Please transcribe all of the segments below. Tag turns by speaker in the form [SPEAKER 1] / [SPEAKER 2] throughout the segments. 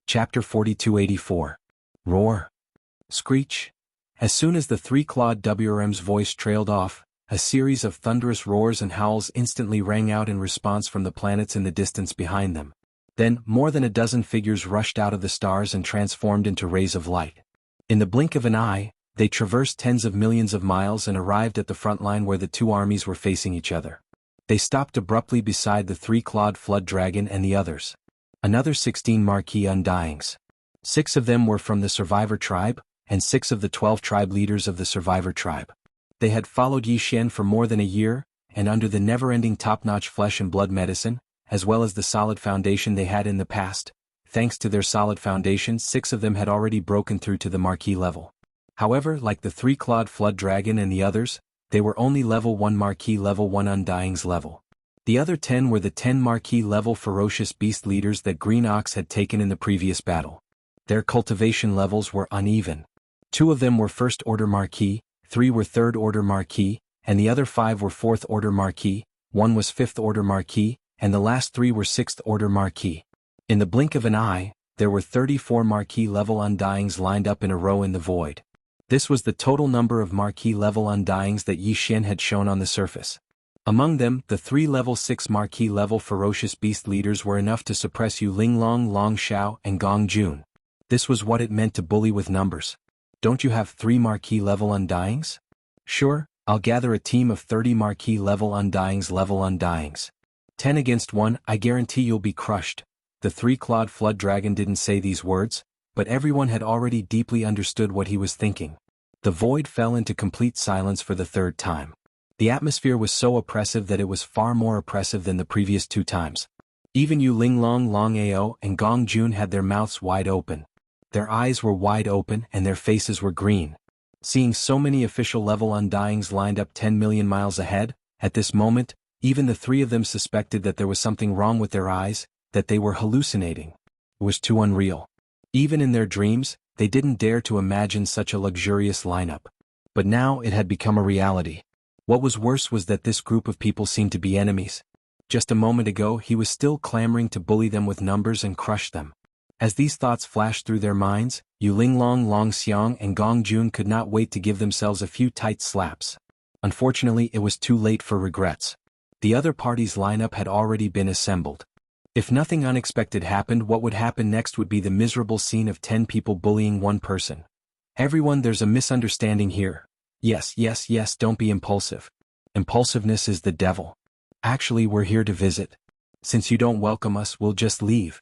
[SPEAKER 1] Chapter 4284. Roar. Screech. As soon as the three-clawed WRM's voice trailed off, a series of thunderous roars and howls instantly rang out in response from the planets in the distance behind them. Then, more than a dozen figures rushed out of the stars and transformed into rays of light. In the blink of an eye, they traversed tens of millions of miles and arrived at the front line where the two armies were facing each other. They stopped abruptly beside the three-clawed flood dragon and the others. Another 16 marquee undyings. 6 of them were from the survivor tribe, and 6 of the 12 tribe leaders of the survivor tribe. They had followed Yi Xian for more than a year, and under the never-ending top-notch flesh and blood medicine, as well as the solid foundation they had in the past, thanks to their solid foundation 6 of them had already broken through to the marquee level. However, like the three-clawed flood dragon and the others, they were only level 1 marquee level 1 undyings level. The other 10 were the 10 marquee level ferocious beast leaders that Green Ox had taken in the previous battle. Their cultivation levels were uneven. 2 of them were first-order marquee, 3 were third-order marquee, and the other 5 were fourth-order marquee, 1 was fifth-order marquee, and the last 3 were sixth-order marquee. In the blink of an eye, there were 34 marquee level undyings lined up in a row in the void. This was the total number of marquee level undyings that Yi Xian had shown on the surface. Among them, the 3 level 6 marquee level ferocious beast leaders were enough to suppress Yu Linglong, Long Xiao, and Gong Jun. This was what it meant to bully with numbers. Don't you have 3 marquee level undyings? Sure, I'll gather a team of 30 marquee level undyings. 10 against 1, I guarantee you'll be crushed. The three-clawed flood dragon didn't say these words, but everyone had already deeply understood what he was thinking. The void fell into complete silence for the third time. The atmosphere was so oppressive that it was far more oppressive than the previous 2 times. Even Yu Linglong, Long Ao, and Gong Jun had their mouths wide open. Their eyes were wide open and their faces were green. Seeing so many official level undyings lined up 10 million miles ahead, at this moment, even the 3 of them suspected that there was something wrong with their eyes, that they were hallucinating. It was too unreal. Even in their dreams, they didn't dare to imagine such a luxurious lineup. But now it had become a reality. What was worse was that this group of people seemed to be enemies. Just a moment ago he was still clamoring to bully them with numbers and crush them. As these thoughts flashed through their minds, Yu Linglong, Long Xiang, and Gong Jun could not wait to give themselves a few tight slaps. Unfortunately, it was too late for regrets. The other party's lineup had already been assembled. If nothing unexpected happened, what would happen next would be the miserable scene of 10 people bullying 1 person. Everyone, there's a misunderstanding here. Yes, don't be impulsive. Impulsiveness is the devil. Actually, we're here to visit. Since you don't welcome us, we'll just leave.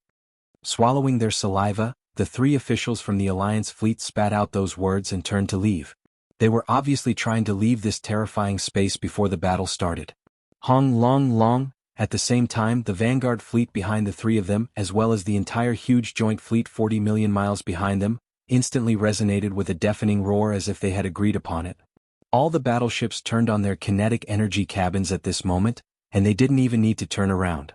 [SPEAKER 1] Swallowing their saliva, the 3 officials from the Alliance fleet spat out those words and turned to leave. They were obviously trying to leave this terrifying space before the battle started. Hong Long. At the same time, the Vanguard fleet behind the 3 of them, as well as the entire huge joint fleet 40 million miles behind them, instantly resonated with a deafening roar as if they had agreed upon it. All the battleships turned on their kinetic energy cabins at this moment, and they didn't even need to turn around.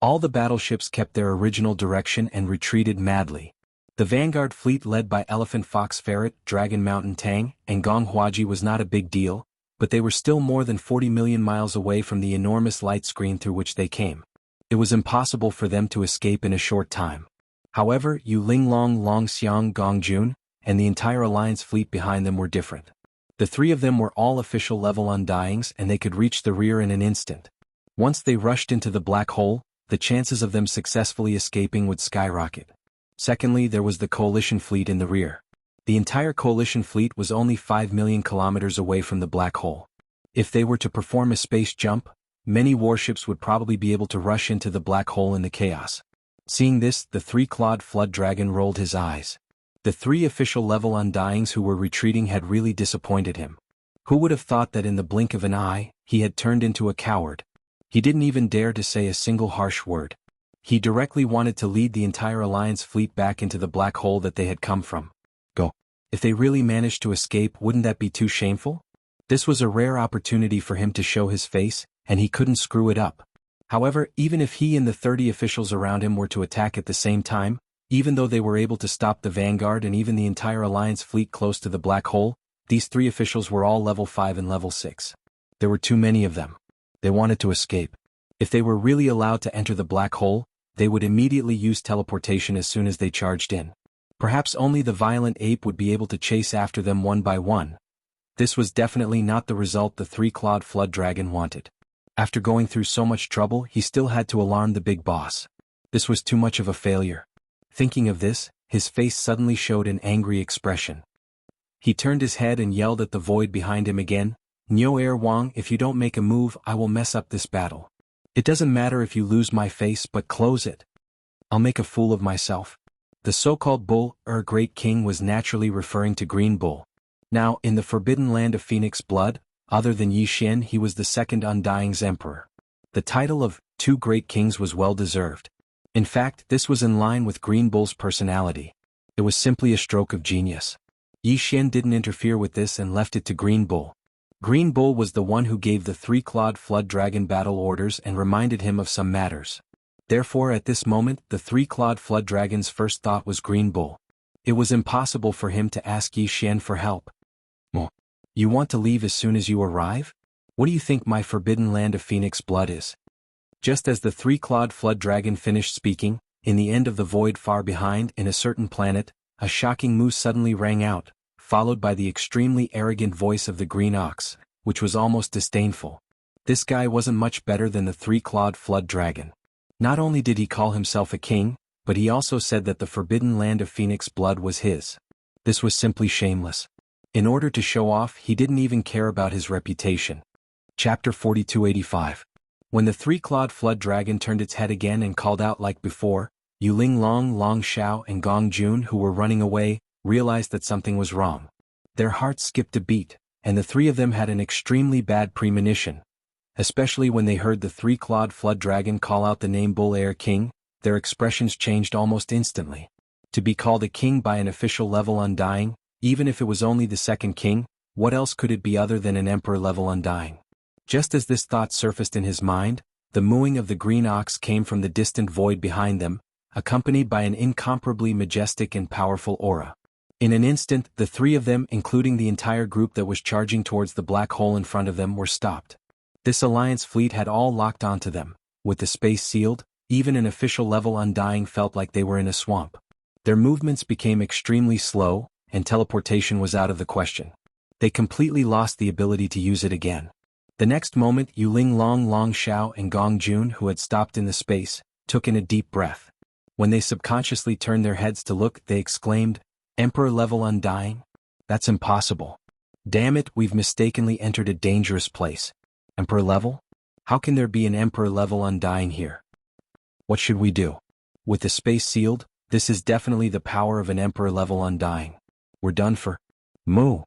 [SPEAKER 1] All the battleships kept their original direction and retreated madly. The Vanguard fleet led by Elephant Fox Ferret, Dragon Mountain Tang, and Gong Huaji was not a big deal, but they were still more than 40 million miles away from the enormous light screen through which they came. It was impossible for them to escape in a short time. However, Yu Linglong, Long Xiang, Gong Jun, and the entire Alliance fleet behind them were different. The 3 of them were all official level undyings and they could reach the rear in an instant. Once they rushed into the black hole, the chances of them successfully escaping would skyrocket. Secondly, there was the coalition fleet in the rear. The entire coalition fleet was only 5 million kilometers away from the black hole. If they were to perform a space jump, many warships would probably be able to rush into the black hole in the chaos. Seeing this, the 3-clawed flood dragon rolled his eyes. The 3 official level undyings who were retreating had really disappointed him. Who would have thought that in the blink of an eye, he had turned into a coward? He didn't even dare to say a single harsh word. He directly wanted to lead the entire Alliance fleet back into the black hole that they had come from. Go. If they really managed to escape, wouldn't that be too shameful? This was a rare opportunity for him to show his face, and he couldn't screw it up. However, even if he and the 30 officials around him were to attack at the same time, even though they were able to stop the Vanguard and even the entire Alliance fleet close to the black hole, these 3 officials were all level 5 and level 6. There were too many of them. They wanted to escape. If they were really allowed to enter the black hole, they would immediately use teleportation as soon as they charged in. Perhaps only the violent ape would be able to chase after them one by one. This was definitely not the result the three-clawed flood dragon wanted. After going through so much trouble, he still had to alarm the big boss. This was too much of a failure. Thinking of this, his face suddenly showed an angry expression. He turned his head and yelled at the void behind him again, "Nyo Air Wang, if you don't make a move, I will mess up this battle. It doesn't matter if you lose my face, but close it. I'll make a fool of myself." The so-called bull, Great King, was naturally referring to Green Bull. Now, in the forbidden land of Phoenix Blood, other than Yi Xian, he was the second Undying's emperor. The title of Two Great Kings was well-deserved. In fact, this was in line with Green Bull's personality. It was simply a stroke of genius. Yi Xian didn't interfere with this and left it to Green Bull. Green Bull was the one who gave the three-clawed flood dragon battle orders and reminded him of some matters. Therefore, at this moment, the three-clawed flood dragon's first thought was Green Bull. It was impossible for him to ask Yi Xian for help. "Oh, you want to leave as soon as you arrive? What do you think my forbidden land of Phoenix Blood is?" Just as the three-clawed flood dragon finished speaking, in the end of the void far behind, in a certain planet, a shocking moo suddenly rang out, followed by the extremely arrogant voice of the green ox, which was almost disdainful. This guy wasn't much better than the three-clawed flood dragon. Not only did he call himself a king, but he also said that the forbidden land of Phoenix Blood was his. This was simply shameless. In order to show off, he didn't even care about his reputation. Chapter 4285. When the three-clawed flood dragon turned its head again and called out like before, Yuling Long, Long Xiao and Gong Jun, who were running away, realized that something was wrong. Their hearts skipped a beat, and the three of them had an extremely bad premonition. Especially when they heard the three-clawed flood dragon call out the name Bull Air King, their expressions changed almost instantly. To be called a king by an official-level Undying, even if it was only the second king, what else could it be other than an emperor-level Undying? Just as this thought surfaced in his mind, the mooing of the green ox came from the distant void behind them, accompanied by an incomparably majestic and powerful aura. In an instant, the three of them, including the entire group that was charging towards the black hole in front of them, were stopped. This Alliance fleet had all locked onto them. With the space sealed, even an official-level Undying felt like they were in a swamp. Their movements became extremely slow, and teleportation was out of the question. They completely lost the ability to use it again. The next moment, Yuling Long, Long Xiao and Gong Jun, who had stopped in the space, took in a deep breath. When they subconsciously turned their heads to look, they exclaimed, "Emperor-level Undying? That's impossible. Damn it, we've mistakenly entered a dangerous place. Emperor level? How can there be an Emperor level Undying here? What should we do? With the space sealed, this is definitely the power of an Emperor level Undying. We're done for." Moo.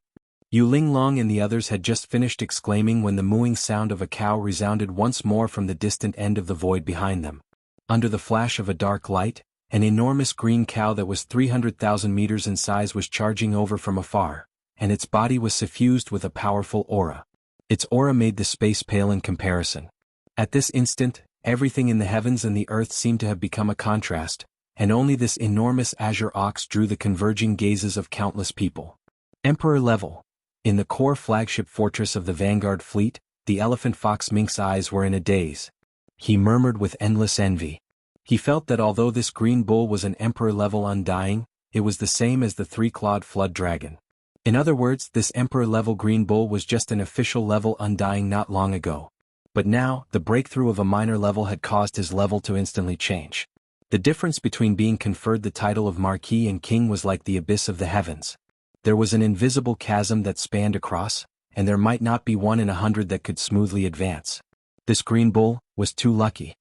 [SPEAKER 1] Yuling Long and the others had just finished exclaiming when the mooing sound of a cow resounded once more from the distant end of the void behind them. Under the flash of a dark light, an enormous green cow that was 300,000 meters in size was charging over from afar, and its body was suffused with a powerful aura. Its aura made the space pale in comparison. At this instant, everything in the heavens and the earth seemed to have become a contrast, and only this enormous azure ox drew the converging gazes of countless people. Emperor level. In the core flagship fortress of the Vanguard fleet, the elephant fox Mink's eyes were in a daze. He murmured with endless envy. He felt that although this green bull was an emperor-level Undying, it was the same as the three-clawed flood dragon. In other words, this emperor-level green bull was just an official-level Undying not long ago. But now, the breakthrough of a minor level had caused his level to instantly change. The difference between being conferred the title of Marquis and King was like the abyss of the heavens. There was an invisible chasm that spanned across, and there might not be 1 in 100 that could smoothly advance. This green bull was too lucky.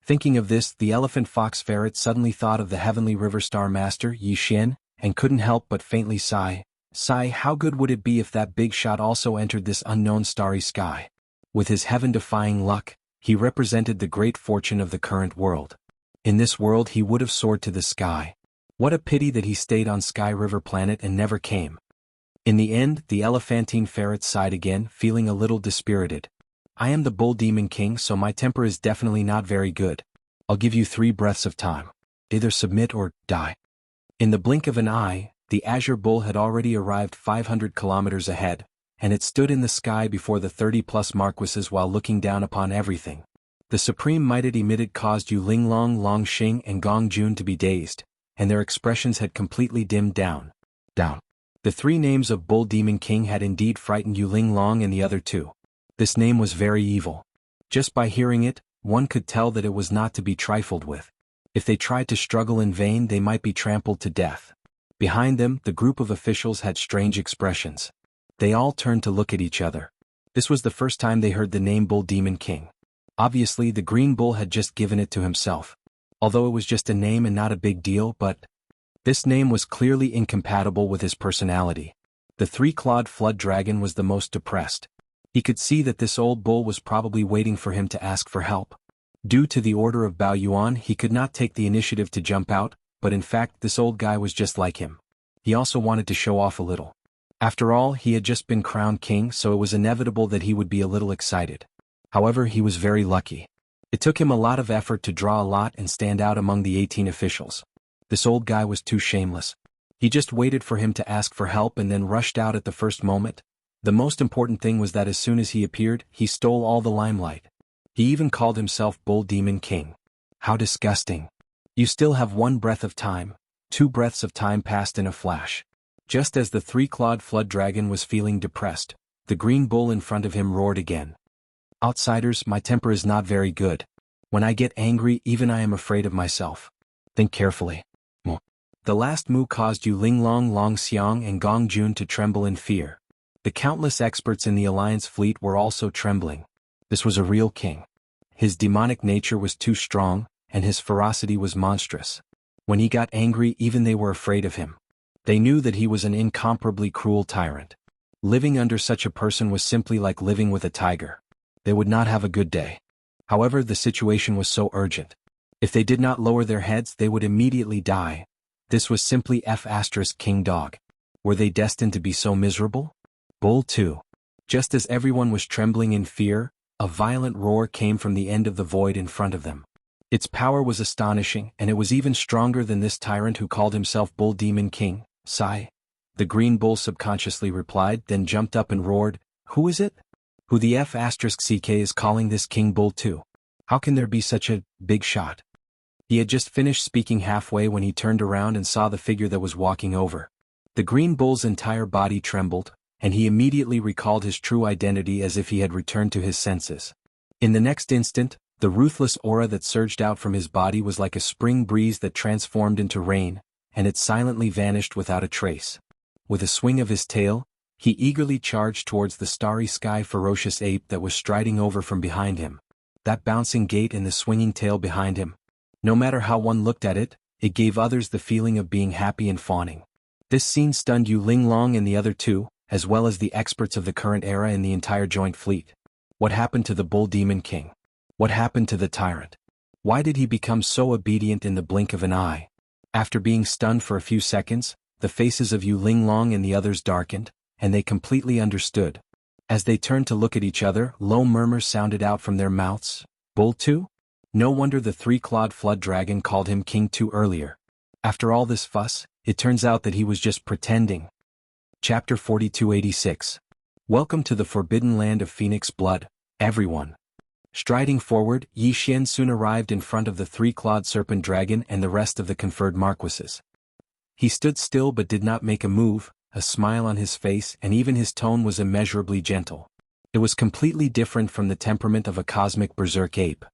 [SPEAKER 1] Thinking of this, the elephant fox ferret suddenly thought of the heavenly river star master, Yi Xian, and couldn't help but faintly sigh. How good would it be if that big shot also entered this unknown starry sky? With his heaven-defying luck, he represented the great fortune of the current world. In this world he would have soared to the sky. What a pity that he stayed on Sky River Planet and never came. In the end, the elephantine ferret sighed again, feeling a little dispirited. "I am the Bull Demon King, so my temper is definitely not very good. I'll give you 3 breaths of time. Either submit or die." In the blink of an eye, the Azure Bull had already arrived 500 kilometers ahead, and it stood in the sky before the 30-plus marquises while looking down upon everything. The supreme might it emitted caused Yu Linglong, Long Xing and Gong Jun to be dazed, and their expressions had completely dimmed down. The three names of Bull Demon King had indeed frightened Yu Linglong and the other two. This name was very evil. Just by hearing it, one could tell that it was not to be trifled with. If they tried to struggle in vain, they might be trampled to death. Behind them, the group of officials had strange expressions. They all turned to look at each other. This was the first time they heard the name Bull Demon King. Obviously, the Green Bull had just given it to himself. Although it was just a name and not a big deal, but this name was clearly incompatible with his personality. The three-clawed flood dragon was the most depressed. He could see that this old bull was probably waiting for him to ask for help. Due to the order of Bao Yuan, he could not take the initiative to jump out, but in fact this old guy was just like him. He also wanted to show off a little. After all, he had just been crowned king, so it was inevitable that he would be a little excited. However, he was very lucky. It took him a lot of effort to draw a lot and stand out among the 18 officials. This old guy was too shameless. He just waited for him to ask for help and then rushed out at the first moment. The most important thing was that as soon as he appeared, he stole all the limelight. He even called himself Bull Demon King. How disgusting. You still have 1 breath of time. 2 breaths of time passed in a flash. Just as the three-clawed flood dragon was feeling depressed, the green bull in front of him roared again. Outsiders, my temper is not very good. When I get angry, even I am afraid of myself. Think carefully. The last moo caused Yu Linglong, Long Xiang and Gong Jun to tremble in fear. The countless experts in the Alliance fleet were also trembling. This was a real king. His demonic nature was too strong, and his ferocity was monstrous. When he got angry, even they were afraid of him. They knew that he was an incomparably cruel tyrant. Living under such a person was simply like living with a tiger. They would not have a good day. However, the situation was so urgent. If they did not lower their heads, they would immediately die. This was simply King Dog. Were they destined to be so miserable? Bull 2. Just as everyone was trembling in fear, a violent roar came from the end of the void in front of them. Its power was astonishing, and it was even stronger than this tyrant who called himself Bull Demon King. Sigh. The green bull subconsciously replied, then jumped up and roared, "Who is it? Who the CK is calling this King Bull 2? How can there be such a big shot?" He had just finished speaking halfway when he turned around and saw the figure that was walking over. The green bull's entire body trembled, and he immediately recalled his true identity as if he had returned to his senses. In the next instant, the ruthless aura that surged out from his body was like a spring breeze that transformed into rain, and it silently vanished without a trace. With a swing of his tail, he eagerly charged towards the starry sky ferocious ape that was striding over from behind him. That bouncing gait and the swinging tail behind him. No matter how one looked at it, it gave others the feeling of being happy and fawning. This scene stunned Yu Linglong and the other two, as well as the experts of the current era in the entire joint fleet. What happened to the Bull Demon King? What happened to the tyrant? Why did he become so obedient in the blink of an eye? After being stunned for a few seconds, the faces of Yu Linglong and the others darkened, and they completely understood. As they turned to look at each other, low murmurs sounded out from their mouths. Bull 2? No wonder the three-clawed flood dragon called him King 2 earlier. After all this fuss, it turns out that he was just pretending. Chapter 4286. Welcome to the forbidden land of Phoenix Blood, everyone. Striding forward, Yi Xian soon arrived in front of the three-clawed serpent dragon and the rest of the conferred marquises. He stood still but did not make a move, a smile on his face, and even his tone was immeasurably gentle. It was completely different from the temperament of a cosmic berserk ape.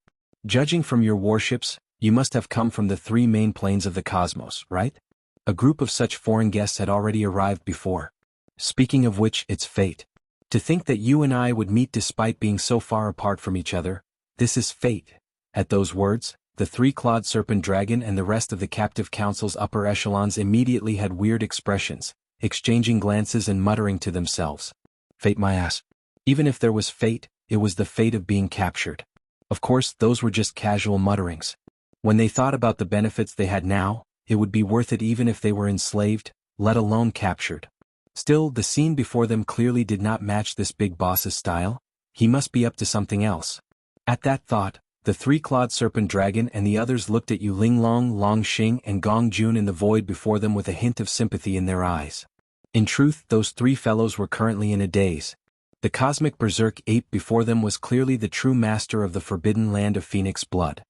[SPEAKER 1] Judging from your warships, you must have come from the 3 main planes of the cosmos, right? A group of such foreign guests had already arrived before. Speaking of which, it's fate. To think that you and I would meet despite being so far apart from each other, this is fate. At those words, the three-clawed serpent dragon and the rest of the captive council's upper echelons immediately had weird expressions, exchanging glances and muttering to themselves. Fate my ass. Even if there was fate, it was the fate of being captured. Of course, those were just casual mutterings. When they thought about the benefits they had now, it would be worth it even if they were enslaved, let alone captured. Still, the scene before them clearly did not match this big boss's style. He must be up to something else. At that thought, the three-clawed serpent dragon and the others looked at Yu Linglong, Long Xing and Gong Jun in the void before them with a hint of sympathy in their eyes. In truth, those 3 fellows were currently in a daze. The cosmic berserk ape before them was clearly the true master of the forbidden land of Phoenix blood.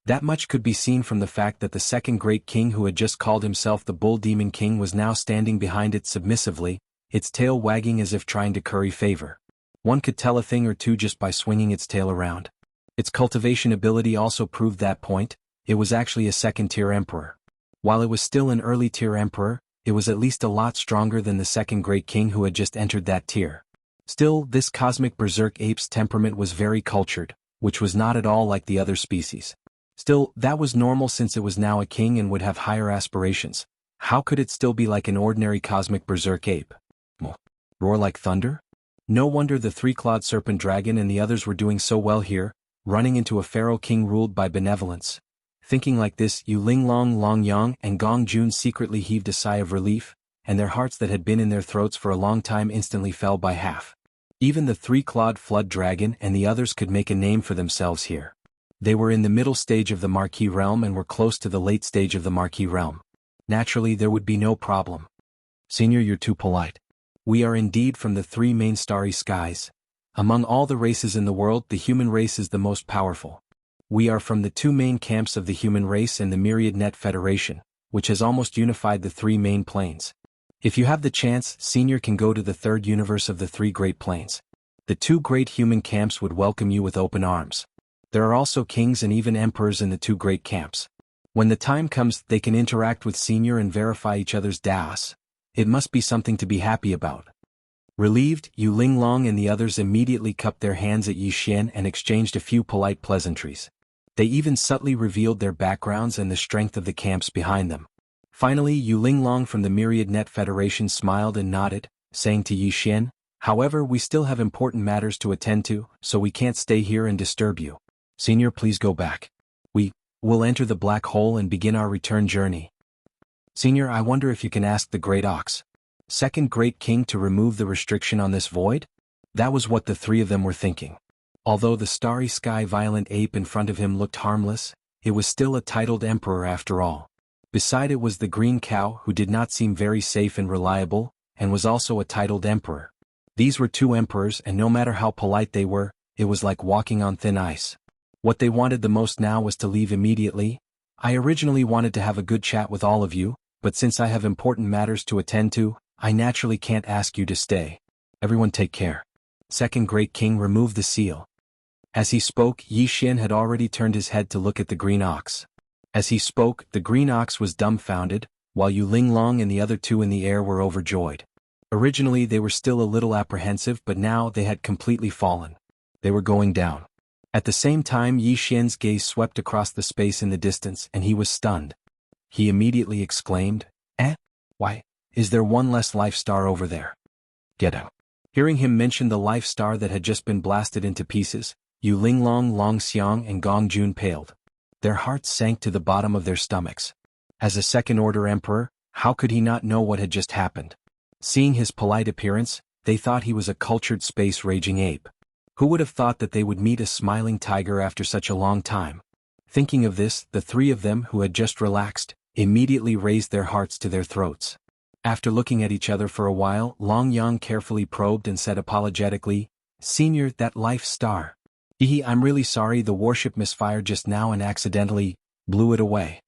[SPEAKER 1] That much could be seen from the fact that the second great king who had just called himself the Bull Demon King was now standing behind it submissively, its tail wagging as if trying to curry favor. One could tell a thing or two just by swinging its tail around. Its cultivation ability also proved that point. It was actually a second-tier emperor. While it was still an early-tier emperor, it was at least a lot stronger than the second great king who had just entered that tier. Still, this cosmic berserk ape's temperament was very cultured, which was not at all like the other species. Still, that was normal since it was now a king and would have higher aspirations. How could it still be like an ordinary cosmic berserk ape? Roar like thunder? No wonder the three-clawed serpent dragon and the others were doing so well here, running into a pharaoh king ruled by benevolence. Thinking like this, Yu Linglong, Long Yang, and Gong Jun secretly heaved a sigh of relief, and their hearts that had been in their throats for a long time instantly fell by half. Even the three-clawed flood dragon and the others could make a name for themselves here. They were in the middle stage of the Marquis realm and were close to the late stage of the Marquis realm. Naturally, there would be no problem. Senior, you're too polite. We are indeed from the three main starry skies. Among all the races in the world, the human race is the most powerful. We are from the two main camps of the human race and the Myriad Net Federation, which has almost unified the three main planes. If you have the chance, Senior can go to the third universe of the three great planes. The two great human camps would welcome you with open arms. There are also kings and even emperors in the two great camps. When the time comes, they can interact with Senior and verify each other's DAS. It must be something to be happy about. Relieved, Yu Linglong and the others immediately cupped their hands at Yi Xian and exchanged a few polite pleasantries. They even subtly revealed their backgrounds and the strength of the camps behind them. Finally, Yu Linglong from the Myriad Net Federation smiled and nodded, saying to Yi Xian, "However, we still have important matters to attend to, so we can't stay here and disturb you. Senior, please go back. We'll enter the black hole and begin our return journey. Senior, I wonder if you can ask the Great Ox, second great king, to remove the restriction on this void?" That was what the three of them were thinking. Although the starry sky violent ape in front of him looked harmless, it was still a titled emperor after all. Beside it was the green cow who did not seem very safe and reliable, and was also a titled emperor. These were two emperors, and no matter how polite they were, it was like walking on thin ice. What they wanted the most now was to leave immediately. I originally wanted to have a good chat with all of you, but since I have important matters to attend to, I naturally can't ask you to stay. Everyone take care. Second great king removed the seal. As he spoke, Yi Xian had already turned his head to look at the green ox. As he spoke, the green ox was dumbfounded, while Yu Linglong and the other two in the air were overjoyed. Originally they were still a little apprehensive, but now they had completely fallen. They were going down. At the same time, Yi Xian's gaze swept across the space in the distance and he was stunned. He immediately exclaimed, Why, is there one less life star over there? Get out. Hearing him mention the life star that had just been blasted into pieces, Yu Linglong, Long Xiang and Gong Jun paled. Their hearts sank to the bottom of their stomachs. As a second-order emperor, how could he not know what had just happened? Seeing his polite appearance, they thought he was a cultured space-raging ape. Who would have thought that they would meet a smiling tiger after such a long time? Thinking of this, the three of them who had just relaxed, immediately raised their hearts to their throats. After looking at each other for a while, Long Yang carefully probed and said apologetically, "Senior, that life star. I'm really sorry, the warship misfired just now and accidentally blew it away.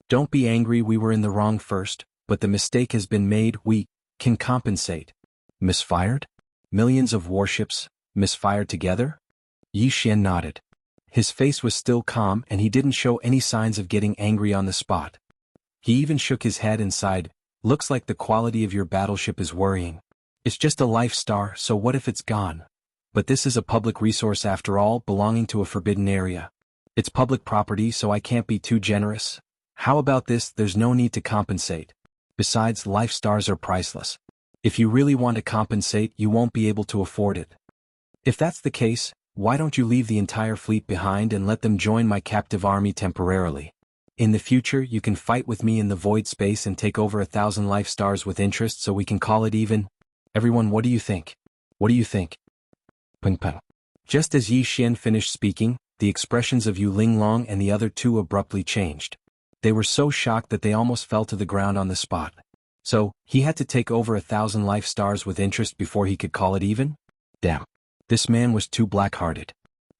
[SPEAKER 1] Don't be angry, we were in the wrong first, but the mistake has been made, we can compensate." Misfired? Millions of warships misfired together? Yi Xian nodded. His face was still calm and he didn't show any signs of getting angry on the spot. He even shook his head and sighed, "Looks like the quality of your battleship is worrying. It's just a life star, so what if it's gone? But this is a public resource after all, belonging to a forbidden area. It's public property, so I can't be too generous. How about this, there's no need to compensate. Besides, life stars are priceless. If you really want to compensate, you won't be able to afford it. If that's the case, why don't you leave the entire fleet behind and let them join my captive army temporarily? In the future you can fight with me in the void space and take over 1,000 life stars with interest, so we can call it even. Everyone, what do you think? What do you think?" Ping pong. Just as Yi Xian finished speaking, the expressions of Yu Linglong and the other two abruptly changed. They were so shocked that they almost fell to the ground on the spot. So, he had to take over 1,000 life stars with interest before he could call it even? Damn. This man was too black-hearted.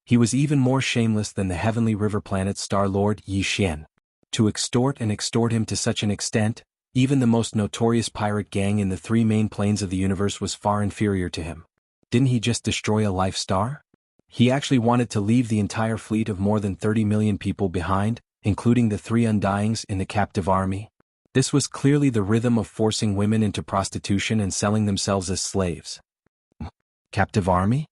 [SPEAKER 1] He was even more shameless than the heavenly river planet's Star Lord Yi Xian. To extort him to such an extent, even the most notorious pirate gang in the three main planes of the universe was far inferior to him. Didn't he just destroy a life star? He actually wanted to leave the entire fleet of more than 30 million people behind, including the three Undyings in the captive army. This was clearly the rhythm of forcing women into prostitution and selling themselves as slaves. Captive army?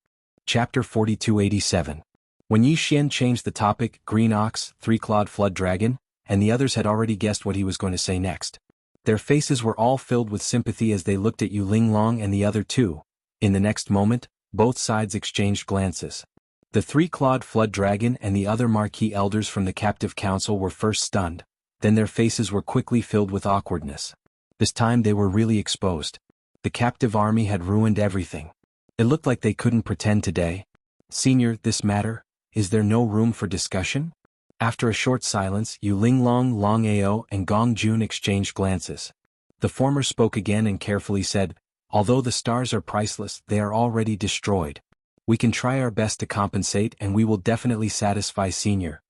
[SPEAKER 1] Chapter 4287. When Yi Xian changed the topic, Green Ox, Three-Clawed Flood Dragon, and the others had already guessed what he was going to say next. Their faces were all filled with sympathy as they looked at Yu Linglong and the other two. In the next moment, both sides exchanged glances. The Three-Clawed Flood Dragon and the other marquee elders from the captive council were first stunned, then their faces were quickly filled with awkwardness. This time they were really exposed. The captive army had ruined everything. It looked like they couldn't pretend today. Senior, this matter, is there no room for discussion? After a short silence, Yu Linglong, Long Ao, and Gong Jun exchanged glances. The former spoke again and carefully said, although the stars are priceless, they are already destroyed. We can try our best to compensate and we will definitely satisfy Senior.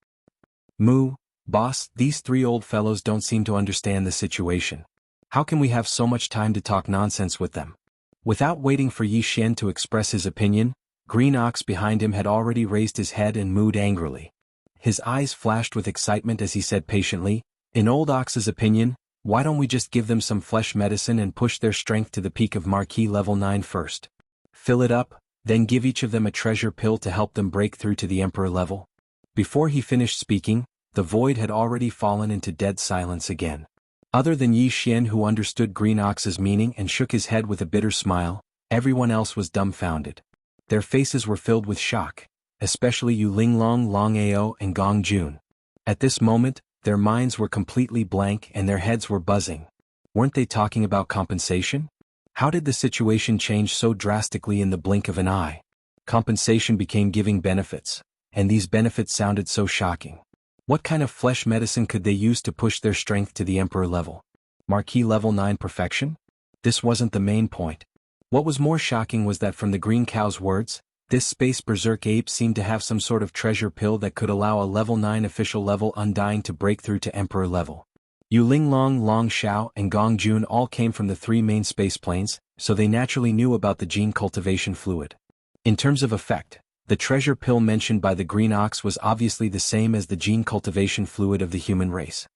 [SPEAKER 1] Moo, boss, these three old fellows don't seem to understand the situation. How can we have so much time to talk nonsense with them? Without waiting for Yi Xian to express his opinion, Green Ox behind him had already raised his head and mooed angrily. His eyes flashed with excitement as he said patiently, in Old Ox's opinion, why don't we just give them some flesh medicine and push their strength to the peak of Marquis level 9 first? Fill it up, then give each of them a treasure pill to help them break through to the Emperor level. Before he finished speaking, the void had already fallen into dead silence again. Other than Yi Xian, who understood Green Ox's meaning and shook his head with a bitter smile, everyone else was dumbfounded. Their faces were filled with shock, especially Yu Linglong, Long Ao, and Gong Jun. At this moment, their minds were completely blank and their heads were buzzing. Weren't they talking about compensation? How did the situation change so drastically in the blink of an eye? Compensation became giving benefits, and these benefits sounded so shocking. What kind of flesh medicine could they use to push their strength to the Emperor level? Marquis level 9 perfection? This wasn't the main point. What was more shocking was that from the Green Cow's words, this space berserk ape seemed to have some sort of treasure pill that could allow a level 9 official level Undying to break through to Emperor level. Yu Linglong, Long Xiao, and Gong Jun all came from the three main space planes, so they naturally knew about the gene cultivation fluid. In terms of effect, the treasure pill mentioned by the Green Ox was obviously the same as the gene cultivation fluid of the human race.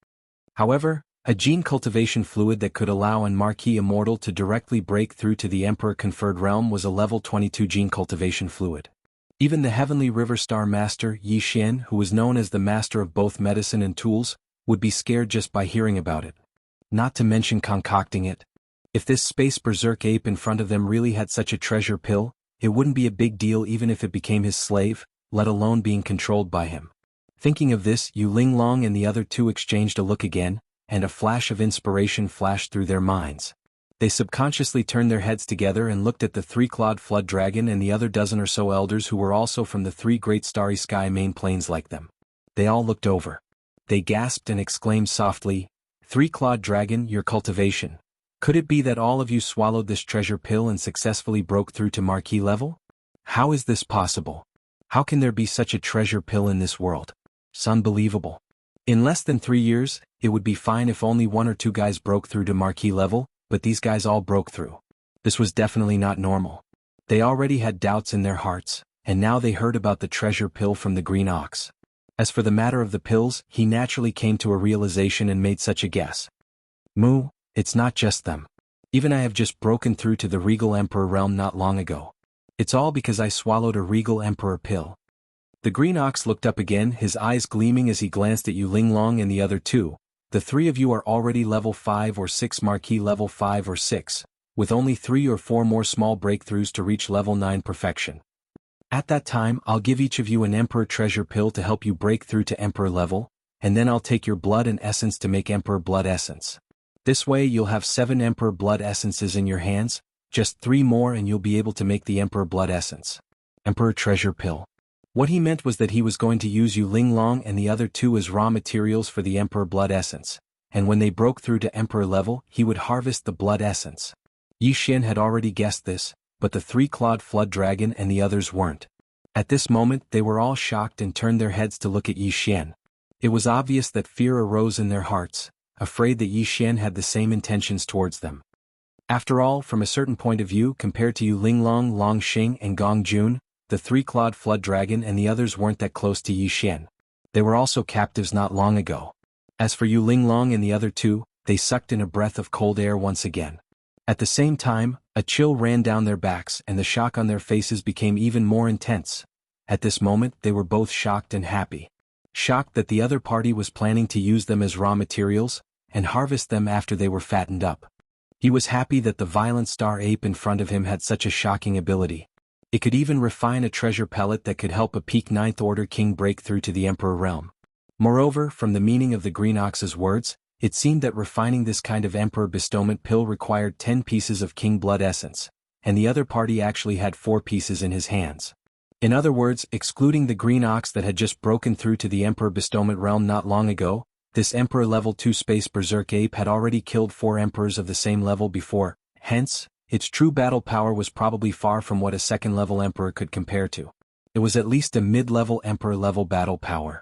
[SPEAKER 1] However, a gene cultivation fluid that could allow an Marquis Immortal to directly break through to the Emperor-conferred realm was a level 22 gene cultivation fluid. Even the Heavenly River Star Master, Yi Xian, who was known as the master of both medicine and tools, would be scared just by hearing about it. Not to mention concocting it. If this space berserk ape in front of them really had such a treasure pill, it wouldn't be a big deal even if it became his slave, let alone being controlled by him. Thinking of this, Yu Linglong and the other two exchanged a look again, and a flash of inspiration flashed through their minds. They subconsciously turned their heads together and looked at the Three-Clawed Flood Dragon and the other dozen or so elders who were also from the three great starry sky main planes like them. They all looked over. They gasped and exclaimed softly, Three-Clawed Dragon, your cultivation. Could it be that all of you swallowed this treasure pill and successfully broke through to Marquis level? How is this possible? How can there be such a treasure pill in this world? It's unbelievable. In less than 3 years, it would be fine if only 1 or 2 guys broke through to Marquis level, but these guys all broke through. This was definitely not normal. They already had doubts in their hearts, and now they heard about the treasure pill from the Green Ox. As for the matter of the pills, he naturally came to a realization and made such a guess. Moo, it's not just them. Even I have just broken through to the Regal Emperor realm not long ago. It's all because I swallowed a Regal Emperor pill. The Green Ox looked up again, his eyes gleaming as he glanced at Yu Linglong and the other two. The three of you are already level 5 or 6 Marquis level 5 or 6, with only 3 or 4 more small breakthroughs to reach level 9 perfection. At that time, I'll give each of you an Emperor treasure pill to help you break through to Emperor level, and then I'll take your blood and essence to make Emperor blood essence. This way you'll have 7 Emperor blood essences in your hands, just 3 more and you'll be able to make the Emperor blood essence. Emperor treasure pill. What he meant was that he was going to use Yu Linglong and the other two as raw materials for the Emperor blood essence, and when they broke through to Emperor level, he would harvest the blood essence. Yi Xian had already guessed this, but the three-clawed flood dragon and the others weren't. At this moment they were all shocked and turned their heads to look at Yi Xian. It was obvious that fear arose in their hearts, afraid that Yi Xian had the same intentions towards them. After all, from a certain point of view, compared to Yu Linglong, Long Xing and Gong Jun, the three-clawed flood dragon and the others weren't that close to Yi Xian. They were also captives not long ago. As for Yu Linglong and the other two, they sucked in a breath of cold air once again. At the same time, a chill ran down their backs and the shock on their faces became even more intense. At this moment they were both shocked and happy. Shocked that the other party was planning to use them as raw materials, and harvest them after they were fattened up. He was happy that the violent star ape in front of him had such a shocking ability. It could even refine a treasure pellet that could help a peak 9th Order king break through to the Emperor realm. Moreover, from the meaning of the Green Ox's words, it seemed that refining this kind of Emperor bestowment pill required 10 pieces of King Blood essence, and the other party actually had 4 pieces in his hands. In other words, excluding the Green Ox that had just broken through to the Emperor bestowment realm not long ago, this Emperor level 2 Space Berserk ape had already killed 4 Emperors of the same level before, hence, its true battle power was probably far from what a second-level Emperor could compare to. It was at least a mid-level Emperor-level battle power.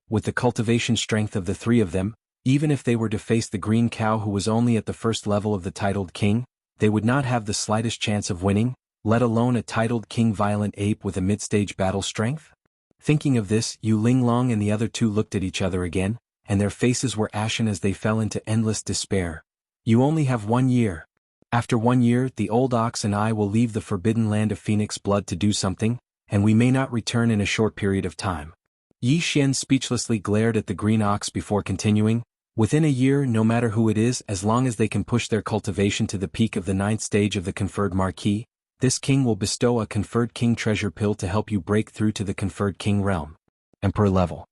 [SPEAKER 1] With the cultivation strength of the 3 of them, even if they were to face the Green Cow who was only at the first level of the titled king, they would not have the slightest chance of winning, let alone a titled king violent ape with a mid-stage battle strength? Thinking of this, Yu Linglong and the other two looked at each other again, and their faces were ashen as they fell into endless despair. You only have 1 year. After 1 year, the old ox and I will leave the forbidden land of Phoenix Blood to do something, and we may not return in a short period of time. Yi Xian speechlessly glared at the Green Ox before continuing, within a year, no matter who it is, as long as they can push their cultivation to the peak of the 9th stage of the conferred marquee, this king will bestow a conferred king treasure pill to help you break through to the conferred king realm. Emperor level.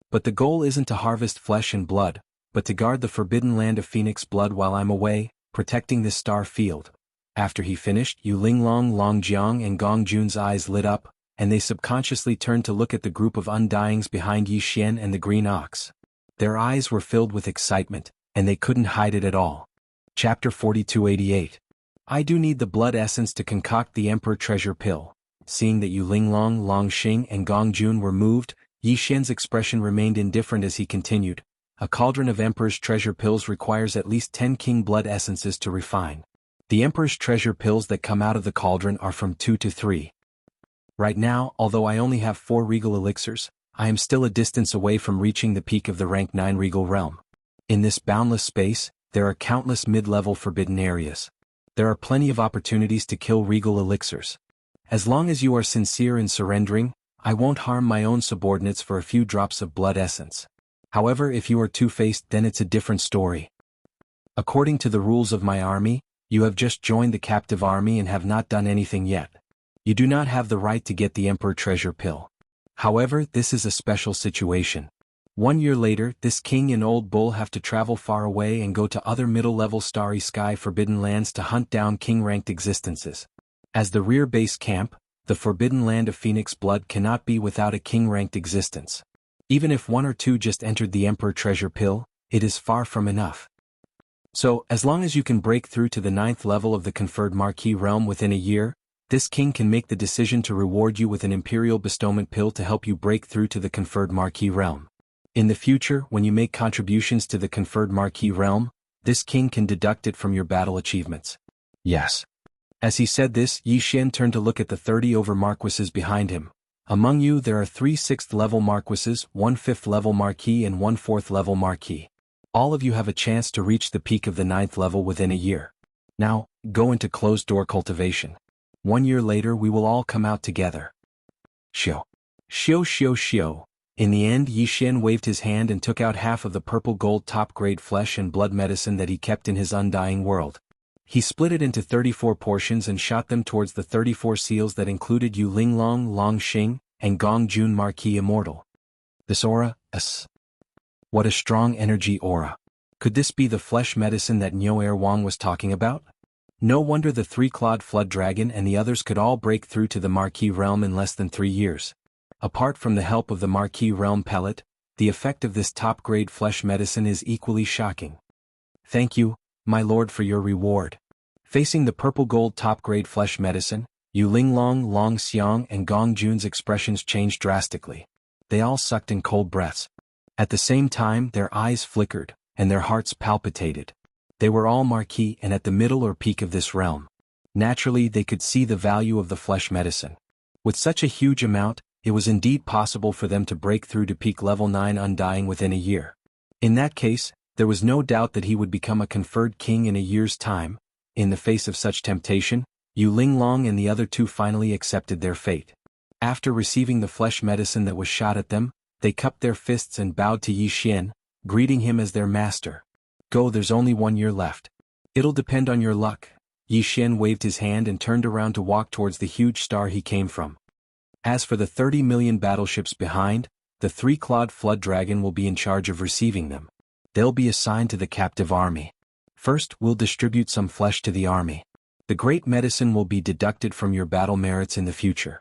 [SPEAKER 1] But the goal isn't to harvest flesh and blood, but to guard the forbidden land of Phoenix Blood while I'm away, protecting this star field. After he finished, Yu Linglong, Long Jiang and Gong Jun's eyes lit up, and they subconsciously turned to look at the group of undyings behind Yi Xian and the Green Ox. Their eyes were filled with excitement, and they couldn't hide it at all. Chapter 4288. I do need the blood essence to concoct the Emperor treasure pill. Seeing that Yu Linglong, Long Xing and Gong Jun were moved, Yi Xian's expression remained indifferent as he continued. A cauldron of Emperor's treasure pills requires at least 10 king blood essences to refine. The Emperor's treasure pills that come out of the cauldron are from 2 to 3. Right now, although I only have 4 regal elixirs, I am still a distance away from reaching the peak of the rank 9 regal realm. In this boundless space, there are countless mid-level forbidden areas. There are plenty of opportunities to kill regal elixirs. As long as you are sincere in surrendering, I won't harm my own subordinates for a few drops of blood essence. However, if you are two-faced, then it's a different story. According to the rules of my army, you have just joined the captive army and have not done anything yet. You do not have the right to get the Emperor treasure pill. However, this is a special situation. 1 year later, this king and old bull have to travel far away and go to other middle-level starry sky forbidden lands to hunt down king-ranked existences. As the rear base camp, the forbidden land of Phoenix Blood cannot be without a king-ranked existence. Even if 1 or 2 just entered the Emperor treasure pill, it is far from enough. So, as long as you can break through to the 9th level of the conferred marquee realm within a year, this king can make the decision to reward you with an imperial bestowment pill to help you break through to the conferred marquee realm. In the future, when you make contributions to the conferred marquee realm, this king can deduct it from your battle achievements. Yes. As he said this, Yi Xian turned to look at the 30 over marquises behind him. Among you there are 3 6th level marquises, 1 5th level marquis and 1 4th level marquis. All of you have a chance to reach the peak of the 9th level within a year. Now, go into closed-door cultivation. 1 year later we will all come out together. Shio. Shio shio shio. In the end, Yi Xian waved his hand and took out half of the purple-gold top-grade flesh and blood medicine that he kept in his undying world. He split it into 34 portions and shot them towards the 34 seals that included Yu Linglong, Long Xing, and Gong Jun Marquis Immortal. This aura, what a strong energy aura. Could this be the flesh medicine that Niu Er Wang was talking about? No wonder the 3-clawed flood dragon and the others could all break through to the Marquee realm in less than 3 years. Apart from the help of the Marquee realm pellet, the effect of this top-grade flesh medicine is equally shocking. Thank you, my lord, for your reward. Facing the purple-gold top-grade flesh medicine, Yu Linglong, Long Xiang and Gong Jun's expressions changed drastically. They all sucked in cold breaths. At the same time, their eyes flickered, and their hearts palpitated. They were all marquis and at the middle or peak of this realm. Naturally, they could see the value of the flesh medicine. With such a huge amount, it was indeed possible for them to break through to peak level 9 undying within a year. In that case, there was no doubt that he would become a conferred king in a year's time. In the face of such temptation, Yu Linglong and the other two finally accepted their fate. After receiving the flesh medicine that was shot at them, they cupped their fists and bowed to Yi Xian, greeting him as their master. Go, there's only 1 year left. It'll depend on your luck. Yi Xian waved his hand and turned around to walk towards the huge star he came from. As for the 30 million battleships behind, the 3-clawed flood dragon will be in charge of receiving them. They'll be assigned to the captive army. First, we'll distribute some flesh to the army. The great medicine will be deducted from your battle merits in the future.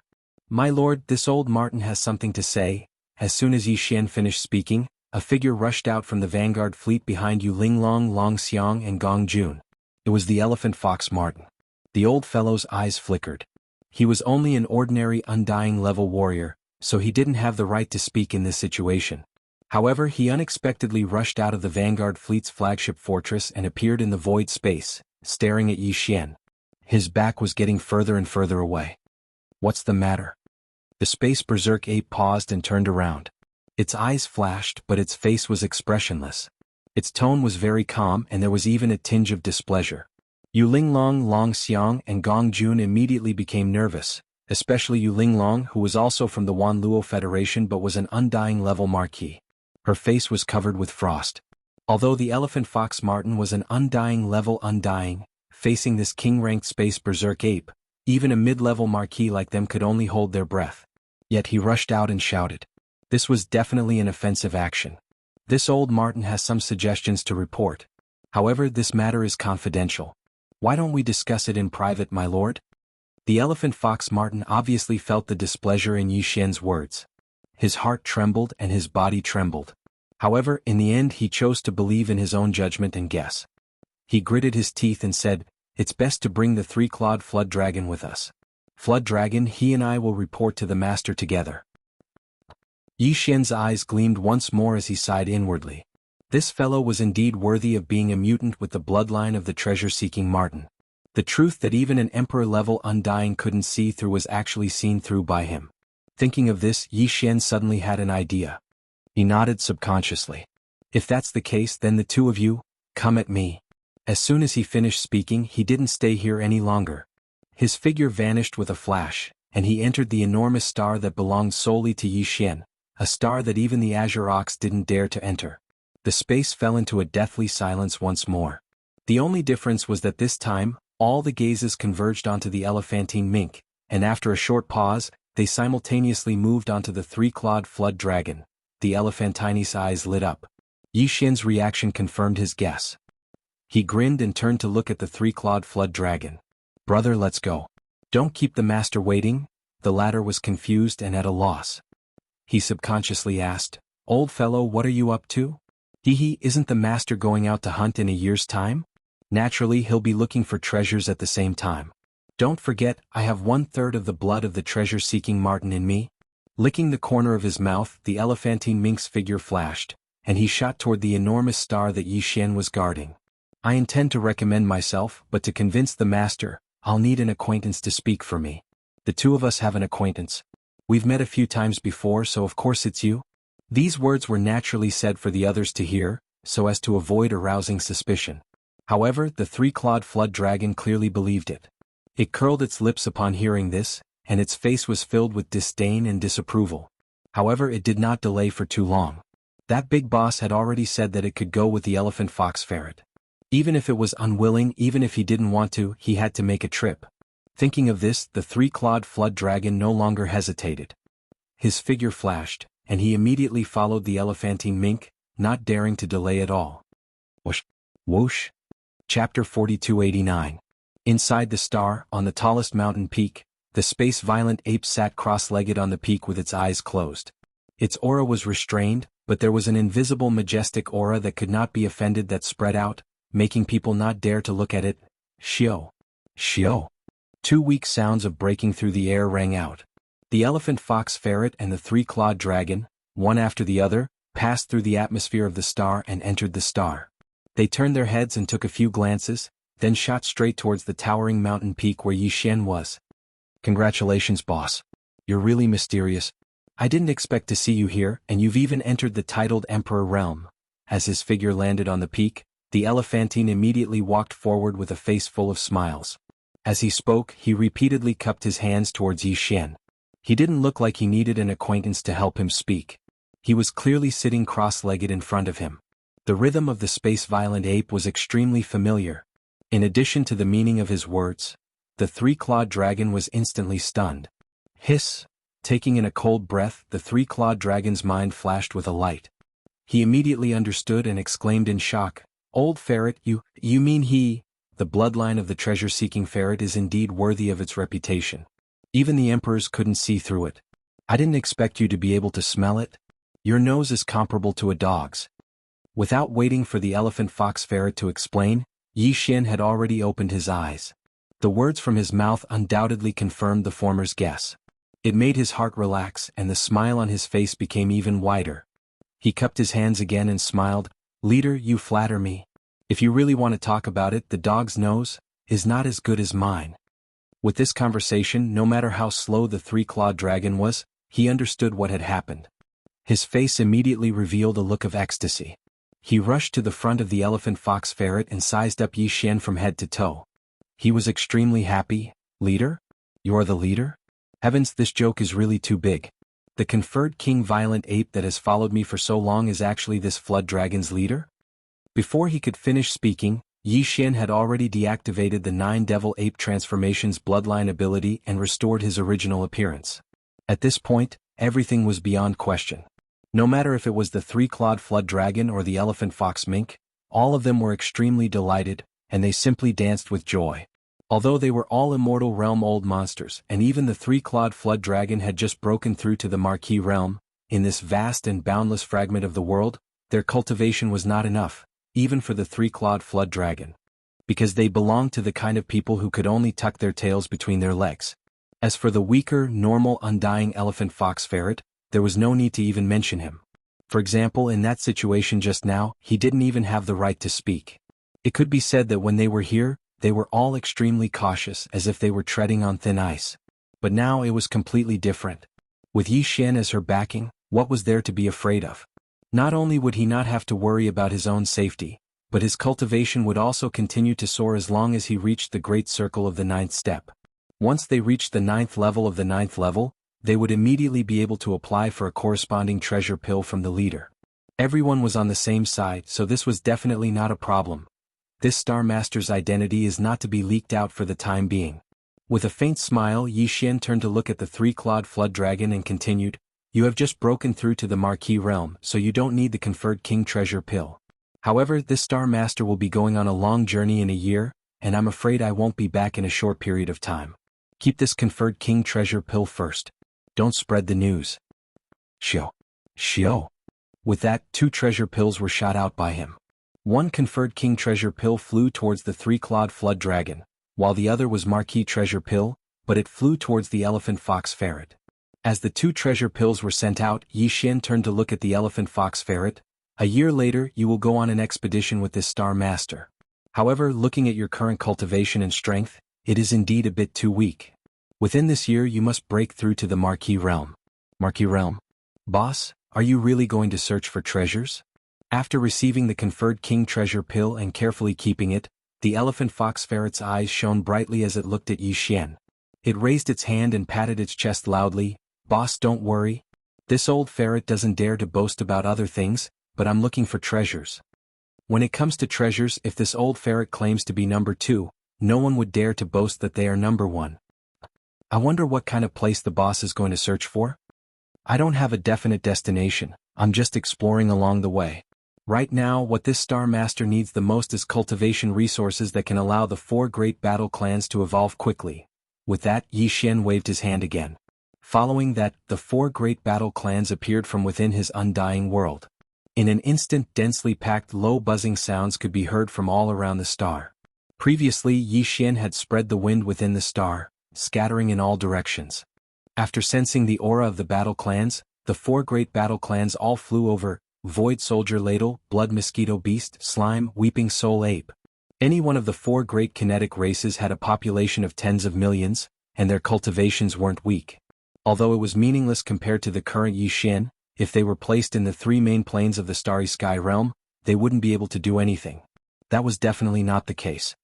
[SPEAKER 1] My lord, this old Martin has something to say. As soon as Yi Xian finished speaking, a figure rushed out from the vanguard fleet behind Yu Linglong, Long Xiang and Gong Jun. It was the elephant fox Martin. The old fellow's eyes flickered. He was only an ordinary undying level warrior, so he didn't have the right to speak in this situation. However, he unexpectedly rushed out of the vanguard fleet's flagship fortress and appeared in the void space, staring at Yi Xian. His back was getting further and further away. What's the matter? The space berserk ape paused and turned around. Its eyes flashed, but its face was expressionless. Its tone was very calm and there was even a tinge of displeasure. Yu Linglong, Long Xiang and Gong Jun immediately became nervous, especially Yu Linglong, who was also from the Wanluo Federation but was an undying level marquis. Her face was covered with frost. Although the elephant fox Martin was an undying level undying, facing this king-ranked space berserk ape, even a mid-level marquis like them could only hold their breath. Yet he rushed out and shouted. This was definitely an offensive action. This old Martin has some suggestions to report. However, this matter is confidential. Why don't we discuss it in private, my lord? The elephant fox Martin obviously felt the displeasure in Yi Xian's words. His heart trembled and his body trembled. However, in the end he chose to believe in his own judgment and guess. He gritted his teeth and said, it's best to bring the 3-clawed flood dragon with us. Flood dragon, he and I will report to the master together. Yi Xian's eyes gleamed once more as he sighed inwardly. This fellow was indeed worthy of being a mutant with the bloodline of the treasure-seeking Martin. The truth that even an emperor-level undying couldn't see through was actually seen through by him. Thinking of this, Yi Xian suddenly had an idea. He nodded subconsciously. If that's the case, then the two of you, come at me. As soon as he finished speaking, he didn't stay here any longer. His figure vanished with a flash, and he entered the enormous star that belonged solely to Yi Xian, a star that even the Azure Ox didn't dare to enter. The space fell into a deathly silence once more. The only difference was that this time, all the gazes converged onto the elephantine mink, and after a short pause, they simultaneously moved onto the 3-clawed flood dragon. The elephantine's eyes lit up. Yi Xian's reaction confirmed his guess. He grinned and turned to look at the 3-clawed flood dragon. Brother, let's go. Don't keep the master waiting. The latter was confused and at a loss. He subconsciously asked, old fellow, what are you up to? Isn't the master going out to hunt in a year's time? Naturally, he'll be looking for treasures at the same time. Don't forget, I have 1/3 of the blood of the treasure-seeking Martin in me. Licking the corner of his mouth, the elephantine mink's figure flashed, and he shot toward the enormous star that Yi Xian was guarding. I intend to recommend myself, but to convince the master, I'll need an acquaintance to speak for me. The two of us have an acquaintance. We've met a few times before, so of course it's you. These words were naturally said for the others to hear, so as to avoid arousing suspicion. However, the 3-clawed flood dragon clearly believed it. It curled its lips upon hearing this, and its face was filled with disdain and disapproval. However, it did not delay for too long. That big boss had already said that it could go with the elephant fox ferret. Even if it was unwilling, even if he didn't want to, he had to make a trip. Thinking of this, the 3-clawed flood dragon no longer hesitated. His figure flashed, and he immediately followed the elephantine mink, not daring to delay at all. Whoosh! Whoosh! Chapter 4289. Inside the star, on the tallest mountain peak, the space-violent ape sat cross-legged on the peak with its eyes closed. Its aura was restrained, but there was an invisible majestic aura that could not be offended that spread out, making people not dare to look at it. Xiao. Shio. Two weak sounds of breaking through the air rang out. The elephant fox ferret and the three-clawed dragon, one after the other, passed through the atmosphere of the star and entered the star. They turned their heads and took a few glances, then shot straight towards the towering mountain peak where Yi Xian was. Congratulations, boss. You're really mysterious. I didn't expect to see you here, and you've even entered the titled Emperor realm. As his figure landed on the peak, the elephantine immediately walked forward with a face full of smiles. As he spoke, he repeatedly cupped his hands towards Yi Xian. He didn't look like he needed an acquaintance to help him speak. He was clearly sitting cross-legged in front of him. The rhythm of the space-violent ape was extremely familiar. In addition to the meaning of his words, the three-clawed dragon was instantly stunned. Hiss! Taking in a cold breath, the three-clawed dragon's mind flashed with a light. He immediately understood and exclaimed in shock, "Old ferret, you mean he?" The bloodline of the treasure-seeking ferret is indeed worthy of its reputation. Even the emperors couldn't see through it. I didn't expect you to be able to smell it. Your nose is comparable to a dog's. Without waiting for the elephant fox ferret to explain, Yi Xian had already opened his eyes. The words from his mouth undoubtedly confirmed the former's guess. It made his heart relax and the smile on his face became even wider. He cupped his hands again and smiled, "Leader, you flatter me. If you really want to talk about it, the dog's nose is not as good as mine." With this conversation, no matter how slow the three-clawed dragon was, he understood what had happened. His face immediately revealed a look of ecstasy. He rushed to the front of the elephant fox ferret and sized up Yi Xian from head to toe. He was extremely happy. "Leader? You're the leader? Heavens, this joke is really too big. The conferred king violent ape that has followed me for so long is actually this flood dragon's leader?" Before he could finish speaking, Yi Xian had already deactivated the 9 devil ape transformations bloodline ability and restored his original appearance. At this point, everything was beyond question. No matter if it was the three-clawed flood dragon or the elephant fox mink, all of them were extremely delighted, and they simply danced with joy. Although they were all immortal realm old monsters, and even the three-clawed flood dragon had just broken through to the Marquis realm, in this vast and boundless fragment of the world, their cultivation was not enough, even for the three-clawed flood dragon. Because they belonged to the kind of people who could only tuck their tails between their legs. As for the weaker, normal, undying elephant fox ferret, there was no need to even mention him. For example, in that situation just now, he didn't even have the right to speak. It could be said that when they were here, they were all extremely cautious as if they were treading on thin ice. But now it was completely different. With Yi Xian as her backing, what was there to be afraid of? Not only would he not have to worry about his own safety, but his cultivation would also continue to soar as long as he reached the great circle of the 9th step. Once they reached the 9th level of the 9th level, they would immediately be able to apply for a corresponding treasure pill from the leader. Everyone was on the same side, so this was definitely not a problem. This Star Master's identity is not to be leaked out for the time being. With a faint smile, Yi Xian turned to look at the three-clawed flood dragon and continued, "You have just broken through to the Marquis realm, so you don't need the conferred king treasure pill. However, this Star Master will be going on a long journey in a year, and I'm afraid I won't be back in a short period of time. Keep this conferred king treasure pill first. Don't spread the news." Shio. With that, 2 treasure pills were shot out by him. One conferred king treasure pill flew towards the three-clawed flood dragon, while the other was Marquis treasure pill, but it flew towards the elephant fox ferret. As the 2 treasure pills were sent out, Yi Xian turned to look at the elephant fox ferret. "A year later, you will go on an expedition with this Star Master. However, looking at your current cultivation and strength, it is indeed a bit too weak. Within this year you must break through to the Marquis realm." "Marquis realm? Boss, are you really going to search for treasures?" After receiving the conferred king treasure pill and carefully keeping it, the elephant fox ferret's eyes shone brightly as it looked at Yi Xian. It raised its hand and patted its chest loudly. "Boss, don't worry. This old ferret doesn't dare to boast about other things, but I'm looking for treasures. When it comes to treasures, if this old ferret claims to be number 2, no one would dare to boast that they are number 1. I wonder what kind of place the boss is going to search for? I don't have a definite destination, I'm just exploring along the way. Right now, what this Star Master needs the most is cultivation resources that can allow the 4 great battle clans to evolve quickly." With that, Yi Xian waved his hand again. Following that, the 4 great battle clans appeared from within his undying world. In an instant, densely packed low buzzing sounds could be heard from all around the star. Previously Yi Xian had spread the wind within the star, scattering in all directions. After sensing the aura of the battle clans, the 4 great battle clans all flew over: Void Soldier Ladle, Blood Mosquito Beast, Slime, Weeping Soul Ape. Any one of the 4 great kinetic races had a population of tens of millions, and their cultivations weren't weak. Although it was meaningless compared to the current Yi Xian, if they were placed in the 3 main planes of the Starry Sky realm, they wouldn't be able to do anything. That was definitely not the case.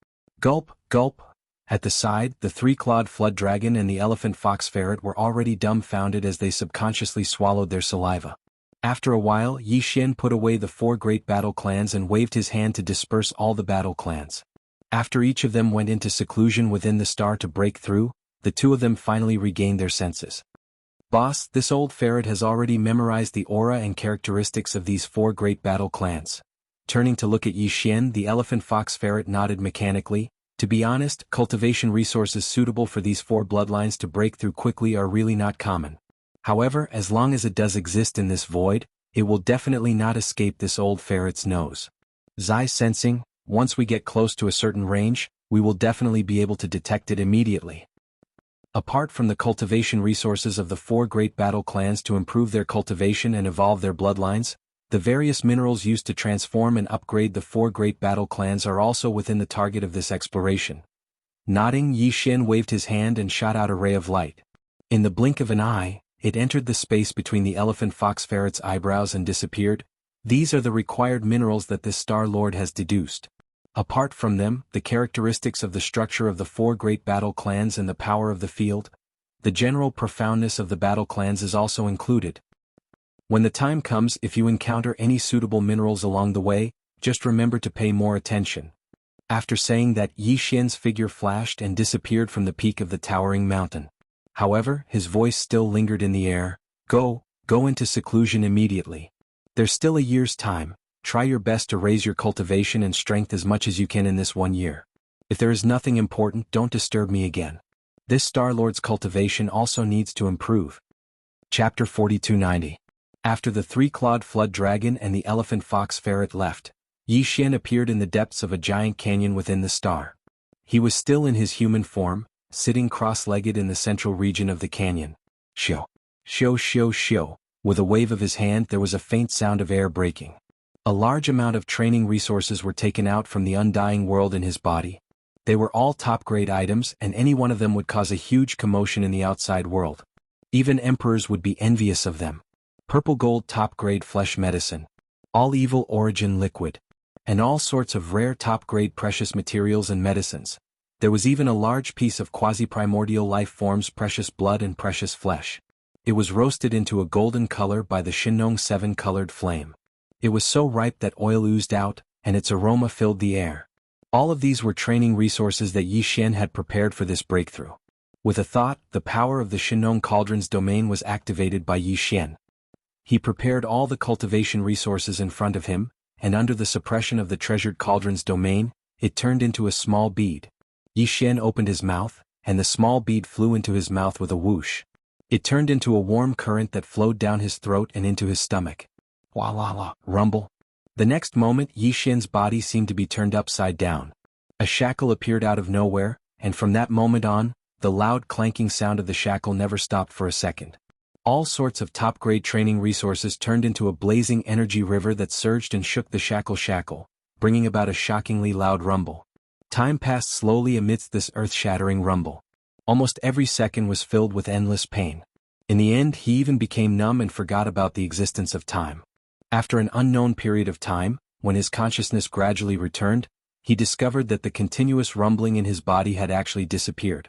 [SPEAKER 1] Gulp, gulp. At the side, the 3-clawed flood dragon and the elephant fox ferret were already dumbfounded as they subconsciously swallowed their saliva. After a while, Yi Xian put away the 4 great battle clans and waved his hand to disperse all the battle clans. After each of them went into seclusion within the star to break through, the 2 of them finally regained their senses. Boss, this old ferret has already memorized the aura and characteristics of these 4 great battle clans. Turning to look at Yi Xian, the elephant fox ferret nodded mechanically. To be honest, cultivation resources suitable for these 4 bloodlines to break through quickly are really not common. However, as long as it does exist in this void, it will definitely not escape this old ferret's nose. Zai sensing, once we get close to a certain range, we will definitely be able to detect it immediately. Apart from the cultivation resources of the 4 great battle clans to improve their cultivation and evolve their bloodlines, the various minerals used to transform and upgrade the 4 great battle clans are also within the target of this exploration. Nodding, Yi Xian waved his hand and shot out a ray of light. In the blink of an eye, it entered the space between the elephant fox ferret's eyebrows and disappeared. These are the required minerals that this Star Lord has deduced. Apart from them, the characteristics of the structure of the 4 great battle clans and the power of the field, the general profoundness of the battle clans is also included. When the time comes, if you encounter any suitable minerals along the way, just remember to pay more attention. After saying that, Yi Xian's figure flashed and disappeared from the peak of the towering mountain. However, his voice still lingered in the air. Go into seclusion immediately. There's still a year's time. Try your best to raise your cultivation and strength as much as you can in this 1 year. If there is nothing important, don't disturb me again. This Star Lord's cultivation also needs to improve. Chapter 4290. After the 3-clawed flood dragon and the elephant fox ferret left, Yi Xian appeared in the depths of a giant canyon within the star. He was still in his human form, sitting cross-legged in the central region of the canyon. Shio. Shio shio shio. With a wave of his hand there was a faint sound of air breaking. A large amount of training resources were taken out from the undying world in his body. They were all top-grade items, and any one of them would cause a huge commotion in the outside world. Even emperors would be envious of them. Purple gold top-grade flesh medicine. All evil origin liquid. And all sorts of rare top-grade precious materials and medicines. There was even a large piece of quasi-primordial life forms, precious blood and precious flesh. It was roasted into a golden color by the Shinnong 7-colored flame. It was so ripe that oil oozed out, and its aroma filled the air. All of these were training resources that Yi Xian had prepared for this breakthrough. With a thought, the power of the Shinnong Cauldron's domain was activated by Yi Xian. He prepared all the cultivation resources in front of him, and under the suppression of the treasured cauldron's domain, it turned into a small bead. Yi Xian opened his mouth, and the small bead flew into his mouth with a whoosh. It turned into a warm current that flowed down his throat and into his stomach. Wah la la, rumble. The next moment, Yi Xian's body seemed to be turned upside down. A shackle appeared out of nowhere, and from that moment on, the loud clanking sound of the shackle never stopped for a second. All sorts of top-grade training resources turned into a blazing energy river that surged and shook the shackle, bringing about a shockingly loud rumble. Time passed slowly amidst this earth-shattering rumble. Almost every second was filled with endless pain. In the end, he even became numb and forgot about the existence of time. After an unknown period of time, when his consciousness gradually returned, he discovered that the continuous rumbling in his body had actually disappeared.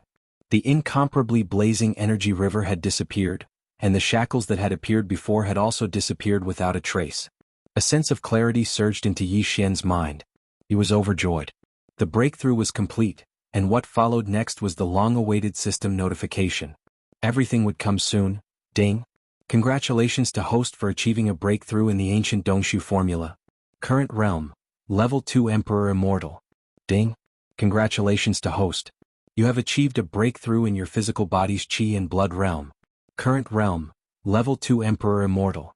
[SPEAKER 1] The incomparably blazing energy river had disappeared, and the shackles that had appeared before had also disappeared without a trace. A sense of clarity surged into Yi Xian's mind. He was overjoyed. The breakthrough was complete, and what followed next was the long-awaited system notification. Everything would come soon. Ding. Congratulations to host for achieving a breakthrough in the ancient Dongshu formula. Current realm. Level 2 Emperor Immortal. Ding. Congratulations to host. You have achieved a breakthrough in your physical body's Qi and blood realm. Current realm. Level 2 Emperor Immortal.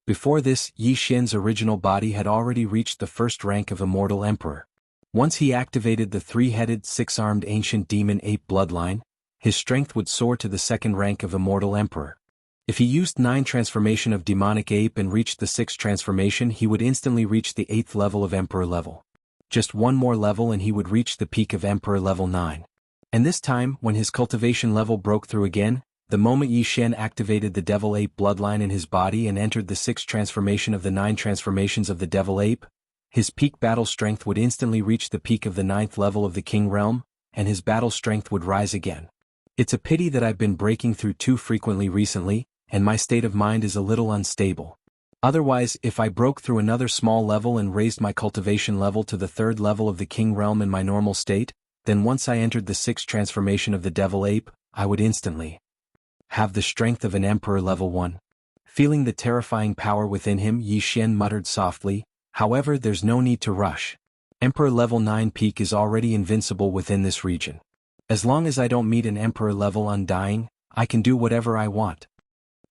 [SPEAKER 1] Before this, Yi Xian's original body had already reached the first rank of Immortal Emperor. Once he activated the three-headed, six-armed ancient demon ape bloodline, his strength would soar to the second rank of Immortal Emperor. If he used 9 transformation of demonic ape and reached the 6th transformation, he would instantly reach the 8th level of Emperor level. Just one more level and he would reach the peak of Emperor level 9. And this time, when his cultivation level broke through again, the moment Yi Xian activated the devil ape bloodline in his body and entered the 6th transformation of the 9 transformations of the devil ape, his peak battle strength would instantly reach the peak of the 9th level of the king realm, and his battle strength would rise again. It's a pity that I've been breaking through too frequently recently, and my state of mind is a little unstable. Otherwise, if I broke through another small level and raised my cultivation level to the 3rd level of the king realm in my normal state, then once I entered the 6th transformation of the devil ape, I would instantly have the strength of an emperor level 1. Feeling the terrifying power within him, Yi Xian muttered softly, "However, there's no need to rush. Emperor level 9 peak is already invincible within this region. As long as I don't meet an emperor level undying, I can do whatever I want."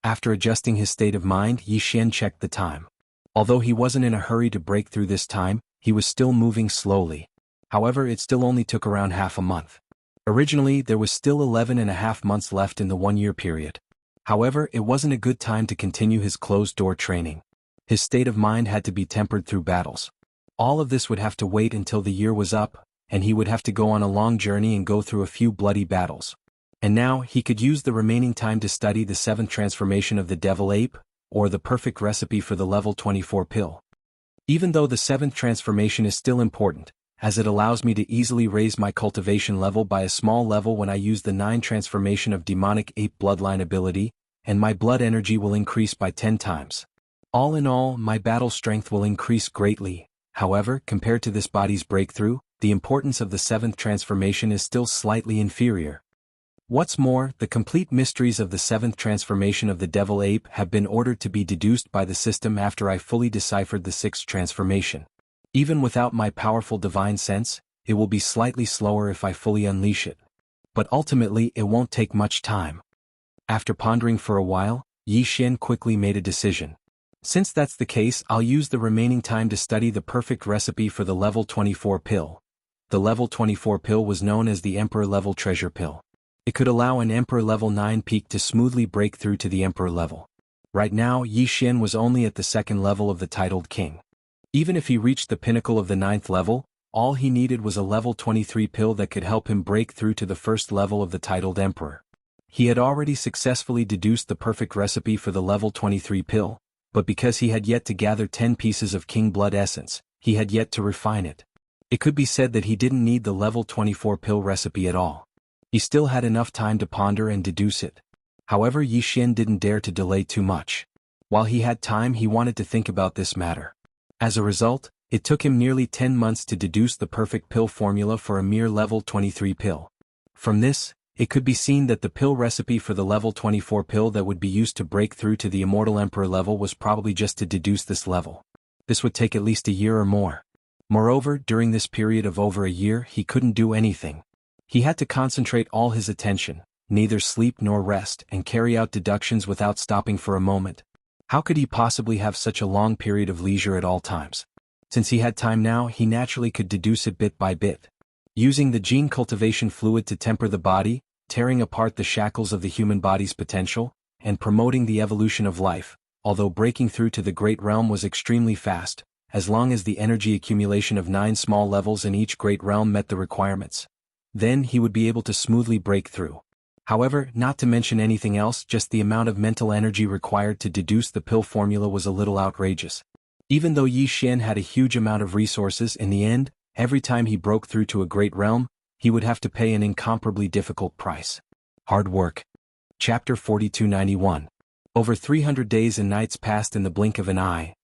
[SPEAKER 1] After adjusting his state of mind, Yi Xian checked the time. Although he wasn't in a hurry to break through this time, he was still moving slowly. However, it still only took around half a month. Originally, there was still 11.5 months left in the 1-year period. However, it wasn't a good time to continue his closed-door training. His state of mind had to be tempered through battles. All of this would have to wait until the year was up, and he would have to go on a long journey and go through a few bloody battles. And now, he could use the remaining time to study the 7th transformation of the devil ape, or the perfect recipe for the level 24 pill. Even though the 7th transformation is still important, as it allows me to easily raise my cultivation level by a small level when I use the 9 transformation of demonic ape bloodline ability, and my blood energy will increase by 10 times. All in all, my battle strength will increase greatly. However, compared to this body's breakthrough, the importance of the 7th transformation is still slightly inferior. What's more, the complete mysteries of the 7th transformation of the devil ape have been ordered to be deduced by the system after I fully deciphered the 6th transformation. Even without my powerful divine sense, it will be slightly slower if I fully unleash it. But ultimately it won't take much time. After pondering for a while, Yi Xian quickly made a decision. Since that's the case, I'll use the remaining time to study the perfect recipe for the level 24 pill. The level 24 pill was known as the Emperor level treasure pill. It could allow an Emperor level 9 peak to smoothly break through to the Emperor level. Right now, Yi Xian was only at the 2nd level of the titled king. Even if he reached the pinnacle of the 9th level, all he needed was a level 23 pill that could help him break through to the 1st level of the titled emperor. He had already successfully deduced the perfect recipe for the level 23 pill, but because he had yet to gather 10 pieces of king blood essence, he had yet to refine it. It could be said that he didn't need the level 24 pill recipe at all. He still had enough time to ponder and deduce it. However, Yi Xian didn't dare to delay too much. While he had time, he wanted to think about this matter. As a result, it took him nearly 10 months to deduce the perfect pill formula for a mere level 23 pill. From this, it could be seen that the pill recipe for the level 24 pill that would be used to break through to the Immortal Emperor level was probably just to deduce this level. This would take at least a year or more. Moreover, during this period of over a year, he couldn't do anything. He had to concentrate all his attention, neither sleep nor rest, and carry out deductions without stopping for a moment. How could he possibly have such a long period of leisure at all times? Since he had time now, he naturally could deduce it bit by bit. Using the gene cultivation fluid to temper the body, tearing apart the shackles of the human body's potential, and promoting the evolution of life, although breaking through to the great realm was extremely fast, as long as the energy accumulation of 9 small levels in each great realm met the requirements. Then he would be able to smoothly break through. However, not to mention anything else, just the amount of mental energy required to deduce the pill formula was a little outrageous. Even though Yi Xian had a huge amount of resources, in the end, every time he broke through to a great realm, he would have to pay an incomparably difficult price. Hard work. Chapter 4291. Over 300 days and nights passed in the blink of an eye.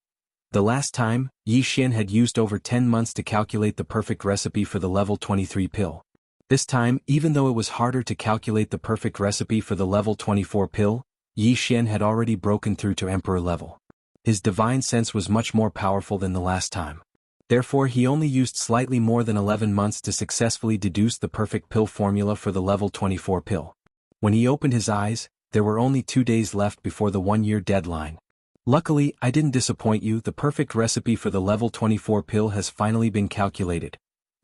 [SPEAKER 1] The last time, Yi Xian had used over 10 months to calculate the perfect recipe for the level 23 pill. This time, even though it was harder to calculate the perfect recipe for the level 24 pill, Yi Xian had already broken through to emperor level. His divine sense was much more powerful than the last time. Therefore, he only used slightly more than 11 months to successfully deduce the perfect pill formula for the level 24 pill. When he opened his eyes, there were only 2 days left before the 1-year deadline. Luckily, I didn't disappoint you. The perfect recipe for the level 24 pill has finally been calculated.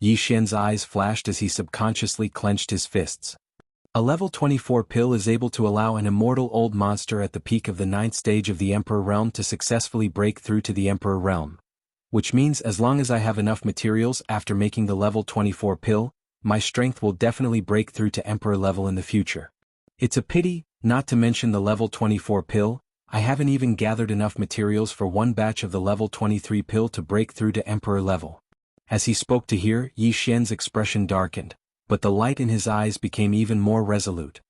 [SPEAKER 1] Yi Xian's eyes flashed as he subconsciously clenched his fists. A level 24 pill is able to allow an immortal old monster at the peak of the 9th stage of the Emperor Realm to successfully break through to the Emperor Realm. Which means as long as I have enough materials after making the level 24 pill, my strength will definitely break through to Emperor level in the future. It's a pity, not to mention the level 24 pill, I haven't even gathered enough materials for one batch of the level 23 pill to break through to Emperor level. As he spoke to hear, Yi Xian's expression darkened, but the light in his eyes became even more resolute.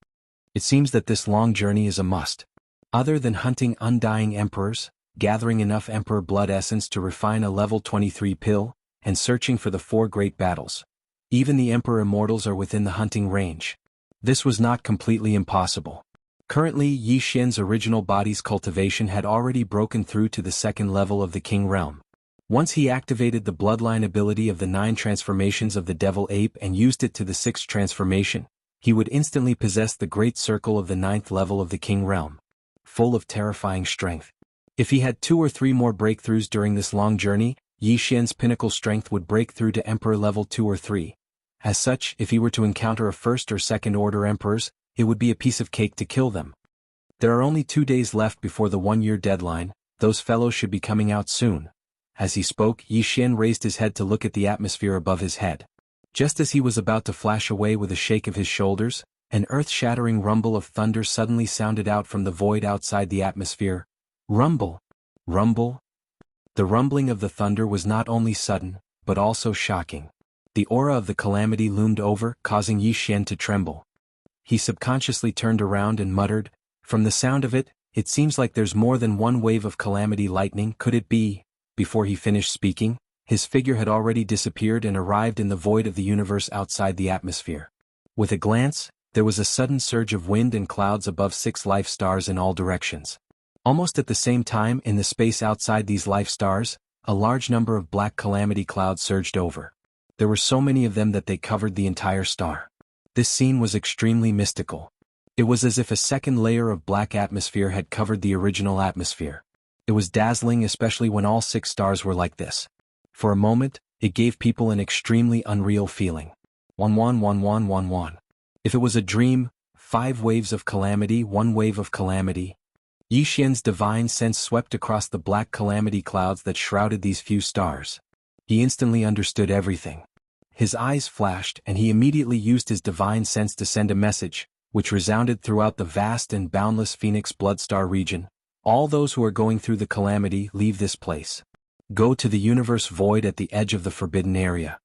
[SPEAKER 1] It seems that this long journey is a must. Other than hunting undying emperors, gathering enough emperor blood essence to refine a level 23 pill, and searching for the 4 great battles. Even the emperor immortals are within the hunting range. This was not completely impossible. Currently Yi Xian's original body's cultivation had already broken through to the 2nd level of the King Realm. Once he activated the bloodline ability of the 9 transformations of the Devil Ape and used it to the 6th transformation, he would instantly possess the Great Circle of the 9th level of the King Realm. Full of terrifying strength. If he had 2 or 3 more breakthroughs during this long journey, Yi Xian's pinnacle strength would break through to Emperor level 2 or 3. As such, if he were to encounter a 1st or 2nd order emperors, it would be a piece of cake to kill them. There are only 2 days left before the 1-year deadline, those fellows should be coming out soon. As he spoke, Yi Xian raised his head to look at the atmosphere above his head. Just as he was about to flash away with a shake of his shoulders, an earth-shattering rumble of thunder suddenly sounded out from the void outside the atmosphere. Rumble! Rumble! The rumbling of the thunder was not only sudden, but also shocking. The aura of the calamity loomed over, causing Yi Xian to tremble. He subconsciously turned around and muttered, "From the sound of it, it seems like there's more than one wave of calamity lightning, could it be?" Before he finished speaking, his figure had already disappeared and arrived in the void of the universe outside the atmosphere. With a glance, there was a sudden surge of wind and clouds above 6 life stars in all directions. Almost at the same time, in the space outside these life stars, a large number of black calamity clouds surged over. There were so many of them that they covered the entire star. This scene was extremely mystical. It was as if a second layer of black atmosphere had covered the original atmosphere. It was dazzling, especially when all 6 stars were like this. For a moment, it gave people an extremely unreal feeling. 111111. If it was a dream, 5 waves of calamity, 1 wave of calamity. Yi Xian's divine sense swept across the black calamity clouds that shrouded these few stars. He instantly understood everything. His eyes flashed and he immediately used his divine sense to send a message, which resounded throughout the vast and boundless Phoenix Bloodstar region. All those who are going through the calamity, leave this place. Go to the universe void at the edge of the forbidden area.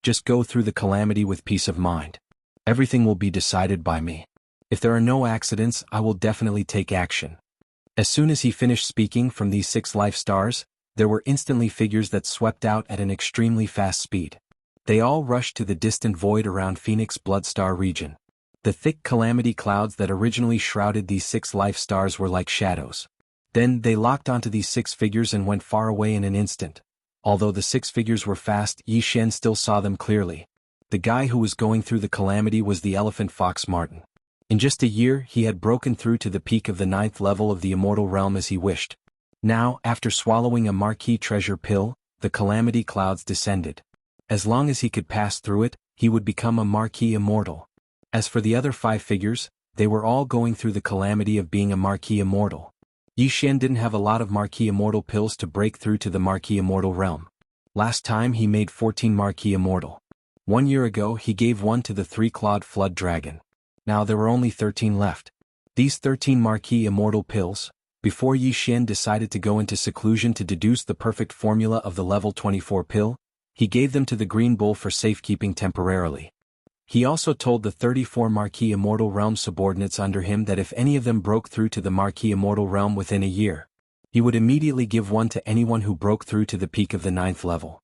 [SPEAKER 1] Just go through the calamity with peace of mind. Everything will be decided by me. If there are no accidents, I will definitely take action. As soon as he finished speaking from these 6 life stars, there were instantly figures that swept out at an extremely fast speed. They all rushed to the distant void around Phoenix Bloodstar region. The thick calamity clouds that originally shrouded these 6 life stars were like shadows. Then they locked onto these 6 figures and went far away in an instant. Although the 6 figures were fast, Yi Xian still saw them clearly. The guy who was going through the calamity was the elephant fox Martin. In just a year, he had broken through to the peak of the 9th level of the immortal realm as he wished. Now, after swallowing a marquee treasure pill, the calamity clouds descended. As long as he could pass through it, he would become a marquee immortal. As for the other 5 figures, they were all going through the calamity of being a marquee immortal. Yi Xian didn't have a lot of marquee immortal pills to break through to the marquee immortal realm. Last time he made 14 marquee immortal. 1 year ago he gave 1 to the 3-clawed flood dragon. Now there were only 13 left. These 13 marquee immortal pills, before Yi Xian decided to go into seclusion to deduce the perfect formula of the level 24 pill, he gave them to the Green Bull for safekeeping temporarily. He also told the 34 Marquee Immortal Realm subordinates under him that if any of them broke through to the Marquee Immortal Realm within a year, he would immediately give 1 to anyone who broke through to the peak of the 9th level.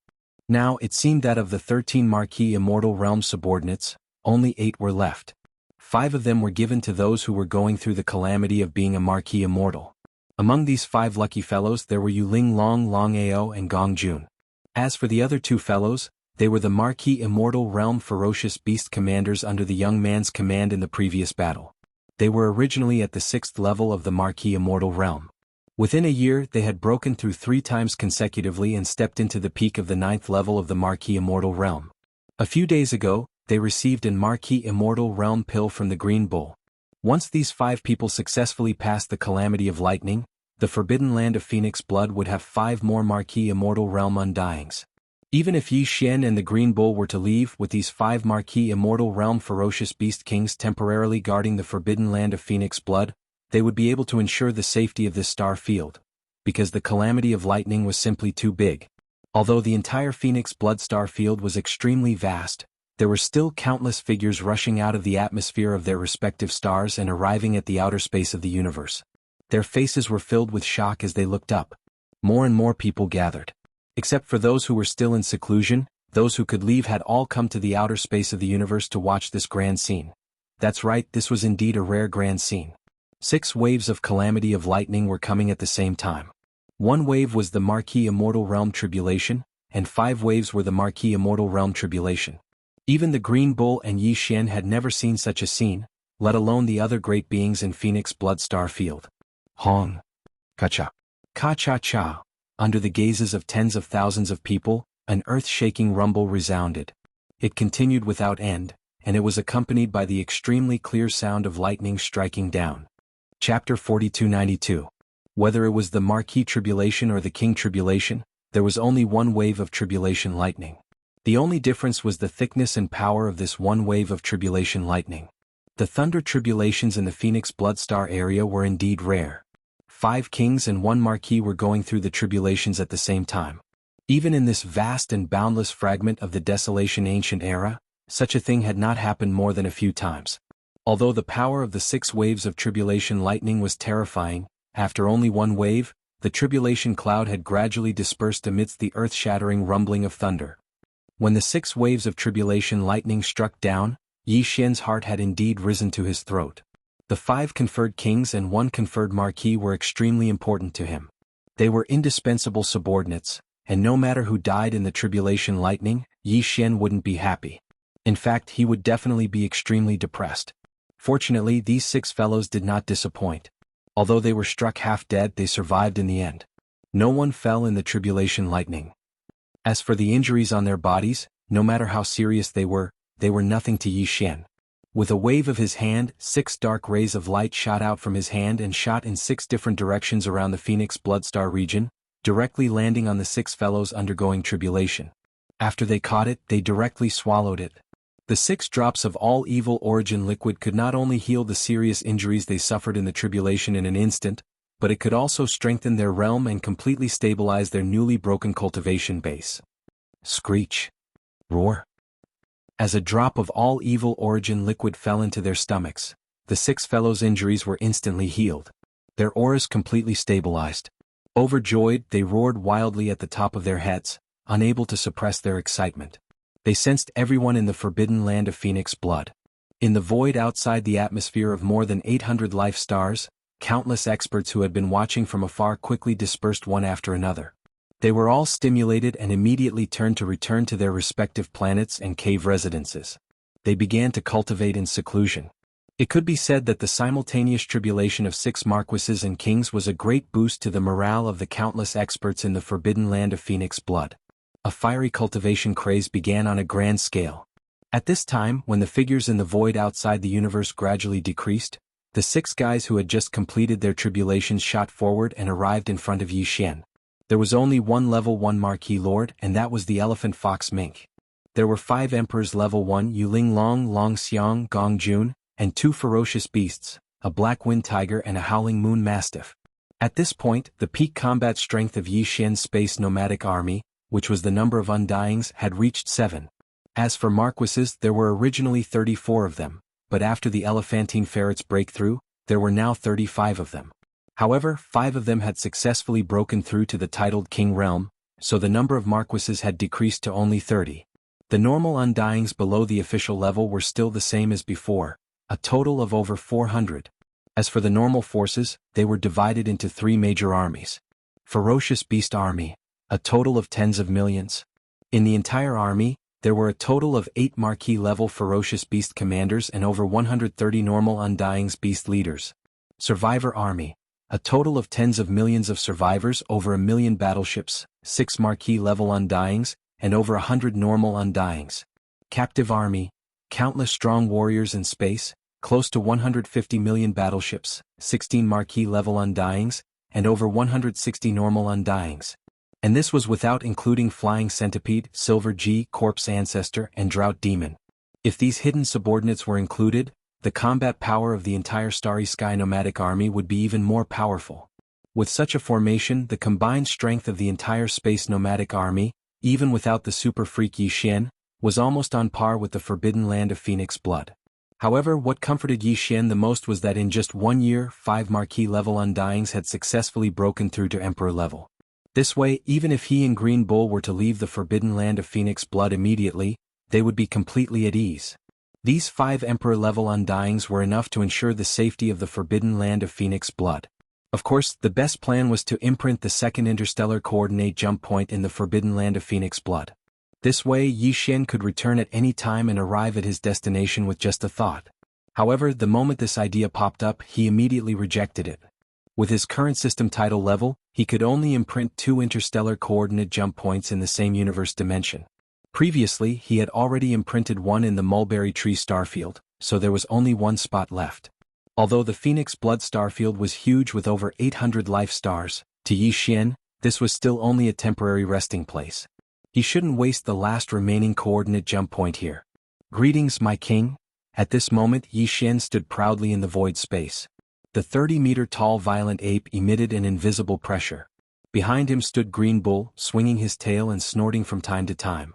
[SPEAKER 1] Now it seemed that of the 13 Marquee Immortal Realm subordinates, only 8 were left. 5 of them were given to those who were going through the calamity of being a Marquee Immortal. Among these 5 lucky fellows there were Yuling Long, Long Ao and Gong Jun. As for the other 2 fellows, they were the Marquee Immortal Realm Ferocious Beast commanders under the young man's command in the previous battle. They were originally at the 6th level of the Marquee Immortal Realm. Within a year they had broken through 3 times consecutively and stepped into the peak of the 9th level of the Marquis Immortal Realm. A few days ago, they received an Marquis Immortal Realm pill from the Green Bull. Once these 5 people successfully passed the Calamity of Lightning, the Forbidden Land of Phoenix Blood would have 5 more Marquis Immortal Realm Undyings. Even if Yi Xian and the Green Bull were to leave with these 5 Marquis Immortal Realm Ferocious Beast Kings temporarily guarding the Forbidden Land of Phoenix Blood, they would be able to ensure the safety of this star field, because the Calamity of Lightning was simply too big. Although the entire Phoenix Blood star field was extremely vast, there were still countless figures rushing out of the atmosphere of their respective stars and arriving at the outer space of the universe. Their faces were filled with shock as they looked up. More and more people gathered. Except for those who were still in seclusion, those who could leave had all come to the outer space of the universe to watch this grand scene. That's right, this was indeed a rare grand scene. 6 waves of Calamity of Lightning were coming at the same time. 1 wave was the Marquis Immortal Realm Tribulation, and 5 waves were the Marquis Immortal Realm Tribulation. Even the Green Bull and Yi Xian had never seen such a scene, let alone the other great beings in Phoenix Blood Star Field. Hong. Ka-cha. Ka-cha-cha. Under the gazes of tens of thousands of people, an earth-shaking rumble resounded. It continued without end, and it was accompanied by the extremely clear sound of lightning striking down. Chapter 4292. Whether it was the Marquis Tribulation or the King Tribulation, there was only 1 wave of Tribulation lightning. The only difference was the thickness and power of this 1 wave of Tribulation lightning. The thunder tribulations in the Phoenix Blood Star area were indeed rare. 5 kings and 1 marquis were going through the tribulations at the same time. Even in this vast and boundless fragment of the desolation ancient era, such a thing had not happened more than a few times. Although the power of the 6 waves of tribulation lightning was terrifying, after only 1 wave, the tribulation cloud had gradually dispersed amidst the earth-shattering rumbling of thunder. When the 6 waves of tribulation lightning struck down, Yi Xian's heart had indeed risen to his throat. The 5 conferred kings and 1 conferred marquis were extremely important to him. They were indispensable subordinates, and no matter who died in the tribulation lightning, Yi Xian wouldn't be happy. In fact, he would definitely be extremely depressed. Fortunately, these 6 fellows did not disappoint. Although they were struck half dead, they survived in the end. No one fell in the tribulation lightning. As for the injuries on their bodies, no matter how serious they were nothing to Yi Xian. With a wave of his hand, 6 dark rays of light shot out from his hand and shot in 6 different directions around the Phoenix Bloodstar region, directly landing on the 6 fellows undergoing tribulation. After they caught it, they directly swallowed it. The 6 drops of all evil origin liquid could not only heal the serious injuries they suffered in the tribulation in an instant, but it could also strengthen their realm and completely stabilize their newly broken cultivation base. Screech. Roar. As a drop of all evil origin liquid fell into their stomachs, the 6 fellows' injuries were instantly healed. Their auras completely stabilized. Overjoyed, they roared wildly at the top of their heads, unable to suppress their excitement. They sensed everyone in the forbidden land of Phoenix Blood. In the void outside the atmosphere of more than 800 life stars, countless experts who had been watching from afar quickly dispersed one after another. They were all stimulated and immediately turned to return to their respective planets and cave residences. They began to cultivate in seclusion. It could be said that the simultaneous tribulation of 6 marquises and kings was a great boost to the morale of the countless experts in the forbidden land of Phoenix Blood. A fiery cultivation craze began on a grand scale. At this time, when the figures in the void outside the universe gradually decreased, the 6 guys who had just completed their tribulations shot forward and arrived in front of Yi Xian. There was only 1 level 1 Marquis Lord, and that was the Elephant Fox Mink. There were 5 Emperors level 1 Yuling Long, Long Xiang, Gong Jun, and 2 ferocious beasts, a Black Wind Tiger and a Howling Moon Mastiff. At this point, the peak combat strength of Yi Xian's space nomadic army, which was the number of Undyings, had reached 7. As for Marquises, there were originally 34 of them, but after the Elephantine Ferret's breakthrough, there were now 35 of them. However, 5 of them had successfully broken through to the titled King Realm, so the number of Marquises had decreased to only 30. The normal Undyings below the official level were still the same as before, a total of over 400. As for the normal forces, they were divided into 3 major armies. Ferocious Beast Army, a total of tens of millions. In the entire army, there were a total of 8 Marquis-level Ferocious Beast commanders and over 130 normal Undyings beast leaders. Survivor Army, A total of tens of millions of survivors, over 1 million battleships, 6 marquee-level undyings, and over 100 normal undyings. Captive army, countless strong warriors in space, close to 150 million battleships, 16 marquee-level undyings, and over 160 normal undyings. And this was without including Flying Centipede, Silver G, Corpse Ancestor, and Drought Demon. If these hidden subordinates were included, the combat power of the entire Starry Sky nomadic army would be even more powerful. With such a formation, the combined strength of the entire space nomadic army, even without the super freak Yi Xian, was almost on par with the Forbidden Land of Phoenix Blood. However, what comforted Yi Xian the most was that in just 1 year, 5 marquee-level undyings had successfully broken through to Emperor level. This way, even if he and Green Bull were to leave the Forbidden Land of Phoenix Blood immediately, they would be completely at ease. These 5 Emperor-level undyings were enough to ensure the safety of the Forbidden Land of Phoenix Blood. Of course, the best plan was to imprint the second interstellar coordinate jump point in the Forbidden Land of Phoenix Blood. This way, Yi Xian could return at any time and arrive at his destination with just a thought. However, the moment this idea popped up, he immediately rejected it. With his current system title level, he could only imprint 2 interstellar coordinate jump points in the same universe dimension. Previously, he had already imprinted one in the Mulberry Tree starfield, so there was only 1 spot left. Although the Phoenix Blood starfield was huge with over 800 life stars, to Yi Xian, this was still only a temporary resting place. He shouldn't waste the last remaining coordinate jump point here. Greetings, my king. At this moment, Yi Xian stood proudly in the void space. The 30-meter-tall violent ape emitted an invisible pressure. Behind him stood Green Bull, swinging his tail and snorting from time to time.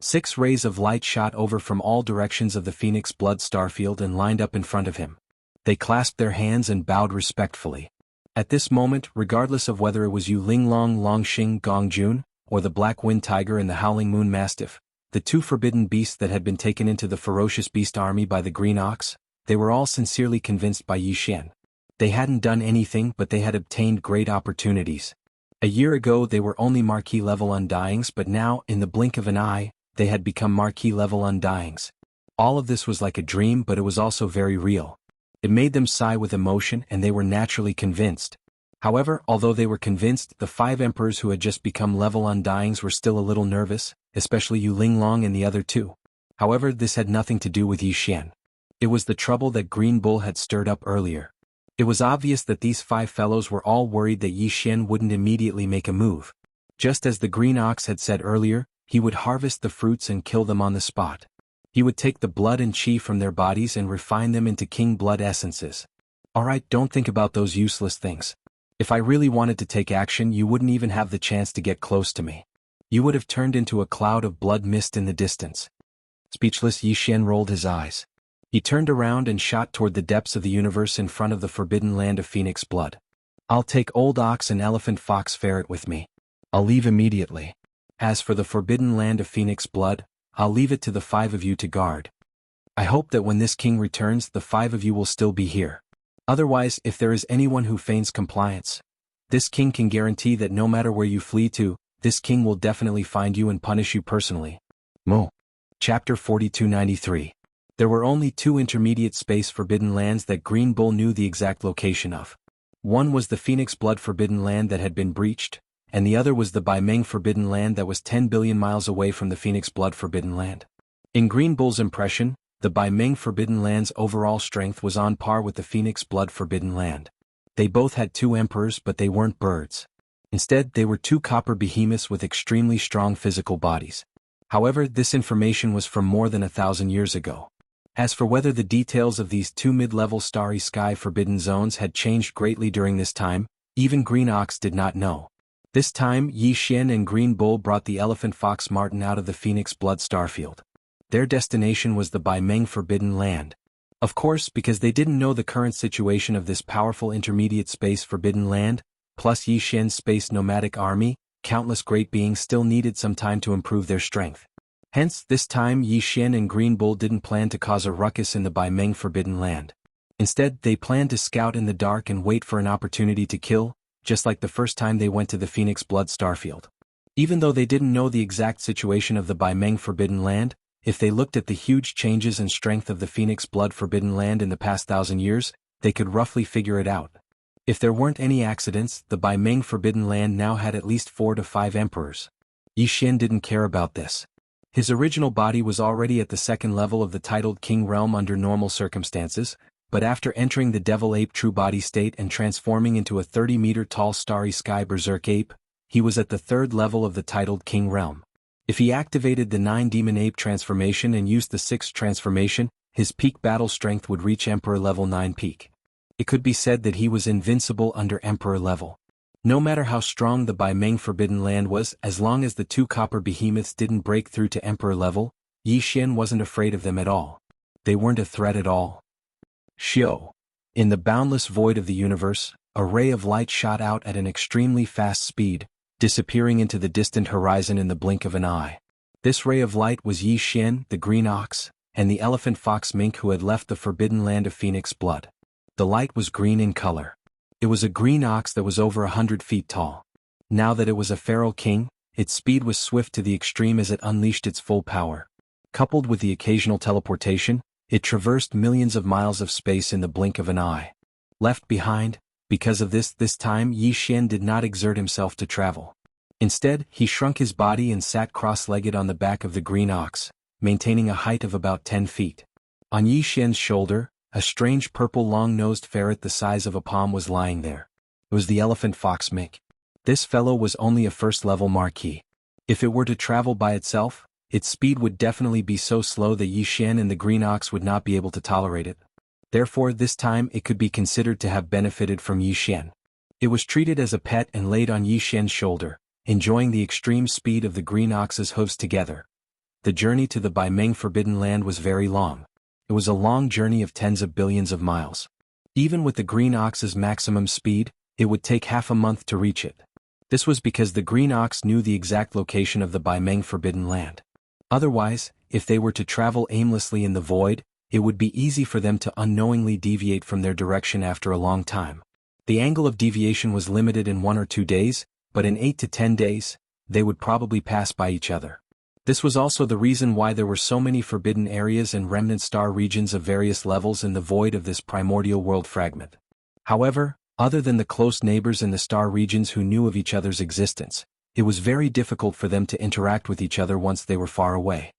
[SPEAKER 1] 6 rays of light shot over from all directions of the Phoenix Blood starfield and lined up in front of him. They clasped their hands and bowed respectfully. At this moment, regardless of whether it was Yu Linglong Longxing Gongjun, or the Black Wind Tiger and the Howling Moon Mastiff, the 2 forbidden beasts that had been taken into the ferocious beast army by the Green Ox, they were all sincerely convinced by Yi Xian. They hadn't done anything, but they had obtained great opportunities. A year ago they were only marquee-level undyings, but now, in the blink of an eye, they had become marquee-level undyings. All of this was like a dream, but it was also very real. It made them sigh with emotion, and they were naturally convinced. However, although they were convinced, the 5 emperors who had just become level undyings were still a little nervous, especially Yu Linglong and the other 2. However, this had nothing to do with Yi Xian. It was the trouble that Green Bull had stirred up earlier. It was obvious that these 5 fellows were all worried that Yi Xian wouldn't immediately make a move. Just as the Green Ox had said earlier, he would harvest the fruits and kill them on the spot. He would take the blood and chi from their bodies and refine them into king blood essences. Alright, don't think about those useless things. If I really wanted to take action, you wouldn't even have the chance to get close to me. You would have turned into a cloud of blood mist in the distance. Speechless, Yi Xian rolled his eyes. He turned around and shot toward the depths of the universe in front of the Forbidden Land of Phoenix Blood. I'll take Old Ox and Elephant Fox Ferret with me. I'll leave immediately. As for the Forbidden Land of Phoenix Blood, I'll leave it to the 5 of you to guard. I hope that when this king returns, the 5 of you will still be here. Otherwise, if there is anyone who feigns compliance, this king can guarantee that no matter where you flee to, this king will definitely find you and punish you personally. Mo. Chapter 4293. There were only 2 intermediate space forbidden lands that Green Bull knew the exact location of. One was the Phoenix Blood Forbidden Land that had been breached, and the other was the Baimeng Forbidden Land that was 10 billion miles away from the Phoenix Blood Forbidden Land. In Green Bull's impression, the Baimeng Forbidden Land's overall strength was on par with the Phoenix Blood Forbidden Land. They both had 2 emperors, but they weren't birds. Instead, they were 2 copper behemoths with extremely strong physical bodies. However, this information was from more than 1,000 years ago. As for whether the details of these 2 mid-level Starry Sky Forbidden Zones had changed greatly during this time, even Green Ox did not know. This time, Yi Xian and Green Bull brought the Elephant Fox Marten out of the Phoenix Blood starfield. Their destination was the Baimeng Forbidden Land. Of course, because they didn't know the current situation of this powerful intermediate space forbidden land, plus Yi Xian's space nomadic army, countless great beings still needed some time to improve their strength. Hence, this time Yi Xian and Green Bull didn't plan to cause a ruckus in the Baimeng Forbidden Land. Instead, they planned to scout in the dark and wait for an opportunity to kill, just like the first time they went to the Phoenix Blood starfield. Even though they didn't know the exact situation of the Baimeng Forbidden Land, if they looked at the huge changes and strength of the Phoenix Blood Forbidden Land in the past 1,000 years, they could roughly figure it out. If there weren't any accidents, the Bai Meng Forbidden Land now had at least 4 to 5 emperors. Yi Xian didn't care about this. His original body was already at the second level of the titled King realm under normal circumstances, but after entering the Devil Ape true body state and transforming into a 30-meter-tall starry sky berserk ape, he was at the third level of the titled King realm. If he activated the 9 Demon Ape transformation and used the 6th transformation, his peak battle strength would reach Emperor level 9 peak. It could be said that he was invincible under Emperor level. No matter how strong the Bai Meng Forbidden Land was, as long as the 2 copper behemoths didn't break through to Emperor level, Yi Xian wasn't afraid of them at all. They weren't a threat at all. Xiao. In the boundless void of the universe, a ray of light shot out at an extremely fast speed, disappearing into the distant horizon in the blink of an eye. This ray of light was Yi Xian, the green ox, and the elephant fox mink who had left the forbidden land of phoenix blood. The light was green in color. It was a green ox that was over 100 feet tall. Now that it was a feral king, its speed was swift to the extreme as it unleashed its full power. Coupled with the occasional teleportation, it traversed millions of miles of space in the blink of an eye. Left behind, because of this time Yi Xian did not exert himself to travel. Instead, he shrunk his body and sat cross-legged on the back of the green ox, maintaining a height of about 10 feet. On Yi Xian's shoulder, a strange purple long-nosed ferret the size of a palm was lying there. It was the elephant fox mink. This fellow was only a first-level marquis. If it were to travel by itself, its speed would definitely be so slow that Yi Xian and the green ox would not be able to tolerate it. Therefore this time it could be considered to have benefited from Yi Xian. It was treated as a pet and laid on Yi Xian's shoulder, enjoying the extreme speed of the green ox's hooves together. The journey to the Bai Meng Forbidden Land was very long. It was a long journey of tens of billions of miles. Even with the green ox's maximum speed, it would take half a month to reach it. This was because the green ox knew the exact location of the Bai Meng Forbidden Land. Otherwise, if they were to travel aimlessly in the void, it would be easy for them to unknowingly deviate from their direction after a long time. The angle of deviation was limited in 1 or 2 days, but in 8 to 10 days, they would probably pass by each other. This was also the reason why there were so many forbidden areas and remnant star regions of various levels in the void of this primordial world fragment. However, other than the close neighbors in the star regions who knew of each other's existence, it was very difficult for them to interact with each other once they were far away.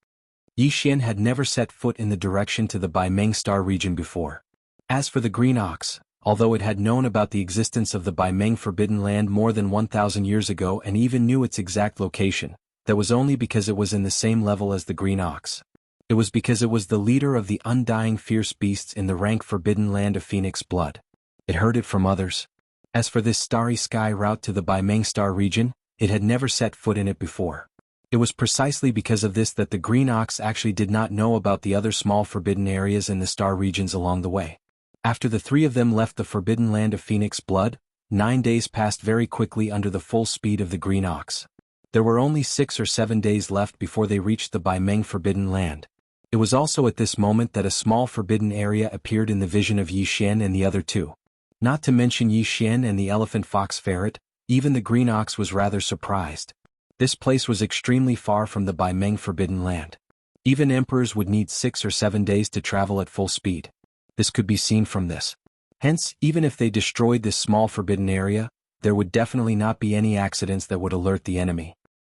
[SPEAKER 1] Yi Xian had never set foot in the direction to the Bai Meng star region before. As for the green ox, although it had known about the existence of the Bai Meng Forbidden Land more than 1,000 years ago and even knew its exact location, that was only because it was in the same level as the green ox. It was because it was the leader of the undying fierce beasts in the rank forbidden land of phoenix blood. It heard it from others. As for this starry sky route to the Bai Meng star region, it had never set foot in it before. It was precisely because of this that the green ox actually did not know about the other small forbidden areas in the star regions along the way. After the 3 of them left the forbidden land of phoenix blood, 9 days passed very quickly under the full speed of the green ox. There were only 6 or 7 days left before they reached the Bai Meng Forbidden Land. It was also at this moment that a small forbidden area appeared in the vision of Yi Xian and the other 2. Not to mention Yi Xian and the elephant fox ferret, even the green ox was rather surprised. This place was extremely far from the Bai Meng Forbidden Land. Even emperors would need 6 or 7 days to travel at full speed. This could be seen from this. Hence, even if they destroyed this small forbidden area, there would definitely not be any accidents that would alert the enemy.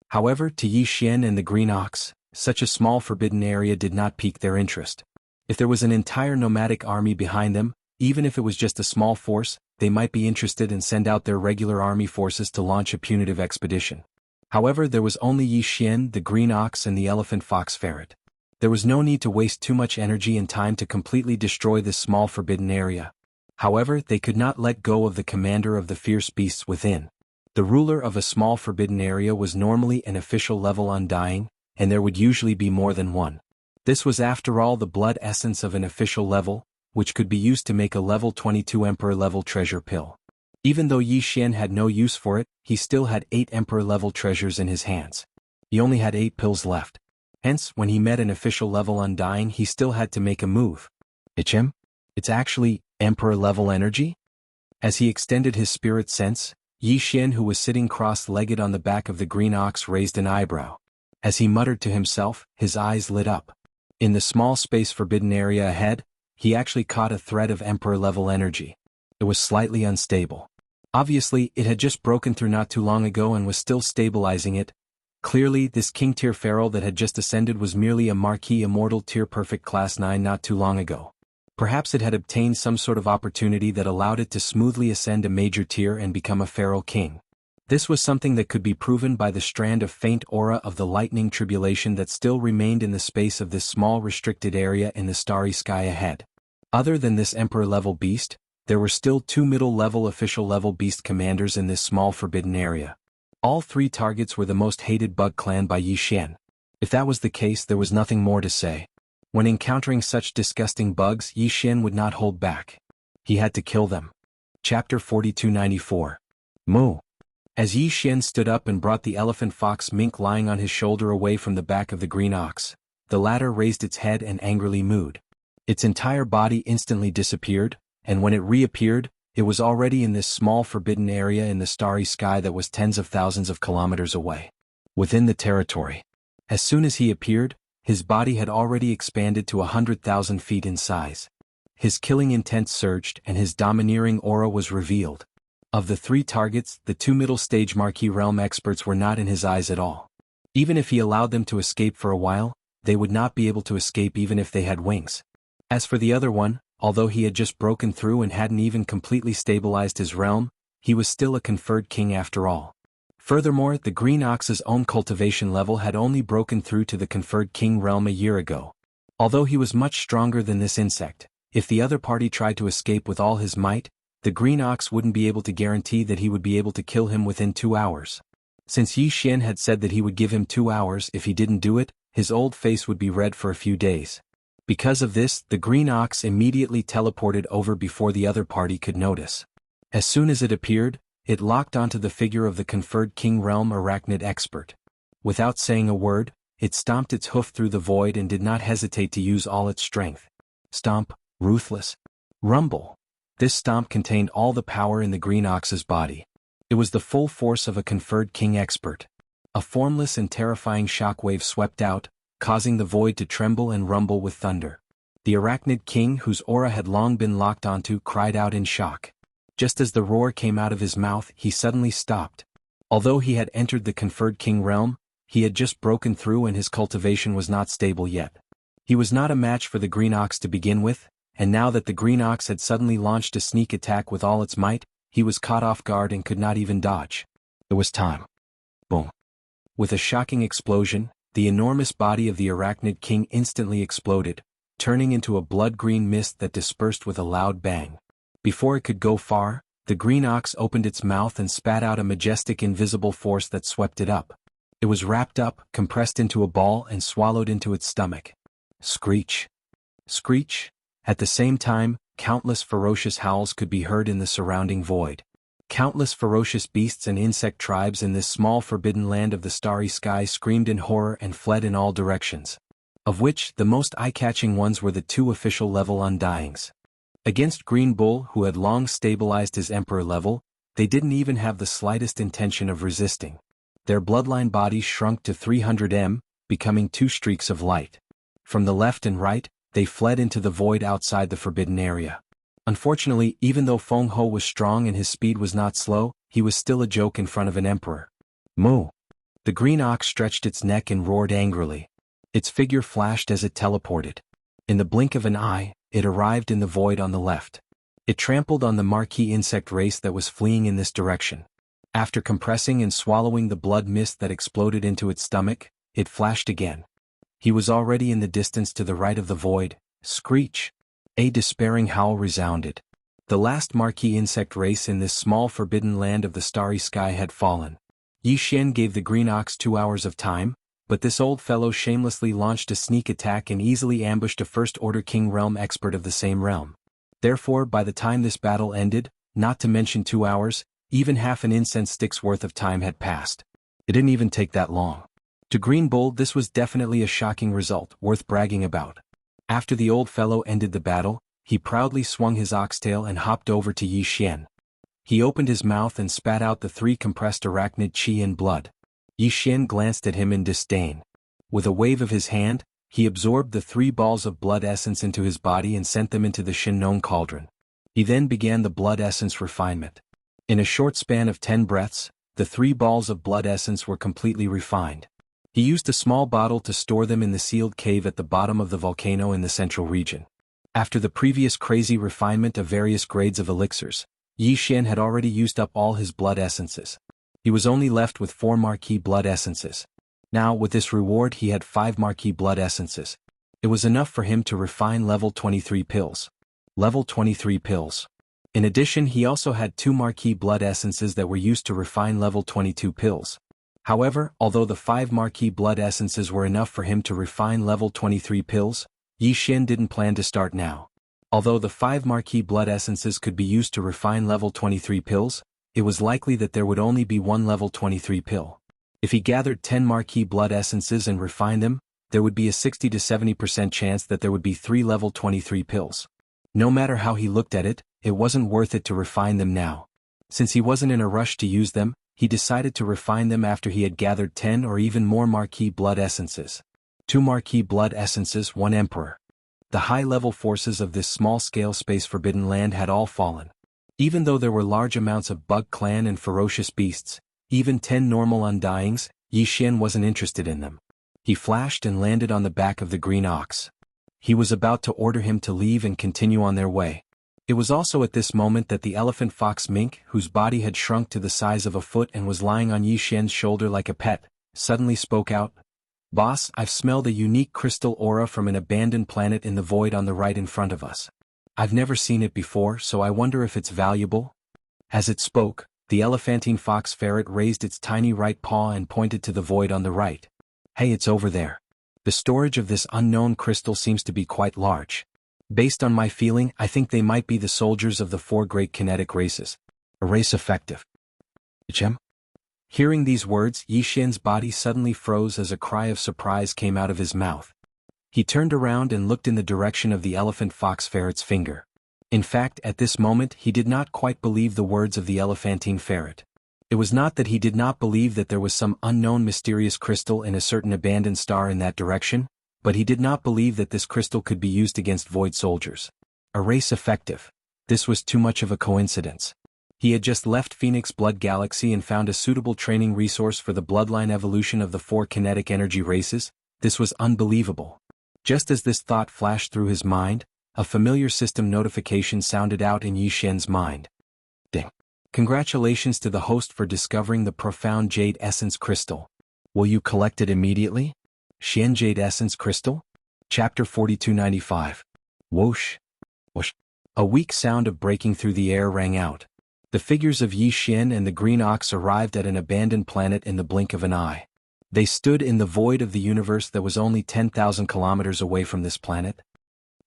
[SPEAKER 1] However, to Yi Xian and the green ox, such a small forbidden area did not pique their interest. If there was an entire nomadic army behind them, even if it was just a small force, they might be interested and send out their regular army forces to launch a punitive expedition. However, there was only Yi Xian, the green ox and the elephant fox ferret. There was no need to waste too much energy and time to completely destroy this small forbidden area. However, they could not let go of the commander of the fierce beasts within. The ruler of a small forbidden area was normally an official level undying, and there would usually be more than one. This was after all the blood essence of an official level, which could be used to make a level 22 emperor level treasure pill. Even though Yi Xian had no use for it, he still had 8 emperor level treasures in his hands. He only had 8 pills left. Hence, when he met an official level undying, he still had to make a move. HM? It's actually emperor level energy? As he extended his spirit sense, Yi Xian, who was sitting cross-legged on the back of the green ox, raised an eyebrow. As he muttered to himself, his eyes lit up. In the small space forbidden area ahead, he actually caught a thread of emperor-level energy. It was slightly unstable. Obviously, it had just broken through not too long ago and was still stabilizing it. Clearly, this King tier feral that had just ascended was merely a marquee immortal tier perfect class 9 not too long ago. Perhaps it had obtained some sort of opportunity that allowed it to smoothly ascend a major tier and become a feral king. This was something that could be proven by the strand of faint aura of the lightning tribulation that still remained in the space of this small restricted area in the starry sky ahead. Other than this Emperor-level beast, there were still 2 middle-level official-level beast commanders in this small forbidden area. All 3 targets were the most hated bug clan by Yi Xian. If that was the case, there was nothing more to say. When encountering such disgusting bugs, Yi Xian would not hold back. He had to kill them. Chapter 4294. Moo. As Yi Xian stood up and brought the elephant fox mink lying on his shoulder away from the back of the green ox, the latter raised its head and angrily mooed. Its entire body instantly disappeared, and when it reappeared, it was already in this small forbidden area in the starry sky that was tens of thousands of kilometers away. Within the territory. As soon as he appeared, his body had already expanded to 100,000 feet in size. His killing intent surged and his domineering aura was revealed. Of the 3 targets, the 2 middle-stage Marquee Realm experts were not in his eyes at all. Even if he allowed them to escape for a while, they would not be able to escape even if they had wings. As for the other one, although he had just broken through and hadn't even completely stabilized his realm, he was still a conferred king after all. Furthermore, the Green Ox's own cultivation level had only broken through to the conferred king realm a year ago. Although he was much stronger than this insect, if the other party tried to escape with all his might, the Green Ox wouldn't be able to guarantee that he would be able to kill him within 2 hours. Since Yi Xian had said that he would give him 2 hours if he didn't do it, his old face would be red for a few days. Because of this, the Green Ox immediately teleported over before the other party could notice. As soon as it appeared, it locked onto the figure of the conferred King Realm Arachnid expert. Without saying a word, it stomped its hoof through the void and did not hesitate to use all its strength. Stomp, ruthless. Rumble. This stomp contained all the power in the Green Ox's body. It was the full force of a conferred king expert. A formless and terrifying shockwave swept out, causing the void to tremble and rumble with thunder. The Arachnid King, whose aura had long been locked onto, cried out in shock. Just as the roar came out of his mouth, he suddenly stopped. Although he had entered the conferred king realm, he had just broken through and his cultivation was not stable yet. He was not a match for the Green Ox to begin with, and now that the Green Ox had suddenly launched a sneak attack with all its might, he was caught off guard and could not even dodge. It was time. Boom. With a shocking explosion, the enormous body of the Arachnid King instantly exploded, turning into a blood-green mist that dispersed with a loud bang. Before it could go far, the Green Ox opened its mouth and spat out a majestic invisible force that swept it up. It was wrapped up, compressed into a ball and swallowed into its stomach. Screech. Screech. At the same time, countless ferocious howls could be heard in the surrounding void. Countless ferocious beasts and insect tribes in this small forbidden land of the starry sky screamed in horror and fled in all directions. Of which, the most eye-catching ones were the 2 official-level Undyings. Against Green Bull, who had long stabilized his Emperor level, they didn't even have the slightest intention of resisting. Their bloodline bodies shrunk to 300 m, becoming 2 streaks of light. From the left and right, they fled into the void outside the forbidden area. Unfortunately, even though Feng Ho was strong and his speed was not slow, he was still a joke in front of an emperor. Moo. The Green Ox stretched its neck and roared angrily. Its figure flashed as it teleported. In the blink of an eye, it arrived in the void on the left. It trampled on the marquee insect race that was fleeing in this direction. After compressing and swallowing the blood mist that exploded into its stomach, it flashed again. He was already in the distance to the right of the void. Screech. A despairing howl resounded. The last marquee insect race in this small forbidden land of the starry sky had fallen. Yi Xian gave the Green Ox 2 hours of time, but this old fellow shamelessly launched a sneak attack and easily ambushed a First-Order King Realm expert of the same realm. Therefore, by the time this battle ended, not to mention 2 hours, even half an incense stick's worth of time had passed. It didn't even take that long. To Green Bull, this was definitely a shocking result, worth bragging about. After the old fellow ended the battle, he proudly swung his oxtail and hopped over to Yi Xian. He opened his mouth and spat out the 3 compressed arachnid chi and blood. Yi Xian glanced at him in disdain. With a wave of his hand, he absorbed the 3 balls of blood essence into his body and sent them into the Shinnon cauldron. He then began the blood essence refinement. In a short span of 10 breaths, the 3 balls of blood essence were completely refined. He used a small bottle to store them in the sealed cave at the bottom of the volcano in the central region. After the previous crazy refinement of various grades of elixirs, Yi Xian had already used up all his blood essences. He was only left with 4 marquee blood essences. Now, with this reward, he had 5 marquee blood essences. It was enough for him to refine level 23 pills. Level 23 pills. In addition, he also had 2 marquee blood essences that were used to refine level 22 pills. However, although the 5 marquee blood essences were enough for him to refine level 23 pills, Yi Xian didn't plan to start now. Although the 5 marquee blood essences could be used to refine level 23 pills, it was likely that there would only be 1 level 23 pill. If he gathered 10 marquee blood essences and refined them, there would be a 60 to 70% chance that there would be 3 level 23 pills. No matter how he looked at it, it wasn't worth it to refine them now. Since he wasn't in a rush to use them, he decided to refine them after he had gathered 10 or even more marquee blood essences. 2 marquee blood essences, 1 emperor. The high-level forces of this small-scale space-forbidden land had all fallen. Even though there were large amounts of bug clan and ferocious beasts, even 10 normal undyings, Yi Xian wasn't interested in them. He flashed and landed on the back of the green ox. He was about to order him to leave and continue on their way. It was also at this moment that the elephant fox mink, whose body had shrunk to the size of a foot and was lying on Yi Xian's shoulder like a pet, suddenly spoke out. "Boss, I've smelled a unique crystal aura from an abandoned planet in the void on the right in front of us. I've never seen it before, so I wonder if it's valuable?" As it spoke, the elephantine fox ferret raised its tiny right paw and pointed to the void on the right. "Hey, it's over there. The storage of this unknown crystal seems to be quite large. Based on my feeling, I think they might be the soldiers of the 4 great kinetic races. A race effective." Chem? Hearing these words, Yi Xian's body suddenly froze as a cry of surprise came out of his mouth. He turned around and looked in the direction of the elephant fox ferret's finger. In fact, at this moment he did not quite believe the words of the elephantine ferret. It was not that he did not believe that there was some unknown mysterious crystal in a certain abandoned star in that direction, but he did not believe that this crystal could be used against void soldiers. A race effective. This was too much of a coincidence. He had just left Phoenix Blood Galaxy and found a suitable training resource for the bloodline evolution of the 4 kinetic energy races. This was unbelievable. Just as this thought flashed through his mind, a familiar system notification sounded out in Yi Xian's mind. Ding. Congratulations to the host for discovering the profound Jade Essence Crystal. Will you collect it immediately? Xian Jade Essence Crystal? Chapter 4295. Whoosh. Whoosh. A weak sound of breaking through the air rang out. The figures of Yi Xian and the green ox arrived at an abandoned planet in the blink of an eye. They stood in the void of the universe that was only 10,000 kilometers away from this planet.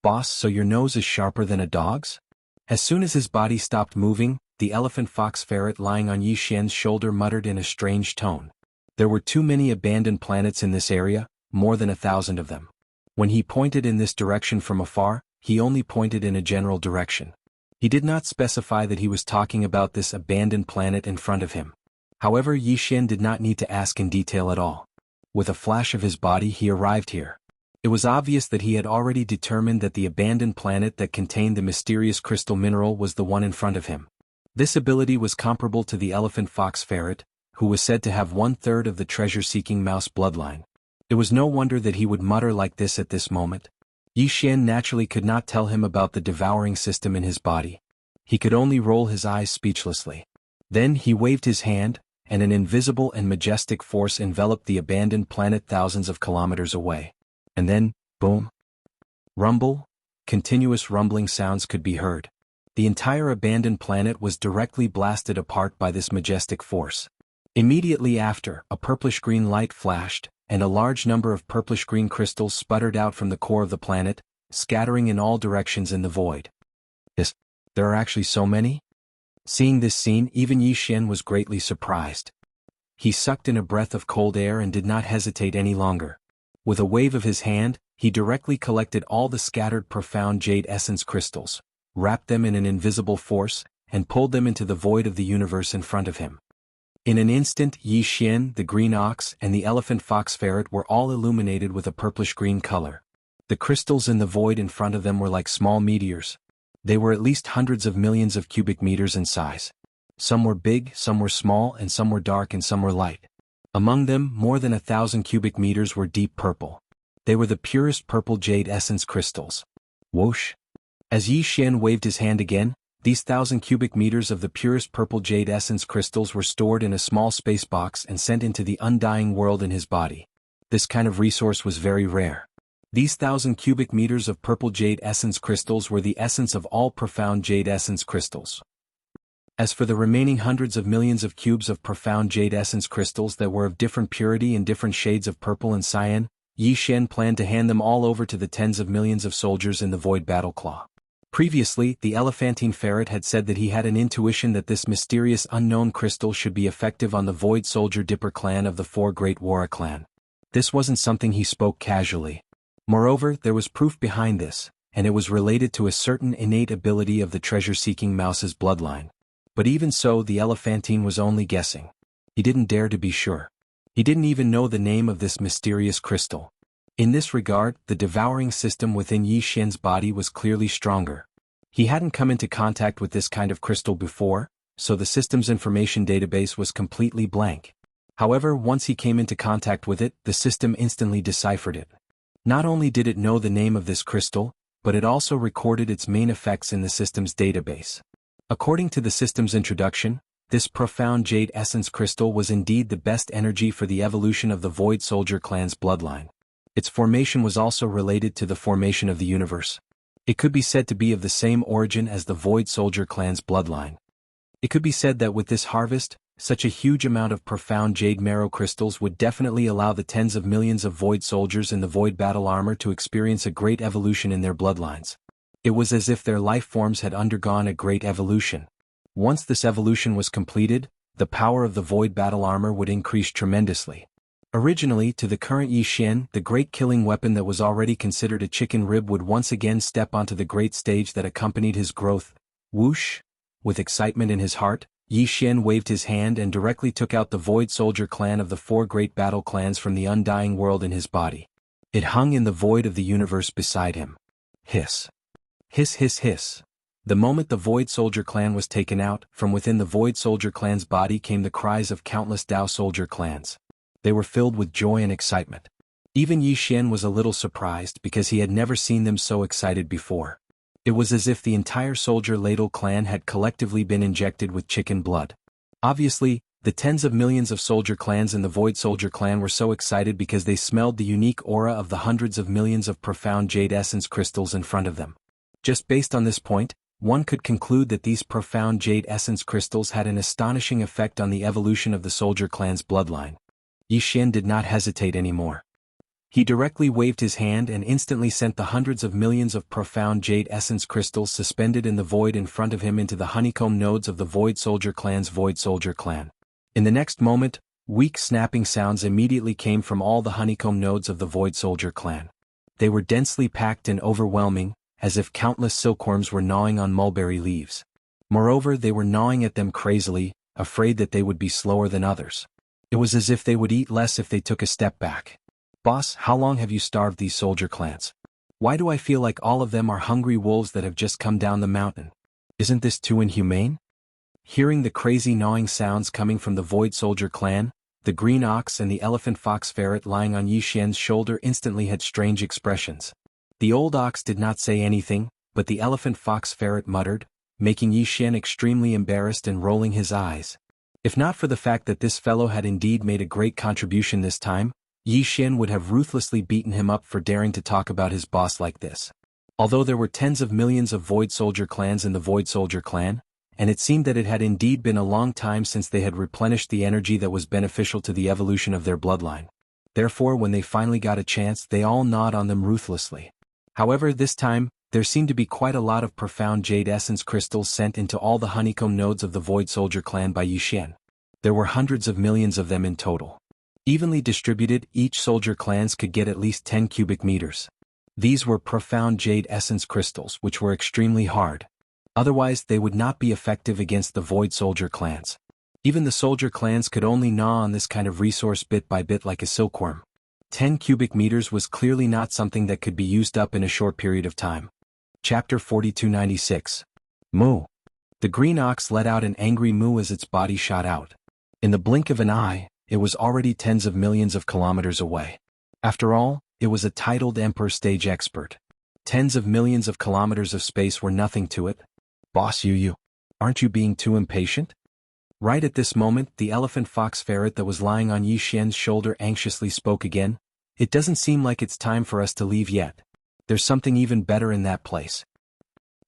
[SPEAKER 1] "Boss, so your nose is sharper than a dog's?" As soon as his body stopped moving, the elephant fox ferret lying on Yi Xian's shoulder muttered in a strange tone. There were too many abandoned planets in this area, more than 1,000 of them. When he pointed in this direction from afar, he only pointed in a general direction. He did not specify that he was talking about this abandoned planet in front of him. However, Yi Xian did not need to ask in detail at all. With a flash of his body, he arrived here. It was obvious that he had already determined that the abandoned planet that contained the mysterious crystal mineral was the one in front of him. This ability was comparable to the elephant fox ferret, who was said to have 1/3 of the treasure-seeking mouse bloodline. It was no wonder that he would mutter like this at this moment. Yi Xian naturally could not tell him about the devouring system in his body. He could only roll his eyes speechlessly. Then he waved his hand, and an invisible and majestic force enveloped the abandoned planet thousands of kilometers away. And then, boom. Rumble. Continuous rumbling sounds could be heard. The entire abandoned planet was directly blasted apart by this majestic force. Immediately after, a purplish-green light flashed, and a large number of purplish-green crystals sputtered out from the core of the planet, scattering in all directions in the void. There are actually so many? Seeing this scene, even Yi Xian was greatly surprised. He sucked in a breath of cold air and did not hesitate any longer. With a wave of his hand, he directly collected all the scattered profound jade essence crystals, wrapped them in an invisible force, and pulled them into the void of the universe in front of him. In an instant, Yi Xian, the green ox, and the elephant fox ferret were all illuminated with a purplish-green color. The crystals in the void in front of them were like small meteors. They were at least hundreds of millions of cubic meters in size. Some were big, some were small, and some were dark and some were light. Among them, more than 1,000 cubic meters were deep purple. They were the purest purple jade essence crystals. Whoosh! As Yi Xian waved his hand again, these 1,000 cubic meters of the purest purple jade essence crystals were stored in a small space box and sent into the undying world in his body. This kind of resource was very rare. These 1,000 cubic meters of purple jade essence crystals were the essence of all profound jade essence crystals. As for the remaining hundreds of millions of cubes of profound jade essence crystals that were of different purity and different shades of purple and cyan, Yi Xian planned to hand them all over to the tens of millions of soldiers in the Void Battle Claw. Previously, the elephantine ferret had said that he had an intuition that this mysterious unknown crystal should be effective on the Void Soldier Dipper clan of the Four Great Wara clan. This wasn't something he spoke casually. Moreover, there was proof behind this, and it was related to a certain innate ability of the treasure-seeking mouse's bloodline. But even so, the elephantine was only guessing. He didn't dare to be sure. He didn't even know the name of this mysterious crystal. In this regard, the devouring system within Yi Xian's body was clearly stronger. He hadn't come into contact with this kind of crystal before, so the system's information database was completely blank. However, once he came into contact with it, the system instantly deciphered it. Not only did it know the name of this crystal, but it also recorded its main effects in the system's database. According to the system's introduction, this profound jade essence crystal was indeed the best energy for the evolution of the Void Soldier clan's bloodline. Its formation was also related to the formation of the universe. It could be said to be of the same origin as the Void Soldier clan's bloodline. It could be said that with this harvest, such a huge amount of profound jade marrow crystals would definitely allow the tens of millions of Void Soldiers in the Void Battle Armor to experience a great evolution in their bloodlines. It was as if their life forms had undergone a great evolution. Once this evolution was completed, the power of the Void Battle Armor would increase tremendously. Originally, to the current Yi Xian, the great killing weapon that was already considered a chicken rib would once again step onto the great stage that accompanied his growth. Whoosh! With excitement in his heart, Yi Xian waved his hand and directly took out the Void Soldier clan of the Four Great Battle Clans from the undying world in his body. It hung in the void of the universe beside him. Hiss. Hiss hiss hiss. The moment the Void Soldier clan was taken out, from within the Void Soldier clan's body came the cries of countless Dao Soldier clans. They were filled with joy and excitement. Even Yi Xian was a little surprised because he had never seen them so excited before. It was as if the entire Soldier Ladle clan had collectively been injected with chicken blood. Obviously, the tens of millions of soldier clans in the Void Soldier clan were so excited because they smelled the unique aura of the hundreds of millions of profound jade essence crystals in front of them. Just based on this point, one could conclude that these profound jade essence crystals had an astonishing effect on the evolution of the Soldier clan's bloodline. Yi Xian did not hesitate anymore. He directly waved his hand and instantly sent the hundreds of millions of profound jade essence crystals suspended in the void in front of him into the honeycomb nodes of the Void Soldier clan's Void Soldier clan. In the next moment, weak snapping sounds immediately came from all the honeycomb nodes of the Void Soldier clan. They were densely packed and overwhelming, as if countless silkworms were gnawing on mulberry leaves. Moreover, they were gnawing at them crazily, afraid that they would be slower than others. It was as if they would eat less if they took a step back. Boss, how long have you starved these soldier clans? Why do I feel like all of them are hungry wolves that have just come down the mountain? Isn't this too inhumane? Hearing the crazy gnawing sounds coming from the Void Soldier clan, the green ox and the elephant fox ferret lying on Yi Xian's shoulder instantly had strange expressions. The old ox did not say anything, but the elephant fox ferret muttered, making Yi Xian extremely embarrassed and rolling his eyes. If not for the fact that this fellow had indeed made a great contribution this time, Yi Xian would have ruthlessly beaten him up for daring to talk about his boss like this. Although there were tens of millions of Void Soldier clans in the Void Soldier clan, and it seemed that it had indeed been a long time since they had replenished the energy that was beneficial to the evolution of their bloodline. Therefore, when they finally got a chance, they all gnawed on them ruthlessly. However, this time, there seemed to be quite a lot of profound jade essence crystals sent into all the honeycomb nodes of the Void Soldier clan by Yi Xian. There were hundreds of millions of them in total. Evenly distributed, each soldier clans could get at least 10 cubic meters. These were profound jade essence crystals which were extremely hard. Otherwise, they would not be effective against the Void Soldier clans. Even the soldier clans could only gnaw on this kind of resource bit by bit like a silkworm. 10 cubic meters was clearly not something that could be used up in a short period of time. Chapter 4296. Moo. The green ox let out an angry moo as its body shot out. In the blink of an eye, it was already tens of millions of kilometers away. After all, it was a titled Emperor stage expert. Tens of millions of kilometers of space were nothing to it. Boss you, aren't you being too impatient? Right at this moment, the elephant fox ferret that was lying on Yi Xian's shoulder anxiously spoke again. It doesn't seem like it's time for us to leave yet. There's something even better in that place.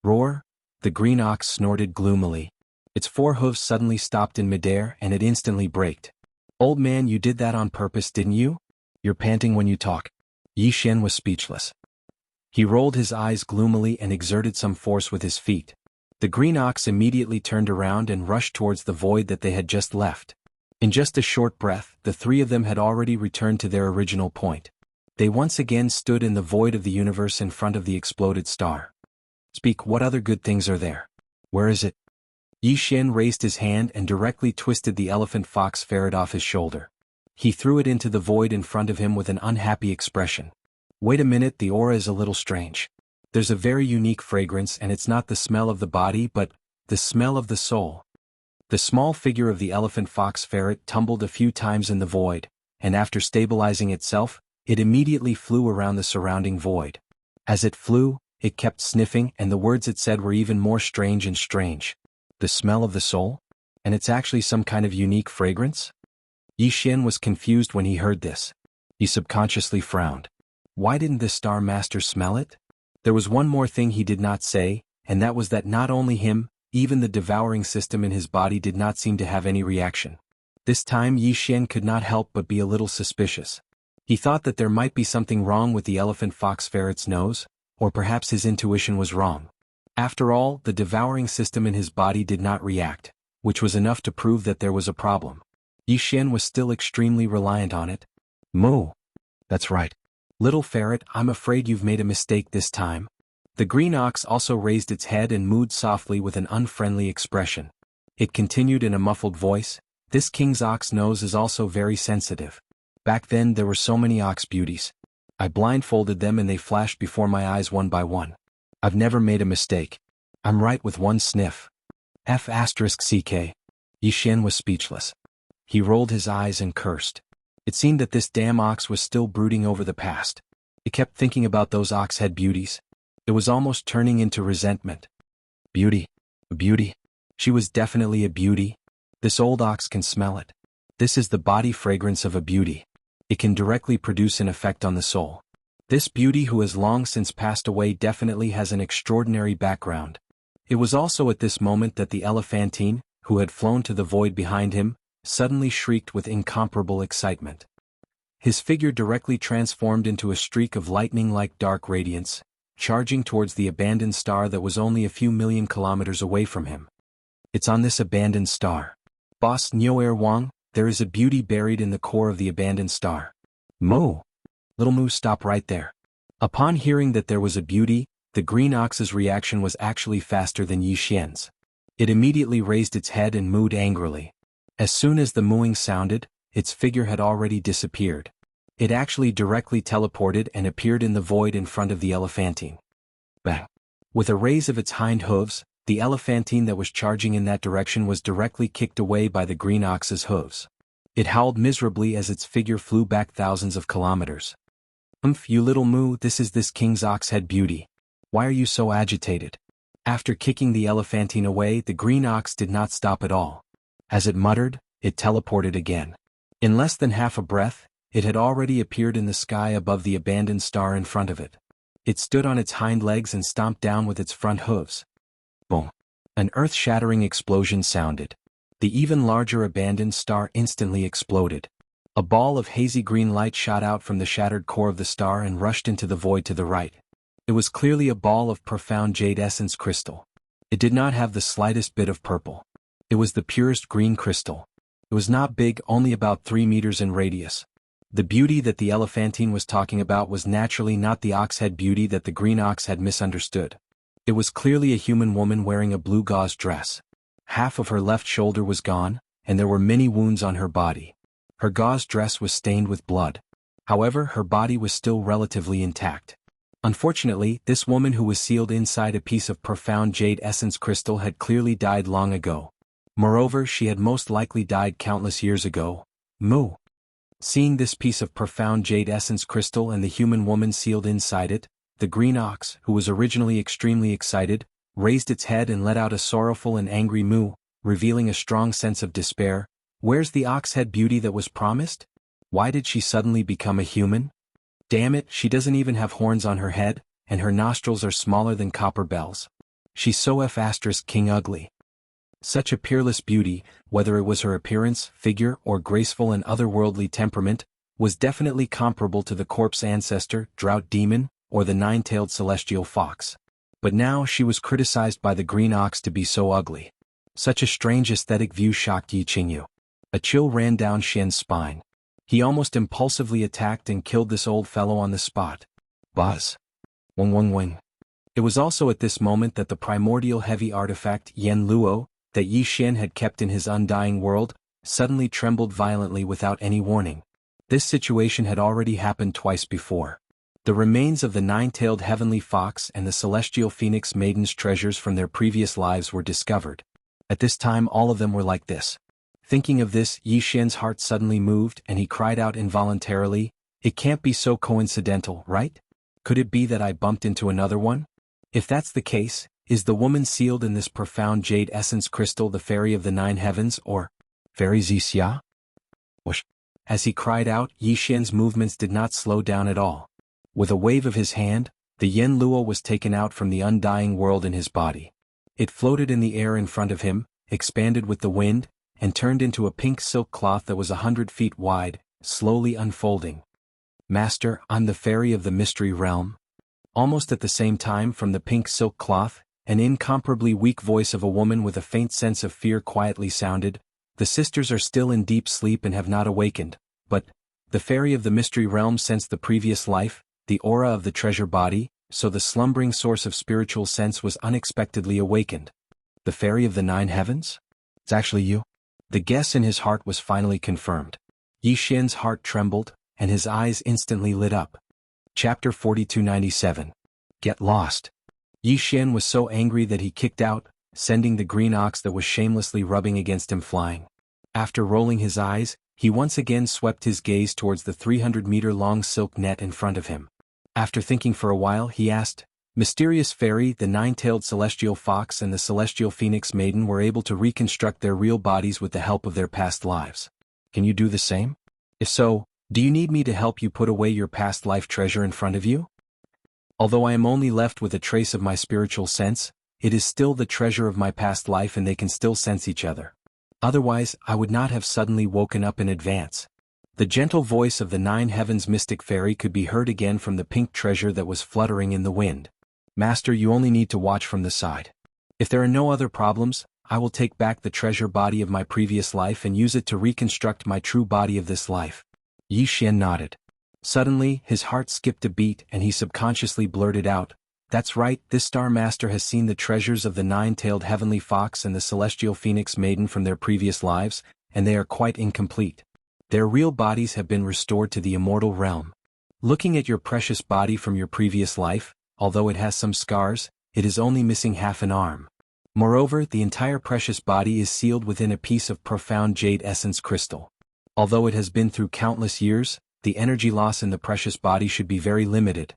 [SPEAKER 1] Roar. The green ox snorted gloomily. Its four hooves suddenly stopped in midair and it instantly braked. Old man, you did that on purpose, didn't you? You're panting when you talk. Yi Xian was speechless. He rolled his eyes gloomily and exerted some force with his feet. The green ox immediately turned around and rushed towards the void that they had just left. In just a short breath, the three of them had already returned to their original point. They once again stood in the void of the universe in front of the exploded star. Speak, what other good things are there? Where is it? Yi Xian raised his hand and directly twisted the elephant fox ferret off his shoulder. He threw it into the void in front of him with an unhappy expression. Wait a minute, the aura is a little strange. There's a very unique fragrance and it's not the smell of the body but the smell of the soul. The small figure of the elephant fox ferret tumbled a few times in the void, and after stabilizing itself, it immediately flew around the surrounding void. As it flew, it kept sniffing and the words it said were even more strange and strange. The smell of the soul? And it's actually some kind of unique fragrance? Yi Xian was confused when he heard this. He subconsciously frowned. Why didn't the Star Master smell it? There was one more thing he did not say, and that was that not only him, even the devouring system in his body did not seem to have any reaction. This time Yi Xian could not help but be a little suspicious. He thought that there might be something wrong with the elephant fox ferret's nose, or perhaps his intuition was wrong. After all, the devouring system in his body did not react, which was enough to prove that there was a problem. Yi Xian was still extremely reliant on it. Moo. That's right. Little ferret, I'm afraid you've made a mistake this time. The green ox also raised its head and mooed softly with an unfriendly expression. It continued in a muffled voice, this king's ox nose is also very sensitive. Back then there were so many ox beauties. I blindfolded them and they flashed before my eyes one by one. I've never made a mistake. I'm right with one sniff. F***ck. Yi Xian was speechless. He rolled his eyes and cursed. It seemed that this damn ox was still brooding over the past. It kept thinking about those ox head beauties. It was almost turning into resentment. Beauty. A beauty. She was definitely a beauty. This old ox can smell it. This is the body fragrance of a beauty. It can directly produce an effect on the soul. This beauty who has long since passed away definitely has an extraordinary background. It was also at this moment that the elephantine, who had flown to the void behind him, suddenly shrieked with incomparable excitement. His figure directly transformed into a streak of lightning-like dark radiance, charging towards the abandoned star that was only a few million kilometers away from him. It's on this abandoned star. Boss Nyoer Wang, there is a beauty buried in the core of the abandoned star. Moo. Little Moo, stop right there. Upon hearing that there was a beauty, the green ox's reaction was actually faster than Yi Xian's. It immediately raised its head and mooed angrily. As soon as the mooing sounded, its figure had already disappeared. It actually directly teleported and appeared in the void in front of the elephantine. Bang! With a raise of its hind hooves, the elephantine that was charging in that direction was directly kicked away by the green ox's hooves. It howled miserably as its figure flew back thousands of kilometers. You little moo, this is this king's ox head beauty. Why are you so agitated? After kicking the elephantine away, the green ox did not stop at all. As it muttered, it teleported again. In less than half a breath, it had already appeared in the sky above the abandoned star in front of it. It stood on its hind legs and stomped down with its front hooves. Boom! An earth-shattering explosion sounded. The even larger abandoned star instantly exploded. A ball of hazy green light shot out from the shattered core of the star and rushed into the void to the right. It was clearly a ball of profound jade essence crystal. It did not have the slightest bit of purple. It was the purest green crystal. It was not big, only about 3 meters in radius. The beauty that the elephantine was talking about was naturally not the ox-head beauty that the green ox had misunderstood. It was clearly a human woman wearing a blue gauze dress. Half of her left shoulder was gone, and there were many wounds on her body. Her gauze dress was stained with blood. However, her body was still relatively intact. Unfortunately, this woman who was sealed inside a piece of profound jade essence crystal had clearly died long ago. Moreover, she had most likely died countless years ago. Moo. Seeing this piece of profound jade essence crystal and the human woman sealed inside it, the green ox, who was originally extremely excited, raised its head and let out a sorrowful and angry moo, revealing a strong sense of despair. Where's the ox-head beauty that was promised? Why did she suddenly become a human? Damn it, she doesn't even have horns on her head, and her nostrils are smaller than copper bells. She's so king ugly. Such a peerless beauty, whether it was her appearance, figure, or graceful and otherworldly temperament, was definitely comparable to the corpse ancestor, drought demon, or the nine-tailed celestial fox. But now she was criticized by the green ox to be so ugly. Such a strange aesthetic view shocked Yi Qingyu. A chill ran down Xian's spine. He almost impulsively attacked and killed this old fellow on the spot. Buzz. Wing wing wing. It was also at this moment that the primordial heavy artifact Yen Luo, that Yi Xian had kept in his undying world, suddenly trembled violently without any warning. This situation had already happened twice before. The remains of the nine-tailed heavenly fox and the celestial phoenix maiden's treasures from their previous lives were discovered. At this time all of them were like this. Thinking of this, Yi Xian's heart suddenly moved and he cried out involuntarily, "It can't be so coincidental, right? Could it be that I bumped into another one? If that's the case, is the woman sealed in this profound jade essence crystal the fairy of the nine heavens or fairy Zixia?" Whoosh. As he cried out, Yi Xian's movements did not slow down at all. With a wave of his hand, the Yen Luo was taken out from the undying world in his body. It floated in the air in front of him, expanded with the wind, and turned into a pink silk cloth that was 100 feet wide, slowly unfolding. "Master, I'm the fairy of the mystery realm." Almost at the same time from the pink silk cloth, an incomparably weak voice of a woman with a faint sense of fear quietly sounded, "The sisters are still in deep sleep and have not awakened, but the fairy of the mystery realm sensed the previous life, the aura of the treasure body, so the slumbering source of spiritual sense was unexpectedly awakened." The fairy of the nine heavens? It's actually you? The guess in his heart was finally confirmed. Yi Xian's heart trembled, and his eyes instantly lit up. Chapter 4297. Get lost. Yi Xian was so angry that he kicked out, sending the green ox that was shamelessly rubbing against him flying. After rolling his eyes, he once again swept his gaze towards the 300-meter-long silk net in front of him. After thinking for a while, he asked, "Mysterious fairy, the nine-tailed celestial fox and the celestial phoenix maiden were able to reconstruct their real bodies with the help of their past lives. Can you do the same? If so, do you need me to help you put away your past life treasure in front of you? Although I am only left with a trace of my spiritual sense, it is still the treasure of my past life and they can still sense each other. Otherwise, I would not have suddenly woken up in advance." The gentle voice of the nine heavens mystic fairy could be heard again from the pink treasure that was fluttering in the wind. "Master, you only need to watch from the side. If there are no other problems, I will take back the treasure body of my previous life and use it to reconstruct my true body of this life." Yi Xian nodded. Suddenly, his heart skipped a beat and he subconsciously blurted out, "That's right, this Star Master has seen the treasures of the nine-tailed heavenly fox and the celestial phoenix maiden from their previous lives, and they are quite incomplete. Their real bodies have been restored to the immortal realm. Looking at your precious body from your previous life, although it has some scars, it is only missing half an arm. Moreover, the entire precious body is sealed within a piece of profound jade essence crystal. Although it has been through countless years, the energy loss in the precious body should be very limited.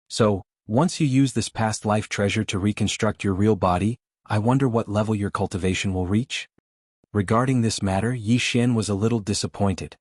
[SPEAKER 1] So, once you use this past life treasure to reconstruct your real body, I wonder what level your cultivation will reach?" Regarding this matter, Yi Xian was a little disappointed.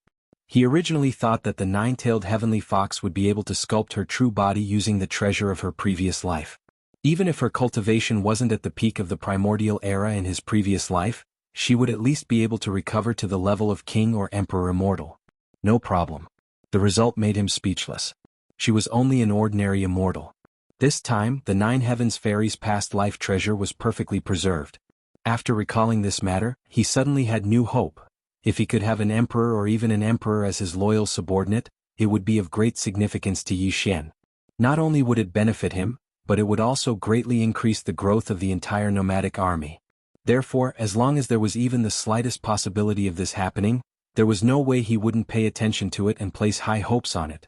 [SPEAKER 1] He originally thought that the nine-tailed heavenly fox would be able to sculpt her true body using the treasure of her previous life. Even if her cultivation wasn't at the peak of the primordial era in his previous life, she would at least be able to recover to the level of king or emperor immortal. No problem. The result made him speechless. She was only an ordinary immortal. This time, the nine heavens fairy's past life treasure was perfectly preserved. After recalling this matter, he suddenly had new hope. If he could have an emperor or even an emperor as his loyal subordinate, it would be of great significance to Yi Xian. Not only would it benefit him, but it would also greatly increase the growth of the entire nomadic army. Therefore, as long as there was even the slightest possibility of this happening, there was no way he wouldn't pay attention to it and place high hopes on it.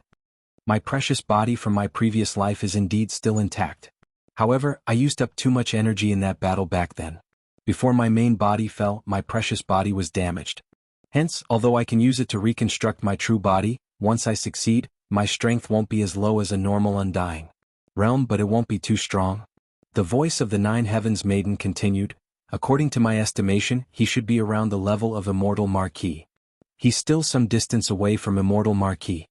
[SPEAKER 1] My precious body from my previous life is indeed still intact. However, I used up too much energy in that battle back then. Before my main body fell, my precious body was damaged. Hence, although I can use it to reconstruct my true body, once I succeed, my strength won't be as low as a normal undying realm, but it won't be too strong. The voice of the Nine Heavens Maiden continued. According to my estimation, he should be around the level of Immortal Marquis. He's still some distance away from Immortal Marquis.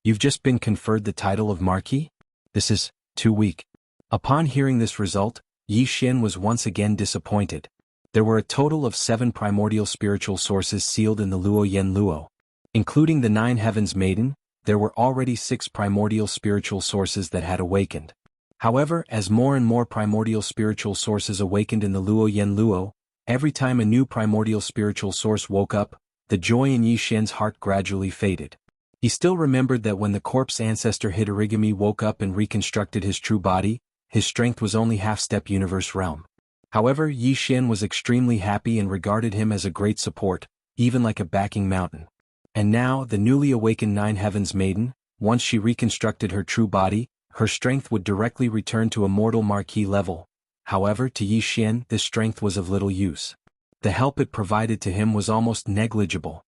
[SPEAKER 1] You've just been conferred the title of Marquis? This is too weak. Upon hearing this result, Yi Xian was once again disappointed. There were a total of 7 primordial spiritual sources sealed in the Luo Yen Luo. Including the Nine Heavens Maiden, there were already 6 primordial spiritual sources that had awakened. However, as more and more primordial spiritual sources awakened in the Luo Yen Luo, every time a new primordial spiritual source woke up, the joy in Yi Xian's heart gradually faded. He still remembered that when the corpse ancestor Hitorigami woke up and reconstructed his true body, his strength was only half-step universe realm. However, Yi Xian was extremely happy and regarded him as a great support, even like a backing mountain. And now, the newly awakened Nine Heavens Maiden, once she reconstructed her true body, her strength would directly return to Immortal Marquis level. However, to Yi Xian, this strength was of little use. The help it provided to him was almost negligible.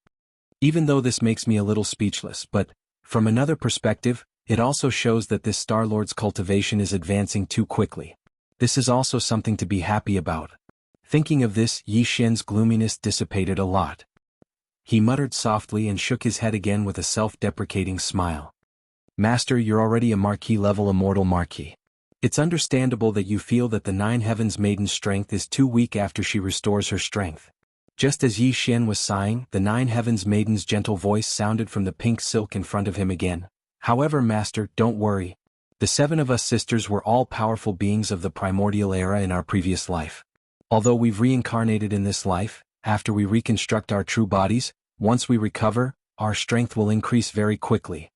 [SPEAKER 1] Even though this makes me a little speechless, but, from another perspective, it also shows that this Star Lord's cultivation is advancing too quickly. This is also something to be happy about. Thinking of this, Yi Xian's gloominess dissipated a lot. He muttered softly and shook his head again with a self-deprecating smile. Master, you're already a Marquis-level Immortal Marquis. It's understandable that you feel that the Nine Heavens Maiden's strength is too weak after she restores her strength. Just as Yi Xian was sighing, the Nine Heavens Maiden's gentle voice sounded from the pink silk in front of him again. However, Master, don't worry. The 7 of us sisters were all powerful beings of the primordial era in our previous life. Although we've reincarnated in this life, after we reconstruct our true bodies, once we recover, our strength will increase very quickly.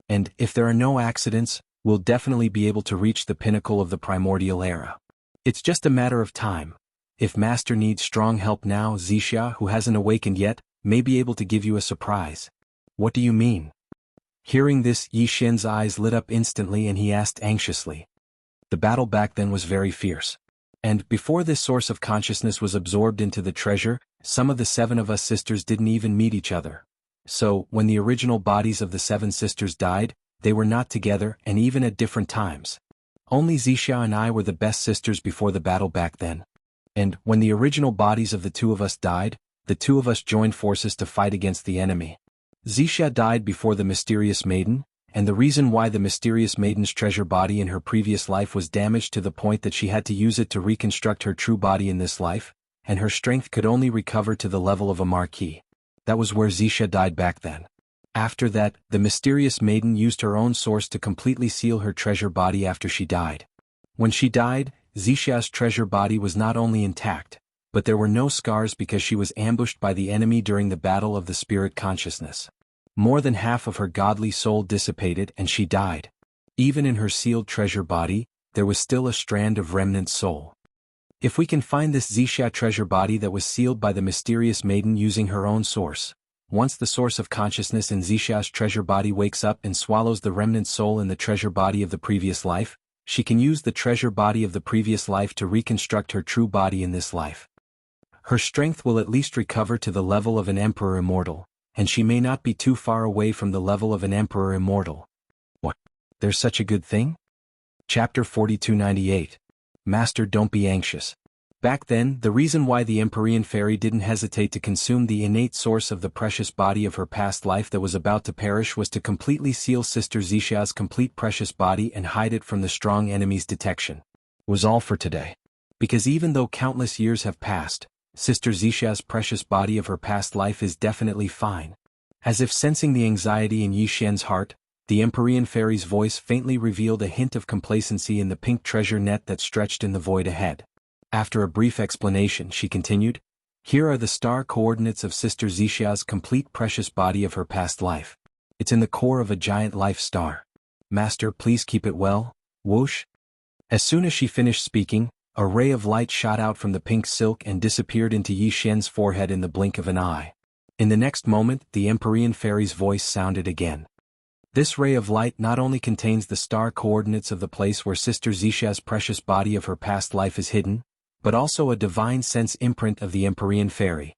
[SPEAKER 1] And, if there are no accidents, we'll definitely be able to reach the pinnacle of the primordial era. It's just a matter of time. If Master needs strong help now, Zixia, who hasn't awakened yet, may be able to give you a surprise. What do you mean? Hearing this, Yi Xian's eyes lit up instantly and he asked anxiously. The battle back then was very fierce. And, before this source of consciousness was absorbed into the treasure, some of the 7 of us sisters didn't even meet each other. So, when the original bodies of the 7 sisters died, they were not together and even at different times. Only Zixia and I were the best sisters before the battle back then. And, when the original bodies of the 2 of us died, the 2 of us joined forces to fight against the enemy. Zixia died before the mysterious maiden, and the reason why the mysterious maiden's treasure body in her previous life was damaged to the point that she had to use it to reconstruct her true body in this life, and her strength could only recover to the level of a marquis. That was where Zixia died back then. After that, the mysterious maiden used her own source to completely seal her treasure body after she died. When she died, Zixia's treasure body was not only intact, but there were no scars because she was ambushed by the enemy during the battle of the spirit consciousness. More than half of her godly soul dissipated and she died. Even in her sealed treasure body, there was still a strand of remnant soul. If we can find this Zixia treasure body that was sealed by the mysterious maiden using her own source, once the source of consciousness in Zixia's treasure body wakes up and swallows the remnant soul in the treasure body of the previous life, she can use the treasure body of the previous life to reconstruct her true body in this life. Her strength will at least recover to the level of an Emperor Immortal, and she may not be too far away from the level of an Emperor Immortal. What? There's such a good thing? Chapter 4298. Master, don't be anxious. Back then, the reason why the Empyrean Fairy didn't hesitate to consume the innate source of the precious body of her past life that was about to perish was to completely seal Sister Zixia's complete precious body and hide it from the strong enemy's detection. Was all for today. Because even though countless years have passed, Sister Zixia's precious body of her past life is definitely fine. As if sensing the anxiety in Yi Xian's heart, the Empyrean Fairy's voice faintly revealed a hint of complacency in the pink treasure net that stretched in the void ahead. After a brief explanation, she continued, "Here are the star coordinates of Sister Zixia's complete precious body of her past life. It's in the core of a giant life star. Master, please keep it well, whoosh." As soon as she finished speaking, a ray of light shot out from the pink silk and disappeared into Yi Xian's forehead in the blink of an eye. In the next moment, the Empyrean Fairy's voice sounded again. This ray of light not only contains the star coordinates of the place where Sister Zisha's precious body of her past life is hidden, but also a divine sense imprint of the Empyrean Fairy.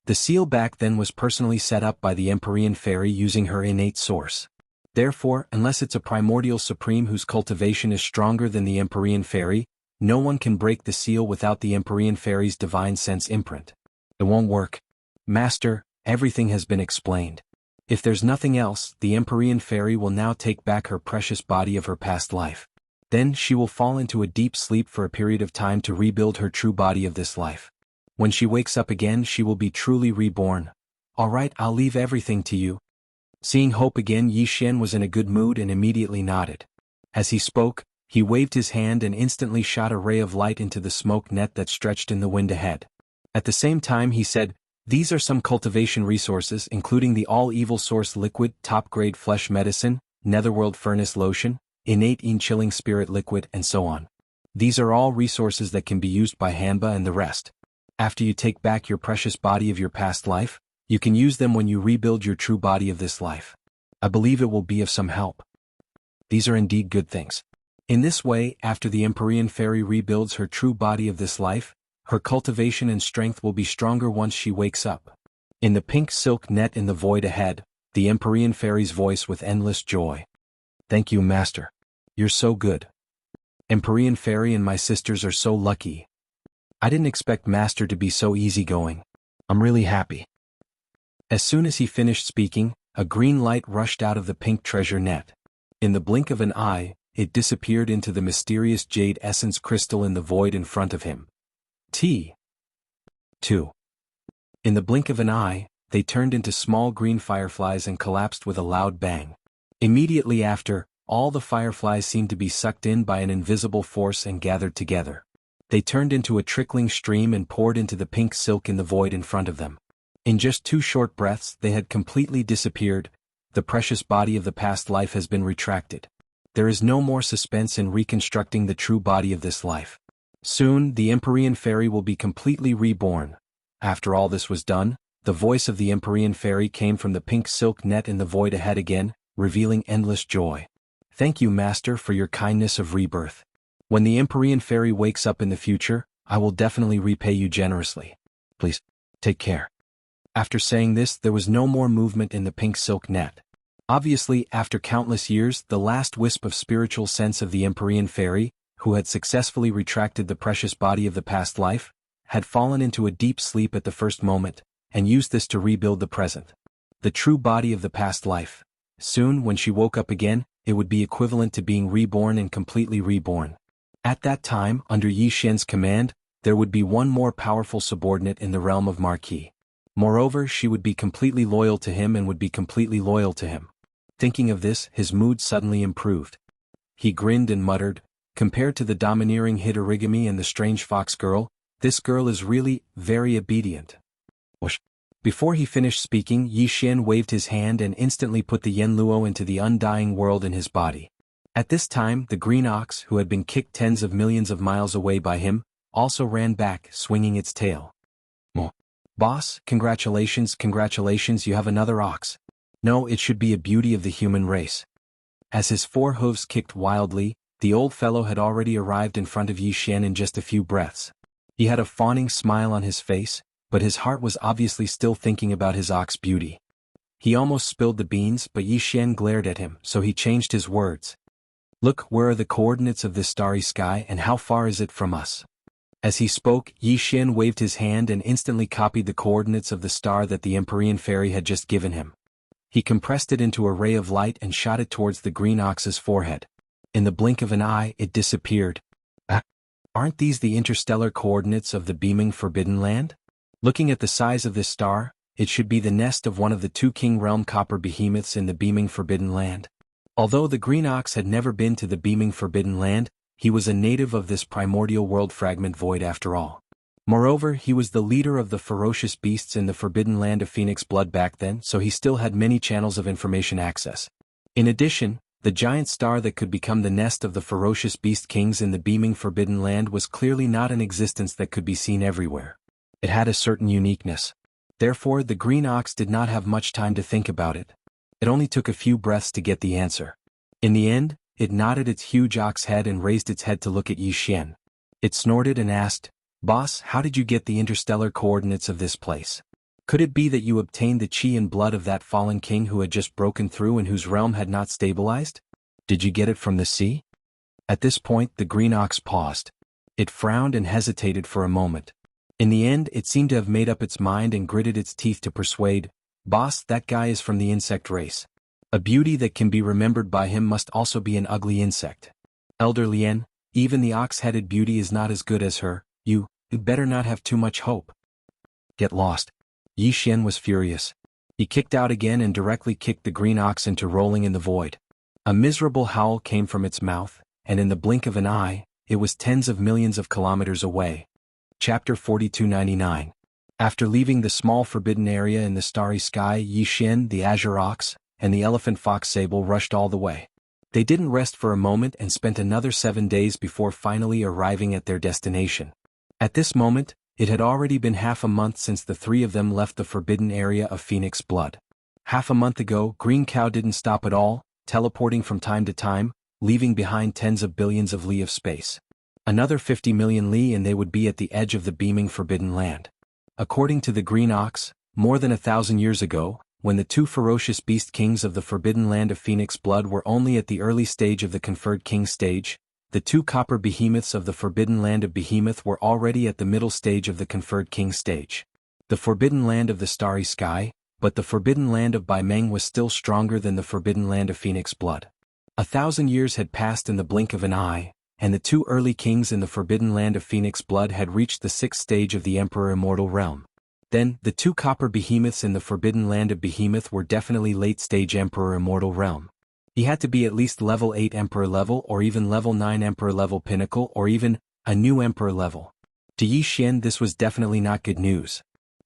[SPEAKER 1] The seal back then was personally set up by the Empyrean Fairy using her innate source. Therefore, unless it's a primordial supreme whose cultivation is stronger than the Empyrean Fairy, no one can break the seal without the Empyrean Fairy's divine sense imprint. It won't work. Master, everything has been explained. If there's nothing else, the Empyrean Fairy will now take back her precious body of her past life. Then she will fall into a deep sleep for a period of time to rebuild her true body of this life. When she wakes up again, she will be truly reborn. Alright, I'll leave everything to you. Seeing Hope again, Yi Xian was in a good mood and immediately nodded. As he spoke, he waved his hand and instantly shot a ray of light into the smoke net that stretched in the wind ahead. At the same time he said, "These are some cultivation resources including the all-evil source liquid, top-grade flesh medicine, netherworld furnace lotion, innate chilling spirit liquid and so on. These are all resources that can be used by Hanba and the rest. After you take back your precious body of your past life, you can use them when you rebuild your true body of this life. I believe it will be of some help." These are indeed good things. In this way, after the Empyrean Fairy rebuilds her true body of this life, her cultivation and strength will be stronger once she wakes up. In the pink silk net in the void ahead, the Empyrean Fairy's voice with endless joy. "Thank you, Master. You're so good. Empyrean Fairy and my sisters are so lucky. I didn't expect Master to be so easygoing. I'm really happy." As soon as he finished speaking, a green light rushed out of the pink treasure net. In the blink of an eye, it disappeared into the mysterious jade essence crystal in the void in front of him. T2. In the blink of an eye, they turned into small green fireflies and collapsed with a loud bang. Immediately after, all the fireflies seemed to be sucked in by an invisible force and gathered together. They turned into a trickling stream and poured into the pink silk in the void in front of them. In just 2 short breaths they had completely disappeared. The precious body of the past life has been retracted. There is no more suspense in reconstructing the true body of this life. Soon, the Empyrean Fairy will be completely reborn. After all this was done, the voice of the Empyrean Fairy came from the pink silk net in the void ahead again, revealing endless joy. "Thank you, Master, for your kindness of rebirth. When the Empyrean Fairy wakes up in the future, I will definitely repay you generously. Please, take care." After saying this, there was no more movement in the pink silk net. Obviously, after countless years, the last wisp of spiritual sense of the Empyrean Fairy, who had successfully retracted the precious body of the past life, had fallen into a deep sleep at the first moment, and used this to rebuild the present. The true body of the past life. Soon, when she woke up again, it would be equivalent to being reborn and completely reborn. At that time, under Yi Xian's command, there would be one more powerful subordinate in the realm of Marquis. Moreover, she would be completely loyal to him and would be completely loyal to him. Thinking of this, his mood suddenly improved. He grinned and muttered, "Compared to the domineering Hidorigami and the strange fox girl, this girl is really very obedient." Whoosh. Before he finished speaking, Yi Xian waved his hand and instantly put the Yenluo into the undying world in his body. At this time, the green ox, who had been kicked tens of millions of miles away by him, also ran back, swinging its tail. "Boss, congratulations, you have another ox. No, it should be a beauty of the human race." As his 4 hooves kicked wildly, the old fellow had already arrived in front of Yi Xian in just a few breaths. He had a fawning smile on his face, but his heart was obviously still thinking about his ox beauty. He almost spilled the beans, but Yi Xian glared at him, so he changed his words. "Look, where are the coordinates of this starry sky and how far is it from us?" As he spoke, Yi Xian waved his hand and instantly copied the coordinates of the star that the Empyrean Fairy had just given him. He compressed it into a ray of light and shot it towards the green ox's forehead. In the blink of an eye, it disappeared. Aren't these the interstellar coordinates of the beaming Forbidden Land? Looking at the size of this star, it should be the nest of one of the 2 King Realm copper behemoths in the beaming Forbidden Land. Although the green ox had never been to the beaming Forbidden Land, he was a native of this primordial world fragment void after all. Moreover, he was the leader of the ferocious beasts in the Forbidden Land of Phoenix Blood back then, so he still had many channels of information access. In addition, the giant star that could become the nest of the ferocious beast kings in the beaming Forbidden Land was clearly not an existence that could be seen everywhere. It had a certain uniqueness. Therefore, the green ox did not have much time to think about it. It only took a few breaths to get the answer. In the end, it nodded its huge ox head and raised its head to look at Yi Xian. It snorted and asked, "Boss, how did you get the interstellar coordinates of this place? Could it be that you obtained the qi and blood of that fallen king who had just broken through and whose realm had not stabilized? Did you get it from the sea?" At this point the green ox paused. It frowned and hesitated for a moment. In the end it seemed to have made up its mind and gritted its teeth to persuade, "Boss, that guy is from the insect race. A beauty that can be remembered by him must also be an ugly insect. Elder Lien, even the ox-headed beauty is not as good as her. You'd better not have too much hope." "Get lost." Yi Xian was furious. He kicked out again and directly kicked the green ox into rolling in the void. A miserable howl came from its mouth, and in the blink of an eye, it was tens of millions of kilometers away. Chapter 4299. After leaving the small forbidden area in the starry sky, Yi Xian, the azure ox, and the elephant fox sable rushed all the way. They didn't rest for a moment and spent another 7 days before finally arriving at their destination. At this moment, it had already been half a month since the three of them left the forbidden area of Phoenix Blood. Half a month ago, Green Cow didn't stop at all, teleporting from time to time, leaving behind tens of billions of li of space. Another 50 million li and they would be at the edge of the beaming forbidden land. According to the Green Ox, more than 1,000 years ago, when the two ferocious beast kings of the forbidden land of Phoenix Blood were only at the early stage of the conferred king stage, the two copper behemoths of the forbidden land of Behemoth were already at the middle stage of the conferred king stage. The forbidden land of the starry sky, but the forbidden land of Baimeng was still stronger than the forbidden land of Phoenix Blood. 1,000 years had passed in the blink of an eye, and the two early kings in the forbidden land of Phoenix Blood had reached the 6th stage of the Emperor Immortal realm. Then, the two copper behemoths in the forbidden land of Behemoth were definitely late-stage Emperor Immortal realm. He had to be at least level 8 Emperor level or even level 9 Emperor level pinnacle or even a new Emperor level. To Yi Xian this was definitely not good news.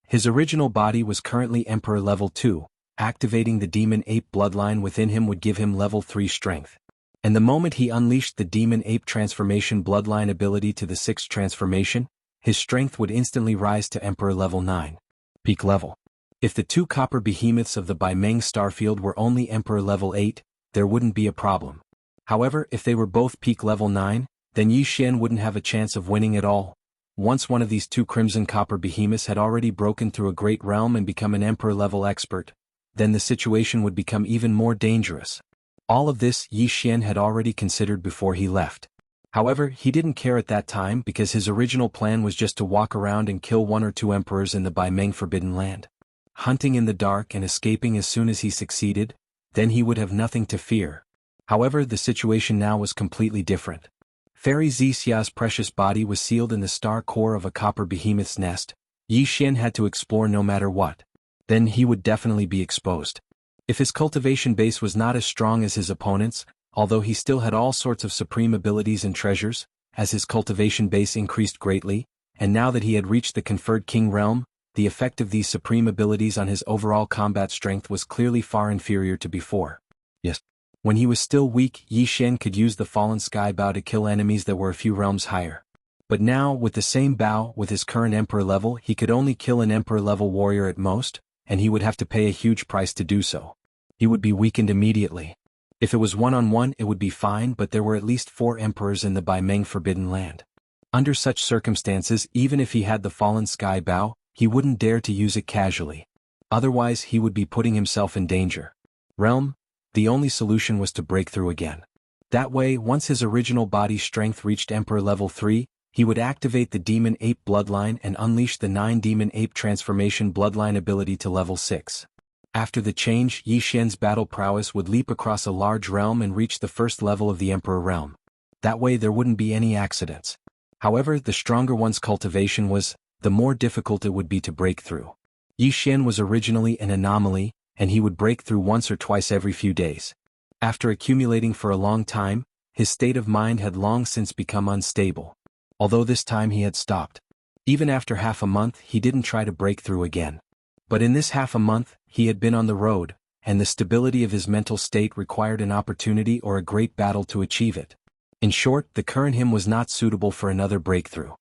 [SPEAKER 1] His original body was currently Emperor level 2, activating the demon ape bloodline within him would give him level 3 strength. And the moment he unleashed the demon ape transformation bloodline ability to the 6th transformation, his strength would instantly rise to Emperor level 9. Peak level. If the two copper behemoths of the Baimeng starfield were only Emperor level 8, there wouldn't be a problem. However, if they were both peak level 9, then Yi Xian wouldn't have a chance of winning at all. Once one of these two crimson copper behemoths had already broken through a great realm and become an Emperor level expert, then the situation would become even more dangerous. All of this Yi Xian had already considered before he left. However, he didn't care at that time because his original plan was just to walk around and kill 1 or 2 emperors in the Baimeng Forbidden Land. Hunting in the dark and escaping as soon as he succeeded, then he would have nothing to fear. However, the situation now was completely different. Fairy Zixia's precious body was sealed in the star core of a copper behemoth's nest. Yi Xian had to explore no matter what. Then he would definitely be exposed. If his cultivation base was not as strong as his opponents, although he still had all sorts of supreme abilities and treasures, as his cultivation base increased greatly, and now that he had reached the conferred king realm, the effect of these supreme abilities on his overall combat strength was clearly far inferior to before. Yes. When he was still weak, Yi Xian could use the fallen sky bow to kill enemies that were a few realms higher. But now, with the same bow, with his current emperor level, he could only kill an emperor level warrior at most, and he would have to pay a huge price to do so. He would be weakened immediately. If it was one-on-one it would be fine, but there were at least 4 emperors in the Baimeng Forbidden Land. Under such circumstances, even if he had the fallen sky bow, he wouldn't dare to use it casually. Otherwise he would be putting himself in danger. Realm? The only solution was to break through again. That way, once his original body strength reached Emperor level 3, he would activate the Demon Ape bloodline and unleash the 9 Demon Ape transformation bloodline ability to level 6. After the change, Yi Xian's battle prowess would leap across a large realm and reach the first level of the Emperor realm. That way there wouldn't be any accidents. However, the stronger one's cultivation was, the more difficult it would be to break through. Yi Xian was originally an anomaly, and he would break through once or twice every few days. After accumulating for a long time, his state of mind had long since become unstable. Although this time he had stopped. Even after half a month he didn't try to break through again. But in this half a month, he had been on the road, and the stability of his mental state required an opportunity or a great battle to achieve it. In short, the current him was not suitable for another breakthrough.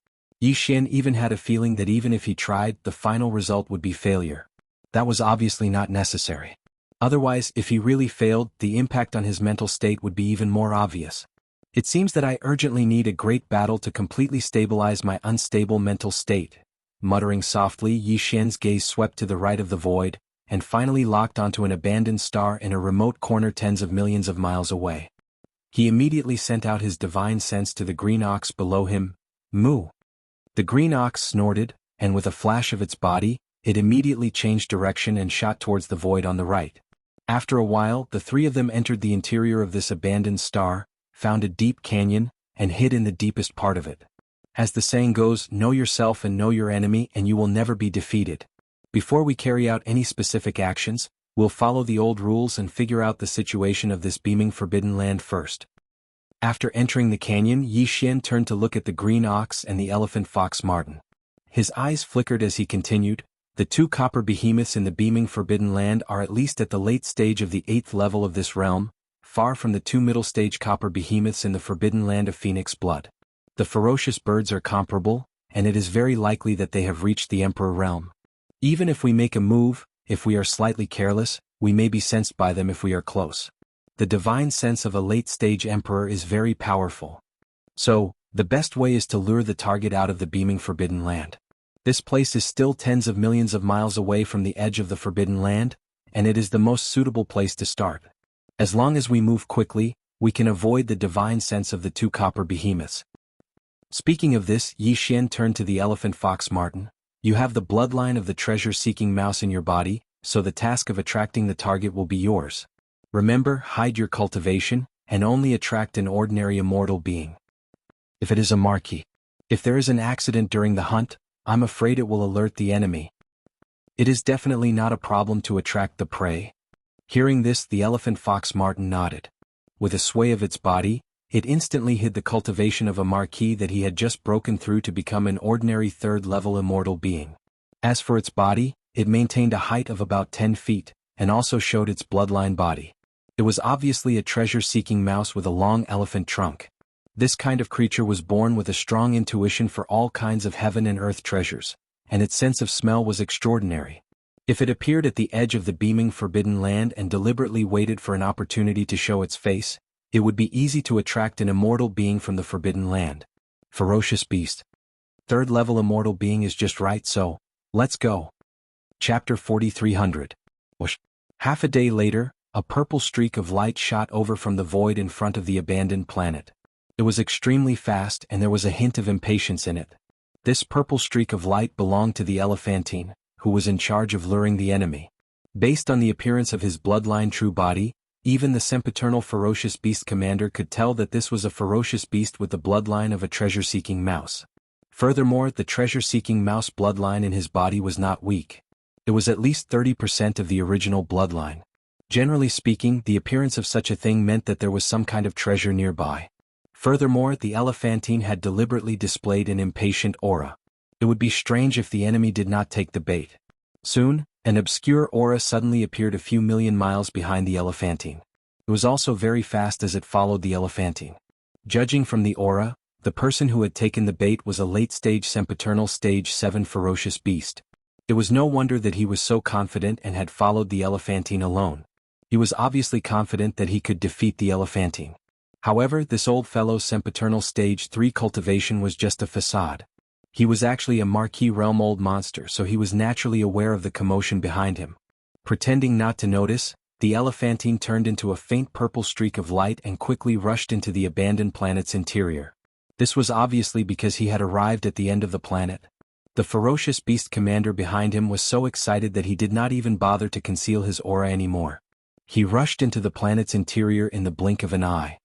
[SPEAKER 1] Yi Xian even had a feeling that even if he tried, the final result would be failure. That was obviously not necessary. Otherwise, if he really failed, the impact on his mental state would be even more obvious. It seems that I urgently need a great battle to completely stabilize my unstable mental state. Muttering softly, Yi Xian's gaze swept to the right of the void, and finally locked onto an abandoned star in a remote corner tens of millions of miles away. He immediately sent out his divine sense to the green ox below him. Moo! The green ox snorted, and with a flash of its body, it immediately changed direction and shot towards the void on the right. After a while, the three of them entered the interior of this abandoned star, found a deep canyon, and hid in the deepest part of it. As the saying goes, know yourself and know your enemy and you will never be defeated. Before we carry out any specific actions, we'll follow the old rules and figure out the situation of this beaming forbidden land first. After entering the canyon, Yi Xian turned to look at the green ox and the elephant fox marten. His eyes flickered as he continued, the two copper behemoths in the beaming forbidden land are at least at the late stage of the 8th level of this realm, far from the two middle stage copper behemoths in the forbidden land of Phoenix Blood. The ferocious birds are comparable, and it is very likely that they have reached the Emperor realm. Even if we make a move, if we are slightly careless, we may be sensed by them if we are close. The divine sense of a late-stage Emperor is very powerful. So, the best way is to lure the target out of the beaming forbidden land. This place is still tens of millions of miles away from the edge of the forbidden land, and it is the most suitable place to start. As long as we move quickly, we can avoid the divine sense of the two copper behemoths. Speaking of this, Yi Xian turned to the elephant fox marten. You have the bloodline of the treasure-seeking mouse in your body, so the task of attracting the target will be yours. Remember, hide your cultivation, and only attract an ordinary immortal being. If it is a marquis. If there is an accident during the hunt, I'm afraid it will alert the enemy. It is definitely not a problem to attract the prey. Hearing this, the elephant fox marten nodded. With a sway of its body, it instantly hid the cultivation of a marquis that he had just broken through to become an ordinary third-level immortal being. As for its body, it maintained a height of about 10 feet, and also showed its bloodline body. It was obviously a treasure-seeking mouse with a long elephant trunk. This kind of creature was born with a strong intuition for all kinds of heaven and earth treasures, and its sense of smell was extraordinary. If it appeared at the edge of the beaming forbidden land and deliberately waited for an opportunity to show its face, it would be easy to attract an immortal being from the forbidden land. Ferocious beast. Third-level immortal being is just right, so, let's go. Chapter 4300. Whoosh. Half a day later, a purple streak of light shot over from the void in front of the abandoned planet. It was extremely fast and there was a hint of impatience in it. This purple streak of light belonged to the elephantine, who was in charge of luring the enemy. Based on the appearance of his bloodline true body, even the sempiternal ferocious beast commander could tell that this was a ferocious beast with the bloodline of a treasure-seeking mouse. Furthermore, the treasure-seeking mouse bloodline in his body was not weak. It was at least 30% of the original bloodline. Generally speaking, the appearance of such a thing meant that there was some kind of treasure nearby. Furthermore, the elephantine had deliberately displayed an impatient aura. It would be strange if the enemy did not take the bait. Soon, an obscure aura suddenly appeared a few million miles behind the elephantine. It was also very fast as it followed the elephantine. Judging from the aura, the person who had taken the bait was a late-stage sempiternal stage 7 ferocious beast. It was no wonder that he was so confident and had followed the elephantine alone. He was obviously confident that he could defeat the elephantine. However, this old fellow's sempiternal stage 3 cultivation was just a facade. He was actually a Marquis realm old monster, so he was naturally aware of the commotion behind him. Pretending not to notice, the elephantine turned into a faint purple streak of light and quickly rushed into the abandoned planet's interior. This was obviously because he had arrived at the end of the planet. The ferocious beast commander behind him was so excited that he did not even bother to conceal his aura anymore. He rushed into the planet's interior in the blink of an eye.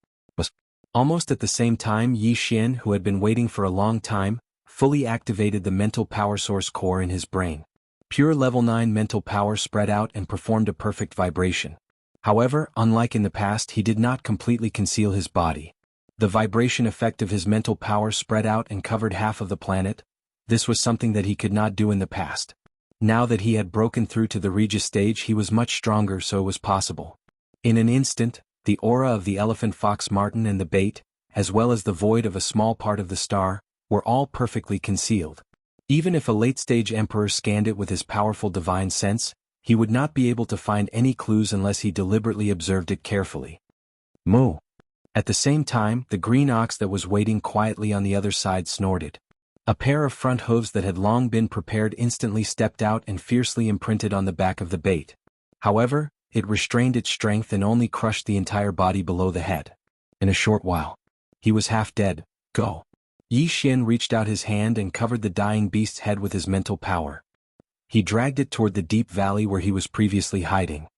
[SPEAKER 1] Almost at the same time, Yi Xian, who had been waiting for a long time, fully activated the mental power source core in his brain. Pure level 9 mental power spread out and performed a perfect vibration. However, unlike in the past, he did not completely conceal his body. The vibration effect of his mental power spread out and covered half of the planet. This was something that he could not do in the past. Now that he had broken through to the Regis stage, he was much stronger, so it was possible. In an instant, the aura of the elephant fox marten and the bait, as well as the void of a small part of the star, were all perfectly concealed. Even if a late-stage emperor scanned it with his powerful divine sense, He would not be able to find any clues unless he deliberately observed it carefully. Moo. At the same time, the green ox that was waiting quietly on the other side snorted. A pair of front hooves that had long been prepared instantly stepped out and fiercely imprinted on the back of the bait. However, it restrained its strength and only crushed the entire body below the head. In a short while, he was half dead. Go. Yi Xian reached out his hand and covered the dying beast's head with his mental power. He dragged it toward the deep valley where he was previously hiding.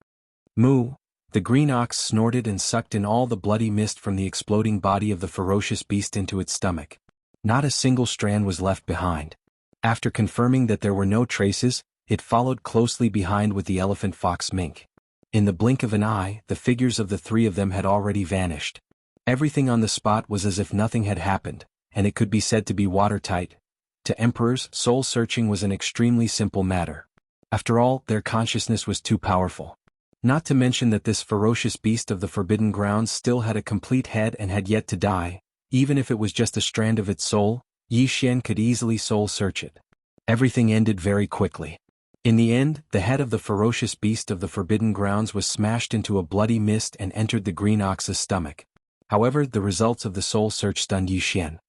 [SPEAKER 1] Moo. The green ox snorted and sucked in all the bloody mist from the exploding body of the ferocious beast into its stomach. Not a single strand was left behind. After confirming that there were no traces, it followed closely behind with the elephant fox mink. In the blink of an eye, the figures of the three of them had already vanished. Everything on the spot was as if nothing had happened, and it could be said to be watertight. To emperors, soul-searching was an extremely simple matter. After all, their consciousness was too powerful. Not to mention that this ferocious beast of the Forbidden Grounds still had a complete head and had yet to die. Even if it was just a strand of its soul, Yi Xian could easily soul-search it. Everything ended very quickly. In the end, the head of the ferocious beast of the Forbidden Grounds was smashed into a bloody mist and entered the green ox's stomach. However, the results of the soul search stunned Yi Xian.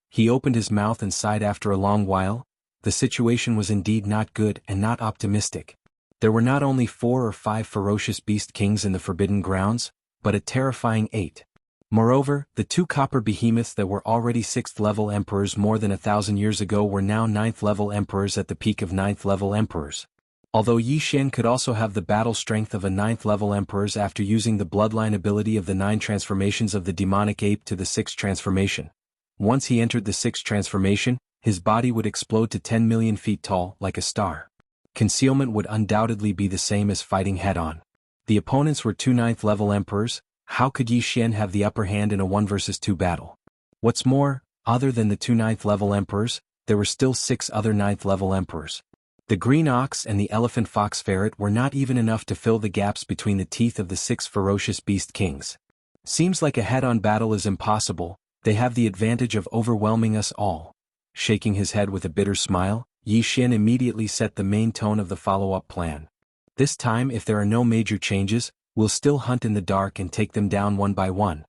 [SPEAKER 1] He opened his mouth and sighed after a long while. The situation was indeed not good and not optimistic. There were not only 4 or 5 ferocious beast kings in the Forbidden Grounds, but a terrifying 8. Moreover, the 2 copper behemoths that were already 6th-level emperors more than 1,000 years ago were now 9th-level emperors at the peak of 9th-level emperors. Although Yi Xian could also have the battle strength of a 9th-level emperors after using the bloodline ability of the 9 transformations of the demonic ape to the 6th transformation. Once he entered the 6th transformation, his body would explode to 10 million feet tall, like a star. Concealment would undoubtedly be the same as fighting head-on. The opponents were 2 9th-level emperors. How could Yi Xian have the upper hand in a 1 versus 2 battle? What's more, other than the 2 9th-level emperors, there were still 6 other 9th-level emperors. The green ox and the elephant fox ferret were not even enough to fill the gaps between the teeth of the 6 ferocious beast kings. Seems like a head-on battle is impossible. They have the advantage of overwhelming us all. Shaking his head with a bitter smile, Yi Xian immediately set the main tone of the follow-up plan. This time, if there are no major changes, we'll still hunt in the dark and take them down one by one.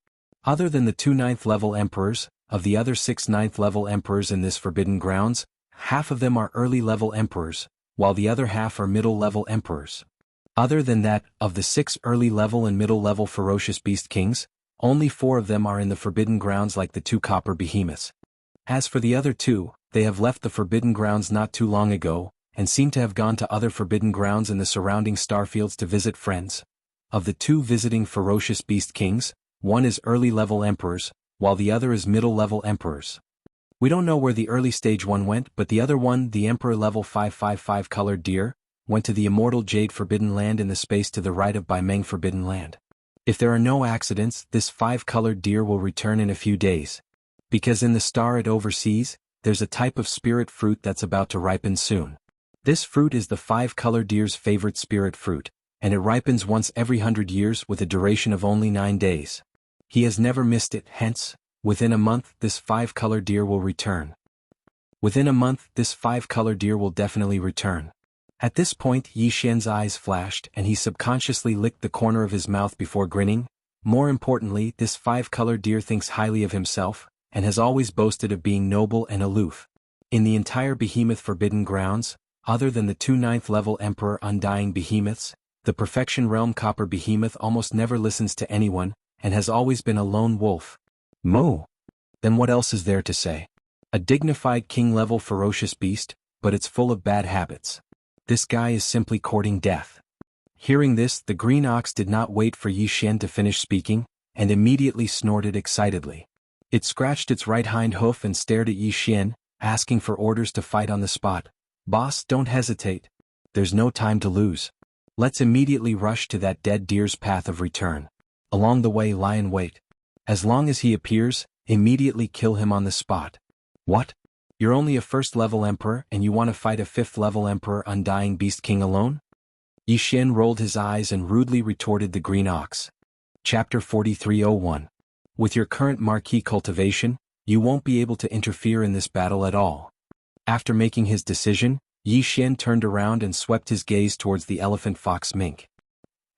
[SPEAKER 1] Other than the 2 9th-level emperors, of the other 6 9th-level emperors in this Forbidden Grounds, half of them are early-level emperors, while the other half are middle-level emperors. Other than that, of the 6 early-level and middle-level ferocious beast kings, only 4 of them are in the Forbidden Grounds like the 2 copper behemoths. As for the other 2, they have left the Forbidden Grounds not too long ago, and seem to have gone to other Forbidden Grounds in the surrounding starfields to visit friends. Of the 2 visiting ferocious beast kings, one is early-level emperors, while the other is middle-level emperors. We don't know where the early-stage one went, but the other one, the Emperor level 555 colored deer, went to the immortal Jade Forbidden Land in the space to the right of Baimeng Forbidden Land. If there are no accidents, this 5-colored deer will return in a few days. Because in the star it oversees, there's a type of spirit fruit that's about to ripen soon. This fruit is the 5-colored deer's favorite spirit fruit, and it ripens once every 100 years with a duration of only 9 days. He has never missed it, hence, within a month this 5-colored deer will return. Within a month this 5-colored deer will definitely return. At this point Yi Xian's eyes flashed and he subconsciously licked the corner of his mouth before grinning. More importantly, this 5-colored deer thinks highly of himself, and has always boasted of being noble and aloof. In the entire Behemoth Forbidden Grounds, other than the 2 9th-level Emperor Undying Behemoths, the Perfection Realm Copper Behemoth almost never listens to anyone, and has always been a lone wolf. Moo! Then what else is there to say? A dignified king-level ferocious beast, but it's full of bad habits. This guy is simply courting death. Hearing this, the green ox did not wait for Yi Xian to finish speaking, and immediately snorted excitedly. It scratched its right hind hoof and stared at Yi Xian, asking for orders to fight on the spot. Boss, don't hesitate. There's no time to lose. Let's immediately rush to that dead deer's path of return. Along the way lie in wait. As long as he appears, immediately kill him on the spot. What? You're only a 1st-level emperor and you want to fight a 5th-level emperor Undying Beast King alone? Yi Xian rolled his eyes and rudely retorted the green ox. Chapter 4301. With your current marquee cultivation, you won't be able to interfere in this battle at all. After making his decision, Yi Xian turned around and swept his gaze towards the elephant fox mink.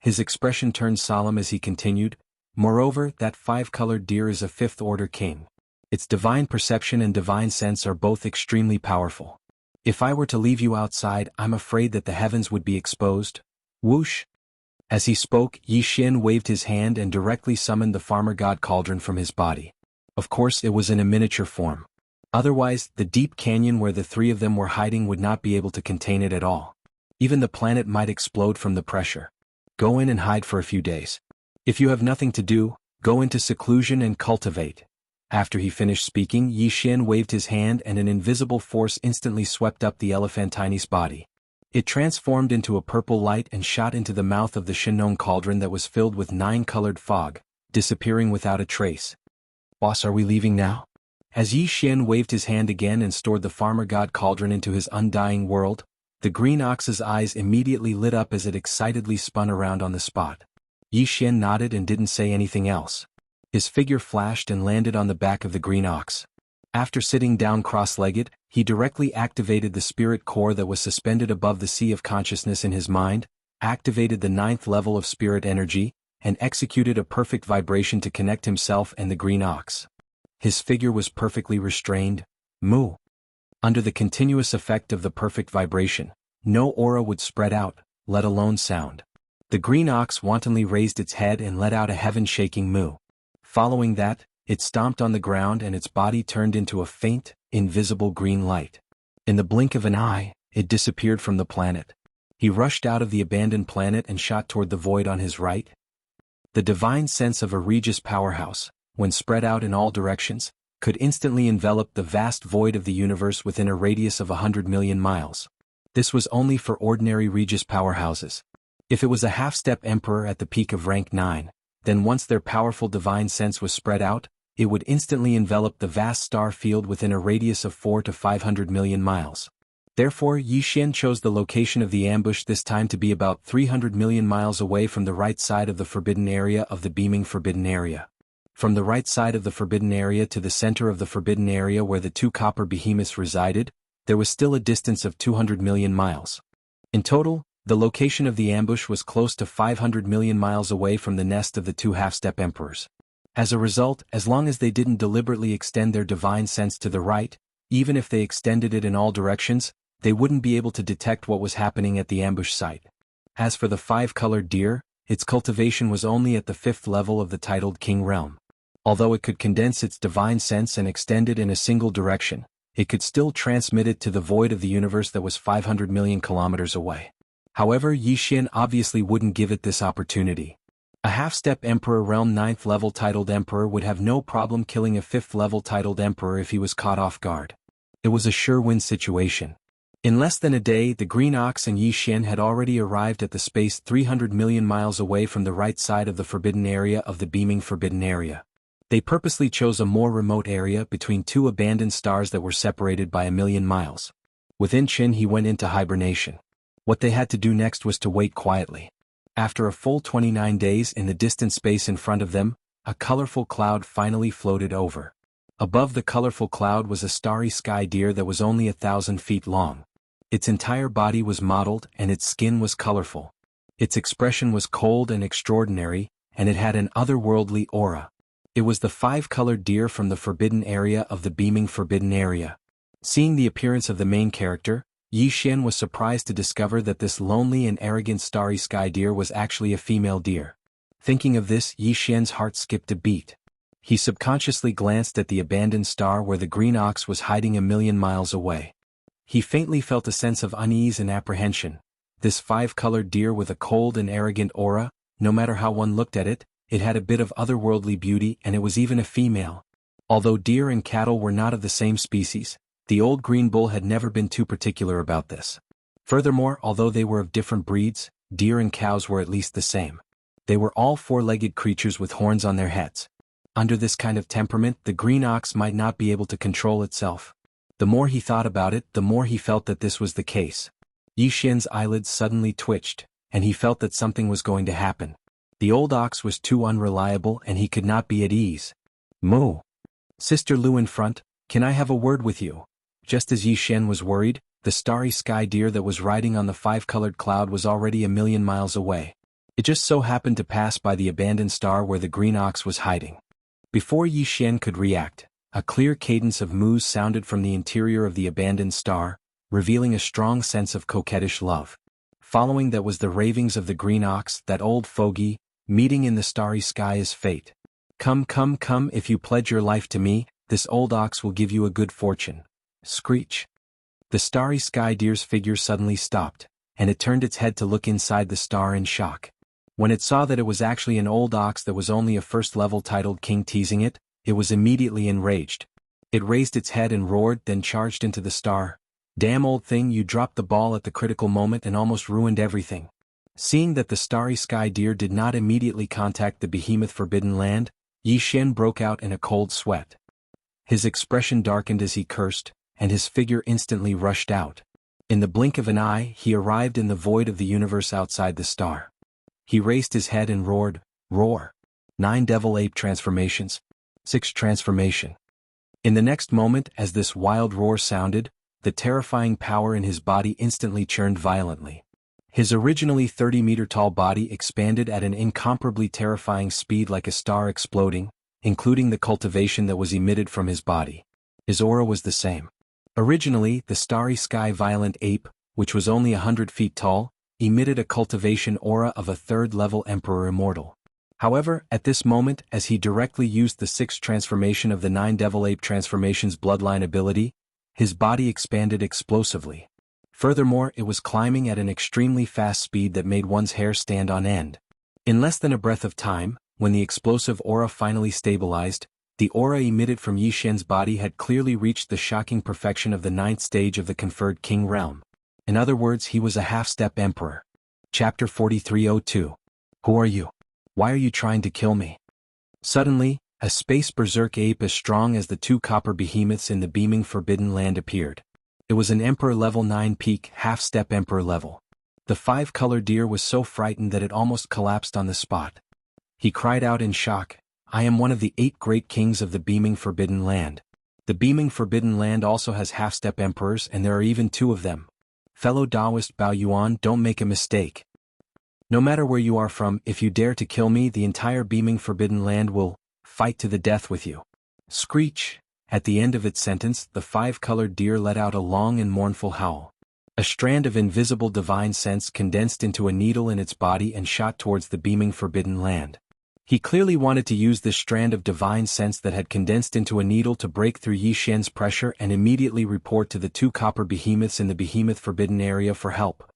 [SPEAKER 1] His expression turned solemn as he continued, "Moreover, that five-colored deer is a fifth-order king. Its divine perception and divine sense are both extremely powerful. If I were to leave you outside, I'm afraid that the heavens would be exposed." Whoosh! As he spoke, Yi Xian waved his hand and directly summoned the farmer god cauldron from his body. Of course, it was in a miniature form. Otherwise, the deep canyon where the three of them were hiding would not be able to contain it at all. Even the planet might explode from the pressure. Go in and hide for a few days. If you have nothing to do, go into seclusion and cultivate. After he finished speaking, Yi Xian waved his hand and an invisible force instantly swept up the elephantine's body. It transformed into a purple light and shot into the mouth of the Shinong cauldron that was filled with 9-colored fog, disappearing without a trace. "Boss, are we leaving now?" As Yi Xian waved his hand again and stored the farmer god cauldron into his undying world, the green ox's eyes immediately lit up as it excitedly spun around on the spot. Yi Xian nodded and didn't say anything else. His figure flashed and landed on the back of the green ox. After sitting down cross-legged, he directly activated the spirit core that was suspended above the sea of consciousness in his mind, activated the 9th level of spirit energy, and executed a perfect vibration to connect himself and the green ox. His figure was perfectly restrained. Moo. Under the continuous effect of the perfect vibration, no aura would spread out, let alone sound. The green ox wantonly raised its head and let out a heaven-shaking moo. Following that, it stomped on the ground and its body turned into a faint, invisible green light. In the blink of an eye, it disappeared from the planet. He rushed out of the abandoned planet and shot toward the void on his right. The divine sense of a Regis powerhouse, when spread out in all directions, could instantly envelop the vast void of the universe within a radius of 100 million miles. This was only for ordinary Regis powerhouses. If it was a half-step emperor at the peak of rank 9, then once their powerful divine sense was spread out, it would instantly envelop the vast star field within a radius of 4 to 500 million miles. Therefore, Yi Xian chose the location of the ambush this time to be about 300 million miles away from the right side of the forbidden area of the beaming forbidden area. From the right side of the forbidden area to the center of the forbidden area where the two copper behemoths resided, there was still a distance of 200 million miles. In total, the location of the ambush was close to 500 million miles away from the nest of the two half-step emperors. As a result, as long as they didn't deliberately extend their divine sense to the right, even if they extended it in all directions, they wouldn't be able to detect what was happening at the ambush site. As for the 5-colored deer, its cultivation was only at the 5th level of the titled King Realm. Although it could condense its divine sense and extend it in a single direction, it could still transmit it to the void of the universe that was 500 million kilometers away. However, Yi Xian obviously wouldn't give it this opportunity. A half-step Emperor Realm 9th level titled Emperor would have no problem killing a 5th level titled Emperor if he was caught off guard. It was a sure-win situation. In less than a day, the Green Ox and Yi Xian had already arrived at the space 300 million miles away from the right side of the forbidden area of the beaming forbidden area. They purposely chose a more remote area between two abandoned stars that were separated by 1,000,000 miles. Within Qin, he went into hibernation. What they had to do next was to wait quietly. After a full 29 days in the distant space in front of them, a colorful cloud finally floated over. Above the colorful cloud was a starry sky deer that was only 1,000 feet long. Its entire body was mottled and its skin was colorful. Its expression was cold and extraordinary, and it had an otherworldly aura. It was the 5-colored deer from the forbidden area of the beaming forbidden area. Seeing the appearance of the main character, Yi Xian was surprised to discover that this lonely and arrogant starry sky deer was actually a female deer. Thinking of this, Yi Xian's heart skipped a beat. He subconsciously glanced at the abandoned star where the green ox was hiding 1,000,000 miles away. He faintly felt a sense of unease and apprehension. This 5-colored deer with a cold and arrogant aura, no matter how one looked at it, it had a bit of otherworldly beauty, and it was even a female. Although deer and cattle were not of the same species, the old green bull had never been too particular about this. Furthermore, although they were of different breeds, deer and cows were at least the same. They were all 4-legged creatures with horns on their heads. Under this kind of temperament, the green ox might not be able to control itself. The more he thought about it, the more he felt that this was the case. Yi Xian's eyelids suddenly twitched, and he felt that something was going to happen. The old ox was too unreliable and he could not be at ease. "Moo! Sister Lu in front, can I have a word with you?" Just as Yi Xian was worried, the the starry sky deer that was riding on the five-colored cloud was already 1,000,000 miles away. It just so happened to pass by the abandoned star where the green ox was hiding. Before Yi Xian could react, a clear cadence of moos sounded from the interior of the abandoned star, revealing a strong sense of coquettish love. Following that was the ravings of the green ox, that old fogey, meeting in the starry sky is fate. Come, come, come, if you pledge your life to me, this old ox will give you a good fortune. Screech. The starry sky deer's figure suddenly stopped, and it turned its head to look inside the star in shock. When it saw that it was actually an old ox that was only a first-level titled king teasing it, it was immediately enraged. It raised its head and roared, then charged into the star. Damn old thing, you dropped the ball at the critical moment and almost ruined everything. Seeing that the starry sky deer did not immediately contact the behemoth forbidden land, Yi Xian broke out in a cold sweat. His expression darkened as he cursed, and his figure instantly rushed out. In the blink of an eye, he arrived in the void of the universe outside the star. He raised his head and roared, roar. 9 devil ape transformations. 6 transformation. In the next moment, as this wild roar sounded, the terrifying power in his body instantly churned violently. His originally 30-meter-tall body expanded at an incomparably terrifying speed like a star exploding, including the cultivation that was emitted from his body. His aura was the same. Originally, the starry sky violent ape, which was only 100 feet tall, emitted a cultivation aura of a third-level Emperor Immortal. However, at this moment, as he directly used the 6th transformation of the 9 Devil Ape Transformation's bloodline ability, his body expanded explosively. Furthermore, it was climbing at an extremely fast speed that made one's hair stand on end. In less than a breath of time, when the explosive aura finally stabilized, the aura emitted from Yi Xian's body had clearly reached the shocking perfection of the 9th stage of the conferred king realm. In other words, he was a half-step emperor. Chapter 4302. Who are you? Why are you trying to kill me? Suddenly, a space berserk ape as strong as the 2 copper behemoths in the beaming forbidden land appeared. It was an Emperor level 9 peak, half-step Emperor level. The 5-color deer was so frightened that it almost collapsed on the spot. He cried out in shock, I am one of the 8 great kings of the beaming forbidden land. The beaming forbidden land also has half-step emperors, and there are even 2 of them. Fellow Taoist Bao Yuan, don't make a mistake. No matter where you are from, if you dare to kill me, the entire beaming forbidden land will fight to the death with you. Screech. At the end of its sentence, the 5-colored deer let out a long and mournful howl. A strand of invisible divine sense condensed into a needle in its body and shot towards the beaming forbidden land. He clearly wanted to use this strand of divine sense that had condensed into a needle to break through Yi Xian's pressure and immediately report to the 2 copper behemoths in the behemoth forbidden area for help.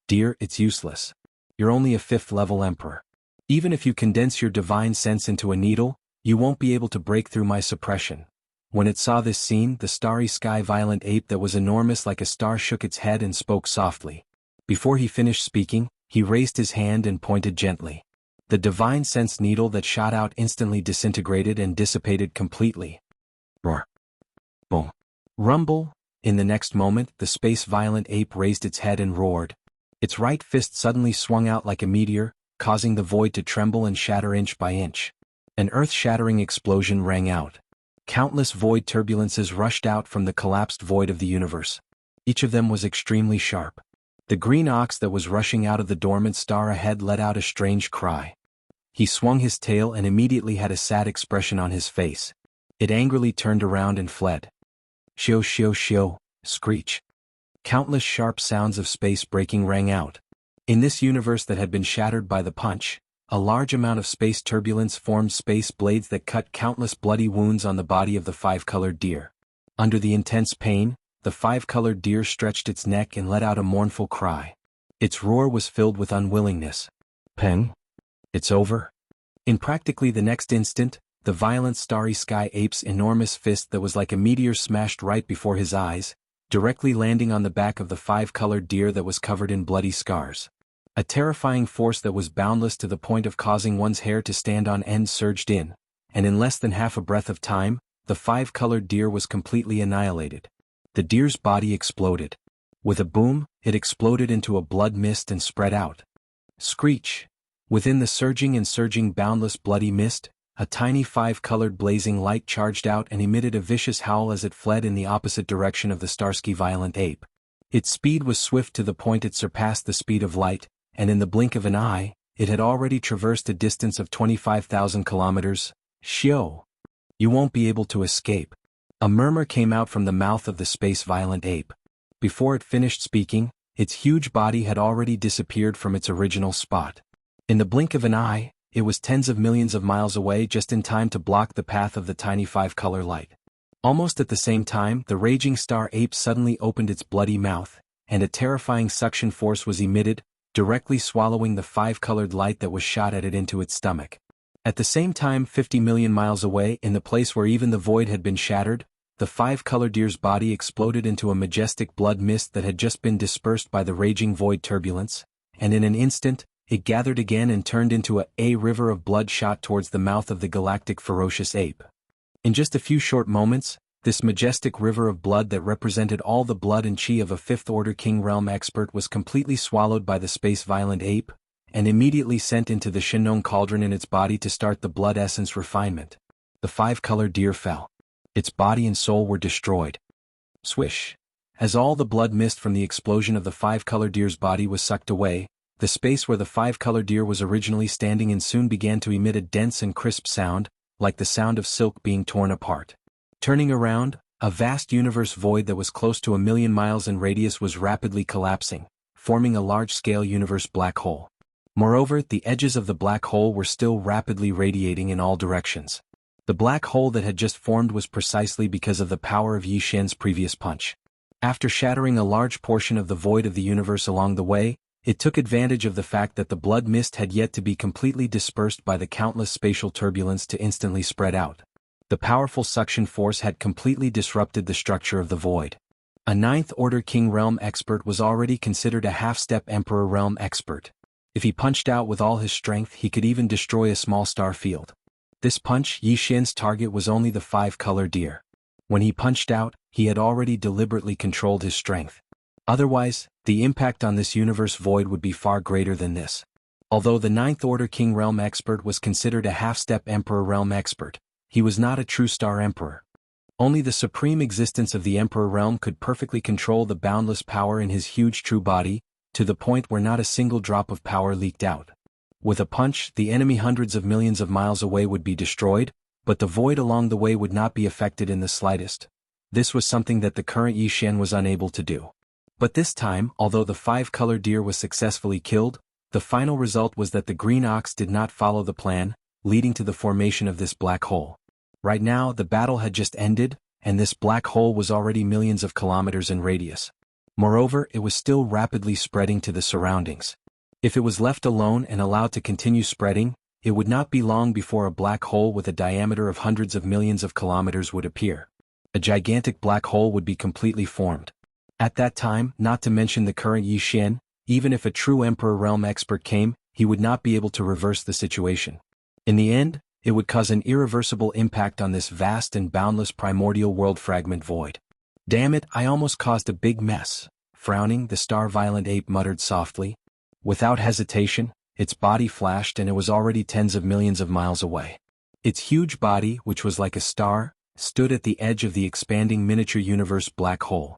[SPEAKER 1] Dear, it's useless. You're only a 5th-level emperor. Even if you condense your divine sense into a needle, you won't be able to break through my suppression. When it saw this scene, the starry sky violent ape that was enormous like a star shook its head and spoke softly. Before he finished speaking, he raised his hand and pointed gently. The divine sense needle that shot out instantly disintegrated and dissipated completely. Roar. Boom. Rumble. In the next moment, the space violent ape raised its head and roared. Its right fist suddenly swung out like a meteor, causing the void to tremble and shatter inch by inch. An earth-shattering explosion rang out. Countless void turbulences rushed out from the collapsed void of the universe. Each of them was extremely sharp. The green ox that was rushing out of the dormant star ahead let out a strange cry. He swung his tail and immediately had a sad expression on his face. It angrily turned around and fled. Shio shio shio, screech. Countless sharp sounds of space breaking rang out. In this universe that had been shattered by the punch, a large amount of space turbulence formed space blades that cut countless bloody wounds on the body of the 5-colored deer. Under the intense pain, the 5-colored deer stretched its neck and let out a mournful cry. Its roar was filled with unwillingness. Peng? It's over? In practically the next instant, the violent starry sky ape's enormous fist that was like a meteor smashed right before his eyes, directly landing on the back of the 5-colored deer that was covered in bloody scars. A terrifying force that was boundless to the point of causing one's hair to stand on end surged in, and in less than half a breath of time, the 5-colored deer was completely annihilated. The deer's body exploded. With a boom, it exploded into a blood mist and spread out. Screech. Within the surging boundless bloody mist, a tiny 5-colored blazing light charged out and emitted a vicious howl as it fled in the opposite direction of the Starsky violent ape. Its speed was swift to the point it surpassed the speed of light, and in the blink of an eye, it had already traversed a distance of 25,000 kilometers. Xiao! You won't be able to escape. A murmur came out from the mouth of the space-violent ape. Before it finished speaking, its huge body had already disappeared from its original spot. In the blink of an eye, it was tens of millions of miles away just in time to block the path of the tiny five-color light. Almost at the same time, the raging star ape suddenly opened its bloody mouth, and a terrifying suction force was emitted, directly swallowing the five-colored light that was shot at it into its stomach. At the same time, 50 million miles away, in the place where even the void had been shattered, the five-color deer's body exploded into a majestic blood mist that had just been dispersed by the raging void turbulence, and in an instant, it gathered again and turned into a river of blood shot towards the mouth of the galactic ferocious ape. In just a few short moments, this majestic river of blood that represented all the blood and chi of a fifth-order King Realm expert was completely swallowed by the space-violent ape, and immediately sent into the Shinong cauldron in its body to start the blood essence refinement. The five-color deer fell. Its body and soul were destroyed. Swish! As all the blood mist from the explosion of the five-color deer's body was sucked away, the space where the five-color deer was originally standing in soon began to emit a dense and crisp sound, like the sound of silk being torn apart. Turning around, a vast universe void that was close to 1,000,000 miles in radius was rapidly collapsing, forming a large-scale universe black hole. Moreover, the edges of the black hole were still rapidly radiating in all directions. The black hole that had just formed was precisely because of the power of Yi Xian's previous punch. After shattering a large portion of the void of the universe along the way, it took advantage of the fact that the blood mist had yet to be completely dispersed by the countless spatial turbulence to instantly spread out. The powerful suction force had completely disrupted the structure of the void. A ninth-order King Realm expert was already considered a half-step Emperor Realm expert. If he punched out with all his strength, he could even destroy a small star field. This punch, Yi Xian's target was only the five-color deer. When he punched out, he had already deliberately controlled his strength. Otherwise, the impact on this universe void would be far greater than this. Although the ninth-order King Realm expert was considered a half-step Emperor Realm expert, he was not a true Star Emperor. Only the supreme existence of the Emperor Realm could perfectly control the boundless power in his huge true body, to the point where not a single drop of power leaked out. With a punch, the enemy hundreds of millions of miles away would be destroyed, but the void along the way would not be affected in the slightest. This was something that the current Yi Xian was unable to do. But this time, although the five-color deer was successfully killed, the final result was that the green ox did not follow the plan, leading to the formation of this black hole. Right now, the battle had just ended, and this black hole was already millions of kilometers in radius. Moreover, it was still rapidly spreading to the surroundings. If it was left alone and allowed to continue spreading, it would not be long before a black hole with a diameter of hundreds of millions of kilometers would appear. A gigantic black hole would be completely formed. At that time, not to mention the current Yi Xian, even if a true Emperor Realm expert came, he would not be able to reverse the situation. In the end, it would cause an irreversible impact on this vast and boundless primordial world fragment void. Damn it, I almost caused a big mess. Frowning, the star-violent ape muttered softly. Without hesitation, its body flashed and it was already tens of millions of miles away. Its huge body, which was like a star, stood at the edge of the expanding miniature universe black hole.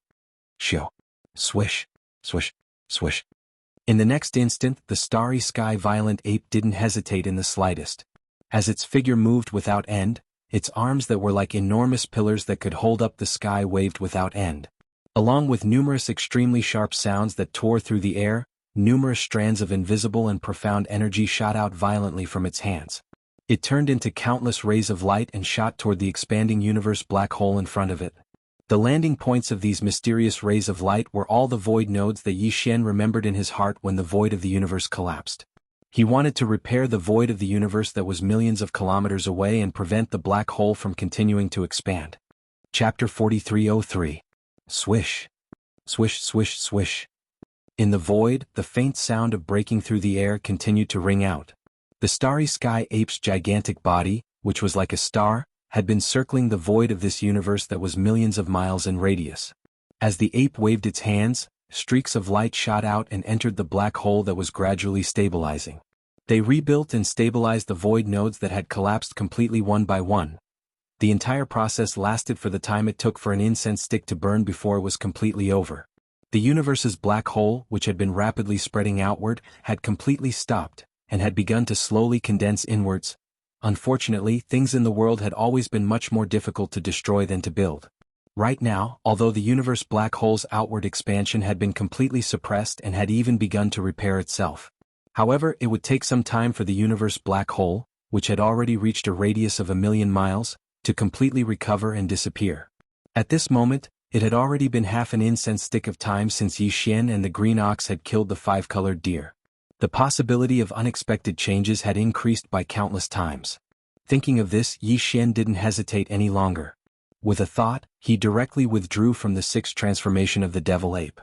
[SPEAKER 1] Shoo! Swish! Swish! Swish! In the next instant, the starry sky-violent ape didn't hesitate in the slightest. As its figure moved without end, its arms that were like enormous pillars that could hold up the sky waved without end. Along with numerous extremely sharp sounds that tore through the air, numerous strands of invisible and profound energy shot out violently from its hands. It turned into countless rays of light and shot toward the expanding universe black hole in front of it. The landing points of these mysterious rays of light were all the void nodes that Yi Xian remembered in his heart when the void of the universe collapsed. He wanted to repair the void of the universe that was millions of kilometers away and prevent the black hole from continuing to expand. Chapter 4303. Swish. Swish, swish, swish. In the void, the faint sound of breaking through the air continued to ring out. The starry sky ape's gigantic body, which was like a star, had been circling the void of this universe that was millions of miles in radius. As the ape waved its hands, streaks of light shot out and entered the black hole that was gradually stabilizing. They rebuilt and stabilized the void nodes that had collapsed completely one by one. The entire process lasted for the time it took for an incense stick to burn before it was completely over. The universe's black hole, which had been rapidly spreading outward, had completely stopped, and had begun to slowly condense inwards. Unfortunately, things in the world had always been much more difficult to destroy than to build. Right now, although the universe black hole's outward expansion had been completely suppressed and had even begun to repair itself. However, it would take some time for the universe black hole, which had already reached a radius of 1,000,000 miles, to completely recover and disappear. At this moment, it had already been half an incense stick of time since Yi Xian and the green ox had killed the 5-colored deer. The possibility of unexpected changes had increased by countless times. Thinking of this, Yi Xian didn't hesitate any longer. With a thought, he directly withdrew from the 6th transformation of the devil ape.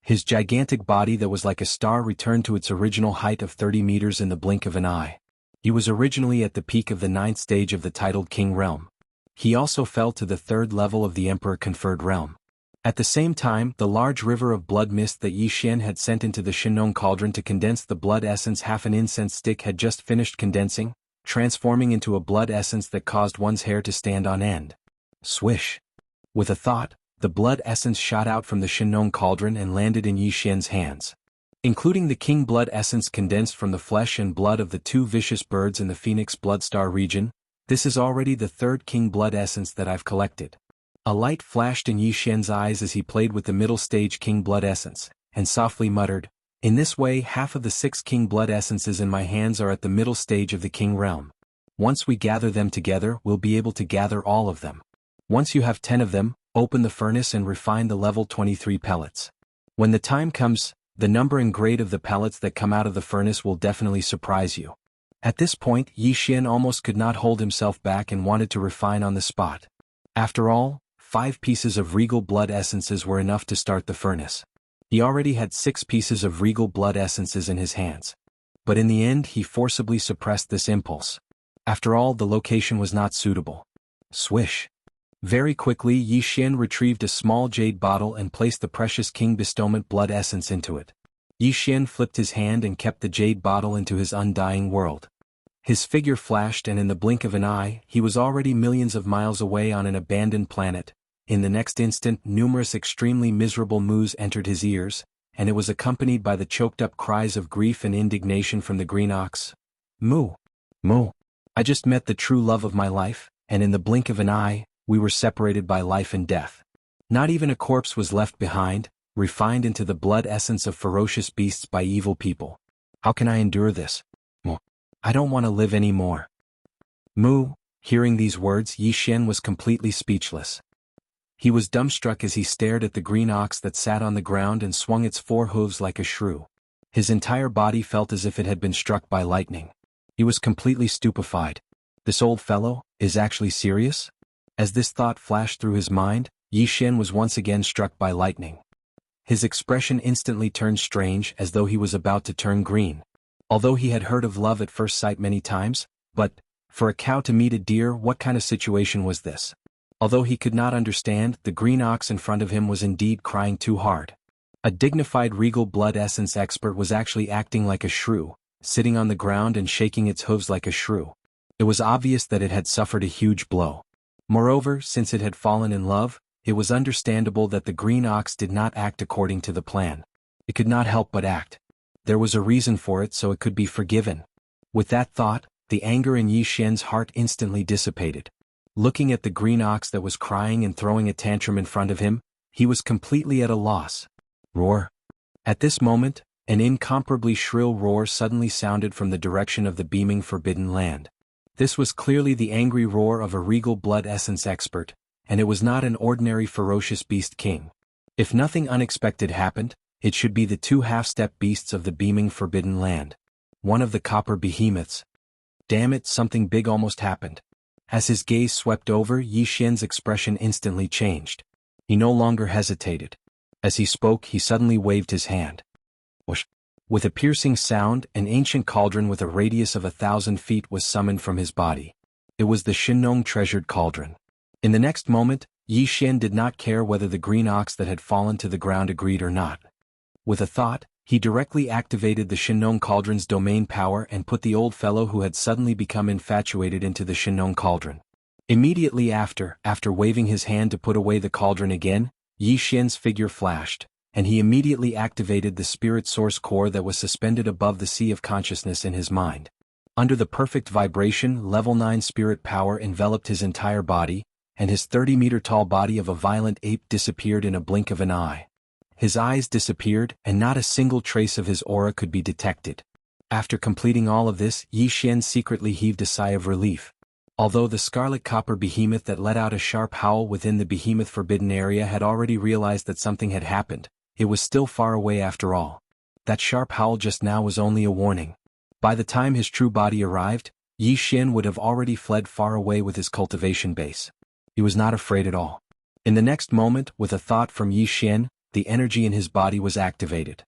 [SPEAKER 1] His gigantic body that was like a star returned to its original height of 30 meters in the blink of an eye. He was originally at the peak of the 9th stage of the titled King realm. He also fell to the 3rd level of the Emperor-conferred realm. At the same time, the large river of blood mist that Yi Xian had sent into the Shinong cauldron to condense the blood essence half an incense stick had just finished condensing, transforming into a blood essence that caused one's hair to stand on end. Swish! With a thought, the blood essence shot out from the Shinong cauldron and landed in Yi Xian's hands. Including the king blood essence condensed from the flesh and blood of the 2 vicious birds in the Phoenix Bloodstar region, this is already the 3rd king blood essence that I've collected. A light flashed in Yi Xian's eyes as he played with the middle stage king blood essence, and softly muttered, "In this way half of the 6 king blood essences in my hands are at the middle stage of the king realm. Once we gather them together, we'll be able to gather all of them. Once you have 10 of them, open the furnace and refine the level 23 pellets. When the time comes, the number and grade of the pellets that come out of the furnace will definitely surprise you." At this point, Yi Xian almost could not hold himself back and wanted to refine on the spot. After all, 5 pieces of regal blood essences were enough to start the furnace. He already had 6 pieces of regal blood essences in his hands. But in the end he forcibly suppressed this impulse. After all, the location was not suitable. Swish! Very quickly Yi Xian retrieved a small jade bottle and placed the precious king bestowment blood essence into it. Yi Xian flipped his hand and kept the jade bottle into his undying world. His figure flashed and in the blink of an eye, he was already millions of miles away on an abandoned planet. In the next instant, numerous extremely miserable moos entered his ears, and it was accompanied by the choked-up cries of grief and indignation from the green ox. "Moo! Moo! I just met the true love of my life, and in the blink of an eye, we were separated by life and death. Not even a corpse was left behind, refined into the blood essence of ferocious beasts by evil people. How can I endure this? Moo! I don't want to live anymore." Moo! Hearing these words, Yi Xian was completely speechless. He was dumbstruck as he stared at the green ox that sat on the ground and swung its 4 hooves like a shrew. His entire body felt as if it had been struck by lightning. He was completely stupefied. This old fellow is actually serious? As this thought flashed through his mind, Yi Xian was once again struck by lightning. His expression instantly turned strange as though he was about to turn green. Although he had heard of love at first sight many times, but, for a cow to meet a deer, what kind of situation was this? Although he could not understand, the green ox in front of him was indeed crying too hard. A dignified regal blood essence expert was actually acting like a shrew, sitting on the ground and shaking its hooves like a shrew. It was obvious that it had suffered a huge blow. Moreover, since it had fallen in love, it was understandable that the green ox did not act according to the plan. It could not help but act. There was a reason for it, so it could be forgiven. With that thought, the anger in Yi Xian's heart instantly dissipated. Looking at the green ox that was crying and throwing a tantrum in front of him, he was completely at a loss. Roar! At this moment, an incomparably shrill roar suddenly sounded from the direction of the beaming forbidden land. This was clearly the angry roar of a regal blood essence expert, and it was not an ordinary ferocious beast king. If nothing unexpected happened, it should be the 2 half-step beasts of the beaming forbidden land. One of the copper behemoths. Damn it, something big almost happened. As his gaze swept over, Yi Xian's expression instantly changed. He no longer hesitated. As he spoke, he suddenly waved his hand. Whoosh! With a piercing sound, an ancient cauldron with a radius of 1,000 feet was summoned from his body. It was the Shinong treasured cauldron. In the next moment, Yi Xian did not care whether the green ox that had fallen to the ground agreed or not. With a thought, he directly activated the Shinong cauldron's domain power and put the old fellow who had suddenly become infatuated into the Shinong cauldron. Immediately after waving his hand to put away the cauldron again, Yi Xian's figure flashed, and he immediately activated the spirit source core that was suspended above the sea of consciousness in his mind. Under the perfect vibration, level 9 spirit power enveloped his entire body, and his 30-meter-tall body of a violent ape disappeared in a blink of an eye. His eyes disappeared, and not a single trace of his aura could be detected. After completing all of this, Yi Xian secretly heaved a sigh of relief. Although the scarlet copper behemoth that let out a sharp howl within the behemoth forbidden area had already realized that something had happened, it was still far away after all. That sharp howl just now was only a warning. By the time his true body arrived, Yi Xian would have already fled far away with his cultivation base. He was not afraid at all. In the next moment, with a thought from Yi Xian, the energy in his body was activated.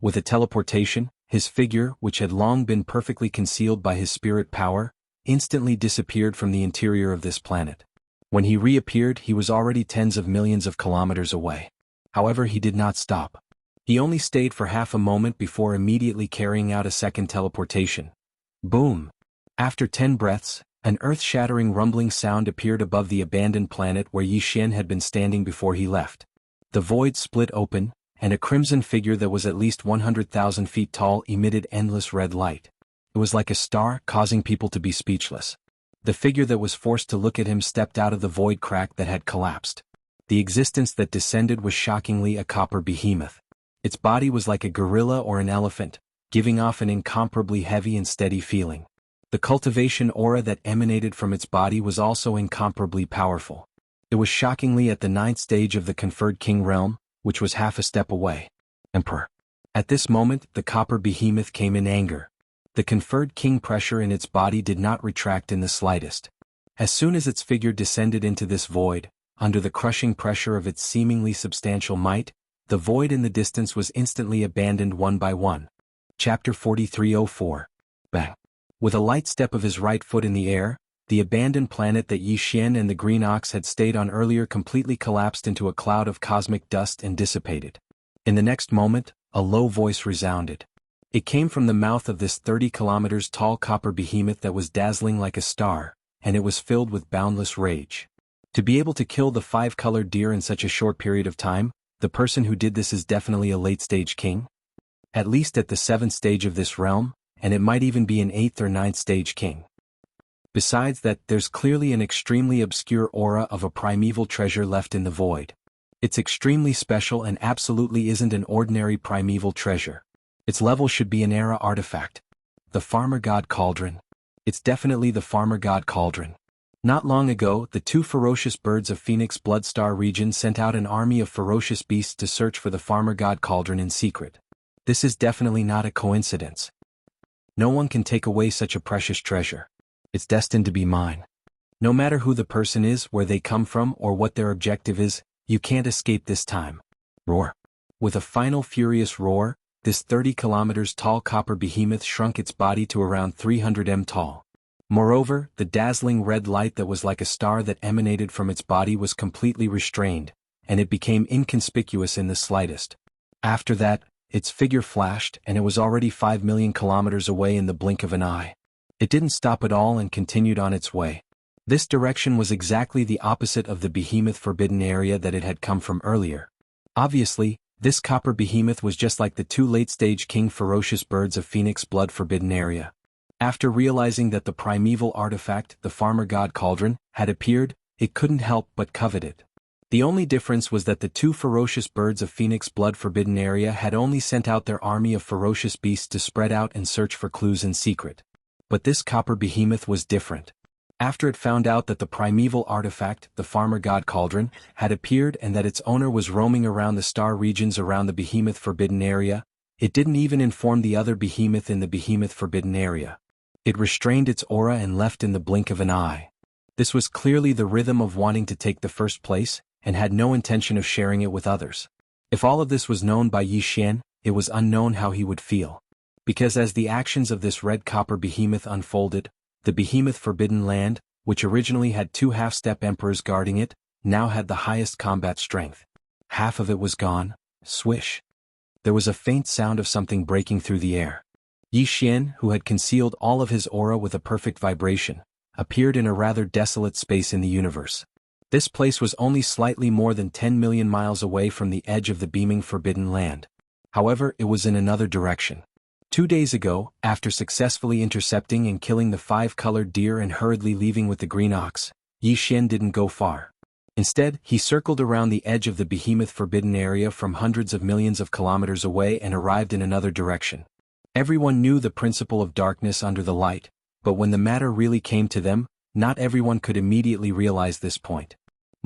[SPEAKER 1] With a teleportation, his figure, which had long been perfectly concealed by his spirit power, instantly disappeared from the interior of this planet. When he reappeared, he was already tens of millions of kilometers away. However, he did not stop. He only stayed for half a moment before immediately carrying out a second teleportation. Boom! After 10 breaths, an earth-shattering rumbling sound appeared above the abandoned planet where Yi Xian had been standing before he left. The void split open, and a crimson figure that was at least 100,000 feet tall emitted endless red light. It was like a star, causing people to be speechless. The figure that was forced to look at him stepped out of the void crack that had collapsed. The existence that descended was shockingly a copper behemoth. Its body was like a gorilla or an elephant, giving off an incomparably heavy and steady feeling. The cultivation aura that emanated from its body was also incomparably powerful. It was shockingly at the 9th stage of the conferred king realm, which was half a step away. Emperor. At this moment, the copper behemoth came in anger. The conferred king pressure in its body did not retract in the slightest. As soon as its figure descended into this void, under the crushing pressure of its seemingly substantial might, the void in the distance was instantly abandoned one by one. Chapter 4304. Bang. With a light step of his right foot in the air, the abandoned planet that Yi Xian and the Green Ox had stayed on earlier completely collapsed into a cloud of cosmic dust and dissipated. In the next moment, a low voice resounded. It came from the mouth of this 30 kilometers tall copper behemoth that was dazzling like a star, and it was filled with boundless rage. To be able to kill the 5-colored deer in such a short period of time, the person who did this is definitely a late-stage king. At least at the 7th stage of this realm, and it might even be an 8th or 9th stage king. Besides that, there's clearly an extremely obscure aura of a primeval treasure left in the void. It's extremely special and absolutely isn't an ordinary primeval treasure. Its level should be an era artifact. The Farmer God Cauldron. It's definitely the Farmer God Cauldron. Not long ago, the 2 ferocious birds of Phoenix Bloodstar region sent out an army of ferocious beasts to search for the Farmer God Cauldron in secret. This is definitely not a coincidence. No one can take away such a precious treasure. It's destined to be mine. No matter who the person is, where they come from, or what their objective is, you can't escape this time. Roar. With a final furious roar, this 30 kilometers tall copper behemoth shrunk its body to around 300 m tall. Moreover, the dazzling red light that was like a star that emanated from its body was completely restrained, and it became inconspicuous in the slightest. After that, its figure flashed, and it was already 5 million kilometers away in the blink of an eye. It didn't stop at all and continued on its way. This direction was exactly the opposite of the behemoth forbidden area that it had come from earlier. Obviously, this copper behemoth was just like the 2 late-stage king ferocious birds of Phoenix blood forbidden area. After realizing that the primeval artifact, the Farmer God Cauldron, had appeared, it couldn't help but covet it. The only difference was that the 2 ferocious birds of Phoenix blood forbidden area had only sent out their army of ferocious beasts to spread out and search for clues in secret. But this copper behemoth was different. After it found out that the primeval artifact, the Farmer God Cauldron, had appeared and that its owner was roaming around the star regions around the behemoth forbidden area, it didn't even inform the other behemoth in the behemoth forbidden area. It restrained its aura and left in the blink of an eye. This was clearly the rhythm of wanting to take the first place, and had no intention of sharing it with others. If all of this was known by Yi Xian, it was unknown how he would feel. Because as the actions of this red copper behemoth unfolded, the behemoth forbidden land, which originally had 2 half-step emperors guarding it, now had the highest combat strength. Half of it was gone. Swish. There was a faint sound of something breaking through the air. Yi Xian, who had concealed all of his aura with a perfect vibration, appeared in a rather desolate space in the universe. This place was only slightly more than 10 million miles away from the edge of the beaming Forbidden Land. However, it was in another direction. 2 days ago, after successfully intercepting and killing the 5-colored deer and hurriedly leaving with the green ox, Yi Xian didn't go far. Instead, he circled around the edge of the behemoth forbidden area from hundreds of millions of kilometers away and arrived in another direction. Everyone knew the principle of darkness under the light, but when the matter really came to them, not everyone could immediately realize this point.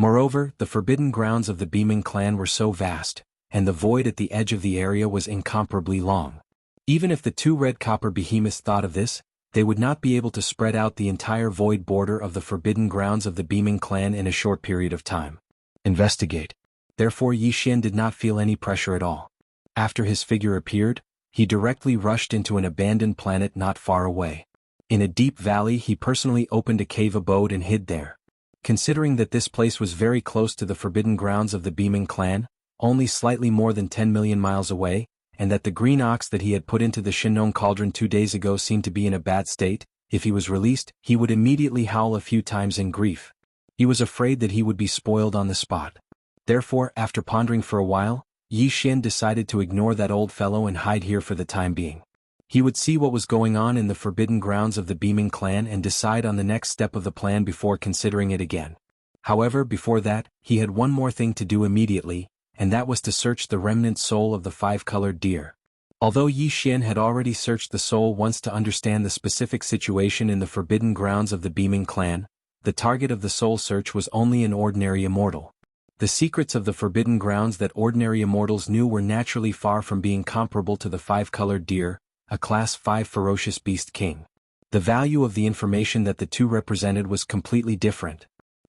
[SPEAKER 1] Moreover, the forbidden grounds of the Beaming clan were so vast, and the void at the edge of the area was incomparably long. Even if the 2 red copper behemoths thought of this, they would not be able to spread out the entire void border of the forbidden grounds of the Beaming clan in a short period of time. Investigate. Therefore Yi Xian did not feel any pressure at all. After his figure appeared, he directly rushed into an abandoned planet not far away. In a deep valley he personally opened a cave abode and hid there. Considering that this place was very close to the forbidden grounds of the Beaming clan, only slightly more than 10 million miles away, and that the green ox that he had put into the Shinong cauldron 2 days ago seemed to be in a bad state, if he was released, he would immediately howl a few times in grief. He was afraid that he would be spoiled on the spot. Therefore, after pondering for a while, Yi Xian decided to ignore that old fellow and hide here for the time being. He would see what was going on in the forbidden grounds of the Beaming clan and decide on the next step of the plan before considering it again. However, before that, he had one more thing to do immediately, and that was to search the remnant soul of the 5-colored deer. Although Yi Xian had already searched the soul once to understand the specific situation in the forbidden grounds of the Beaming clan, the target of the soul search was only an ordinary immortal. The secrets of the forbidden grounds that ordinary immortals knew were naturally far from being comparable to the 5-colored deer, a Class 5 ferocious beast king. The value of the information that the 2 represented was completely different.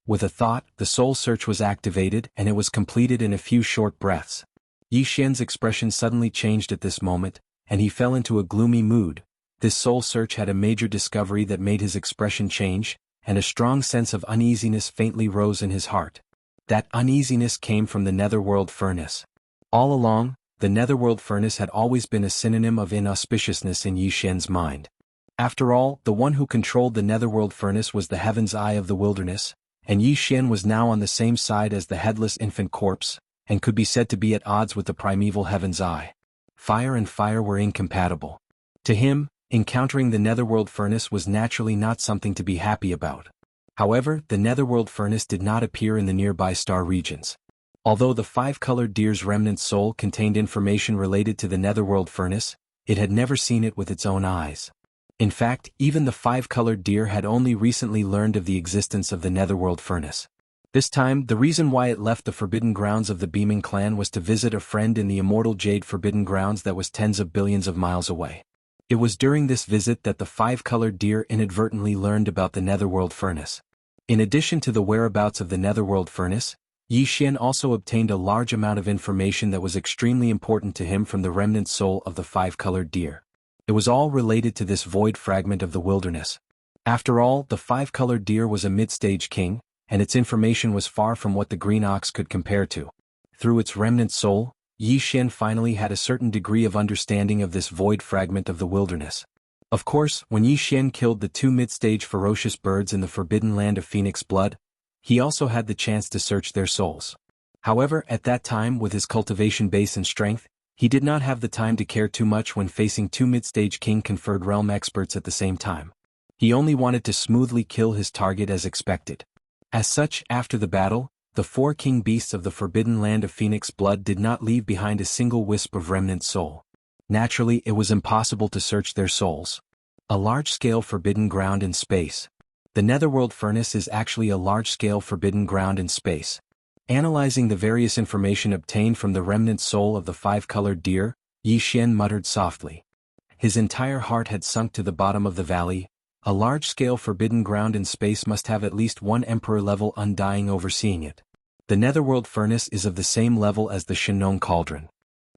[SPEAKER 1] With a thought, the soul search was activated and it was completed in a few short breaths. Yi Xian's expression suddenly changed at this moment, and he fell into a gloomy mood. This soul search had a major discovery that made his expression change, and a strong sense of uneasiness faintly rose in his heart. That uneasiness came from the netherworld furnace. All along, the netherworld furnace had always been a synonym of inauspiciousness in Yi Xian's mind. After all, the one who controlled the netherworld furnace was the heaven's eye of the wilderness, and Yi Xian was now on the same side as the headless infant corpse, and could be said to be at odds with the primeval heaven's eye. Fire and fire were incompatible. To him, encountering the netherworld furnace was naturally not something to be happy about. However, the netherworld furnace did not appear in the nearby star regions. Although the 5-colored deer's remnant soul contained information related to the netherworld furnace, it had never seen it with its own eyes. In fact, even the 5-colored deer had only recently learned of the existence of the netherworld furnace. This time, the reason why it left the forbidden grounds of the Beaming clan was to visit a friend in the immortal jade forbidden grounds that was tens of billions of miles away. It was during this visit that the 5-colored deer inadvertently learned about the netherworld furnace. In addition to the whereabouts of the netherworld furnace, Yi Xian also obtained a large amount of information that was extremely important to him from the remnant soul of the 5-colored deer. It was all related to this void fragment of the wilderness. After all, the 5-colored deer was a mid-stage king, and its information was far from what the green ox could compare to. Through its remnant soul, Yi Xian finally had a certain degree of understanding of this void fragment of the wilderness. Of course, when Yi Xian killed the 2 mid-stage ferocious birds in the forbidden land of Phoenix Blood, he also had the chance to search their souls. However, at that time, with his cultivation base and strength, he did not have the time to care too much when facing 2 mid-stage king-conferred realm experts at the same time. He only wanted to smoothly kill his target as expected. As such, after the battle, the 4 king beasts of the forbidden land of Phoenix Blood did not leave behind a single wisp of remnant soul. Naturally, it was impossible to search their souls. A large-scale forbidden ground in space. The netherworld furnace is actually a large-scale forbidden ground in space. Analyzing the various information obtained from the remnant soul of the 5-colored deer, Yi Xian muttered softly. His entire heart had sunk to the bottom of the valley. A large-scale forbidden ground in space must have at least one emperor-level undying overseeing it. The netherworld furnace is of the same level as the Shinong cauldron.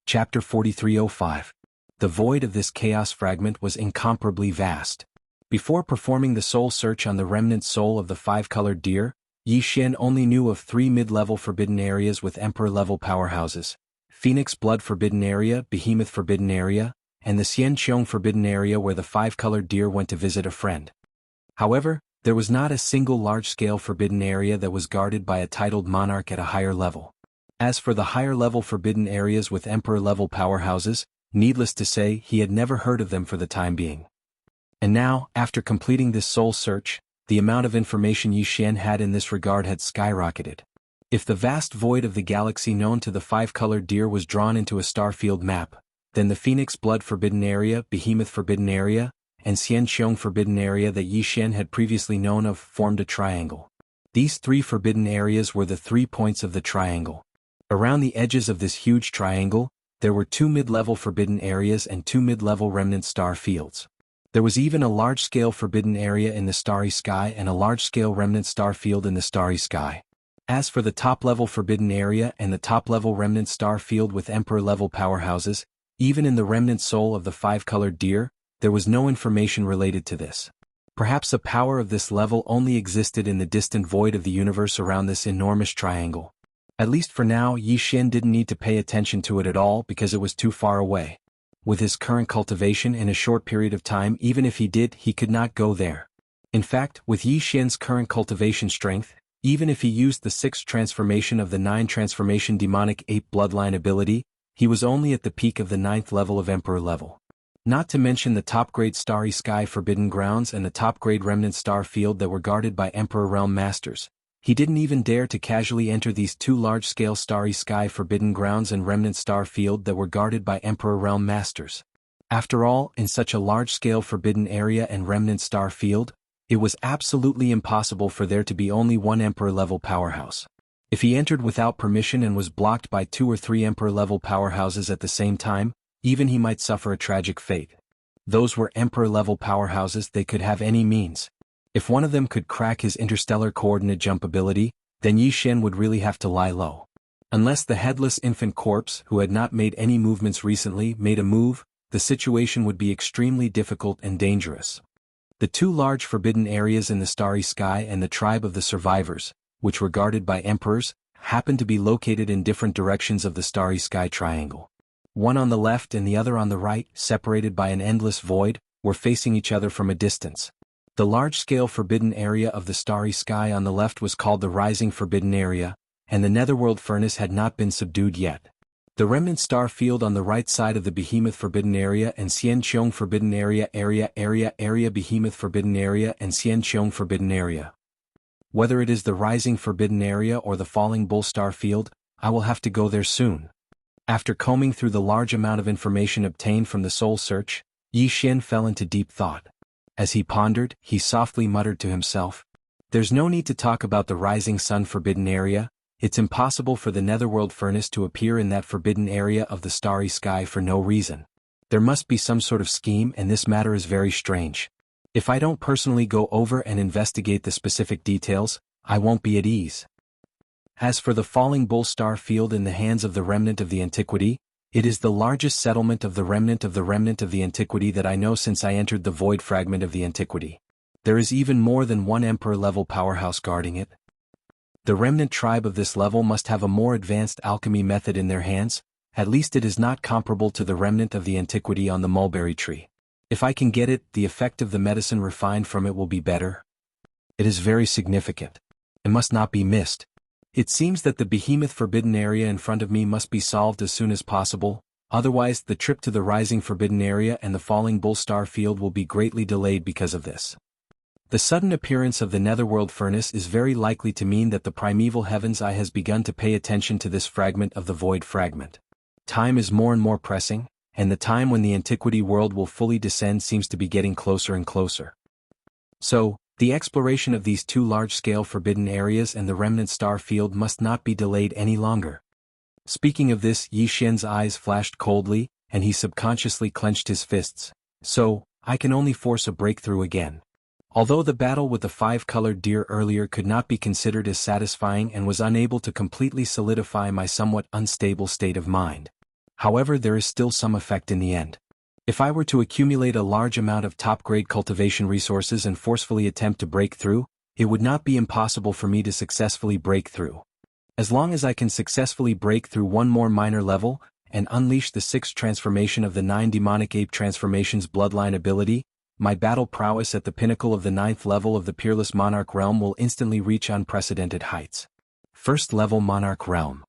[SPEAKER 1] Chapter 4305. The void of this chaos fragment was incomparably vast. Before performing the soul search on the remnant soul of the 5-colored deer, Yi Xian only knew of 3 mid-level forbidden areas with emperor-level powerhouses: Phoenix Blood Forbidden Area, Behemoth Forbidden Area, and the Xianqiong Forbidden Area where the 5-colored deer went to visit a friend. However, There was not a single large-scale forbidden area that was guarded by a titled monarch at a higher level. As for the higher-level forbidden areas with emperor-level powerhouses, needless to say, he had never heard of them for the time being. And now, after completing this soul search, the amount of information Yi Xian had in this regard had skyrocketed. If the vast void of the galaxy known to the five-colored deer was drawn into a starfield map, then the Phoenix Blood Forbidden Area, Behemoth Forbidden Area, and Xianqiong Forbidden Area that Yi Xian had previously known of formed a triangle. These three forbidden areas were the 3 points of the triangle. Around the edges of this huge triangle, there were 2 mid-level forbidden areas and 2 mid-level remnant star fields. There was even a large-scale forbidden area in the starry sky and a large-scale remnant star field in the starry sky. As for the top-level forbidden area and the top-level remnant star field with emperor-level powerhouses, even in the remnant soul of the five-colored deer, there was no information related to this. Perhaps a power of this level only existed in the distant void of the universe around this enormous triangle. At least for now, Yi Xian didn't need to pay attention to it at all because it was too far away. With his current cultivation in a short period of time, even if he did, he could not go there. In fact, with Yi Xian's current cultivation strength, even if he used the 6th transformation of the 9 transformation demonic ape bloodline ability, he was only at the peak of the 9th level of emperor level. Not to mention the top-grade Starry Sky Forbidden Grounds and the top-grade Remnant Star Field that were guarded by Emperor Realm Masters. He didn't even dare to casually enter these 2 large-scale Starry Sky Forbidden Grounds and Remnant Star Field that were guarded by Emperor Realm Masters. After all, in such a large-scale Forbidden Area and Remnant Star Field, it was absolutely impossible for there to be only one Emperor-level powerhouse. If he entered without permission and was blocked by 2 or 3 Emperor-level powerhouses at the same time, even he might suffer a tragic fate. Those were Emperor-level powerhouses, they could have any means. If one of them could crack his interstellar coordinate jump ability, then Yi Xian would really have to lie low. Unless the headless infant corpse, who had not made any movements recently, made a move, the situation would be extremely difficult and dangerous. The 2 large forbidden areas in the Starry Sky and the Tribe of the Survivors, which were guarded by emperors, happened to be located in different directions of the Starry Sky Triangle. One on the left and the other on the right, separated by an endless void, were facing each other from a distance. The large-scale forbidden area of the Starry Sky on the left was called the Rising Forbidden Area, and the Netherworld Furnace had not been subdued yet. The Remnant Star Field on the right side of the Behemoth Forbidden Area and Xianqiong Forbidden Area Behemoth Forbidden Area and Xianqiong Forbidden Area. Whether it is the Rising Forbidden Area or the Falling Bull Star Field, I will have to go there soon. After combing through the large amount of information obtained from the soul search, Yi Xian fell into deep thought. As he pondered, he softly muttered to himself, "There's no need to talk about the Rising Sun Forbidden Area. It's impossible for the Netherworld Furnace to appear in that forbidden area of the Starry Sky for no reason. There must be some sort of scheme, and this matter is very strange. If I don't personally go over and investigate the specific details, I won't be at ease." As for the Falling Bull Star Field in the hands of the Remnant of the Antiquity, it is the largest settlement of the Remnant of the Antiquity that I know since I entered the Void Fragment of the Antiquity. There is even more than one Emperor-level powerhouse guarding it. The Remnant tribe of this level must have a more advanced alchemy method in their hands, at least it is not comparable to the Remnant of the Antiquity on the Mulberry Tree. If I can get it, the effect of the medicine refined from it will be better. It is very significant. It must not be missed. It seems that the Behemoth Forbidden Area in front of me must be solved as soon as possible, otherwise the trip to the Rising Forbidden Area and the Falling Bull Star Field will be greatly delayed because of this. The sudden appearance of the Netherworld Furnace is very likely to mean that the primeval heavens eye has begun to pay attention to this fragment of the Void Fragment. Time is more and more pressing, and the time when the Antiquity world will fully descend seems to be getting closer and closer. So, the exploration of these 2 large-scale forbidden areas and the Remnant Star Field must not be delayed any longer. Speaking of this, Yi Xian's eyes flashed coldly, and he subconsciously clenched his fists. So, I can only force a breakthrough again. Although the battle with the 5-colored deer earlier could not be considered as satisfying and was unable to completely solidify my somewhat unstable state of mind. However, there is still some effect in the end. If I were to accumulate a large amount of top-grade cultivation resources and forcefully attempt to break through, it would not be impossible for me to successfully break through. As long as I can successfully break through one more minor level, and unleash the 6th transformation of the 9 demonic ape transformations bloodline ability, my battle prowess at the pinnacle of the 9th level of the Peerless Monarch Realm will instantly reach unprecedented heights. First level Monarch Realm.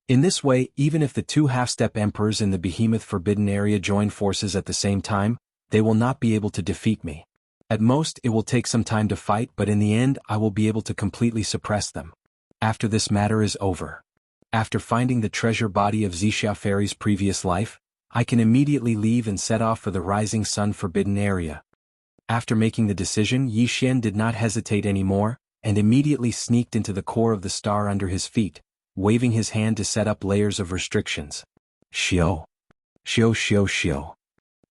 [SPEAKER 1] In this way, even if the two half-step emperors in the Behemoth Forbidden Area join forces at the same time, they will not be able to defeat me. At most, it will take some time to fight, but in the end I will be able to completely suppress them. After this matter is over. After finding the treasure body of Zixia Fairy's previous life, I can immediately leave and set off for the Rising Sun Forbidden Area. After making the decision, Yi Xian did not hesitate anymore, and immediately sneaked into the core of the star under his feet, waving his hand to set up layers of restrictions. Xiao. Xiao xiao xiao.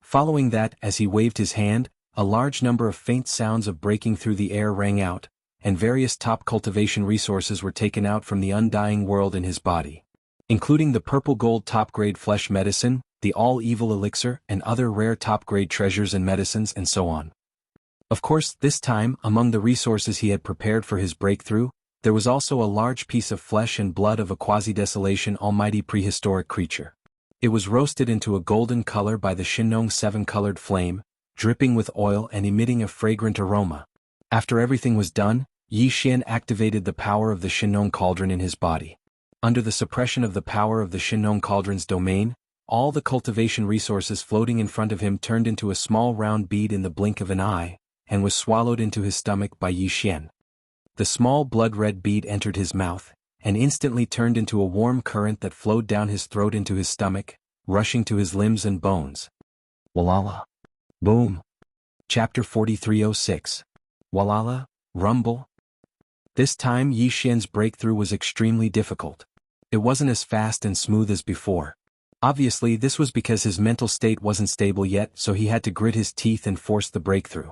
[SPEAKER 1] Following that, as he waved his hand, a large number of faint sounds of breaking through the air rang out, and various top cultivation resources were taken out from the undying world in his body, including the purple gold top-grade flesh medicine, the all-evil elixir, and other rare top-grade treasures and medicines, and so on. Of course, this time, among the resources he had prepared for his breakthrough, there was also a large piece of flesh and blood of a quasi-desolation almighty prehistoric creature. It was roasted into a golden color by the Shinnong 7-colored flame, dripping with oil and emitting a fragrant aroma. After everything was done, Yi Xian activated the power of the Shinnong cauldron in his body. Under the suppression of the power of the Shinnong cauldron's domain, all the cultivation resources floating in front of him turned into a small round bead in the blink of an eye, and was swallowed into his stomach by Yi Xian. The small blood-red bead entered his mouth, and instantly turned into a warm current that flowed down his throat into his stomach, rushing to his limbs and bones. Walala. Boom. Chapter 4306. Walala, rumble. This time Yi Xian's breakthrough was extremely difficult. It wasn't as fast and smooth as before. Obviously, this was because his mental state wasn't stable yet, so he had to grit his teeth and force the breakthrough.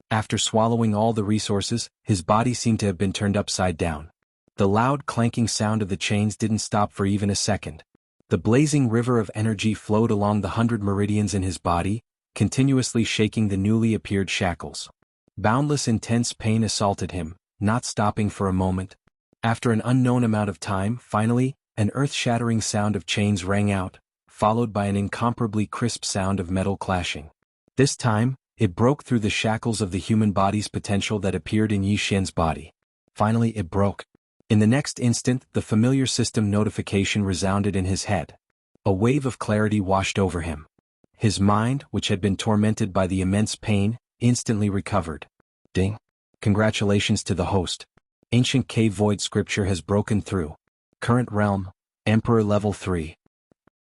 [SPEAKER 1] After swallowing all the resources, his body seemed to have been turned upside down. The loud clanking sound of the chains didn't stop for even a second. The blazing river of energy flowed along the 100 meridians in his body, continuously shaking the newly appeared shackles. Boundless intense pain assaulted him, not stopping for a moment. After an unknown amount of time, finally, an earth-shattering sound of chains rang out, followed by an incomparably crisp sound of metal clashing. This time, it broke through the shackles of the human body's potential that appeared in Yi Xian's body. Finally it broke. In the next instant, the familiar system notification resounded in his head. A wave of clarity washed over him. His mind, which had been tormented by the immense pain, instantly recovered. Ding. Congratulations to the host. Ancient Cave Void Scripture has broken through. Current realm, Emperor level 3.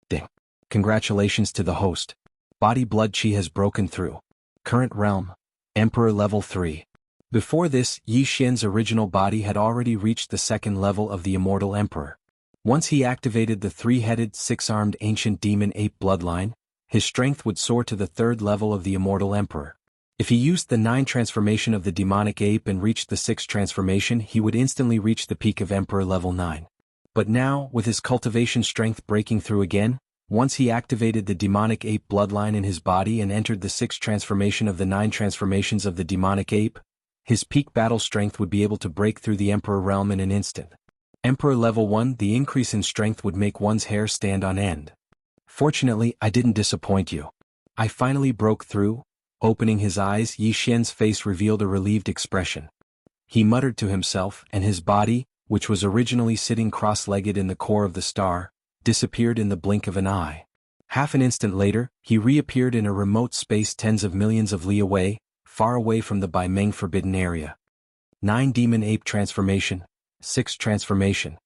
[SPEAKER 1] Ding. Congratulations to the host. Body blood chi has broken through. Current realm, Emperor level 3. Before this, Yi Xian's original body had already reached the 2nd level of the Immortal Emperor. Once he activated the 3-headed, 6-armed ancient demon ape bloodline, his strength would soar to the 3rd level of the Immortal Emperor. If he used the 9 transformation of the demonic ape and reached the 6th transformation, he would instantly reach the peak of Emperor level 9. But now, with his cultivation strength breaking through again, once he activated the demonic ape bloodline in his body and entered the 6th transformation of the 9 transformations of the demonic ape, his peak battle strength would be able to break through the Emperor realm in an instant. Emperor level 1, the increase in strength would make one's hair stand on end. Fortunately, I didn't disappoint you. I finally broke through. Opening his eyes, Yi Xian's face revealed a relieved expression. He muttered to himself, and his body, which was originally sitting cross-legged in the core of the star, disappeared in the blink of an eye. Half an instant later, he reappeared in a remote space tens of millions of li away, far away from the Baimeng Forbidden Area. 9 Demon Ape Transformation, 6th Transformation.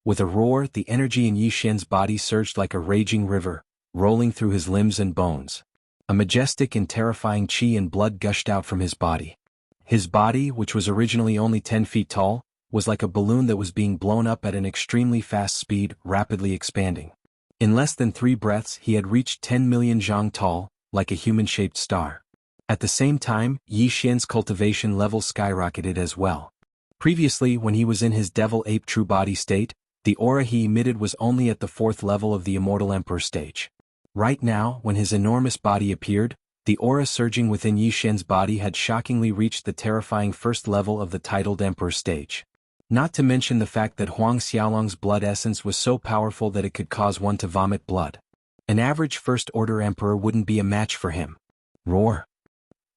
[SPEAKER 1] With a roar, the energy in Yi Xian's body surged like a raging river, rolling through his limbs and bones. A majestic and terrifying chi and blood gushed out from his body. His body, which was originally only 10 feet tall, was like a balloon that was being blown up at an extremely fast speed, rapidly expanding. In less than 3 breaths, he had reached 10 million zhang tall, like a human-shaped star. At the same time, Yi Xian's cultivation level skyrocketed as well. Previously, when he was in his devil ape true body state, the aura he emitted was only at the 4th level of the Immortal Emperor stage. Right now, when his enormous body appeared, the aura surging within Yi Xian's body had shockingly reached the terrifying 1st level of the titled Emperor stage. Not to mention the fact that Huang Xiaolong's blood essence was so powerful that it could cause one to vomit blood. An average First Order Emperor wouldn't be a match for him. Roar.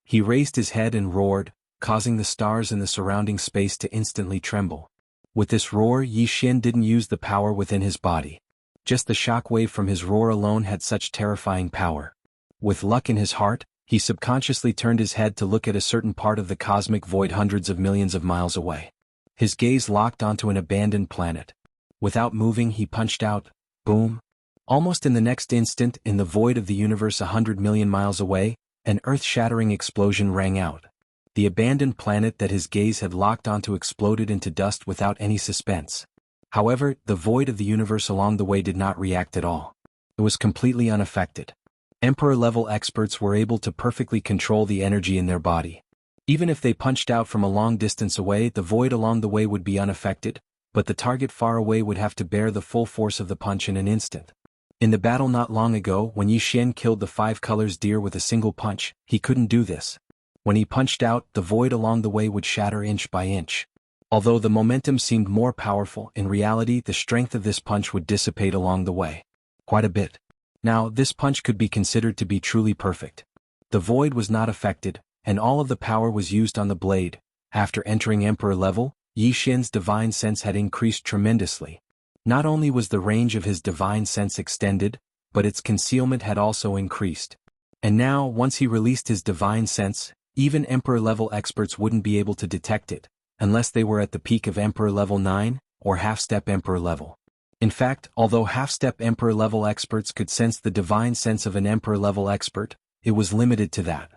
[SPEAKER 1] He raised his head and roared, causing the stars in the surrounding space to instantly tremble. With this roar, Yi Xian didn't use the power within his body. Just the shockwave from his roar alone had such terrifying power. With luck in his heart, he subconsciously turned his head to look at a certain part of the cosmic void hundreds of millions of miles away. His gaze locked onto an abandoned planet. Without moving, he punched out, boom. Almost in the next instant, in the void of the universe 100 million miles away, an earth-shattering explosion rang out. The abandoned planet that his gaze had locked onto exploded into dust without any suspense. However, the void of the universe along the way did not react at all. It was completely unaffected. Emperor-level experts were able to perfectly control the energy in their body. Even if they punched out from a long distance away, the void along the way would be unaffected, but the target far away would have to bear the full force of the punch in an instant. In the battle not long ago, when Yi Xian killed the 5 colors deer with a single punch, he couldn't do this. When he punched out, the void along the way would shatter inch by inch. Although the momentum seemed more powerful, in reality the strength of this punch would dissipate along the way. Quite a bit. Now, this punch could be considered to be truly perfect. The void was not affected, and all of the power was used on the blade. After entering Emperor level, Yi Xian's divine sense had increased tremendously. Not only was the range of his divine sense extended, but its concealment had also increased. And now, once he released his divine sense, even Emperor-level experts wouldn't be able to detect it, unless they were at the peak of Emperor level 9, or half-step Emperor level. In fact, although half-step Emperor-level experts could sense the divine sense of an Emperor-level expert, it was limited to that.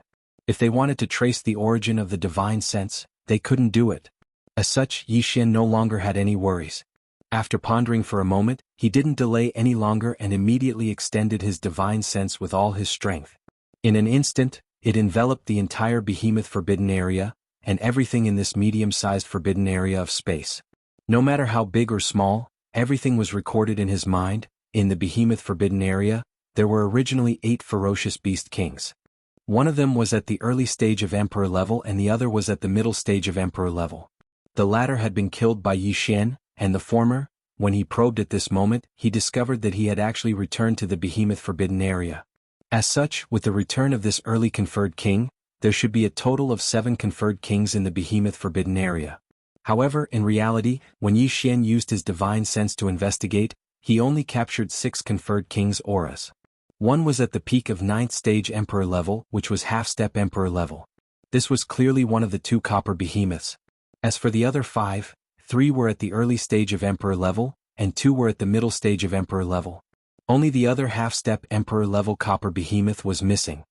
[SPEAKER 1] If they wanted to trace the origin of the divine sense, they couldn't do it. As such, Yi Xian no longer had any worries. After pondering for a moment, he didn't delay any longer and immediately extended his divine sense with all his strength. In an instant, it enveloped the entire behemoth forbidden area, and everything in this medium-sized forbidden area of space. No matter how big or small, everything was recorded in his mind. In the behemoth forbidden area, there were originally 8 ferocious beast kings. One of them was at the early stage of Emperor level and the other was at the middle stage of Emperor level. The latter had been killed by Yi Xian, and the former, when he probed at this moment, he discovered that he had actually returned to the behemoth forbidden area. As such, with the return of this early conferred king, there should be a total of 7 conferred kings in the behemoth forbidden area. However, in reality, when Yi Xian used his divine sense to investigate, he only captured 6 conferred kings' auras. One was at the peak of 9th stage Emperor level, which was half-step Emperor level. This was clearly one of the 2 copper behemoths. As for the other 5, 3 were at the early stage of Emperor level, and 2 were at the middle stage of Emperor level. Only the other half-step Emperor level copper behemoth was missing.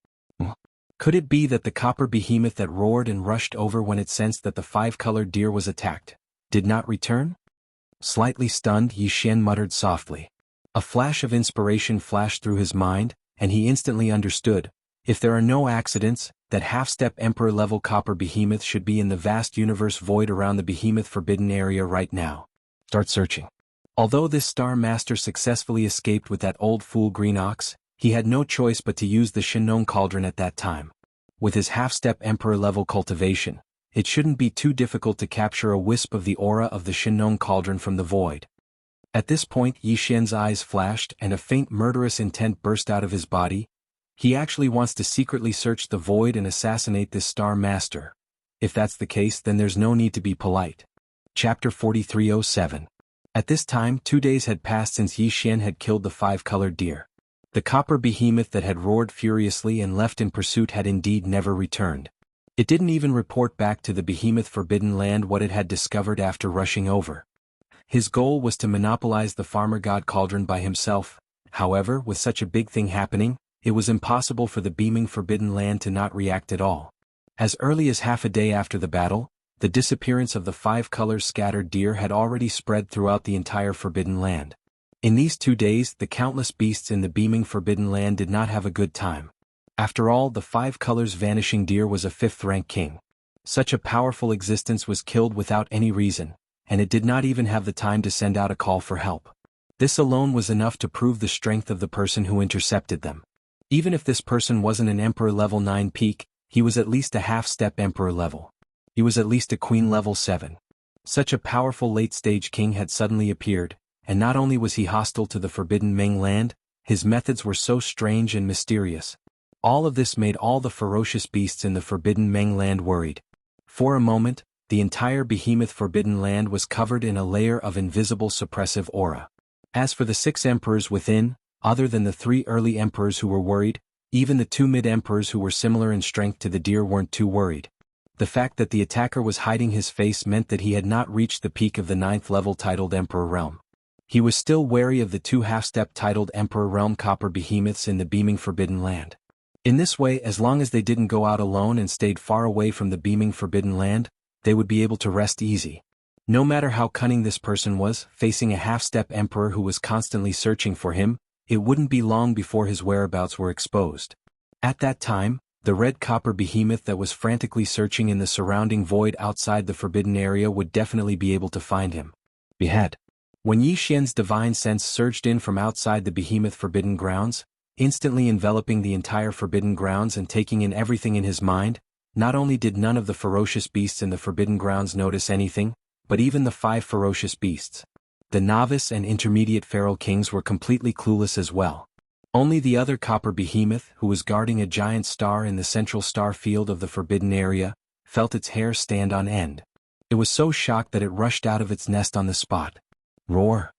[SPEAKER 1] Could it be that the copper behemoth that roared and rushed over when it sensed that the 5-colored deer was attacked did not return? Slightly stunned, Yi Xian muttered softly. A flash of inspiration flashed through his mind, and he instantly understood, if there are no accidents, that half-step Emperor-level copper behemoth should be in the vast universe void around the behemoth forbidden area right now. Start searching. Although this Star Master successfully escaped with that old fool Green Ox, he had no choice but to use the Shinnon Cauldron at that time. With his half-step Emperor-level cultivation, it shouldn't be too difficult to capture a wisp of the aura of the Shinnon Cauldron from the void. At this point, Yi Xian's eyes flashed and a faint murderous intent burst out of his body. He actually wants to secretly search the void and assassinate this Star Master. If that's the case, then there's no need to be polite. Chapter 4307. At this time, 2 days had passed since Yi Xian had killed the 5-colored deer. The copper behemoth that had roared furiously and left in pursuit had indeed never returned. It didn't even report back to the behemoth forbidden land what it had discovered after rushing over. His goal was to monopolize the farmer god cauldron by himself. However, with such a big thing happening, it was impossible for the beaming forbidden land to not react at all. As early as half a day after the battle, the disappearance of the 5-color scattered deer had already spread throughout the entire forbidden land. In these 2 days, the countless beasts in the beaming forbidden land did not have a good time. After all, the 5 colors vanishing deer was a 5th-rank king. Such a powerful existence was killed without any reason, and it did not even have the time to send out a call for help. This alone was enough to prove the strength of the person who intercepted them. Even if this person wasn't an Emperor level 9 peak, he was at least a half-step Emperor level. He was at least a Queen level 7. Such a powerful late-stage king had suddenly appeared, and not only was he hostile to the forbidden Ming land, his methods were so strange and mysterious. All of this made all the ferocious beasts in the Forbidden Mengland worried. For a moment, the entire behemoth Forbidden Land was covered in a layer of invisible suppressive aura. As for the 6 emperors within, other than the 3 early emperors who were worried, even the 2 mid-emperors who were similar in strength to the deer weren't too worried. The fact that the attacker was hiding his face meant that he had not reached the peak of the 9th level titled Emperor Realm. He was still wary of the 2 half-step titled Emperor Realm copper behemoths in the beaming Forbidden Land. In this way, as long as they didn't go out alone and stayed far away from the beaming Forbidden Land, they would be able to rest easy. No matter how cunning this person was, facing a half-step emperor who was constantly searching for him, it wouldn't be long before his whereabouts were exposed. At that time, the red copper behemoth that was frantically searching in the surrounding void outside the forbidden area would definitely be able to find him. Behead. When Yi Xian's divine sense surged in from outside the behemoth forbidden grounds, instantly enveloping the entire forbidden grounds and taking in everything in his mind, not only did none of the ferocious beasts in the forbidden grounds notice anything, but even the 5 ferocious beasts. The novice and intermediate feral kings were completely clueless as well. Only the other copper behemoth, who was guarding a giant star in the central star field of the forbidden area, felt its hair stand on end. It was so shocked that it rushed out of its nest on the spot. Roar.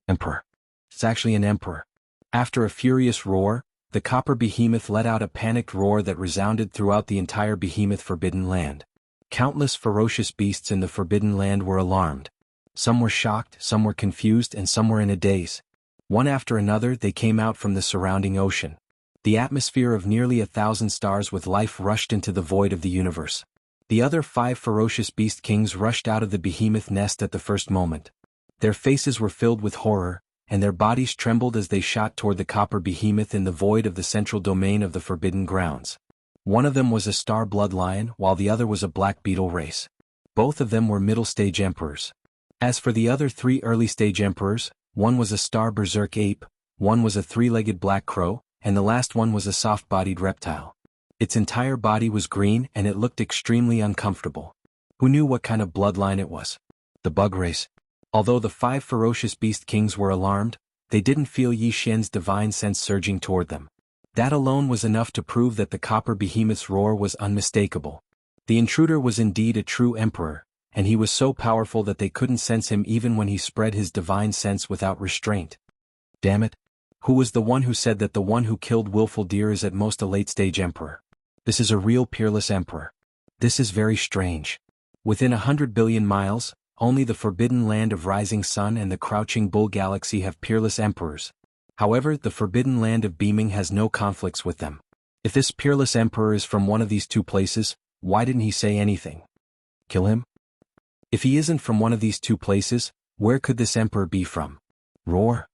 [SPEAKER 1] Emperor. It's actually an emperor. After a furious roar, the copper behemoth let out a panicked roar that resounded throughout the entire behemoth Forbidden Land. Countless ferocious beasts in the Forbidden Land were alarmed. Some were shocked, some were confused, and some were in a daze. One after another they came out from the surrounding ocean. The atmosphere of nearly 1,000 stars with life rushed into the void of the universe. The other 5 ferocious beast kings rushed out of the behemoth nest at the first moment. Their faces were filled with horror, and their bodies trembled as they shot toward the copper behemoth in the void of the central domain of the forbidden grounds. One of them was a star blood lion, while the other was a black beetle race. Both of them were middle-stage emperors. As for the other 3 early-stage emperors, one was a star berserk ape, one was a 3-legged black crow, and the last one was a soft-bodied reptile. Its entire body was green and it looked extremely uncomfortable. Who knew what kind of bloodline it was? The bug race. Although the 5 ferocious beast kings were alarmed, they didn't feel Yi Xian's divine sense surging toward them. That alone was enough to prove that the copper behemoth's roar was unmistakable. The intruder was indeed a true emperor, and he was so powerful that they couldn't sense him even when he spread his divine sense without restraint. Damn it! Who was the one who said that the one who killed willful deer is at most a late-stage emperor? This is a real peerless emperor. This is very strange. Within 100 billion miles, only the forbidden land of Rising Sun and the Crouching Bull Galaxy have peerless emperors. However, the forbidden land of Beaming has no conflicts with them. If this peerless emperor is from one of these 2 places, why didn't he say anything? Kill him? If he isn't from one of these 2 places, where could this emperor be from? Roar.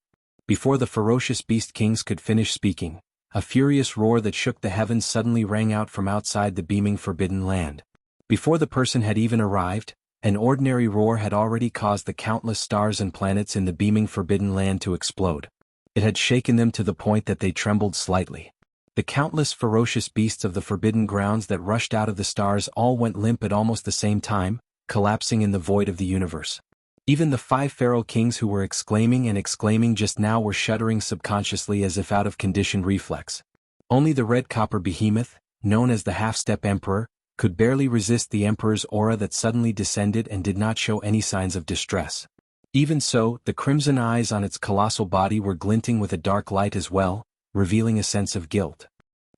[SPEAKER 1] Before the ferocious beast kings could finish speaking, a furious roar that shook the heavens suddenly rang out from outside the beaming forbidden land. Before the person had even arrived, an ordinary roar had already caused the countless stars and planets in the beaming forbidden land to explode. It had shaken them to the point that they trembled slightly. The countless ferocious beasts of the forbidden grounds that rushed out of the stars all went limp at almost the same time, collapsing in the void of the universe. Even the 5 feral kings who were exclaiming just now were shuddering subconsciously as if out of conditioned reflex. Only the red copper behemoth, known as the half-step emperor, could barely resist the emperor's aura that suddenly descended and did not show any signs of distress. Even so, the crimson eyes on its colossal body were glinting with a dark light as well, revealing a sense of guilt.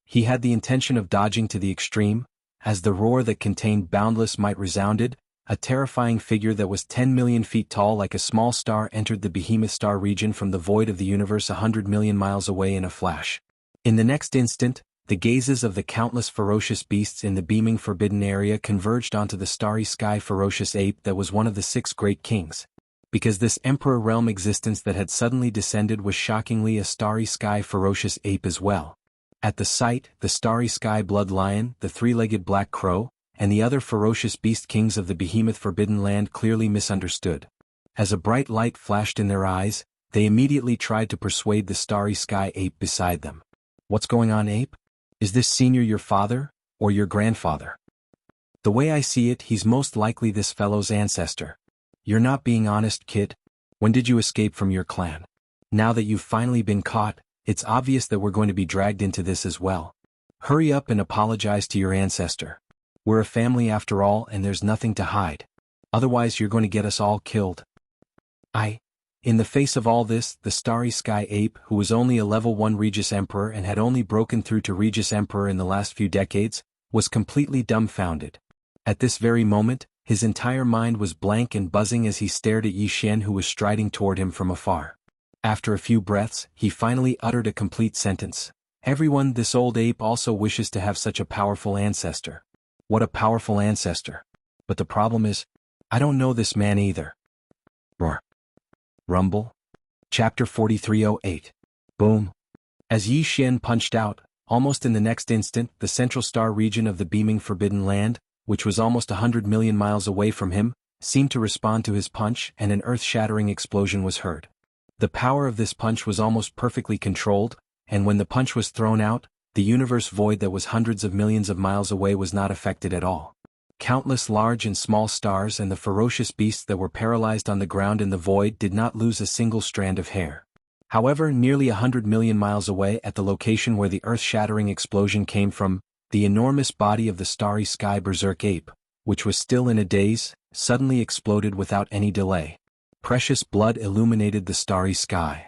[SPEAKER 1] He had the intention of dodging to the extreme. As the roar that contained boundless might resounded, a terrifying figure that was 10 million feet tall like a small star entered the behemoth star region from the void of the universe 100 million miles away in a flash. In the next instant, the gazes of the countless ferocious beasts in the beaming forbidden area converged onto the starry sky ferocious ape that was one of the 6 great kings. Because this emperor realm existence that had suddenly descended was shockingly a starry sky ferocious ape as well. At the sight, the starry sky blood lion, the 3-legged black crow, and the other ferocious beast kings of the behemoth forbidden land clearly misunderstood. As a bright light flashed in their eyes, they immediately tried to persuade the starry sky ape beside them. What's going on, ape? Is this senior your father, or your grandfather? The way I see it, he's most likely this fellow's ancestor. You're not being honest, kid. When did you escape from your clan? Now that you've finally been caught, it's obvious that we're going to be dragged into this as well. Hurry up and apologize to your ancestor. We're a family after all and there's nothing to hide. Otherwise you're going to get us all killed. In the face of all this, the Starry Sky Ape, who was only a level 1 Regis Emperor and had only broken through to Regis Emperor in the last few decades, was completely dumbfounded. At this very moment, his entire mind was blank and buzzing as he stared at Yi Xian, who was striding toward him from afar. After a few breaths, he finally uttered a complete sentence. Everyone, this old ape also wishes to have such a powerful ancestor. What a powerful ancestor. But the problem is, I don't know this man either. Roar. Rumble. Chapter 4308. Boom. As Yi Xian punched out, almost in the next instant, the central star region of the beaming Forbidden Land, which was almost 100 million miles away from him, seemed to respond to his punch and an earth-shattering explosion was heard. The power of this punch was almost perfectly controlled, and when the punch was thrown out, the universe void that was hundreds of millions of miles away was not affected at all. Countless large and small stars and the ferocious beasts that were paralyzed on the ground in the void did not lose a single strand of hair. However, nearly 100 million miles away at the location where the earth-shattering explosion came from, the enormous body of the Starry Sky Berserk Ape, which was still in a daze, suddenly exploded without any delay. Precious blood illuminated the starry sky.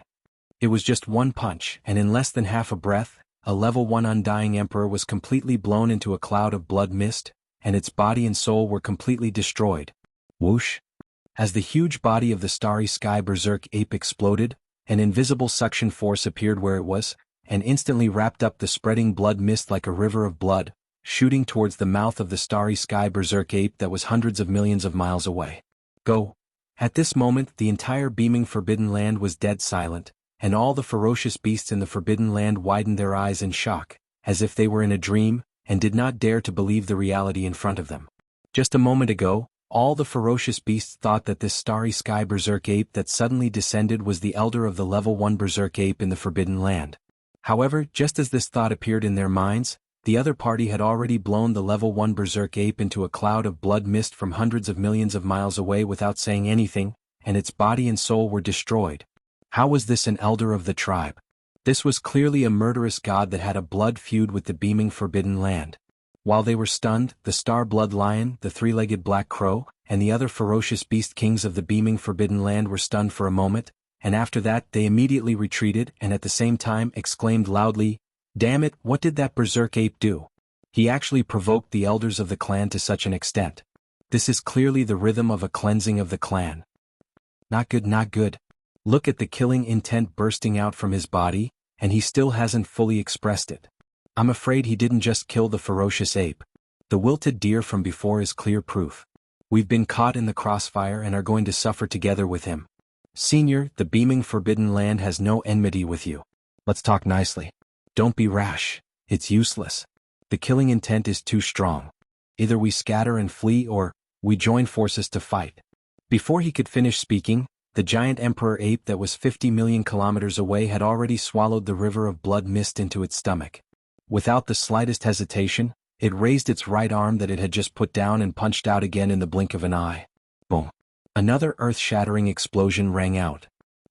[SPEAKER 1] It was just one punch, and in less than half a breath, a level 1 Undying Emperor was completely blown into a cloud of blood mist, and its body and soul were completely destroyed. Whoosh! As the huge body of the Starry Sky Berserk Ape exploded, an invisible suction force appeared where it was, and instantly wrapped up the spreading blood mist like a river of blood, shooting towards the mouth of the Starry Sky Berserk Ape that was hundreds of millions of miles away. Go! At this moment, the entire beaming Forbidden Land was dead silent, and all the ferocious beasts in the Forbidden Land widened their eyes in shock, as if they were in a dream, and did not dare to believe the reality in front of them. Just a moment ago, all the ferocious beasts thought that this Starry Sky Berserk Ape that suddenly descended was the elder of the level 1 Berserk Ape in the Forbidden Land. However, just as this thought appeared in their minds, the other party had already blown the level 1 Berserk Ape into a cloud of blood mist from hundreds of millions of miles away without saying anything, and its body and soul were destroyed. How was this an elder of the tribe? This was clearly a murderous god that had a blood feud with the beaming Forbidden Land. While they were stunned, the Star-Blood Lion, the three-legged Black Crow, and the other ferocious beast kings of the beaming Forbidden Land were stunned for a moment, and after that they immediately retreated and at the same time exclaimed loudly, "Damn it, what did that Berserk Ape do? He actually provoked the elders of the clan to such an extent. This is clearly the rhythm of a cleansing of the clan. Not good, not good. Look at the killing intent bursting out from his body, and he still hasn't fully expressed it. I'm afraid he didn't just kill the ferocious ape. The wilted deer from before is clear proof. We've been caught in the crossfire and are going to suffer together with him. Senior, the beaming Forbidden Land has no enmity with you. Let's talk nicely. Don't be rash. It's useless. The killing intent is too strong. Either we scatter and flee or we join forces to fight." Before he could finish speaking, the giant emperor ape that was 50 million kilometers away had already swallowed the river of blood mist into its stomach. Without the slightest hesitation, it raised its right arm that it had just put down and punched out again in the blink of an eye. Boom. Another earth-shattering explosion rang out.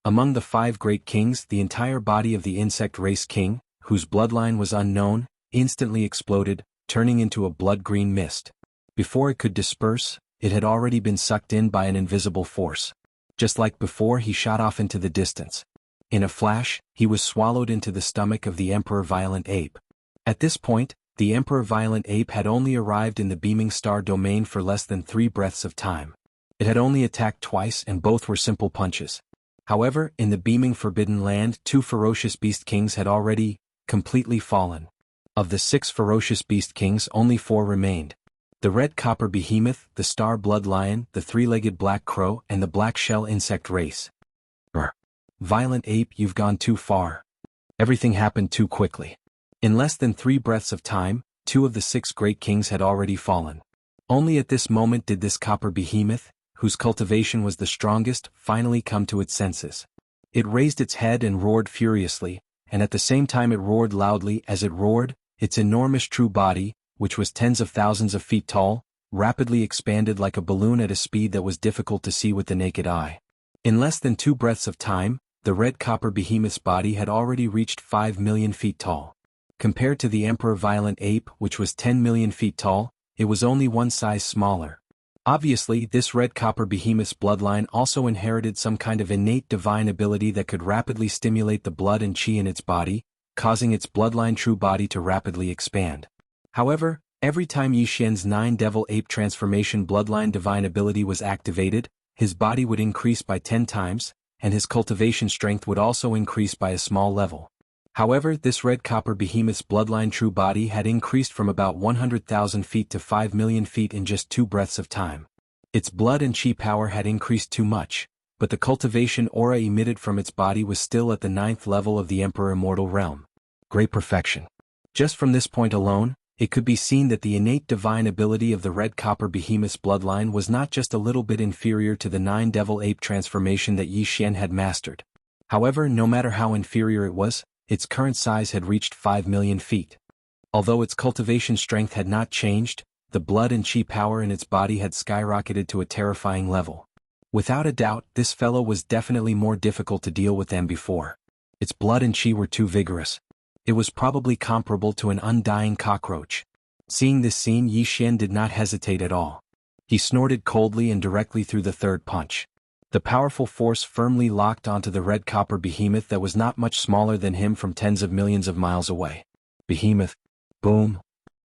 [SPEAKER 1] Among the 5 great kings, the entire body of the insect race king, whose bloodline was unknown, instantly exploded, turning into a blood-green mist. Before it could disperse, it had already been sucked in by an invisible force. Just like before, he shot off into the distance. In a flash, he was swallowed into the stomach of the Emperor Violent Ape. At this point, the Emperor Violent Ape had only arrived in the beaming star domain for less than 3 breaths of time. It had only attacked twice and both were simple punches. However, in the beaming Forbidden Land, 2 ferocious beast kings had already completely fallen. Of the 6 ferocious beast kings, only 4 remained. The red copper behemoth, the star-blood lion, the 3-legged black crow, and the black shell insect race. Brr. Violent Ape, you've gone too far. Everything happened too quickly. In less than 3 breaths of time, 2 of the 6 great kings had already fallen. Only at this moment did this copper behemoth, whose cultivation was the strongest, finally come to its senses. It raised its head and roared furiously, and at the same time it roared loudly. As it roared, its enormous true body, which was tens of thousands of feet tall, rapidly expanded like a balloon at a speed that was difficult to see with the naked eye. In less than 2 breaths of time, the red copper behemoth's body had already reached 5 million feet tall. Compared to the Emperor Violent Ape, which was 10 million feet tall, it was only one size smaller. Obviously, this red copper behemoth's bloodline also inherited some kind of innate divine ability that could rapidly stimulate the blood and chi in its body, causing its bloodline true body to rapidly expand. However, every time Yi Xian's 9 devil ape transformation bloodline divine ability was activated, his body would increase by 10 times, and his cultivation strength would also increase by a small level. However, this red copper behemoth's bloodline true body had increased from about 100,000 feet to 5 million feet in just 2 breaths of time. Its blood and chi power had increased too much, but the cultivation aura emitted from its body was still at the 9th level of the Emperor Immortal Realm. Great perfection. Just from this point alone, it could be seen that the innate divine ability of the red copper behemoth's bloodline was not just a little bit inferior to the 9 devil ape transformation that Yi Xian had mastered. However, no matter how inferior it was, its current size had reached 5 million feet. Although its cultivation strength had not changed, the blood and chi power in its body had skyrocketed to a terrifying level. Without a doubt, this fellow was definitely more difficult to deal with than before. Its blood and chi were too vigorous. It was probably comparable to an undying cockroach. Seeing this scene, Yi Xian did not hesitate at all. He snorted coldly and directly threw the third punch. The powerful force firmly locked onto the red copper behemoth that was not much smaller than him from tens of millions of miles away. Behemoth. Boom.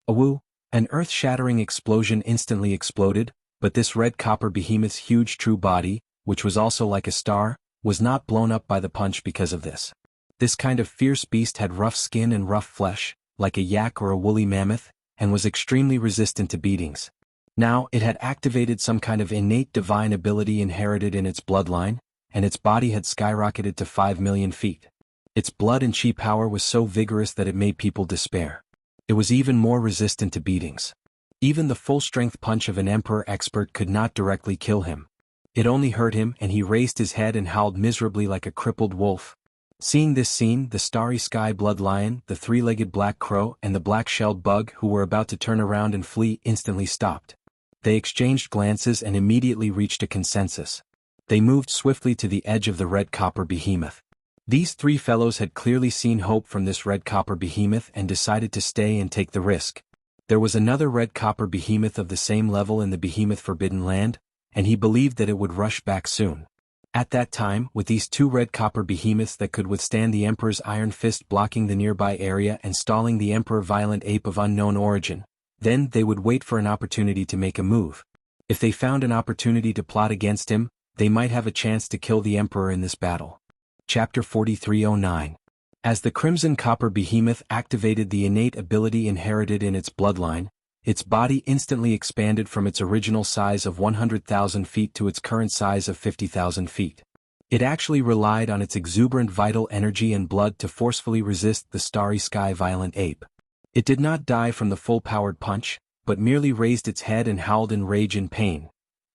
[SPEAKER 1] Awoo. An earth-shattering explosion instantly exploded, but this red copper behemoth's huge true body, which was also like a star, was not blown up by the punch because of this. This kind of fierce beast had rough skin and rough flesh, like a yak or a woolly mammoth, and was extremely resistant to beatings. Now, it had activated some kind of innate divine ability inherited in its bloodline, and its body had skyrocketed to 5 million feet. Its blood and chi power was so vigorous that it made people despair. It was even more resistant to beatings. Even the full-strength punch of an emperor expert could not directly kill him. It only hurt him, and he raised his head and howled miserably like a crippled wolf. Seeing this scene, the starry sky blood lion, the three-legged black crow, and the black-shelled bug who were about to turn around and flee instantly stopped. They exchanged glances and immediately reached a consensus. They moved swiftly to the edge of the red copper behemoth. These 3 fellows had clearly seen hope from this red copper behemoth and decided to stay and take the risk. There was another red copper behemoth of the same level in the behemoth Forbidden Land, and he believed that it would rush back soon. At that time, with these 2 red copper behemoths that could withstand the Emperor's iron fist blocking the nearby area and stalling the Emperor Violent Ape of unknown origin, then they would wait for an opportunity to make a move. If they found an opportunity to plot against him, they might have a chance to kill the Emperor in this battle. Chapter 4309. As the Crimson Copper Behemoth activated the innate ability inherited in its bloodline, its body instantly expanded from its original size of 100,000 feet to its current size of 50,000 feet. It actually relied on its exuberant vital energy and blood to forcefully resist the starry sky Violent Ape. It did not die from the full-powered punch, but merely raised its head and howled in rage and pain.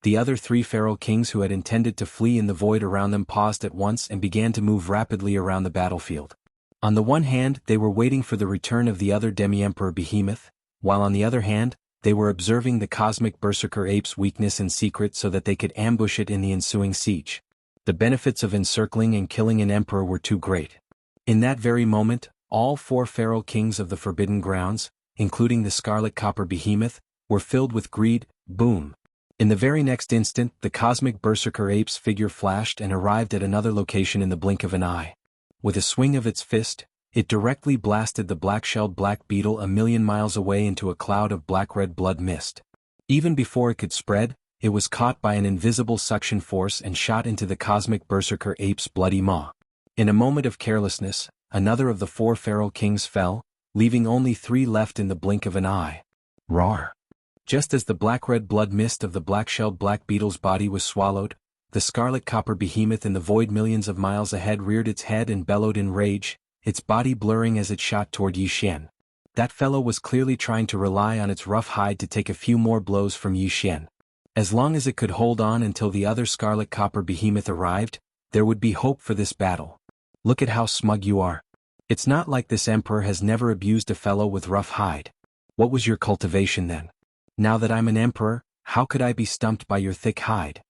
[SPEAKER 1] The other 3 feral kings who had intended to flee in the void around them paused at once and began to move rapidly around the battlefield. On the one hand, they were waiting for the return of the other demi-emperor behemoth, while on the other hand, they were observing the cosmic berserker ape's weakness in secret so that they could ambush it in the ensuing siege. The benefits of encircling and killing an emperor were too great. In that very moment, all 4 feral kings of the Forbidden Grounds, including the Scarlet Copper Behemoth, were filled with greed. Boom. In the very next instant, the cosmic berserker ape's figure flashed and arrived at another location in the blink of an eye. With a swing of its fist, it directly blasted the black-shelled black beetle a million miles away into a cloud of black-red blood mist. Even before it could spread, it was caught by an invisible suction force and shot into the cosmic berserker ape's bloody maw. In a moment of carelessness, another of the 4 feral kings fell, leaving only 3 left in the blink of an eye. Roar! Just as the black-red blood mist of the black-shelled black beetle's body was swallowed, the scarlet copper behemoth in the void millions of miles ahead reared its head and bellowed in rage, its body blurring as it shot toward Yi Xian. That fellow was clearly trying to rely on its rough hide to take a few more blows from Yi Xian. As long as it could hold on until the other scarlet copper behemoth arrived, there would be hope for this battle. Look at how smug you are. It's not like this emperor has never abused a fellow with rough hide. What was your cultivation then? Now that I'm an emperor, how could I be stumped by your thick hide?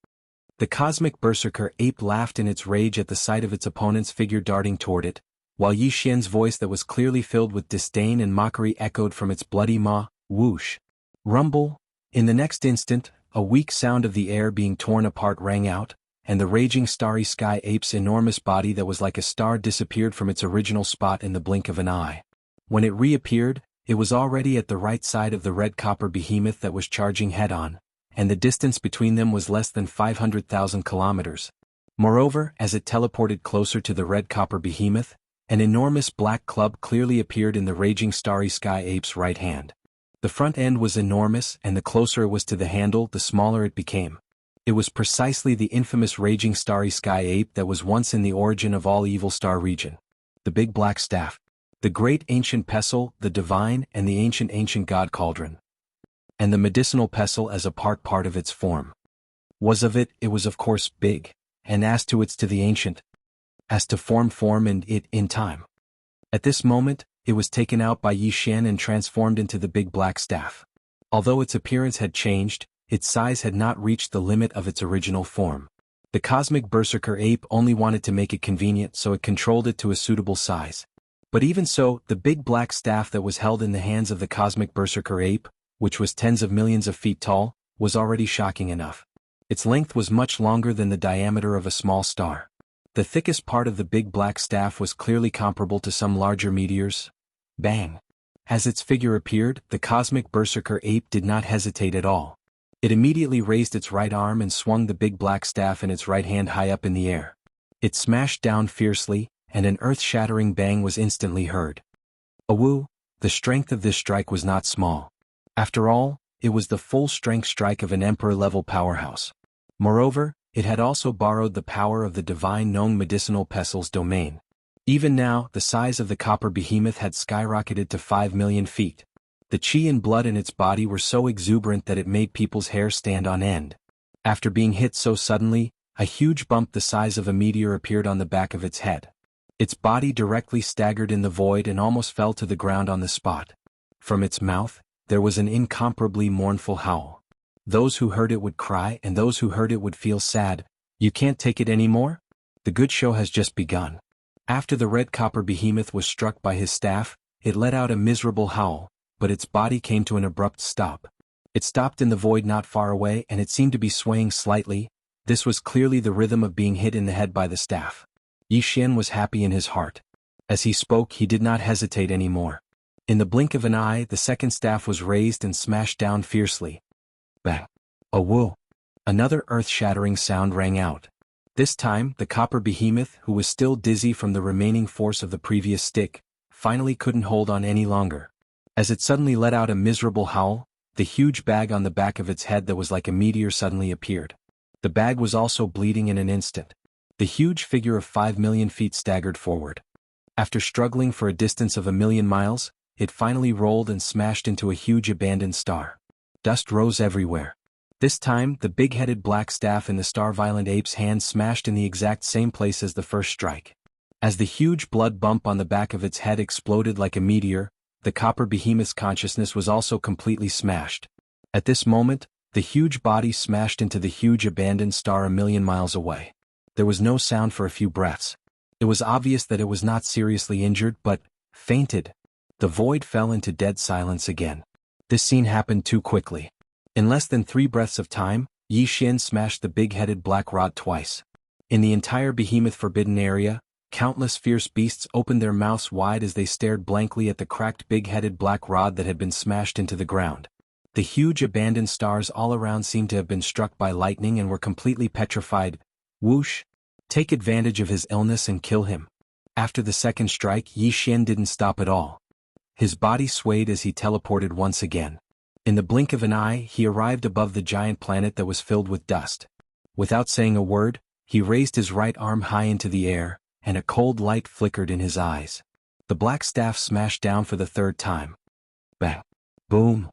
[SPEAKER 1] The cosmic berserker ape laughed in its rage at the sight of its opponent's figure darting toward it, while Yi Xian's voice that was clearly filled with disdain and mockery echoed from its bloody maw, whoosh. Rumble. In the next instant, a weak sound of the air being torn apart rang out, and the raging starry sky ape's enormous body that was like a star disappeared from its original spot in the blink of an eye. When it reappeared, it was already at the right side of the red copper behemoth that was charging head-on, and the distance between them was less than 500,000 kilometers. Moreover, as it teleported closer to the red copper behemoth, an enormous black club clearly appeared in the raging starry sky ape's right hand. The front end was enormous, and the closer it was to the handle, the smaller it became. It was precisely the infamous raging starry sky ape that was once in the origin of all evil star region. The big black staff. The great ancient pestle, the divine and the ancient god cauldron. And the medicinal pestle as a part of its form. It was of course big, and as to the ancient. As to form and it in time. At this moment, it was taken out by Yi Xian and transformed into the big black staff. Although its appearance had changed, its size had not reached the limit of its original form. The cosmic berserker ape only wanted to make it convenient, so it controlled it to a suitable size. But even so, the big black staff that was held in the hands of the cosmic berserker ape, which was tens of millions of feet tall, was already shocking enough. Its length was much longer than the diameter of a small star. The thickest part of the big black staff was clearly comparable to some larger meteors. Bang! As its figure appeared, the cosmic berserker ape did not hesitate at all. It immediately raised its right arm and swung the big black staff in its right hand high up in the air. It smashed down fiercely, and an earth-shattering bang was instantly heard. Awoo! The strength of this strike was not small. After all, it was the full-strength strike of an emperor-level powerhouse. Moreover, it had also borrowed the power of the divine known medicinal pestle's domain. Even now, the size of the copper behemoth had skyrocketed to 5 million feet. The qi and blood in its body were so exuberant that it made people's hair stand on end. After being hit so suddenly, a huge bump the size of a meteor appeared on the back of its head. Its body directly staggered in the void and almost fell to the ground on the spot. From its mouth, there was an incomparably mournful howl. Those who heard it would cry, and those who heard it would feel sad. You can't take it anymore? The good show has just begun. After the red copper behemoth was struck by his staff, it let out a miserable howl, but its body came to an abrupt stop. It stopped in the void not far away, and it seemed to be swaying slightly. This was clearly the rhythm of being hit in the head by the staff. Yi Xian was happy in his heart. As he spoke, he did not hesitate anymore. In the blink of an eye, the second staff was raised and smashed down fiercely. Bang! Awoo! Another earth-shattering sound rang out. This time, the copper behemoth, who was still dizzy from the remaining force of the previous stick, finally couldn't hold on any longer. As it suddenly let out a miserable howl, the huge bag on the back of its head that was like a meteor suddenly appeared. The bag was also bleeding in an instant. The huge figure of 5 million feet staggered forward. After struggling for a distance of 1,000,000 miles, it finally rolled and smashed into a huge abandoned star. Dust rose everywhere. This time, the big-headed black staff in the star-violent ape's hand smashed in the exact same place as the first strike. As the huge blood bump on the back of its head exploded like a meteor, the copper behemoth's consciousness was also completely smashed. At this moment, the huge body smashed into the huge abandoned star 1,000,000 miles away. There was no sound for a few breaths. It was obvious that it was not seriously injured, but fainted. The void fell into dead silence again. This scene happened too quickly. In less than 3 breaths of time, Yi Xian smashed the big-headed black rod twice. In the entire behemoth forbidden area, countless fierce beasts opened their mouths wide as they stared blankly at the cracked big-headed black rod that had been smashed into the ground. The huge abandoned stars all around seemed to have been struck by lightning and were completely petrified. Whoosh! Take advantage of his illness and kill him. After the second strike, Yi Xian didn't stop at all. His body swayed as he teleported once again. In the blink of an eye, he arrived above the giant planet that was filled with dust. Without saying a word, he raised his right arm high into the air, and a cold light flickered in his eyes. The black staff smashed down for the 3rd time. Bang! Boom!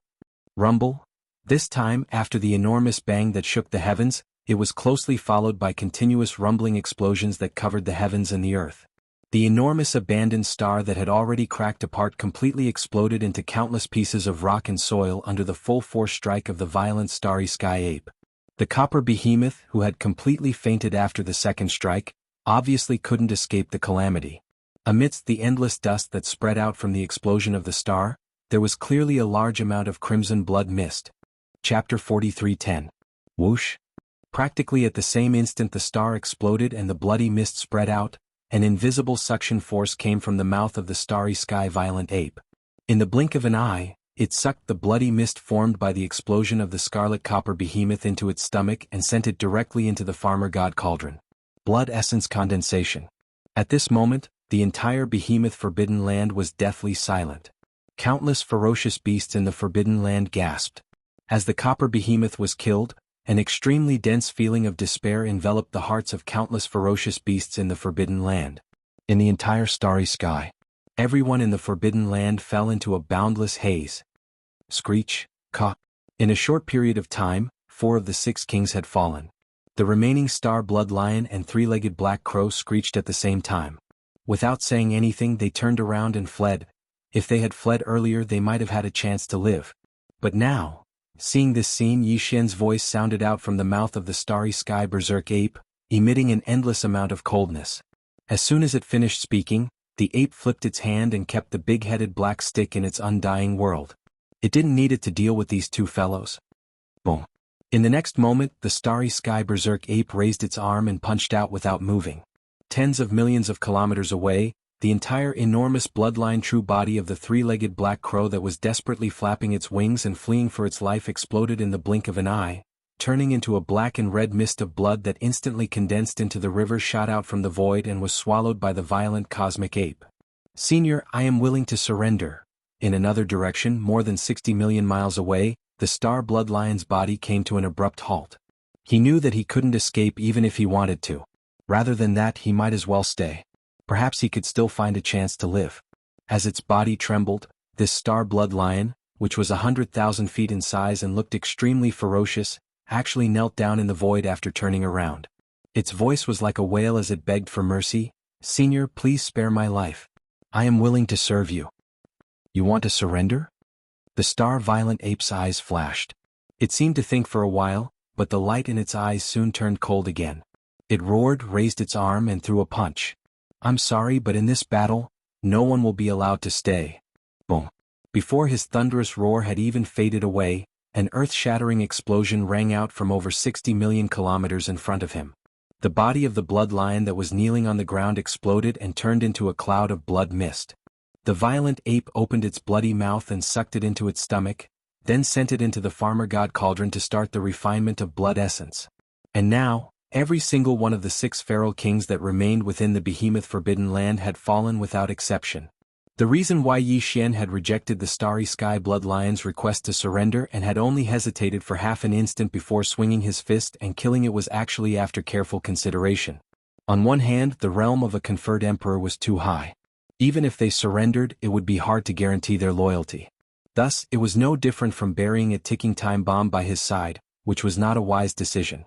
[SPEAKER 1] Rumble! This time, after the enormous bang that shook the heavens, it was closely followed by continuous rumbling explosions that covered the heavens and the earth. The enormous abandoned star that had already cracked apart completely exploded into countless pieces of rock and soil under the full force strike of the violent starry sky ape. The copper behemoth, who had completely fainted after the second strike, obviously couldn't escape the calamity. Amidst the endless dust that spread out from the explosion of the star, there was clearly a large amount of crimson blood mist. Chapter 43:10. Whoosh! Practically at the same instant the star exploded and the bloody mist spread out. An invisible suction force came from the mouth of the starry sky violent ape. In the blink of an eye, it sucked the bloody mist formed by the explosion of the scarlet copper behemoth into its stomach and sent it directly into the farmer god cauldron. Blood essence condensation. At this moment, the entire behemoth forbidden land was deathly silent. Countless ferocious beasts in the forbidden land gasped. As the copper behemoth was killed, an extremely dense feeling of despair enveloped the hearts of countless ferocious beasts in the forbidden land. In the entire starry sky, everyone in the forbidden land fell into a boundless haze. Screech, caw. In a short period of time, 4 of the 6 kings had fallen. The remaining star-blood lion and 3-legged black crow screeched at the same time. Without saying anything they turned around and fled. If they had fled earlier they might have had a chance to live. But now, seeing this scene, Yi Xian's voice sounded out from the mouth of the starry sky berserk ape, emitting an endless amount of coldness. As soon as it finished speaking, the ape flipped its hand and kept the big-headed black stick in its undying world. It didn't need it to deal with these 2 fellows. Boom. In the next moment, the starry sky berserk ape raised its arm and punched out without moving. Tens of millions of kilometers away, the entire enormous bloodline true body of the 3-legged black crow that was desperately flapping its wings and fleeing for its life exploded in the blink of an eye, turning into a black and red mist of blood that instantly condensed into the river shot out from the void and was swallowed by the violent cosmic ape. Senior, I am willing to surrender. In another direction, more than 60 million miles away, the star blood lion's body came to an abrupt halt. He knew that he couldn't escape even if he wanted to. Rather than that, he might as well stay. Perhaps he could still find a chance to live. As its body trembled, this star-blood lion, which was 100,000 feet in size and looked extremely ferocious, actually knelt down in the void after turning around. Its voice was like a wail as it begged for mercy. Senior, please spare my life. I am willing to serve you. You want to surrender? The star-violent ape's eyes flashed. It seemed to think for a while, but the light in its eyes soon turned cold again. It roared, raised its arm and threw a punch. I'm sorry, but in this battle, no one will be allowed to stay. Boom. Before his thunderous roar had even faded away, an earth-shattering explosion rang out from over 60 million kilometers in front of him. The body of the blood lion that was kneeling on the ground exploded and turned into a cloud of blood mist. The violent ape opened its bloody mouth and sucked it into its stomach, then sent it into the farmer god cauldron to start the refinement of blood essence. And now, every single one of the 6 feral kings that remained within the behemoth forbidden land had fallen without exception. The reason why Yi Xian had rejected the starry sky blood lion's request to surrender and had only hesitated for half an instant before swinging his fist and killing it was actually after careful consideration. On one hand, the realm of a conferred emperor was too high. Even if they surrendered, it would be hard to guarantee their loyalty. Thus, it was no different from burying a ticking time bomb by his side, which was not a wise decision.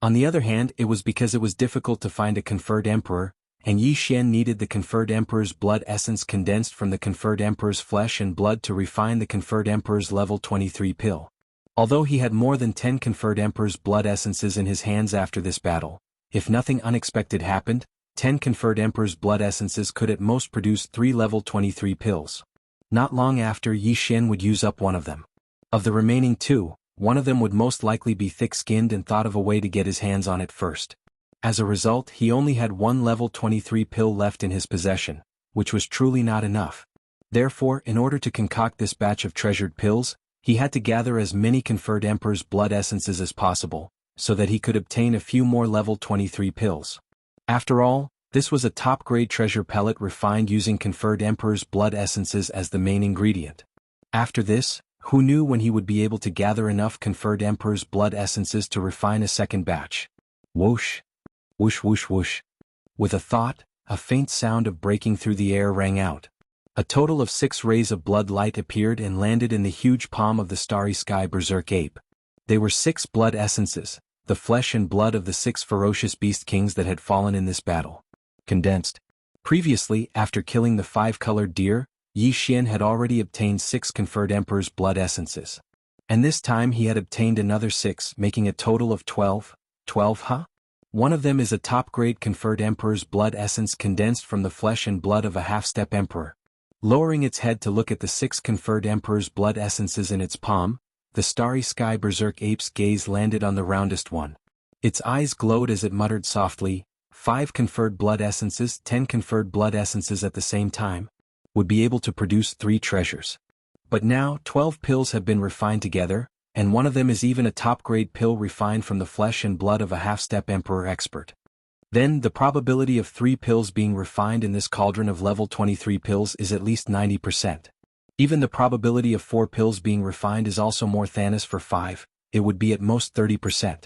[SPEAKER 1] On the other hand, it was because it was difficult to find a conferred emperor, and Yi Xian needed the conferred emperor's blood essence condensed from the conferred emperor's flesh and blood to refine the conferred emperor's level 23 pill. Although he had more than 10 conferred emperor's blood essences in his hands after this battle, if nothing unexpected happened, 10 conferred emperor's blood essences could at most produce 3 level 23 pills. Not long after, Yi Xian would use up one of them. Of the remaining 2, one of them would most likely be thick-skinned and thought of a way to get his hands on it first. As a result, he only had 1 level 23 pill left in his possession, which was truly not enough. Therefore, in order to concoct this batch of treasured pills, he had to gather as many conferred emperor's blood essences as possible, so that he could obtain a few more level 23 pills. After all, this was a top-grade treasure pellet refined using conferred emperor's blood essences as the main ingredient. After this, who knew when he would be able to gather enough conferred emperor's blood essences to refine a second batch? Whoosh. Whoosh whoosh whoosh. With a thought, a faint sound of breaking through the air rang out. A total of 6 rays of blood light appeared and landed in the huge palm of the starry sky berserk ape. They were 6 blood essences, the flesh and blood of the 6 ferocious beast kings that had fallen in this battle. Condensed. Previously, after killing the 5-colored deer, Yi Xian had already obtained 6 conferred emperor's blood essences. And this time he had obtained another 6, making a total of 12. 12, huh? One of them is a top-grade conferred Emperor's blood essence condensed from the flesh and blood of a half-step Emperor. Lowering its head to look at the 6 conferred Emperor's blood essences in its palm, the starry sky berserk ape's gaze landed on the roundest one. Its eyes glowed as it muttered softly, 5 conferred blood essences, 10 conferred blood essences at the same time, would be able to produce 3 treasures. But now 12 pills have been refined together, and one of them is even a top-grade pill refined from the flesh and blood of a half-step Emperor expert. Then, the probability of 3 pills being refined in this cauldron of level 23 pills is at least 90%. Even the probability of 4 pills being refined is also more than for 5, it would be at most 30%.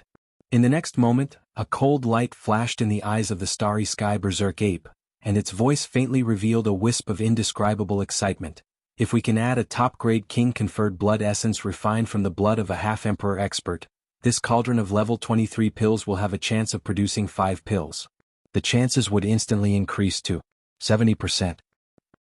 [SPEAKER 1] In the next moment, a cold light flashed in the eyes of the starry sky berserk ape, and its voice faintly revealed a wisp of indescribable excitement. If we can add a top-grade king-conferred blood essence refined from the blood of a half-emperor expert, this cauldron of level 23 pills will have a chance of producing 5 pills. The chances would instantly increase to 70%.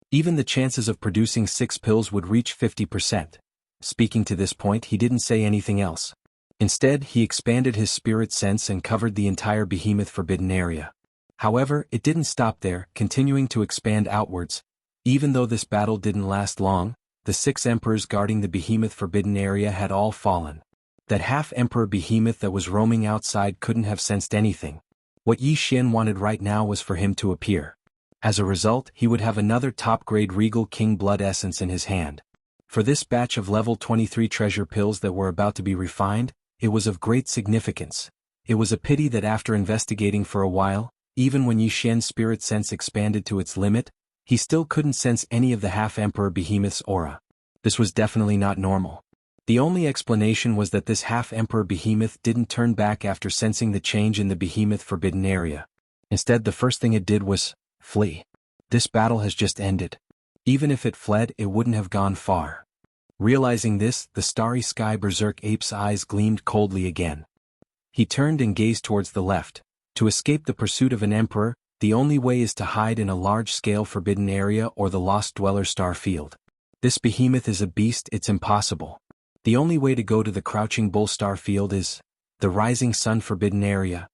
[SPEAKER 1] Even the chances of producing 6 pills would reach 50%. Speaking to this point, he didn't say anything else. Instead, he expanded his spirit sense and covered the entire behemoth forbidden area. However, it didn't stop there, continuing to expand outwards. Even though this battle didn't last long, the 6 emperors guarding the behemoth forbidden area had all fallen. That half-emperor behemoth that was roaming outside couldn't have sensed anything. What Yi Xian wanted right now was for him to appear. As a result, he would have another top-grade regal king blood essence in his hand. For this batch of level 23 treasure pills that were about to be refined, it was of great significance. It was a pity that after investigating for a while, even when Yi Xian's spirit sense expanded to its limit, he still couldn't sense any of the half-emperor behemoth's aura. This was definitely not normal. The only explanation was that this half-emperor behemoth didn't turn back after sensing the change in the behemoth forbidden area. Instead, the first thing it did was flee. This battle has just ended. Even if it fled, it wouldn't have gone far. Realizing this, the starry sky berserk ape's eyes gleamed coldly again. He turned and gazed towards the left. To escape the pursuit of an emperor, the only way is to hide in a large-scale forbidden area or the Lost Dweller star field. This behemoth is a beast, it's impossible. The only way to go to the Crouching Bull star field is the Rising Sun forbidden area.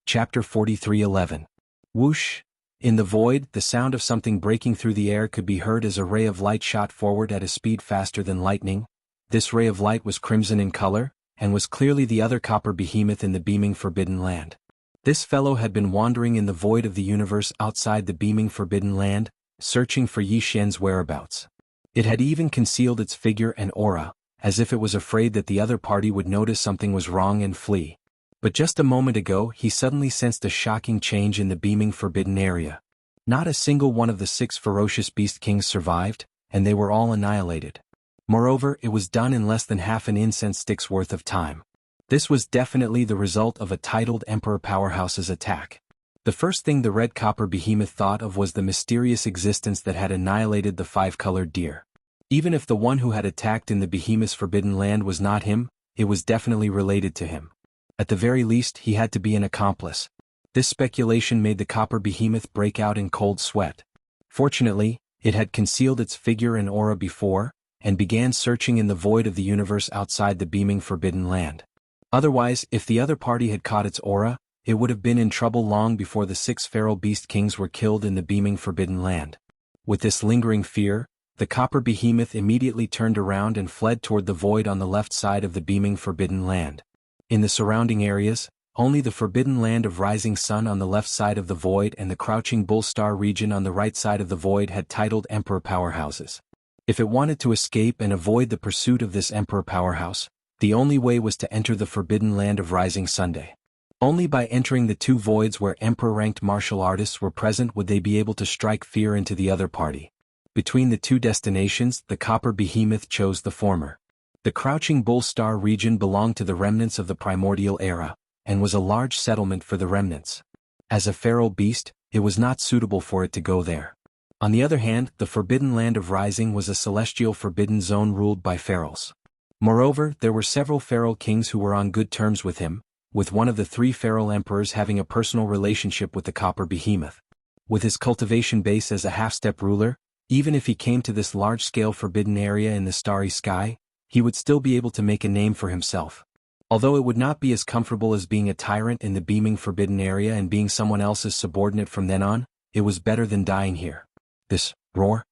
[SPEAKER 1] Chapter 43:11. Whoosh! In the void, the sound of something breaking through the air could be heard as a ray of light shot forward at a speed faster than lightning. This ray of light was crimson in color, and was clearly the other copper behemoth in the beaming forbidden land. This fellow had been wandering in the void of the universe outside the beaming forbidden land, searching for Yi Xian's whereabouts. It had even concealed its figure and aura, as if it was afraid that the other party would notice something was wrong and flee. But just a moment ago he suddenly sensed a shocking change in the beaming forbidden area. Not a single one of the 6 ferocious beast kings survived, and they were all annihilated. Moreover, it was done in less than half an incense stick's worth of time. This was definitely the result of a titled Emperor Powerhouse's attack. The first thing the red copper behemoth thought of was the mysterious existence that had annihilated the 5-colored deer. Even if the one who had attacked in the behemoth's forbidden land was not him, it was definitely related to him. At the very least, he had to be an accomplice. This speculation made the copper behemoth break out in cold sweat. Fortunately, it had concealed its figure and aura before, and began searching in the void of the universe outside the beaming forbidden land. Otherwise, if the other party had caught its aura, it would have been in trouble long before the 6 feral beast kings were killed in the beaming forbidden land. With this lingering fear, the copper behemoth immediately turned around and fled toward the void on the left side of the beaming forbidden land. In the surrounding areas, only the forbidden land of Rising Sun on the left side of the void and the Crouching Bull Star region on the right side of the void had titled Emperor Powerhouses. If it wanted to escape and avoid the pursuit of this Emperor Powerhouse, the only way was to enter the forbidden land of Rising Sunday. Only by entering the 2 voids where Emperor-ranked martial artists were present would they be able to strike fear into the other party. Between the 2 destinations, the copper behemoth chose the former. The Crouching Bull Star region belonged to the remnants of the primordial era, and was a large settlement for the remnants. As a feral beast, it was not suitable for it to go there. On the other hand, the forbidden land of Rising was a celestial forbidden zone ruled by ferals. Moreover, there were several feral kings who were on good terms with him, with one of the 3 feral emperors having a personal relationship with the copper behemoth. With his cultivation base as a half-step ruler, even if he came to this large-scale forbidden area in the starry sky, he would still be able to make a name for himself. Although it would not be as comfortable as being a tyrant in the beaming forbidden area and being someone else's subordinate from then on, it was better than dying here. This roar?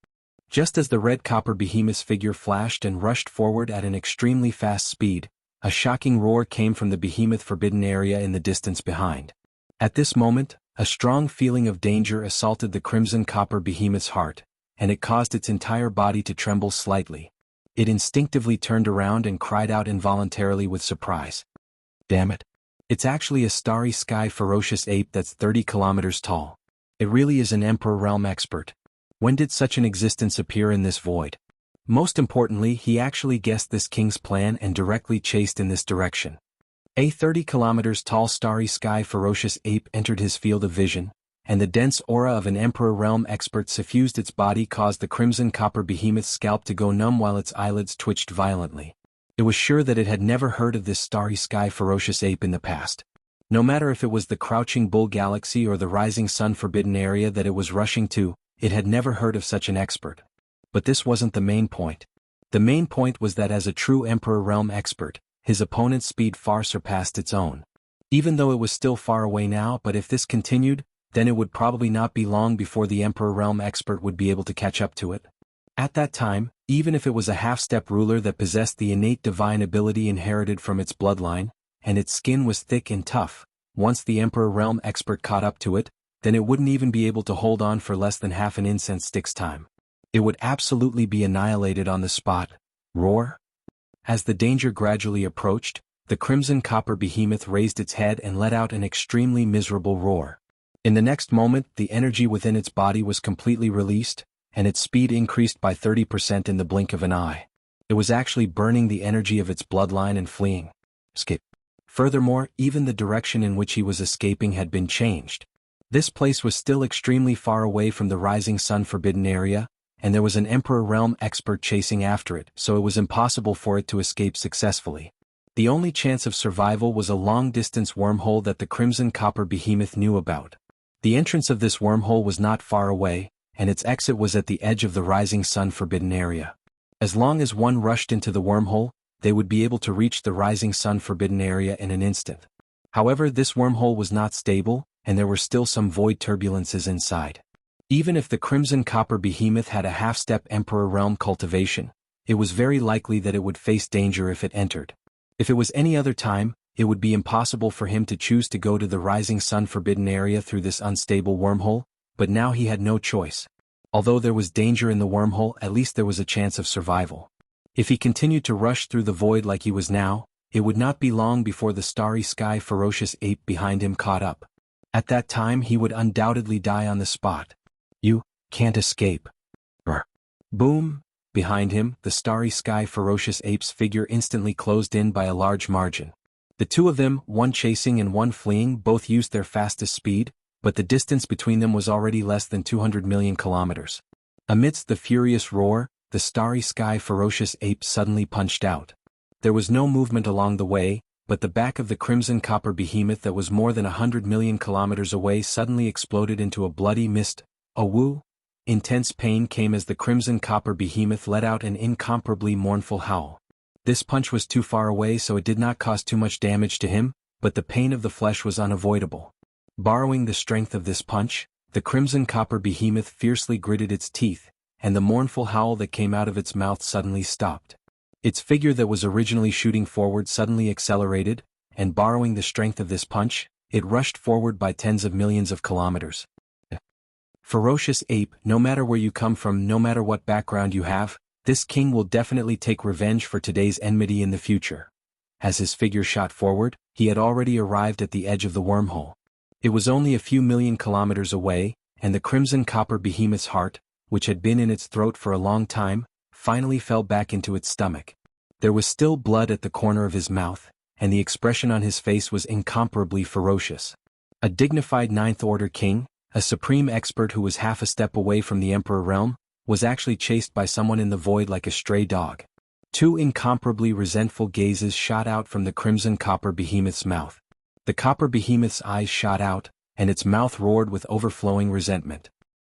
[SPEAKER 1] Just as the red copper behemoth's figure flashed and rushed forward at an extremely fast speed, a shocking roar came from the behemoth forbidden area in the distance behind. At this moment, a strong feeling of danger assaulted the crimson copper behemoth's heart, and it caused its entire body to tremble slightly. It instinctively turned around and cried out involuntarily with surprise. Damn it. It's actually a starry sky ferocious ape that's 30 kilometers tall. It really is an Emperor Realm expert. When did such an existence appear in this void? Most importantly, he actually guessed this king's plan and directly chased in this direction. A 30 kilometers tall starry sky ferocious ape entered his field of vision, and the dense aura of an Emperor Realm expert suffused its body caused the crimson copper behemoth's scalp to go numb while its eyelids twitched violently. It was sure that it had never heard of this starry sky ferocious ape in the past. No matter if it was the crouching bull galaxy or the rising sun forbidden area that it was rushing to, it had never heard of such an expert. But this wasn't the main point. The main point was that as a true Emperor Realm expert, his opponent's speed far surpassed its own. Even though it was still far away now, but if this continued, then it would probably not be long before the Emperor Realm expert would be able to catch up to it. At that time, even if it was a half-step ruler that possessed the innate divine ability inherited from its bloodline, and its skin was thick and tough, once the Emperor Realm expert caught up to it, then it wouldn't even be able to hold on for less than half an incense stick's time. It would absolutely be annihilated on the spot. Roar? As the danger gradually approached, the crimson copper behemoth raised its head and let out an extremely miserable roar. In the next moment, the energy within its body was completely released, and its speed increased by 30% in the blink of an eye. It was actually burning the energy of its bloodline and fleeing. Skip. Furthermore, even the direction in which he was escaping had been changed. This place was still extremely far away from the rising sun forbidden area, and there was an Emperor Realm expert chasing after it, so it was impossible for it to escape successfully. The only chance of survival was a long-distance wormhole that the crimson copper behemoth knew about. The entrance of this wormhole was not far away, and its exit was at the edge of the rising sun forbidden area. As long as one rushed into the wormhole, they would be able to reach the rising sun forbidden area in an instant. However, this wormhole was not stable, and there were still some void turbulences inside. Even if the crimson copper behemoth had a half-step Emperor Realm cultivation, it was very likely that it would face danger if it entered. If it was any other time, it would be impossible for him to choose to go to the rising sun forbidden area through this unstable wormhole, but now he had no choice. Although there was danger in the wormhole, at least there was a chance of survival. If he continued to rush through the void like he was now, it would not be long before the starry sky ferocious ape behind him caught up. At that time he would undoubtedly die on the spot. You can't escape. Brr. Boom! Behind him, the starry sky ferocious ape's figure instantly closed in by a large margin. The two of them, one chasing and one fleeing, both used their fastest speed, but the distance between them was already less than 200 million kilometers. Amidst the furious roar, the starry sky ferocious ape suddenly punched out. There was no movement along the way, but the back of the crimson copper behemoth that was more than 100 million kilometers away suddenly exploded into a bloody mist. A woo! Intense pain came as the crimson copper behemoth let out an incomparably mournful howl. This punch was too far away, so it did not cause too much damage to him, but the pain of the flesh was unavoidable. Borrowing the strength of this punch, the crimson copper behemoth fiercely gritted its teeth, and the mournful howl that came out of its mouth suddenly stopped. Its figure that was originally shooting forward suddenly accelerated, and borrowing the strength of this punch, it rushed forward by tens of millions of kilometers. Ferocious ape, no matter where you come from, no matter what background you have, this king will definitely take revenge for today's enmity in the future. As his figure shot forward, he had already arrived at the edge of the wormhole. It was only a few million kilometers away, and the crimson copper behemoth's heart, which had been in its throat for a long time, finally fell back into its stomach. There was still blood at the corner of his mouth, and the expression on his face was incomparably ferocious. A dignified ninth-order king, a supreme expert who was half a step away from the Emperor Realm, was actually chased by someone in the void like a stray dog. Two incomparably resentful gazes shot out from the crimson copper behemoth's mouth. The copper behemoth's eyes shot out, and its mouth roared with overflowing resentment.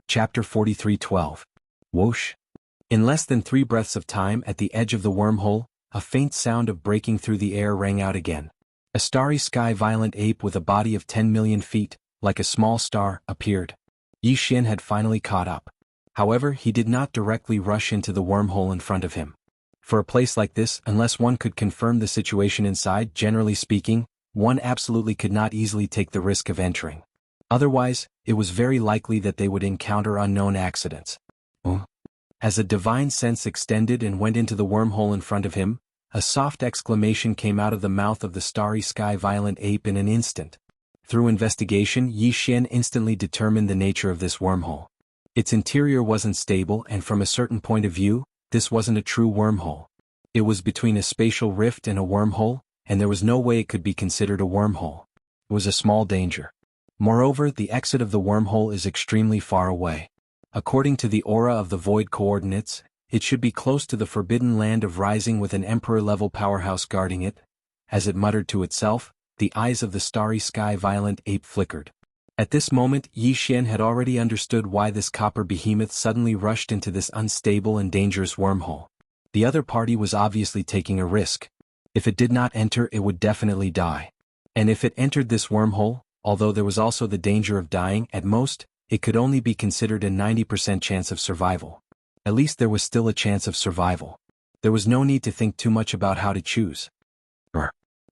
[SPEAKER 1] Chapter 43:12. Whoosh! In less than 3 breaths of time at the edge of the wormhole, a faint sound of breaking through the air rang out again. A starry sky violent ape with a body of 10 million feet, like a small star, appeared. Yi Xian had finally caught up. However, he did not directly rush into the wormhole in front of him. For a place like this, unless one could confirm the situation inside, generally speaking, one absolutely could not easily take the risk of entering. Otherwise, it was very likely that they would encounter unknown accidents. As a divine sense extended and went into the wormhole in front of him, a soft exclamation came out of the mouth of the starry sky violent ape in an instant. Through investigation, Yi Xian instantly determined the nature of this wormhole. Its interior wasn't stable, and from a certain point of view, this wasn't a true wormhole. It was between a spatial rift and a wormhole, and there was no way it could be considered a wormhole. It was a small danger. Moreover, the exit of the wormhole is extremely far away. According to the aura of the void coordinates, it should be close to the forbidden land of rising with an emperor-level powerhouse guarding it. As it muttered to itself, the eyes of the starry sky violent ape flickered. At this moment, Yi Xian had already understood why this copper behemoth suddenly rushed into this unstable and dangerous wormhole. The other party was obviously taking a risk. If it did not enter, it would definitely die. And if it entered this wormhole, although there was also the danger of dying, at most, it could only be considered a 90% chance of survival. At least there was still a chance of survival. There was no need to think too much about how to choose.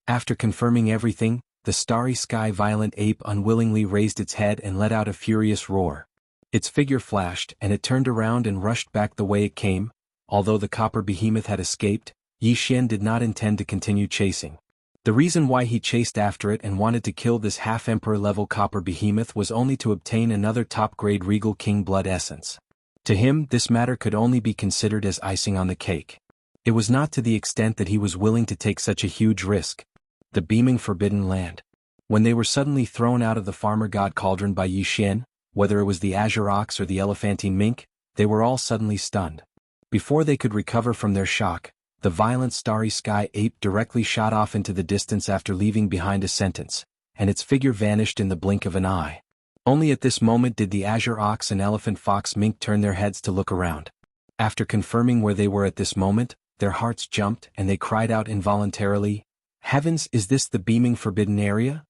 [SPEAKER 1] After confirming everything, the starry sky violent ape unwillingly raised its head and let out a furious roar. Its figure flashed, and it turned around and rushed back the way it came. Although the copper behemoth had escaped, Yi Xian did not intend to continue chasing. The reason why he chased after it and wanted to kill this half-emperor-level copper behemoth was only to obtain another top-grade regal king blood essence. To him, this matter could only be considered as icing on the cake. It was not to the extent that he was willing to take such a huge risk. The beaming forbidden land. When they were suddenly thrown out of the farmer god cauldron by Yi Xian, whether it was the azure ox or the elephantine mink, they were all suddenly stunned. Before they could recover from their shock, the violent starry sky ape directly shot off into the distance after leaving behind a sentence, and its figure vanished in the blink of an eye. Only at this moment did the azure ox and elephant fox mink turn their heads to look around. After confirming where they were at this moment, their hearts jumped and they cried out involuntarily, "Heavens, is this the beaming forbidden area?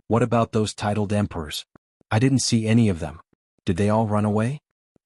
[SPEAKER 1] What about those titled emperors? I didn't see any of them. Did they all run away?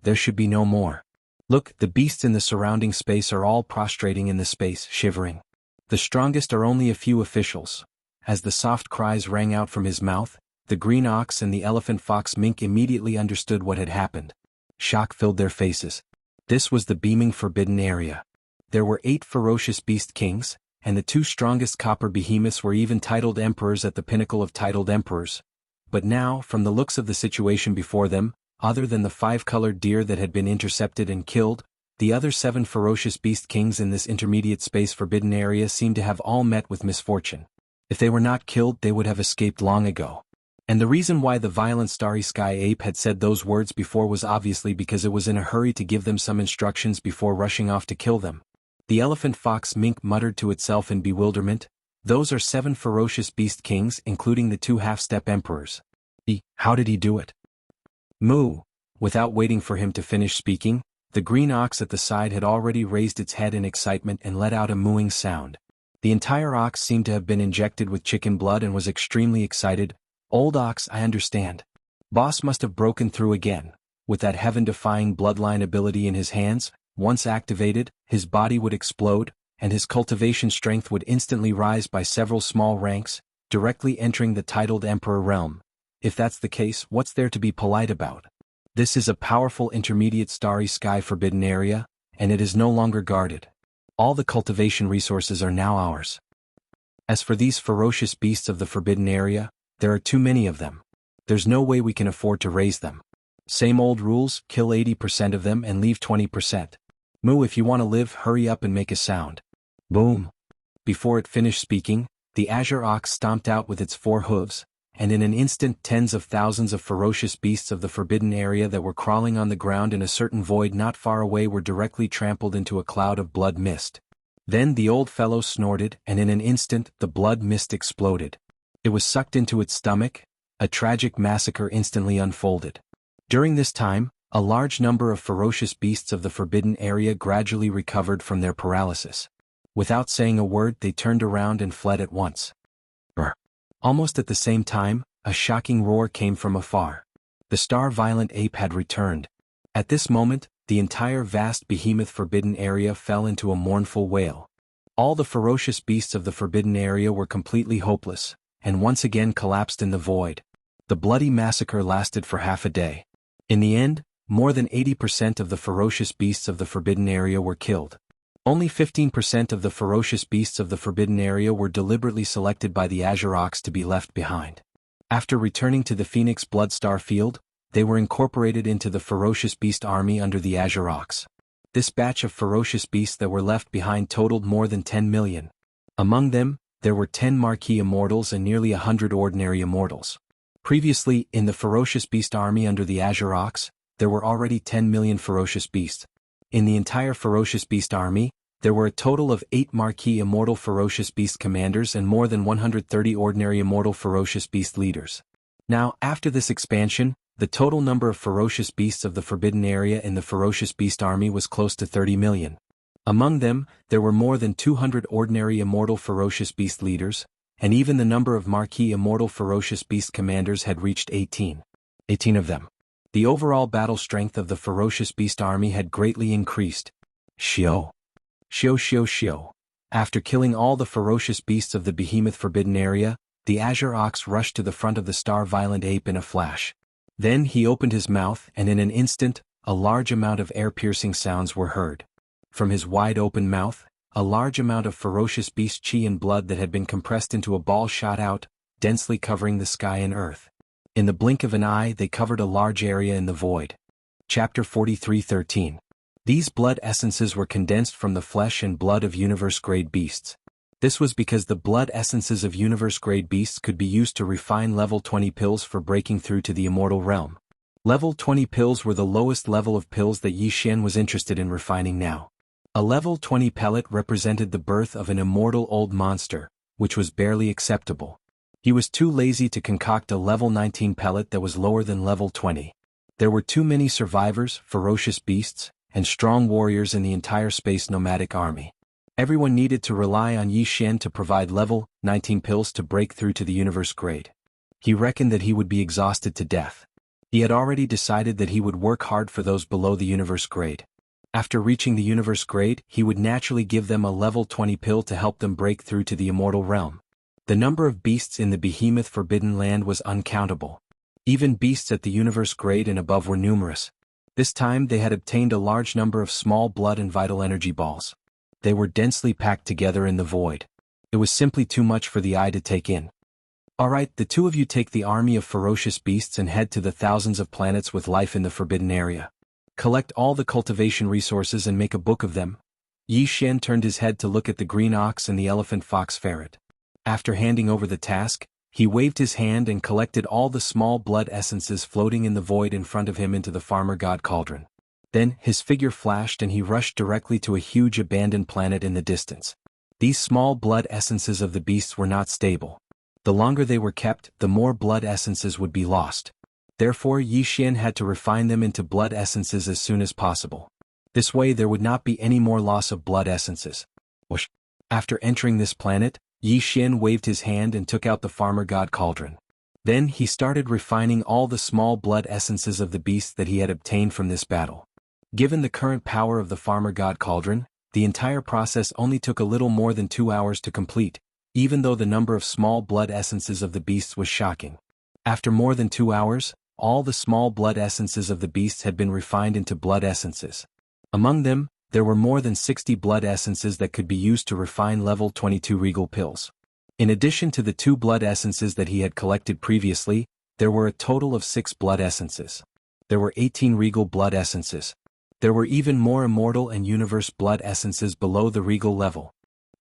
[SPEAKER 1] There should be no more. Look, the beasts in the surrounding space are all prostrating in the space, shivering. The strongest are only a few officials." As the soft cries rang out from his mouth, the green ox and the elephant fox mink immediately understood what had happened. Shock filled their faces. This was the beaming forbidden area. There were 8 ferocious beast kings, and the 2 strongest copper behemoths were even titled emperors at the pinnacle of titled emperors. But now, from the looks of the situation before them, other than the 5-colored deer that had been intercepted and killed, the other 7 ferocious beast kings in this intermediate space forbidden area seemed to have all met with misfortune. If they were not killed, they would have escaped long ago. And the reason why the violent starry sky ape had said those words before was obviously because it was in a hurry to give them some instructions before rushing off to kill them. The elephant fox mink muttered to itself in bewilderment, "Those are 7 ferocious beast kings, including the 2 half-step emperors. How did he do it?" Moo! Without waiting for him to finish speaking, the green ox at the side had already raised its head in excitement and let out a mooing sound. The entire ox seemed to have been injected with chicken blood and was extremely excited. "Old ox, I understand. Boss must have broken through again. With that heaven-defying bloodline ability in his hands, once activated, his body would explode, and his cultivation strength would instantly rise by several small ranks, directly entering the titled emperor realm. If that's the case, what's there to be polite about? This is a powerful intermediate starry sky forbidden area, and it is no longer guarded. All the cultivation resources are now ours. As for these ferocious beasts of the forbidden area, there are too many of them. There's no way we can afford to raise them. Same old rules, kill 80% of them and leave 20%. Moo, if you want to live, hurry up and make a sound." Boom! Before it finished speaking, the azure ox stomped out with its 4 hooves, and in an instant tens of thousands of ferocious beasts of the forbidden area that were crawling on the ground in a certain void not far away were directly trampled into a cloud of blood mist. Then the old fellow snorted, and in an instant the blood mist exploded. It was sucked into its stomach. A tragic massacre instantly unfolded. During this time, a large number of ferocious beasts of the forbidden area gradually recovered from their paralysis. Without saying a word, they turned around and fled at once. Almost at the same time, a shocking roar came from afar. The star-violent ape had returned. At this moment, the entire vast behemoth forbidden area fell into a mournful wail. All the ferocious beasts of the forbidden area were completely hopeless, and once again collapsed in the void. The bloody massacre lasted for half a day. In the end, more than 80% of the ferocious beasts of the forbidden area were killed. Only 15% of the ferocious beasts of the forbidden area were deliberately selected by the Azure Ox to be left behind. After returning to the Phoenix Bloodstar field, they were incorporated into the ferocious beast army under the Azure Ox. This batch of ferocious beasts that were left behind totaled more than 10 million. Among them, there were 10 marquee immortals and nearly 100 ordinary immortals. Previously, in the ferocious beast army under the Azure Ox, there were already 10 million ferocious beasts. In the entire ferocious beast army, there were a total of 8 marquee immortal ferocious beast commanders and more than 130 ordinary immortal ferocious beast leaders. Now, after this expansion, the total number of ferocious beasts of the forbidden area in the ferocious beast army was close to 30 million. Among them, there were more than 200 ordinary immortal ferocious beast leaders, and even the number of marquee immortal ferocious beast commanders had reached 18 of them. The overall battle strength of the ferocious beast army had greatly increased. Shio. After killing all the ferocious beasts of the behemoth forbidden area, the Azure Ox rushed to the front of the star-violent ape in a flash. Then he opened his mouth and in an instant, a large amount of air-piercing sounds were heard. From his wide-open mouth, a large amount of ferocious beast chi and blood that had been compressed into a ball shot out, densely covering the sky and earth. In the blink of an eye they covered a large area in the void. Chapter 43:13. These blood essences were condensed from the flesh and blood of universe-grade beasts. This was because the blood essences of universe-grade beasts could be used to refine level 20 pills for breaking through to the immortal realm. Level 20 pills were the lowest level of pills that Yi Xian was interested in refining now. A level 20 pellet represented the birth of an immortal old monster, which was barely acceptable. He was too lazy to concoct a level 19 pellet that was lower than level 20. There were too many survivors, ferocious beasts, and strong warriors in the entire space nomadic army. Everyone needed to rely on Yi Xian to provide level 19 pills to break through to the universe grade. He reckoned that he would be exhausted to death. He had already decided that he would work hard for those below the universe grade. After reaching the universe grade, he would naturally give them a level 20 pill to help them break through to the immortal realm. The number of beasts in the behemoth forbidden land was uncountable. Even beasts at the universe grade and above were numerous. This time they had obtained a large number of small blood and vital energy balls. They were densely packed together in the void. It was simply too much for the eye to take in. Alright, the two of you take the army of ferocious beasts and head to the thousands of planets with life in the forbidden area. Collect all the cultivation resources and make a book of them. Yi Xian turned his head to look at the green ox and the elephant fox ferret. After handing over the task, he waved his hand and collected all the small blood essences floating in the void in front of him into the farmer god cauldron. Then, his figure flashed and he rushed directly to a huge abandoned planet in the distance. These small blood essences of the beasts were not stable. The longer they were kept, the more blood essences would be lost. Therefore, Yi Xian had to refine them into blood essences as soon as possible. This way there would not be any more loss of blood essences. After entering this planet, Yi Xian waved his hand and took out the farmer god cauldron. Then he started refining all the small blood essences of the beasts that he had obtained from this battle. Given the current power of the farmer god cauldron, the entire process only took a little more than 2 hours to complete, even though the number of small blood essences of the beasts was shocking. After more than 2 hours, all the small blood essences of the beasts had been refined into blood essences. Among them, there were more than 60 blood essences that could be used to refine level 22 regal pills. In addition to the 2 blood essences that he had collected previously, there were a total of 6 blood essences. There were 18 regal blood essences. There were even more immortal and universe blood essences below the regal level.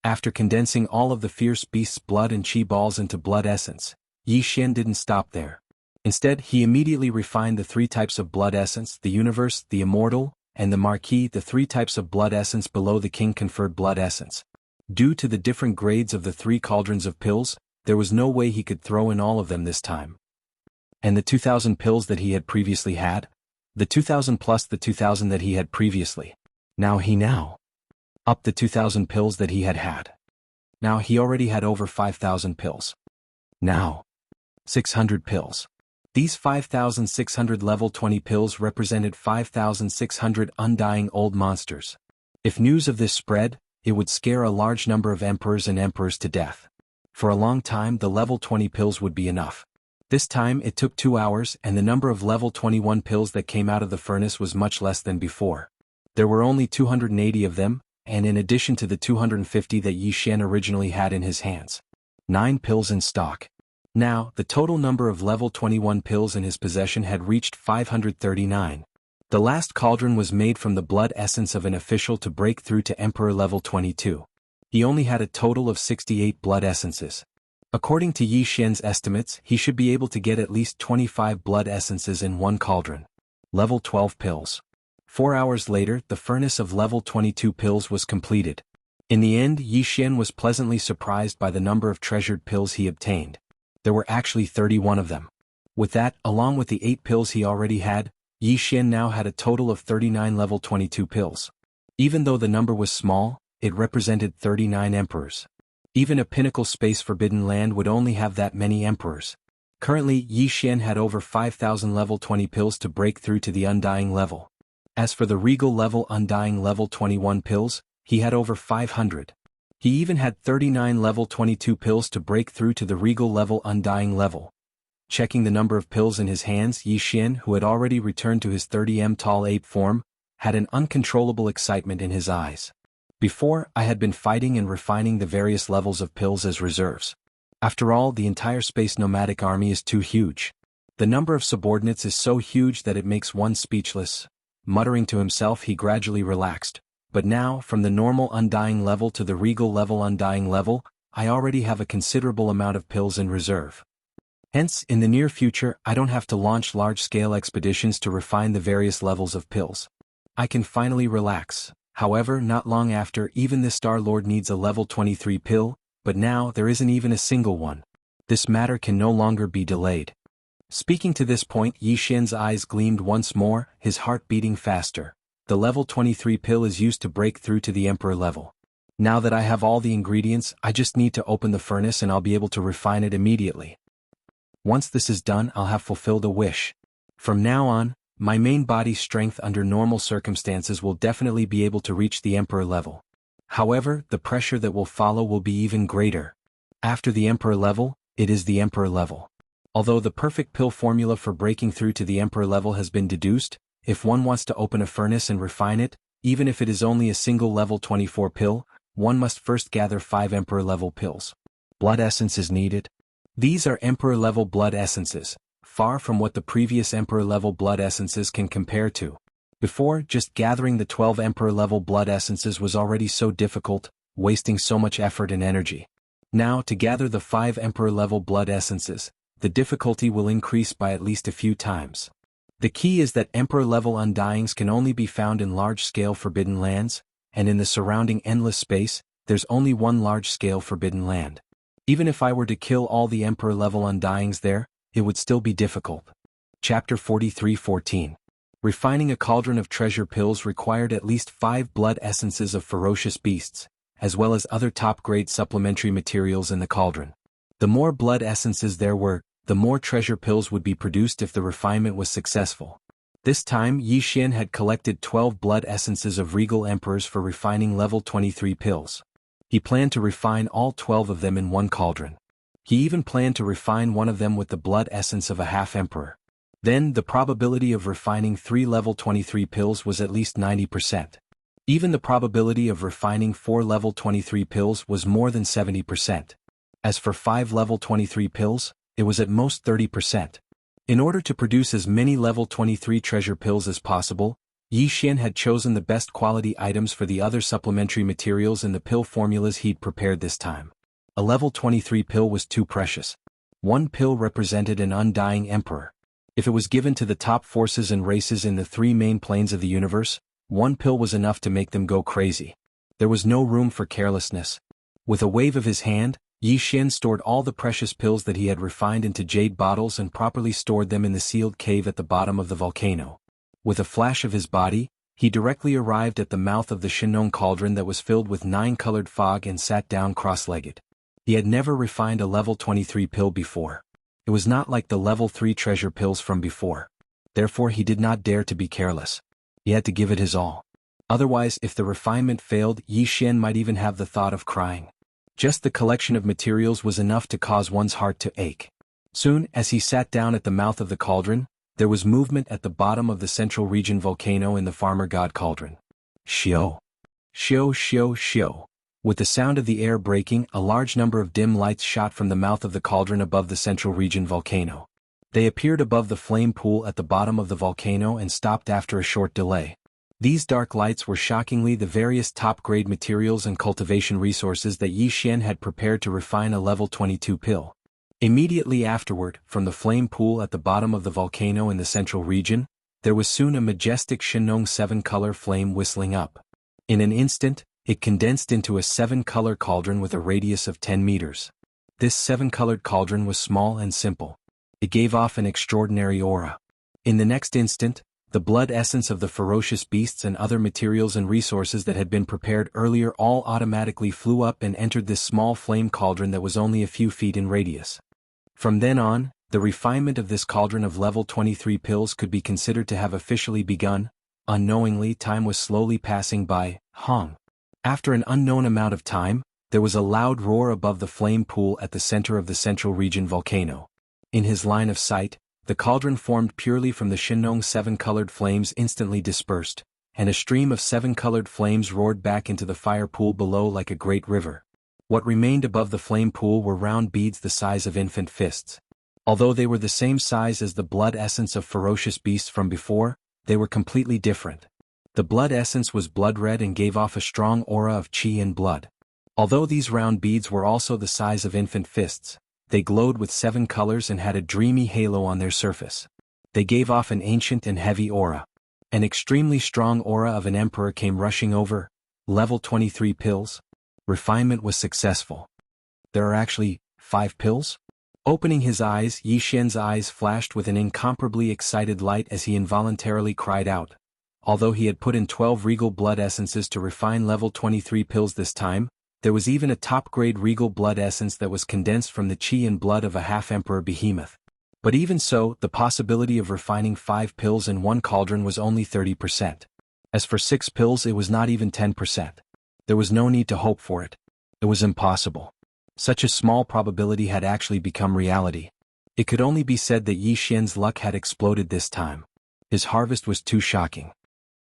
[SPEAKER 1] After condensing all of the fierce beast's blood and chi balls into blood essence, Yi Xian didn't stop there. Instead, he immediately refined the 3 types of blood essence, the universe, the immortal, and the marquee, the 3 types of blood essence below the king-conferred blood essence. Due to the different grades of the 3 cauldrons of pills, there was no way he could throw in all of them this time. And the 2,000 pills that he had previously had? The 2,000 plus the 2,000 that he had previously. Now up the 2,000 pills that he had had. Now he already had over 5,000 pills. Now, 600 pills. These 5,600 level 20 pills represented 5,600 undying old monsters. If news of this spread, it would scare a large number of emperors and emperors to death. For a long time the level 20 pills would be enough. This time it took 2 hours and the number of level 21 pills that came out of the furnace was much less than before. There were only 280 of them, and in addition to the 250 that Yi Xian originally had in his hands. 9 pills in stock. Now, the total number of level 21 pills in his possession had reached 539. The last cauldron was made from the blood essence of an official to break through to Emperor level 22. He only had a total of 68 blood essences. According to Yi Xian's estimates, he should be able to get at least 25 blood essences in one cauldron. Level 12 pills. 4 hours later, the furnace of level 22 pills was completed. In the end, Yi Xian was pleasantly surprised by the number of treasured pills he obtained. There were actually 31 of them. With that, along with the 8 pills he already had, Yi Xian now had a total of 39 level 22 pills. Even though the number was small, it represented 39 emperors. Even a pinnacle space forbidden land would only have that many emperors. Currently, Yi Xian had over 5,000 level 20 pills to break through to the undying level. As for the regal level undying level 21 pills, he had over 500. He even had 39 level 22 pills to break through to the regal level undying level. Checking the number of pills in his hands, Yi Xian, who had already returned to his 30m tall ape form, had an uncontrollable excitement in his eyes. Before, I had been fighting and refining the various levels of pills as reserves. After all, the entire space nomadic army is too huge. The number of subordinates is so huge that it makes one speechless. Muttering to himself, he gradually relaxed. But now, from the normal undying level to the regal level undying level, I already have a considerable amount of pills in reserve. Hence, in the near future, I don't have to launch large-scale expeditions to refine the various levels of pills. I can finally relax. However, not long after, even the Star Lord needs a level 23 pill, but now there isn't even a single one. This matter can no longer be delayed. Speaking to this point, Yi Xian's eyes gleamed once more, his heart beating faster. The level 23 pill is used to break through to the Emperor level. Now that I have all the ingredients, I just need to open the furnace and I'll be able to refine it immediately. Once this is done, I'll have fulfilled a wish. From now on, my main body strength under normal circumstances will definitely be able to reach the Emperor level. However, the pressure that will follow will be even greater. After the Emperor level, it is the Emperor level. Although the perfect pill formula for breaking through to the Emperor level has been deduced, if one wants to open a furnace and refine it, even if it is only a single level 24 pill, one must first gather 5 Emperor level pills. Blood essence is needed. These are Emperor level blood essences, far from what the previous Emperor level blood essences can compare to. Before, just gathering the 12 Emperor level blood essences was already so difficult, wasting so much effort and energy. Now, to gather the 5 Emperor level blood essences, the difficulty will increase by at least a few times. The key is that Emperor level undyings can only be found in large-scale forbidden lands, and in the surrounding endless space, there's only one large-scale forbidden land. Even if I were to kill all the Emperor level undyings there, it would still be difficult. Chapter 43:14. Refining a cauldron of treasure pills required at least 5 blood essences of ferocious beasts, as well as other top-grade supplementary materials in the cauldron. The more blood essences there were, the more treasure pills would be produced if the refinement was successful. This time, Yi Xian had collected 12 blood essences of regal emperors for refining level 23 pills. He planned to refine all 12 of them in one cauldron. He even planned to refine one of them with the blood essence of a half-emperor. Then, the probability of refining 3 level 23 pills was at least 90%. Even the probability of refining 4 level 23 pills was more than 70%. As for 5 level 23 pills, it was at most 30%. In order to produce as many level 23 treasure pills as possible, Yi Xian had chosen the best quality items for the other supplementary materials in the pill formulas he'd prepared this time. A level 23 pill was too precious. One pill represented an undying emperor. If it was given to the top forces and races in the 3 main planes of the universe, one pill was enough to make them go crazy. There was no room for carelessness. With a wave of his hand, Yi Xian stored all the precious pills that he had refined into jade bottles and properly stored them in the sealed cave at the bottom of the volcano. With a flash of his body, He directly arrived at the mouth of the Shinong cauldron that was filled with 9-colored fog and sat down cross-legged. He had never refined a level 23 pill before. It was not like the level 3 treasure pills from before. Therefore he did not dare to be careless. He had to give it his all. Otherwise, if the refinement failed, Yi Xian might even have the thought of crying. Just the collection of materials was enough to cause one's heart to ache. Soon, as he sat down at the mouth of the cauldron, there was movement at the bottom of the central region volcano in the farmer god cauldron. Shio. Shio shio shio. With the sound of the air breaking, a large number of dim lights shot from the mouth of the cauldron above the central region volcano. They appeared above the flame pool at the bottom of the volcano and stopped after a short delay. These dark lights were shockingly the various top-grade materials and cultivation resources that Yi Xian had prepared to refine a level 22 pill. Immediately afterward, from the flame pool at the bottom of the volcano in the central region, there was soon a majestic Shinong 7-color flame whistling up. In an instant, it condensed into a 7-color cauldron with a radius of 10 meters. This 7-colored cauldron was small and simple. It gave off an extraordinary aura. In the next instant, the blood essence of the ferocious beasts and other materials and resources that had been prepared earlier all automatically flew up and entered this small flame cauldron that was only a few feet in radius. From then on, the refinement of this cauldron of level 23 pills could be considered to have officially begun. Unknowingly, time was slowly passing by. Hong. After an unknown amount of time, there was a loud roar above the flame pool at the center of the central region volcano. In his line of sight, the cauldron formed purely from the Shinong 7-colored flames instantly dispersed, and a stream of 7-colored flames roared back into the fire pool below like a great river. What remained above the flame pool were round beads the size of infant fists. Although they were the same size as the blood essence of ferocious beasts from before, they were completely different. The blood essence was blood red and gave off a strong aura of qi and blood. Although these round beads were also the size of infant fists, they glowed with 7 colors and had a dreamy halo on their surface. They gave off an ancient and heavy aura. An extremely strong aura of an emperor came rushing over. Level 23 pills. Refinement was successful. There are actually 5 pills? Opening his eyes, Yi Xian's eyes flashed with an incomparably excited light as he involuntarily cried out. Although he had put in 12 regal blood essences to refine level 23 pills this time, there was even a top-grade regal blood essence that was condensed from the qi and blood of a half-emperor behemoth. But even so, the possibility of refining 5 pills in one cauldron was only 30%. As for 6 pills, it was not even 10%. There was no need to hope for it. It was impossible. Such a small probability had actually become reality. It could only be said that Yi Xian's luck had exploded this time. His harvest was too shocking.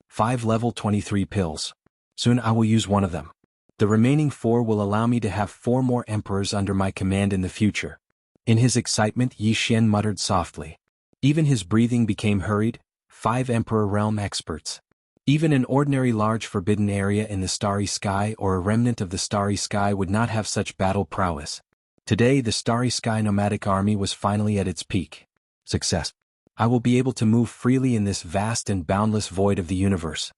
[SPEAKER 1] 5 level 23 pills. Soon I will use one of them. The remaining 4 will allow me to have 4 more emperors under my command in the future. In his excitement, Yi Xian muttered softly. Even his breathing became hurried. 5 Emperor Realm experts. Even an ordinary large forbidden area in the starry sky or a remnant of the starry sky would not have such battle prowess. Today the starry sky nomadic army was finally at its peak. Success. I will be able to move freely in this vast and boundless void of the universe.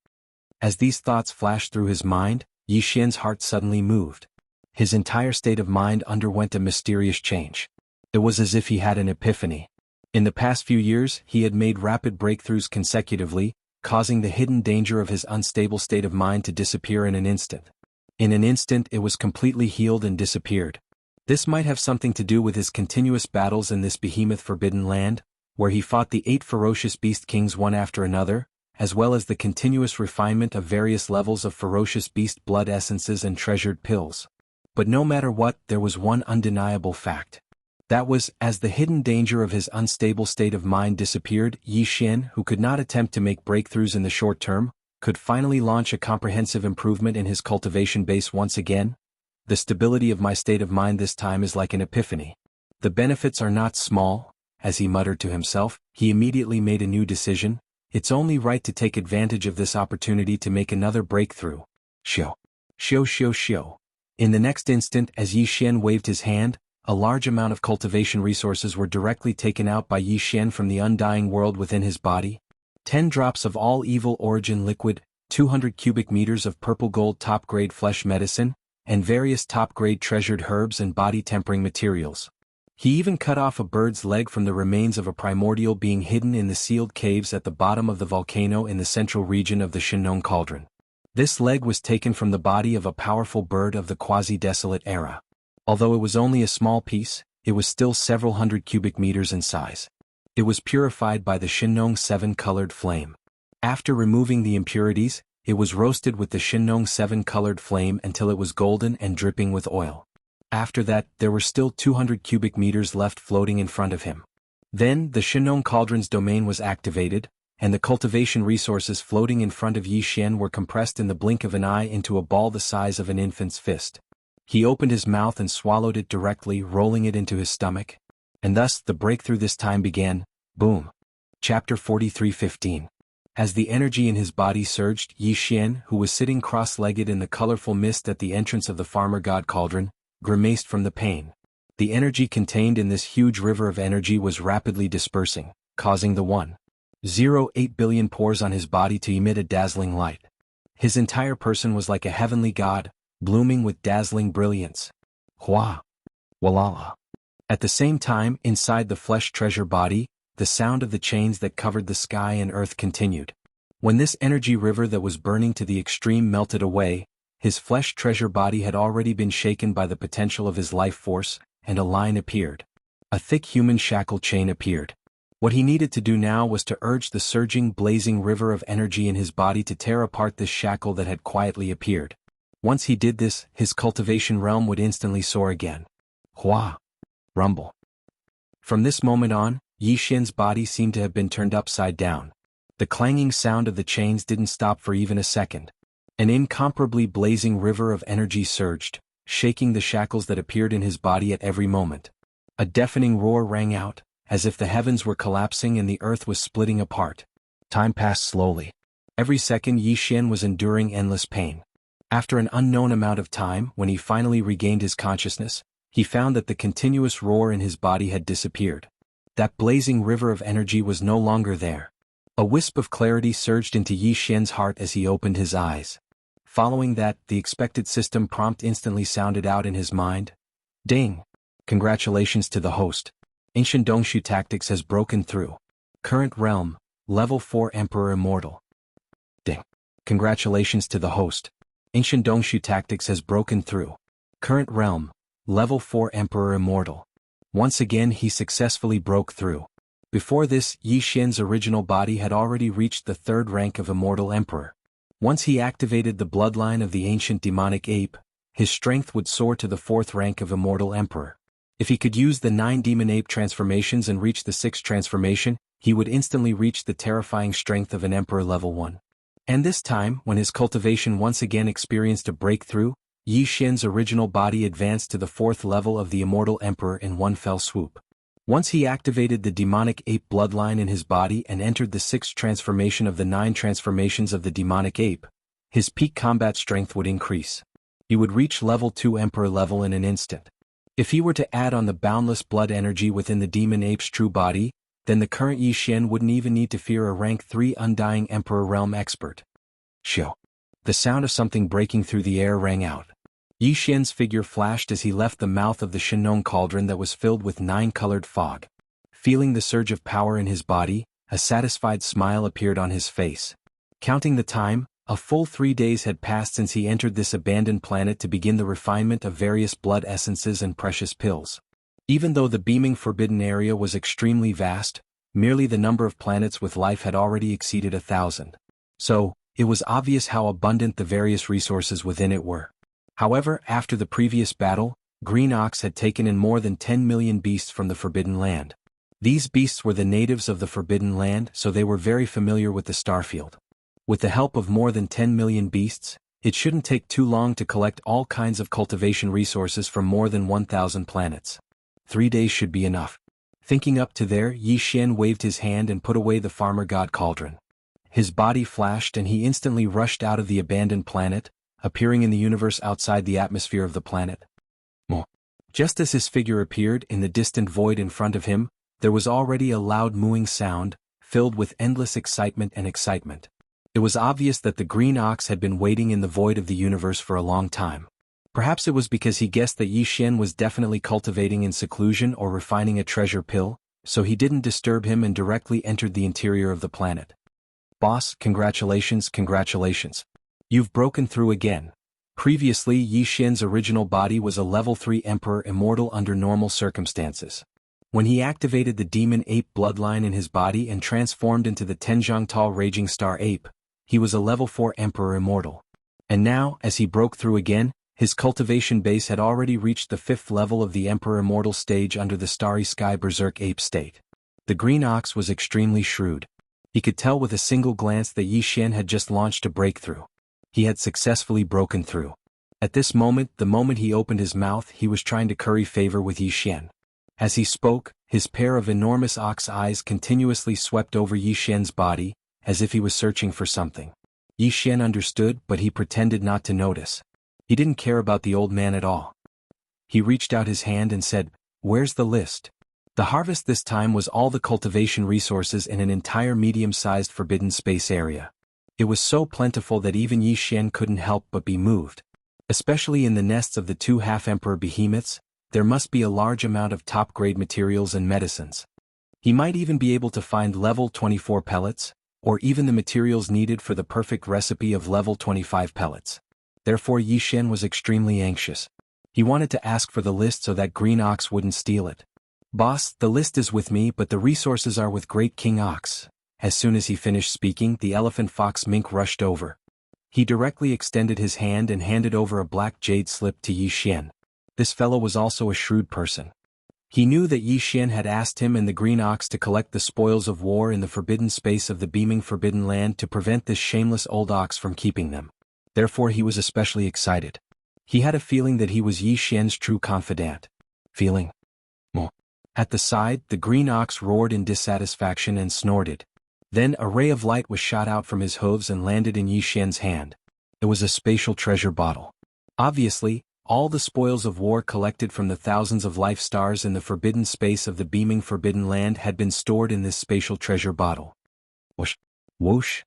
[SPEAKER 1] As these thoughts flashed through his mind, Yi Xian's heart suddenly moved. His entire state of mind underwent a mysterious change. It was as if he had an epiphany. In the past few years, he had made rapid breakthroughs consecutively, causing the hidden danger of his unstable state of mind to disappear in an instant. In an instant it was completely healed and disappeared. This might have something to do with his continuous battles in this behemoth forbidden land, where he fought the 8 ferocious beast kings one after another, as well as the continuous refinement of various levels of ferocious beast blood essences and treasured pills. But no matter what, there was one undeniable fact. That was, as the hidden danger of his unstable state of mind disappeared, Yi Xian, who could not attempt to make breakthroughs in the short term, could finally launch a comprehensive improvement in his cultivation base once again. The stability of my state of mind this time is like an epiphany. The benefits are not small. As he muttered to himself, he immediately made a new decision. It's only right to take advantage of this opportunity to make another breakthrough. Shio. Shio shio shio. In the next instant, as Yi Xian waved his hand, a large amount of cultivation resources were directly taken out by Yi Xian from the undying world within his body. 10 drops of all evil origin liquid, 200 cubic meters of purple gold top-grade flesh medicine, and various top-grade treasured herbs and body-tempering materials. He even cut off a bird's leg from the remains of a primordial being hidden in the sealed caves at the bottom of the volcano in the central region of the Shinong Cauldron. This leg was taken from the body of a powerful bird of the quasi-desolate era. Although it was only a small piece, it was still several hundred cubic meters in size. It was purified by the Shinong 7-colored flame. After removing the impurities, it was roasted with the Shinong 7-colored flame until it was golden and dripping with oil. After that, there were still 200 cubic meters left floating in front of him. Then, the Shinong Cauldron's domain was activated, and the cultivation resources floating in front of Yi Xian were compressed in the blink of an eye into a ball the size of an infant's fist. He opened his mouth and swallowed it directly, rolling it into his stomach. And thus, the breakthrough this time began. Boom. Chapter 43:15. As the energy in his body surged, Yi Xian, who was sitting cross-legged in the colorful mist at the entrance of the Farmer God Cauldron, grimaced from the pain. The energy contained in this huge river of energy was rapidly dispersing, causing the 1.08 billion pores on his body to emit a dazzling light. His entire person was like a heavenly god, blooming with dazzling brilliance. Hua! Walala! At the same time, inside the flesh treasure body, the sound of the chains that covered the sky and earth continued. When this energy river that was burning to the extreme melted away, his flesh treasure body had already been shaken by the potential of his life force, and a line appeared. A thick human shackle chain appeared. What he needed to do now was to urge the surging, blazing river of energy in his body to tear apart this shackle that had quietly appeared. Once he did this, his cultivation realm would instantly soar again. Hua! Rumble. From this moment on, Yi Xian's body seemed to have been turned upside down. The clanging sound of the chains didn't stop for even a second. An incomparably blazing river of energy surged, shaking the shackles that appeared in his body at every moment. A deafening roar rang out, as if the heavens were collapsing and the earth was splitting apart. Time passed slowly. Every second Yi Xian was enduring endless pain. After an unknown amount of time, when he finally regained his consciousness, he found that the continuous roar in his body had disappeared. That blazing river of energy was no longer there. A wisp of clarity surged into Yi Xian's heart as he opened his eyes. Following that, the expected system prompt instantly sounded out in his mind. Ding! Congratulations to the host. Ancient Dongshu Tactics has broken through. Current realm, Level 4 Emperor Immortal. Ding! Congratulations to the host. Ancient Dongshu Tactics has broken through. Current realm, Level 4 Emperor Immortal. Once again he successfully broke through. Before this, Yi Xian's original body had already reached the 3rd rank of Immortal Emperor. Once he activated the bloodline of the ancient demonic ape, his strength would soar to the 4th rank of Immortal Emperor. If he could use the 9 demon ape transformations and reach the 6th transformation, he would instantly reach the terrifying strength of an Emperor Level 1. And this time, when his cultivation once again experienced a breakthrough, Yi Xian's original body advanced to the 4th level of the Immortal Emperor in one fell swoop. Once he activated the demonic ape bloodline in his body and entered the 6th transformation of the 9 transformations of the demonic ape, his peak combat strength would increase. He would reach level 2 Emperor level in an instant. If he were to add on the boundless blood energy within the demon ape's true body, then the current Yi Xian wouldn't even need to fear a rank 3 Undying Emperor Realm expert. Shoo! The sound of something breaking through the air rang out. Yi Xian's figure flashed as he left the mouth of the Shinong Cauldron that was filled with 9-colored fog. Feeling the surge of power in his body, a satisfied smile appeared on his face. Counting the time, a full 3 days had passed since he entered this abandoned planet to begin the refinement of various blood essences and precious pills. Even though the beaming forbidden area was extremely vast, merely the number of planets with life had already exceeded 1,000. So, it was obvious how abundant the various resources within it were. However, after the previous battle, Green Ox had taken in more than 10 million beasts from the Forbidden Land. These beasts were the natives of the Forbidden Land, so they were very familiar with the starfield. With the help of more than 10 million beasts, it shouldn't take too long to collect all kinds of cultivation resources from more than 1,000 planets. 3 days should be enough. Thinking up to there, Yi Xian waved his hand and put away the Farmer God Cauldron. His body flashed and he instantly rushed out of the abandoned planet, appearing in the universe outside the atmosphere of the planet. Just as his figure appeared in the distant void in front of him, there was already a loud mooing sound, filled with endless excitement and excitement. It was obvious that the green ox had been waiting in the void of the universe for a long time. Perhaps it was because he guessed that Yi Xian was definitely cultivating in seclusion or refining a treasure pill, so he didn't disturb him and directly entered the interior of the planet. Boss, congratulations, congratulations. You've broken through again. Previously, Yi Xian's original body was a level 3 Emperor immortal under normal circumstances. When he activated the demon ape bloodline in his body and transformed into the Tenjiangtal Raging Star Ape, he was a level 4 Emperor immortal. And now, as he broke through again, his cultivation base had already reached the 5th level of the Emperor Immortal stage under the Starry Sky Berserk Ape state. The Green Ox was extremely shrewd. He could tell with a single glance that Yi Xian had just launched a breakthrough. He had successfully broken through. At this moment, the moment he opened his mouth, he was trying to curry favor with Yi Xian. As he spoke, his pair of enormous ox eyes continuously swept over Yi Xian's body, as if he was searching for something. Yi Xian understood, but he pretended not to notice. He didn't care about the old man at all. He reached out his hand and said, "Where's the list?" The harvest this time was all the cultivation resources in an entire medium-sized forbidden space area. It was so plentiful that even Yi Xian couldn't help but be moved. Especially in the nests of the 2 half-emperor behemoths, there must be a large amount of top-grade materials and medicines. He might even be able to find level 24 pellets, or even the materials needed for the perfect recipe of level 25 pellets. Therefore Yi Xian was extremely anxious. He wanted to ask for the list so that Green Ox wouldn't steal it. "Boss, the list is with me, but the resources are with Great King Ox." As soon as he finished speaking, the elephant fox mink rushed over. He directly extended his hand and handed over a black jade slip to Yi Xian. This fellow was also a shrewd person. He knew that Yi Xian had asked him and the Green Ox to collect the spoils of war in the forbidden space of the beaming forbidden land to prevent this shameless old ox from keeping them. Therefore he was especially excited. He had a feeling that he was Yi Xian's true confidant. Feeling? Mo. At the side, the Green Ox roared in dissatisfaction and snorted. Then a ray of light was shot out from his hooves and landed in Yi Xian's hand. It was a spatial treasure bottle. Obviously, all the spoils of war collected from the thousands of life stars in the forbidden space of the beaming forbidden land had been stored in this spatial treasure bottle. Whoosh! Whoosh!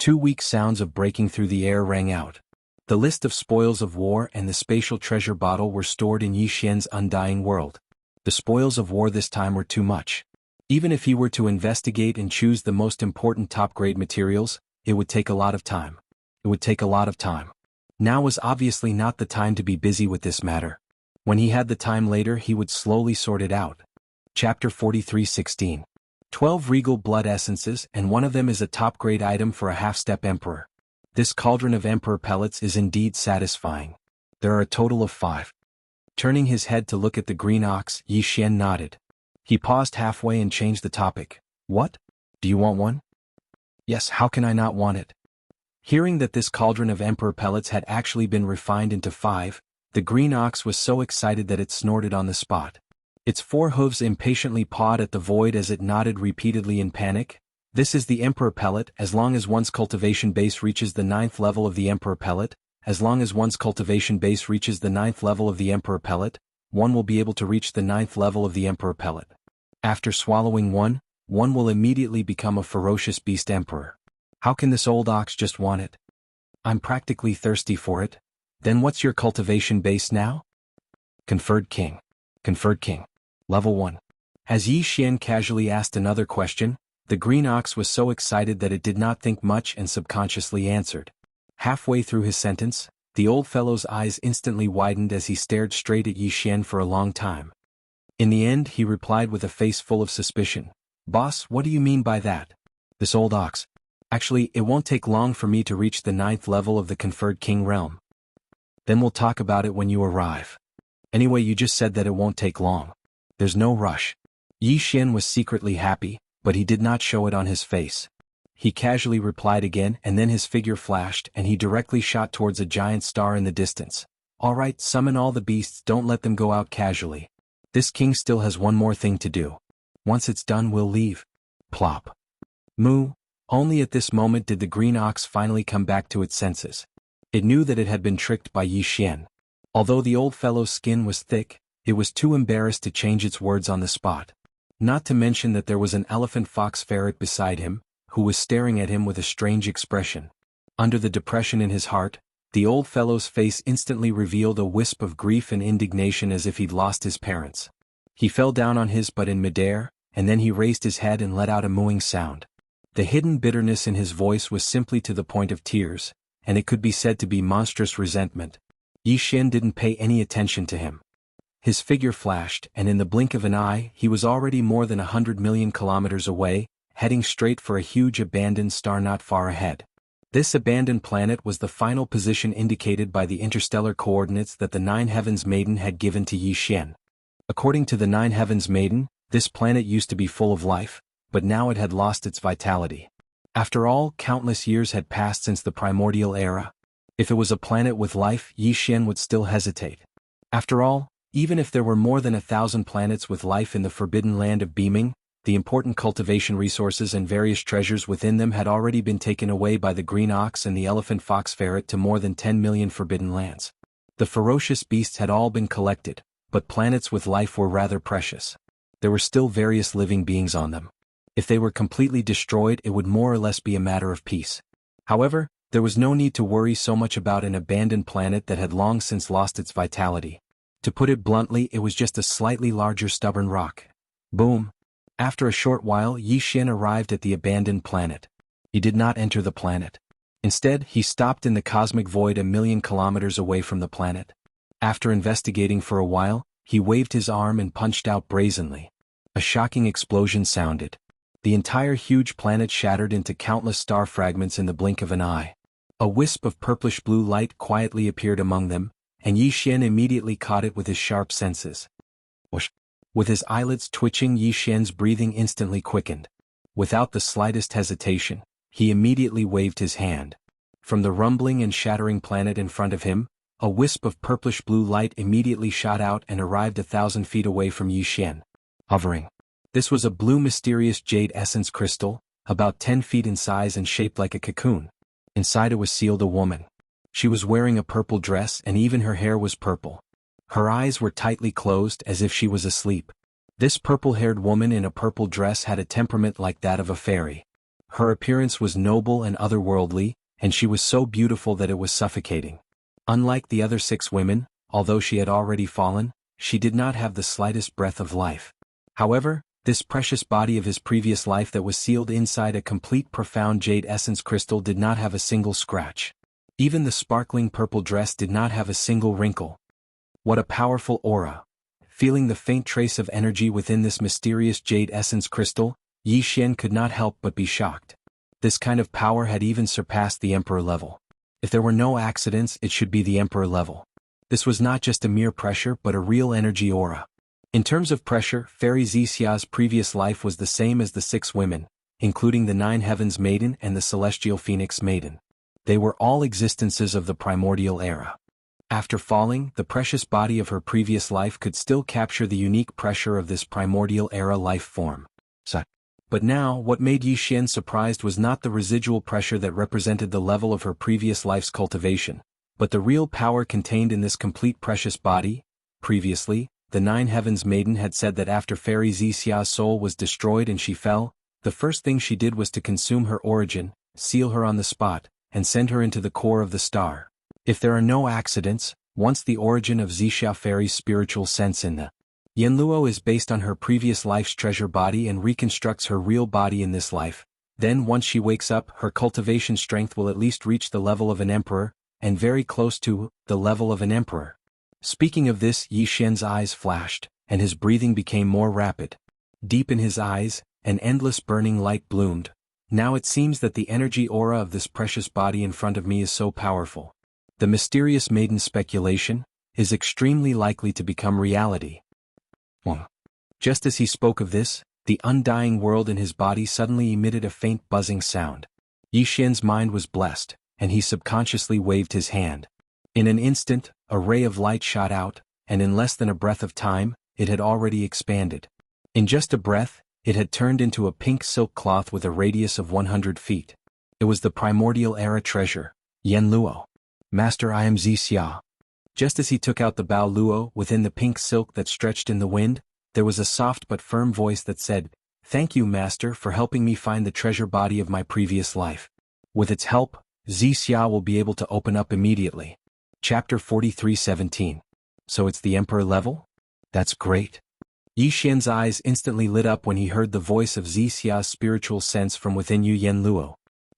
[SPEAKER 1] 2 weak sounds of breaking through the air rang out. The list of spoils of war and the spatial treasure bottle were stored in Yi Xian's undying world. The spoils of war this time were too much. Even if he were to investigate and choose the most important top-grade materials, it would take a lot of time. It would take a lot of time. Now was obviously not the time to be busy with this matter. When he had the time later, he would slowly sort it out. Chapter 43:16. 12 regal blood essences, and one of them is a top-grade item for a half-step emperor. This cauldron of emperor pellets is indeed satisfying. There are a total of 5. Turning his head to look at the Green Ox, Yi Xian nodded. He paused halfway and changed the topic. "What? Do you want one?" "Yes, how can I not want it?" Hearing that this cauldron of emperor pellets had actually been refined into 5, the Green Ox was so excited that it snorted on the spot. Its 4 hooves impatiently pawed at the void as it nodded repeatedly in panic. "This is the Emperor Pellet. As long as one's cultivation base reaches the 9th level of the Emperor Pellet, as long as one's cultivation base reaches the 9th level of the Emperor Pellet, one will be able to reach the 9th level of the Emperor Pellet. After swallowing one will immediately become a ferocious beast emperor. How can this old ox just want it? I'm practically thirsty for it." "Then what's your cultivation base now?" "Conferred King. Conferred King. Level 1. As Yi Xian casually asked another question, the Green Ox was so excited that it did not think much and subconsciously answered. Halfway through his sentence, the old fellow's eyes instantly widened as he stared straight at Yi Xian for a long time. In the end, he replied with a face full of suspicion. "Boss, what do you mean by that?" "This old ox. Actually, it won't take long for me to reach the 9th level of the Conferred King realm." "Then we'll talk about it when you arrive. Anyway, you just said that it won't take long. There's no rush." Yi Xian was secretly happy, but he did not show it on his face. He casually replied again, and then his figure flashed and he directly shot towards a giant star in the distance. "All right, summon all the beasts, don't let them go out casually. This king still has one more thing to do. Once it's done, we'll leave." Plop. Moo. Only at this moment did the Green Ox finally come back to its senses. It knew that it had been tricked by Yi Xian. Although the old fellow's skin was thick, it was too embarrassed to change its words on the spot. Not to mention that there was an elephant fox ferret beside him, who was staring at him with a strange expression. Under the depression in his heart, The old fellow's face instantly revealed a wisp of grief and indignation as if he'd lost his parents. He fell down on his butt in midair, and then he raised his head and let out a mooing sound. The hidden bitterness in his voice was simply to the point of tears, and it could be said to be monstrous resentment. Yi Xian didn't pay any attention to him. His figure flashed, and in the blink of an eye he was already more than 100 million kilometers away, heading straight for a huge abandoned star not far ahead. This abandoned planet was the final position indicated by the interstellar coordinates that the Nine Heavens Maiden had given to Yi Xian. According to the Nine Heavens Maiden, this planet used to be full of life, but now it had lost its vitality. After all, countless years had passed since the primordial era. If it was a planet with life, Yi Xian would still hesitate. After all, even if there were more than 1,000 planets with life in the forbidden land of beaming, the important cultivation resources and various treasures within them had already been taken away by the green ox and the elephant fox ferret to more than 10 million forbidden lands. The ferocious beasts had all been collected, but planets with life were rather precious. There were still various living beings on them. If they were completely destroyed, it would more or less be a matter of peace. However, there was no need to worry so much about an abandoned planet that had long since lost its vitality. To put it bluntly, it was just a slightly larger stubborn rock. Boom! After a short while, Yi Xian arrived at the abandoned planet. He did not enter the planet. Instead, he stopped in the cosmic void a million kilometers away from the planet. After investigating for a while, he waved his arm and punched out brazenly. A shocking explosion sounded. The entire huge planet shattered into countless star fragments in the blink of an eye. A wisp of purplish-blue light quietly appeared among them, and Yi Xian immediately caught it with his sharp senses. Whoosh! With his eyelids twitching, Yi Xian's breathing instantly quickened. Without the slightest hesitation, he immediately waved his hand. From the rumbling and shattering planet in front of him, a wisp of purplish-blue light immediately shot out and arrived 1,000 feet away from Yi Xian. Hovering. This was a blue mysterious jade essence crystal, about 10 feet in size and shaped like a cocoon. Inside it was sealed a woman. She was wearing a purple dress and even her hair was purple. Her eyes were tightly closed as if she was asleep. This purple-haired woman in a purple dress had a temperament like that of a fairy. Her appearance was noble and otherworldly, and she was so beautiful that it was suffocating. Unlike the other 6 women, although she had already fallen, she did not have the slightest breath of life. However, this precious body of his previous life that was sealed inside a complete profound jade essence crystal did not have a single scratch. Even the sparkling purple dress did not have a single wrinkle. What a powerful aura! Feeling the faint trace of energy within this mysterious jade essence crystal, Yi Xian could not help but be shocked. This kind of power had even surpassed the Emperor level. If there were no accidents, it should be the Emperor level. This was not just a mere pressure but a real energy aura. In terms of pressure, Fairy Zixia's previous life was the same as the 6 women, including the Nine Heavens Maiden and the Celestial Phoenix Maiden. They were all existences of the primordial era. After falling, the precious body of her previous life could still capture the unique pressure of this primordial era life form. But now, what made Yi Xian surprised was not the residual pressure that represented the level of her previous life's cultivation, but the real power contained in this complete precious body. Previously, the Nine Heavens Maiden had said that after Fairy Zixia's soul was destroyed and she fell, the first thing she did was to consume her origin, seal her on the spot, and send her into the core of the star. If there are no accidents, once the origin of Zixia Fairy's spiritual sense in the Yanluo is based on her previous life's treasure body and reconstructs her real body in this life, then once she wakes up, her cultivation strength will at least reach the level of an emperor, and very close to the level of an emperor. Speaking of this, Yi Xian's eyes flashed, and his breathing became more rapid. Deep in his eyes, an endless burning light bloomed. Now it seems that the energy aura of this precious body in front of me is so powerful. The mysterious maiden's speculation is extremely likely to become reality. Just as he spoke of this, the undying world in his body suddenly emitted a faint buzzing sound. Yi Xian's mind was blessed, and he subconsciously waved his hand. In an instant, a ray of light shot out, and in less than a breath of time, it had already expanded. In just a breath, it had turned into a pink silk cloth with a radius of 100 feet. It was the primordial era treasure, Yan Luo. Master, I am Zixia. Just as he took out the Bao Luo within the pink silk that stretched in the wind, there was a soft but firm voice that said, "Thank you, Master, for helping me find the treasure body of my previous life. With its help, Xia will be able to open up immediately. Chapter 43:17. So it's the Emperor level? That's great. Yi Xian's eyes instantly lit up when he heard the voice of Xia's spiritual sense from within Yu Yen Luo.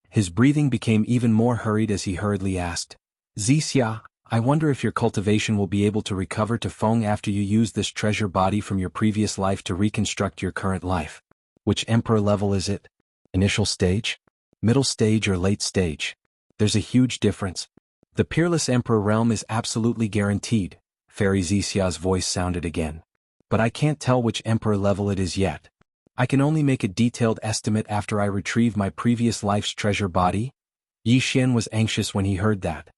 [SPEAKER 1] His breathing became even more hurried as he hurriedly asked, Xia, I wonder if your cultivation will be able to recover to Feng after you use this treasure body from your previous life to reconstruct your current life. Which Emperor level is it? Initial stage? Middle stage or late stage? There's a huge difference. The Peerless Emperor realm is absolutely guaranteed, Fairy Xia's voice sounded again. But I can't tell which Emperor level it is yet. I can only make a detailed estimate after I retrieve my previous life's treasure body. Yi Xian was anxious when he heard that.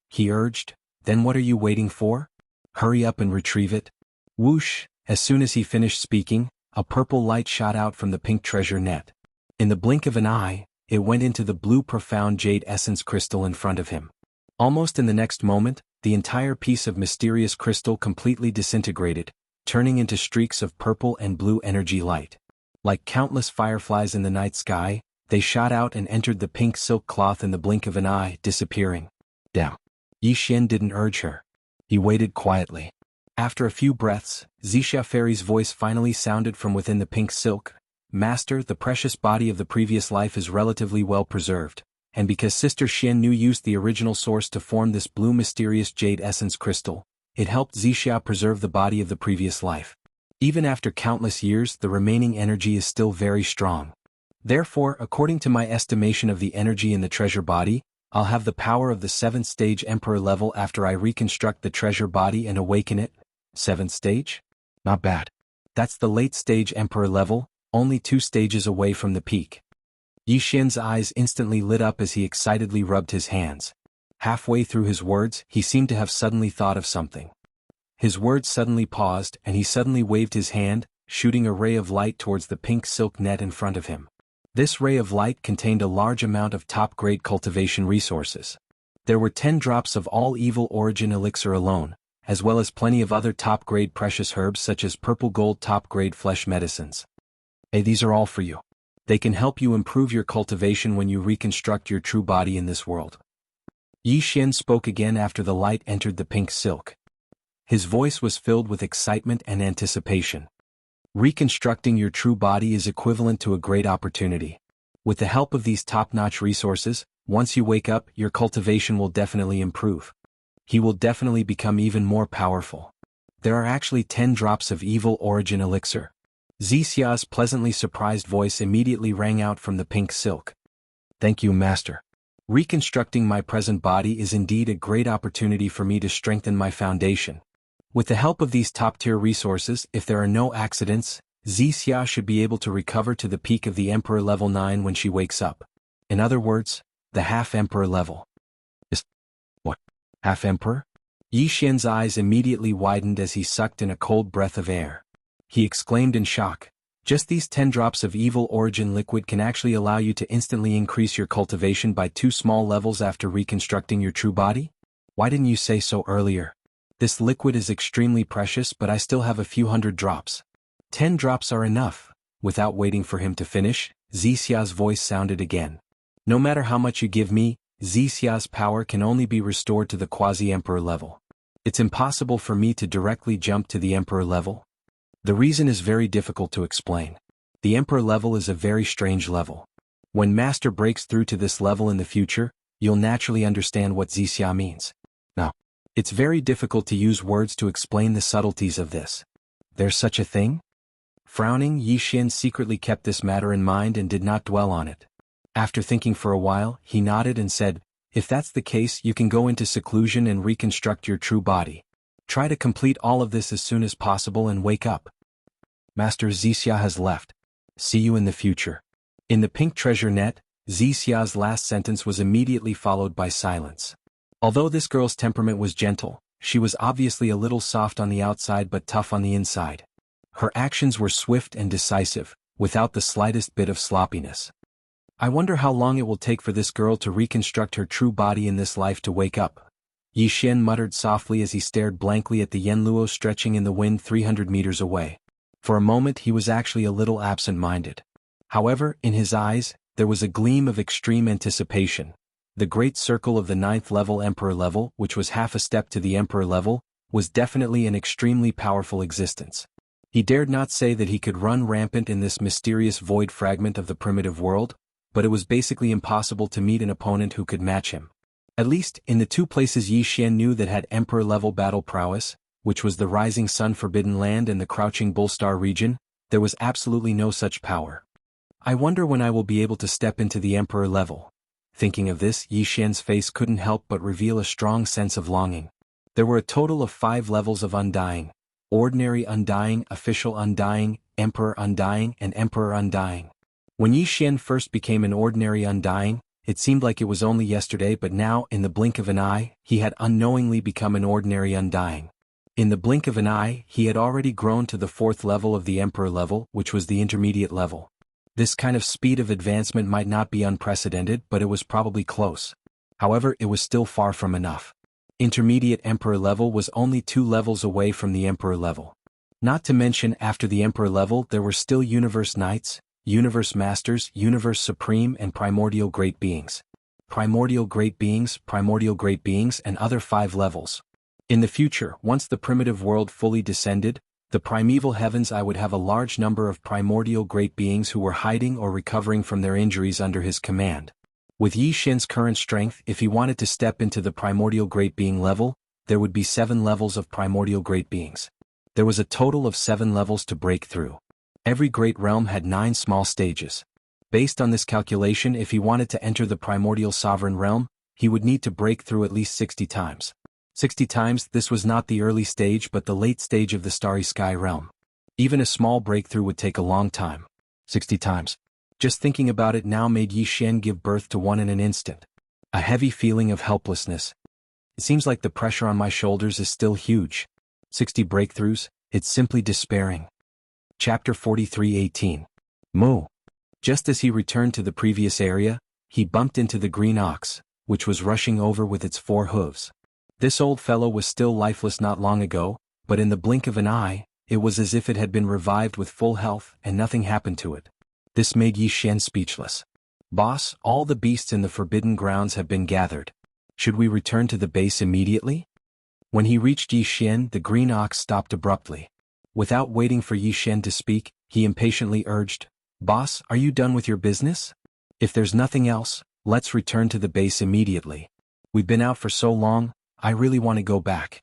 [SPEAKER 1] He urged, then what are you waiting for? Hurry up and retrieve it. Whoosh, as soon as he finished speaking, a purple light shot out from the pink treasure net. In the blink of an eye, it went into the blue profound jade essence crystal in front of him. Almost in the next moment, the entire piece of mysterious crystal completely disintegrated, turning into streaks of purple and blue energy light. Like countless fireflies in the night sky, they shot out and entered the pink silk cloth in the blink of an eye, disappearing. Down. Yi Xian didn't urge her. He waited quietly. After a few breaths, Xia Fairy's voice finally sounded from within the pink silk. Master, the precious body of the previous life is relatively well preserved, and because Sister Xian Nu used the original source to form this blue mysterious jade essence crystal, it helped Xia preserve the body of the previous life. Even after countless years, the remaining energy is still very strong. Therefore, according to my estimation of the energy in the treasure body, I'll have the power of the 7th stage Emperor level after I reconstruct the treasure body and awaken it. 7th stage? Not bad. That's the late stage Emperor level, only 2 stages away from the peak. Yi Xian's eyes instantly lit up as he excitedly rubbed his hands. Halfway through his words, he seemed to have suddenly thought of something. His words suddenly paused and he suddenly waved his hand, shooting a ray of light towards the pink silk net in front of him. This ray of light contained a large amount of top-grade cultivation resources. There were 10 drops of all evil origin elixir alone, as well as plenty of other top-grade precious herbs such as purple gold top-grade flesh medicines. Hey, these are all for you. They can help you improve your cultivation when you reconstruct your true body in this world. Yi Xian spoke again after the light entered the pink silk. His voice was filled with excitement and anticipation. Reconstructing your true body is equivalent to a great opportunity. With the help of these top-notch resources, once you wake up, your cultivation will definitely improve. He will definitely become even more powerful. There are actually 10 drops of evil origin elixir. Xia's pleasantly surprised voice immediately rang out from the pink silk. Thank you, Master. Reconstructing my present body is indeed a great opportunity for me to strengthen my foundation. With the help of these top-tier resources, if there are no accidents, Xia should be able to recover to the peak of the Emperor level 9 when she wakes up. In other words, the half-Emperor level. What? Half-Emperor? Yi Xian's eyes immediately widened as he sucked in a cold breath of air. He exclaimed in shock, just these 10 drops of evil origin liquid can actually allow you to instantly increase your cultivation by 2 small levels after reconstructing your true body? Why didn't you say so earlier? This liquid is extremely precious, but I still have a few hundred drops. 10 drops are enough. Without waiting for him to finish, Xia's voice sounded again. No matter how much you give me, Xia's power can only be restored to the quasi-emperor level. It's impossible for me to directly jump to the emperor level. The reason is very difficult to explain. The emperor level is a very strange level. When Master breaks through to this level in the future, you'll naturally understand what Xia means. Now, it's very difficult to use words to explain the subtleties of this. There's such a thing? Frowning, Yi Xian secretly kept this matter in mind and did not dwell on it. After thinking for a while, he nodded and said, if that's the case, you can go into seclusion and reconstruct your true body. Try to complete all of this as soon as possible and wake up. Master Xia has left. See you in the future. In the pink treasure net, Xia's last sentence was immediately followed by silence. Although this girl's temperament was gentle, she was obviously a little soft on the outside but tough on the inside. Her actions were swift and decisive, without the slightest bit of sloppiness. I wonder how long it will take for this girl to reconstruct her true body in this life to wake up. Yi Xian muttered softly as he stared blankly at the Yanluo stretching in the wind 300 meters away. For a moment he was actually a little absent-minded. However, in his eyes, there was a gleam of extreme anticipation. The great circle of the 9th level Emperor level, which was half a step to the Emperor level, was definitely an extremely powerful existence. He dared not say that he could run rampant in this mysterious void fragment of the primitive world, but it was basically impossible to meet an opponent who could match him. At least, in the two places Yi Xian knew that had Emperor-level battle prowess, which was the Rising Sun Forbidden Land and the Crouching Bullstar region, there was absolutely no such power. I wonder when I will be able to step into the Emperor level. Thinking of this, Yi Xian's face couldn't help but reveal a strong sense of longing. There were a total of 5 levels of Undying: Ordinary Undying, Official Undying, Emperor Undying, and Emperor Undying. When Yi Xian first became an Ordinary Undying, it seemed like it was only yesterday, but now, in the blink of an eye, he had unknowingly become an Ordinary Undying. In the blink of an eye, he had already grown to the 4th level of the Emperor level, which was the intermediate level. This kind of speed of advancement might not be unprecedented, but it was probably close. However, it was still far from enough. Intermediate Emperor level was only 2 levels away from the Emperor level. Not to mention, after the Emperor level there were still Universe Knights, Universe Masters, Universe Supreme, and Primordial Great Beings. Primordial Great Beings, and other 5 levels. In the future, once the primitive world fully descended, the primeval heavens, I would have a large number of primordial great beings who were hiding or recovering from their injuries under his command. With Yi Xian's current strength, if he wanted to step into the primordial great being level, there would be 7 levels of primordial great beings. There was a total of 7 levels to break through. Every great realm had 9 small stages. Based on this calculation, if he wanted to enter the primordial sovereign realm, he would need to break through at least 60 times. 60 times, this was not the early stage but the late stage of the Starry Sky realm. Even a small breakthrough would take a long time. 60 times. Just thinking about it now made Yi Xian give birth to one in an instant. A heavy feeling of helplessness. It seems like the pressure on my shoulders is still huge. 60 breakthroughs, it's simply despairing. Chapter 43:18. Moo. Just as he returned to the previous area, he bumped into the green ox, which was rushing over with its 4 hooves. This old fellow was still lifeless not long ago, but in the blink of an eye, it was as if it had been revived with full health and nothing happened to it. This made Yi Xian speechless. Boss, all the beasts in the Forbidden Grounds have been gathered. Should we return to the base immediately? When he reached Yi Xian, the green ox stopped abruptly. Without waiting for Yi Xian to speak, he impatiently urged, "Boss, are you done with your business? If there's nothing else, let's return to the base immediately. We've been out for so long, I really want to go back."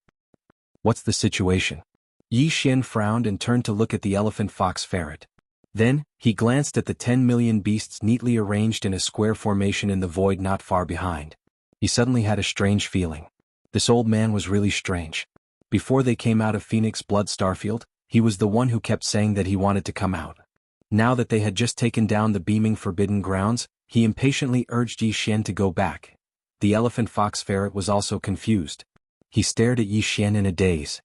[SPEAKER 1] "What's the situation?" Yi Xian frowned and turned to look at the elephant fox ferret. Then, he glanced at the 10 million beasts neatly arranged in a square formation in the void not far behind. He suddenly had a strange feeling. This old man was really strange. Before they came out of Phoenix Blood Starfield, he was the one who kept saying that he wanted to come out. Now that they had just taken down the beaming Forbidden Grounds, he impatiently urged Yi Xian to go back. The elephant fox ferret was also confused. He stared at Yi Xian in a daze.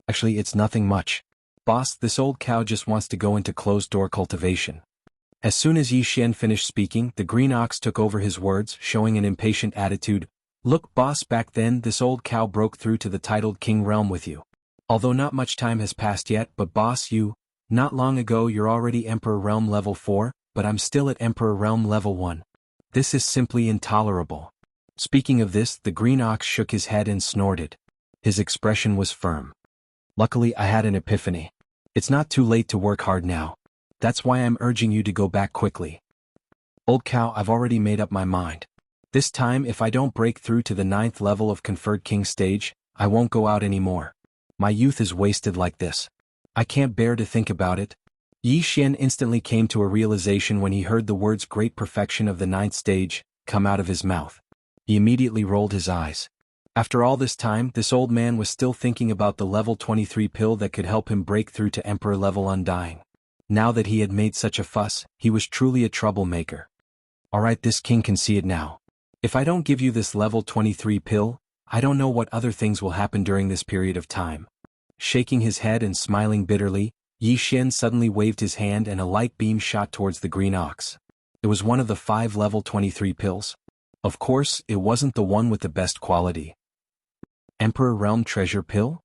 [SPEAKER 1] "Actually, it's nothing much. Boss, this old cow just wants to go into closed-door cultivation." As soon as Yi Xian finished speaking, the green ox took over his words, showing an impatient attitude. "Look, boss, back then this old cow broke through to the titled king realm with you. Although not much time has passed yet, but boss, not long ago you're already Emperor Realm level 4, but I'm still at Emperor Realm level 1. This is simply intolerable." Speaking of this, the green ox shook his head and snorted. His expression was firm. "Luckily, I had an epiphany. It's not too late to work hard now. That's why I'm urging you to go back quickly." "Old cow, I've already made up my mind. This time, if I don't break through to the 9th level of Conferred King stage, I won't go out anymore. My youth is wasted like this. I can't bear to think about it." Yi Xian instantly came to a realization when he heard the words "great perfection of the 9th stage" come out of his mouth. He immediately rolled his eyes. After all this time, this old man was still thinking about the level 23 pill that could help him break through to Emperor level Undying. Now that he had made such a fuss, he was truly a troublemaker. "Alright, this king can see it now. If I don't give you this level 23 pill, I don't know what other things will happen during this period of time." Shaking his head and smiling bitterly, Yi Xian suddenly waved his hand and a light beam shot towards the green ox. It was one of the 5 level 23 pills. Of course, it wasn't the one with the best quality. Emperor Realm Treasure Pill?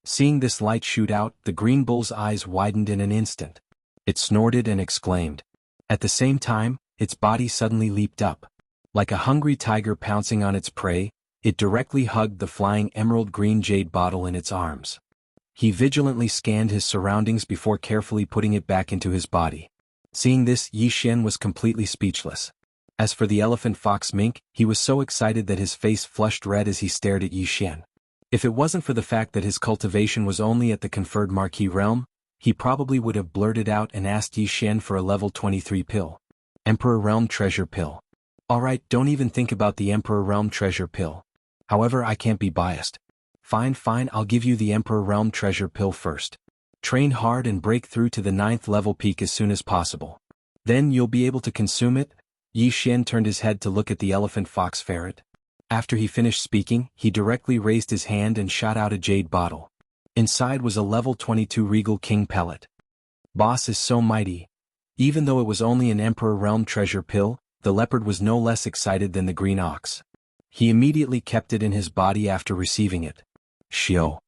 [SPEAKER 1] Seeing this light shoot out, the green bull's eyes widened in an instant. It snorted and exclaimed. At the same time, its body suddenly leaped up. Like a hungry tiger pouncing on its prey, it directly hugged the flying emerald green jade bottle in its arms. He vigilantly scanned his surroundings before carefully putting it back into his body. Seeing this, Yi Xian was completely speechless. As for the elephant fox mink, he was so excited that his face flushed red as he stared at Yi Xian. If it wasn't for the fact that his cultivation was only at the conferred marquee realm, he probably would have blurted out and asked Yi Xian for a level 23 pill. Emperor Realm Treasure Pill. Alright, don't even think about the Emperor Realm Treasure Pill. However, I can't be biased. Fine, I'll give you the Emperor Realm Treasure Pill first. Train hard and break through to the 9th level peak as soon as possible. Then you'll be able to consume it. Yi Xian turned his head to look at the elephant fox ferret. After he finished speaking, he directly raised his hand and shot out a jade bottle. Inside was a level 22 Regal King pellet. Boss is so mighty. Even though it was only an Emperor Realm Treasure Pill, the leopard was no less excited than the green ox. He immediately kept it in his body after receiving it. Xiao.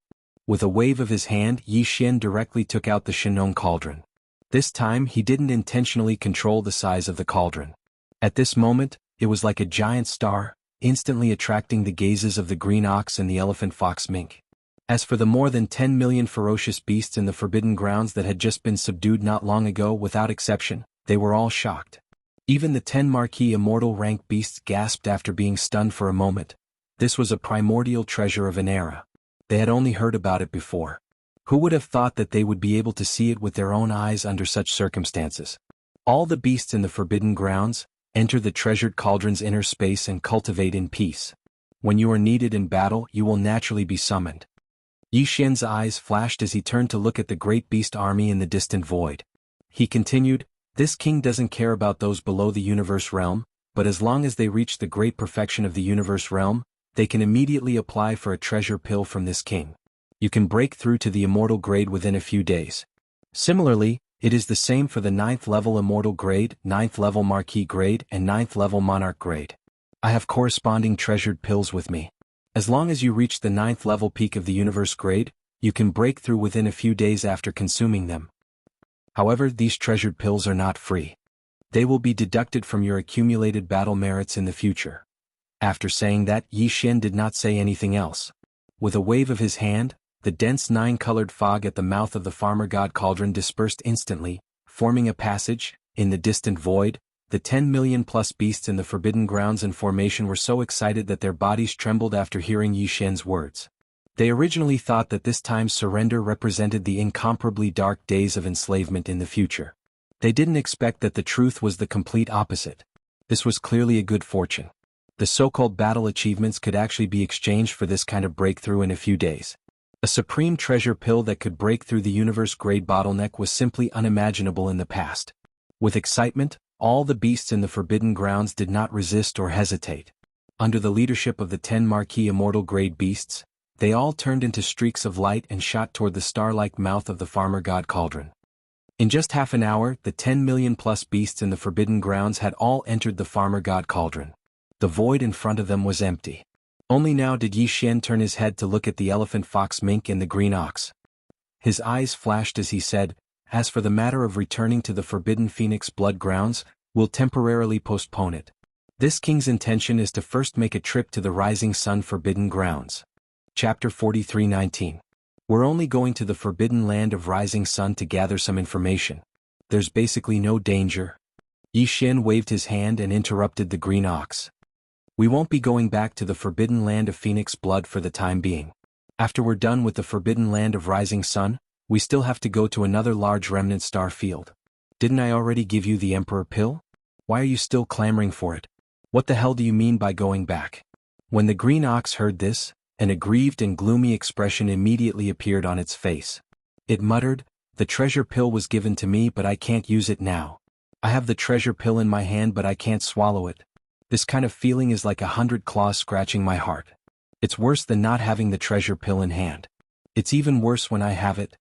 [SPEAKER 1] With a wave of his hand, Yi Xian directly took out the Shenong cauldron. This time he didn't intentionally control the size of the cauldron. At this moment, it was like a giant star, instantly attracting the gazes of the green ox and the elephant fox mink. As for the more than 10 million ferocious beasts in the Forbidden Grounds that had just been subdued not long ago, without exception, they were all shocked. Even the 10 marquee immortal rank beasts gasped after being stunned for a moment. This was a primordial treasure of an era. They had only heard about it before. Who would have thought that they would be able to see it with their own eyes under such circumstances? All the beasts in the Forbidden Grounds enter the treasured cauldron's inner space and cultivate in peace. When you are needed in battle, you will naturally be summoned. Yi Xian's eyes flashed as he turned to look at the great beast army in the distant void. He continued, "This king doesn't care about those below the universe realm, but as long as they reach the great perfection of the universe realm, they can immediately apply for a treasure pill from this king. You can break through to the immortal grade within a few days. Similarly, it is the same for the 9th level immortal grade, 9th level marquee grade, and 9th level monarch grade. I have corresponding treasured pills with me. As long as you reach the 9th level peak of the universe grade, you can break through within a few days after consuming them. However, these treasured pills are not free. They will be deducted from your accumulated battle merits in the future." After saying that, Yi Xian did not say anything else. With a wave of his hand, the dense 9-colored fog at the mouth of the farmer god cauldron dispersed instantly, forming a passage. In the distant void, the 10 million plus beasts in the Forbidden Grounds in formation were so excited that their bodies trembled after hearing Yi Xian's words. They originally thought that this time's surrender represented the incomparably dark days of enslavement in the future. They didn't expect that the truth was the complete opposite. This was clearly a good fortune. The so-called battle achievements could actually be exchanged for this kind of breakthrough in a few days. A supreme treasure pill that could break through the universe-grade bottleneck was simply unimaginable in the past. With excitement, all the beasts in the Forbidden Grounds did not resist or hesitate. Under the leadership of the 10 marquee immortal-grade beasts, they all turned into streaks of light and shot toward the star-like mouth of the farmer god cauldron. In just half an hour, the 10 million-plus beasts in the Forbidden Grounds had all entered the farmer god cauldron. The void in front of them was empty. Only now did Yi Xian turn his head to look at the elephant fox mink and the green ox. His eyes flashed as he said, "As for the matter of returning to the Forbidden Phoenix Blood Grounds, we'll temporarily postpone it. This king's intention is to first make a trip to the Rising Sun Forbidden Grounds." Chapter 43:19. We're only going to the Forbidden Land of Rising Sun to gather some information. There's basically no danger. Yi Xian waved his hand and interrupted the green ox. We won't be going back to the Forbidden Land of Phoenix Blood for the time being. After we're done with the Forbidden Land of Rising Sun, we still have to go to another large remnant star field. Didn't I already give you the Emperor Pill? Why are you still clamoring for it? What the hell do you mean by going back? When the green ox heard this, an aggrieved and gloomy expression immediately appeared on its face. It muttered, "The treasure pill was given to me but I can't use it now. I have the treasure pill in my hand but I can't swallow it. This kind of feeling is like 100 claws scratching my heart. It's worse than not having the treasure pill in hand. It's even worse when I have it."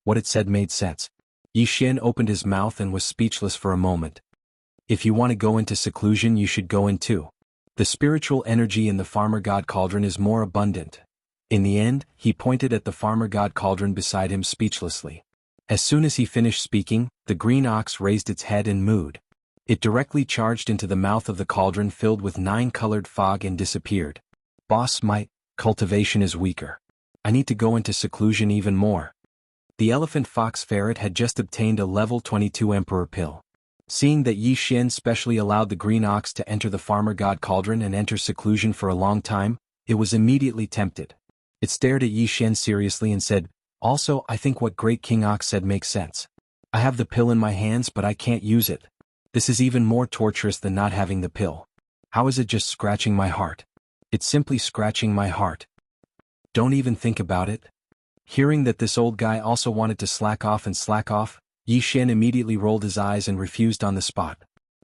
[SPEAKER 1] What it said made sense. Yi Xian opened his mouth and was speechless for a moment. If you want to go into seclusion, you should go in too. The spiritual energy in the farmer god cauldron is more abundant. In the end, he pointed at the farmer god cauldron beside him speechlessly. As soon as he finished speaking, the green ox raised its head and mooed. It directly charged into the mouth of the cauldron filled with 9-colored fog and disappeared. Boss, my cultivation is weaker. I need to go into seclusion even more. The elephant fox ferret had just obtained a level 22 emperor pill. Seeing that Yi Xian specially allowed the green ox to enter the farmer god cauldron and enter seclusion for a long time, it was immediately tempted. It stared at Yi Xian seriously and said, "Also, I think what Great King Ox said makes sense. I have the pill in my hands but I can't use it. This is even more torturous than not having the pill. How is it just scratching my heart? It's simply scratching my heart. Don't even think about it." Hearing that this old guy also wanted to slack off, Yi Xian immediately rolled his eyes and refused on the spot.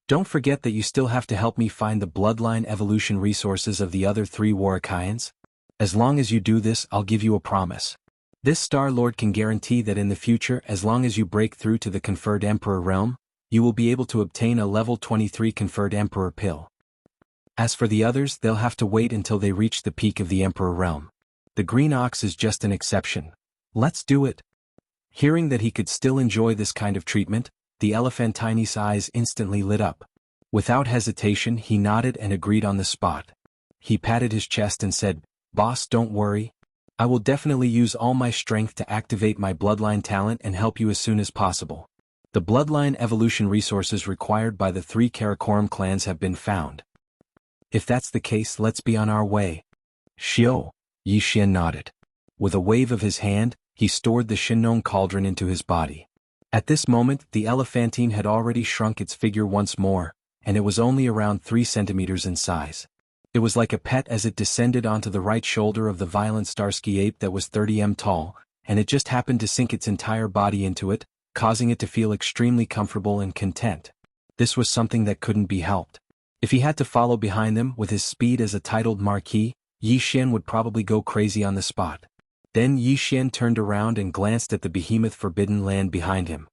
[SPEAKER 1] "Don't forget that you still have to help me find the bloodline evolution resources of the other 3 Warikaians. As long as you do this, I'll give you a promise. This Star Lord can guarantee that in the future, as long as you break through to the conferred Emperor realm, you will be able to obtain a level 23 conferred Emperor pill. As for the others, they'll have to wait until they reach the peak of the Emperor realm. The green ox is just an exception. Let's do it." Hearing that he could still enjoy this kind of treatment, the elephantine's eyes instantly lit up. Without hesitation, he nodded and agreed on the spot. He patted his chest and said, "Boss, don't worry. I will definitely use all my strength to activate my bloodline talent and help you as soon as possible. The bloodline evolution resources required by the 3 Karakoram clans have been found. If that's the case, let's be on our way." "Xiao," Yi Xian nodded. With a wave of his hand, he stored the Shinnong cauldron into his body. At this moment, the elephantine had already shrunk its figure once more, and it was only around 3 centimeters in size. It was like a pet as it descended onto the right shoulder of the violent Starsky ape that was 30 m tall, and it just happened to sink its entire body into it, causing it to feel extremely comfortable and content. This was something that couldn't be helped. If he had to follow behind them with his speed as a titled marquis, Yi Xian would probably go crazy on the spot. Then Yi Xian turned around and glanced at the behemoth forbidden land behind him.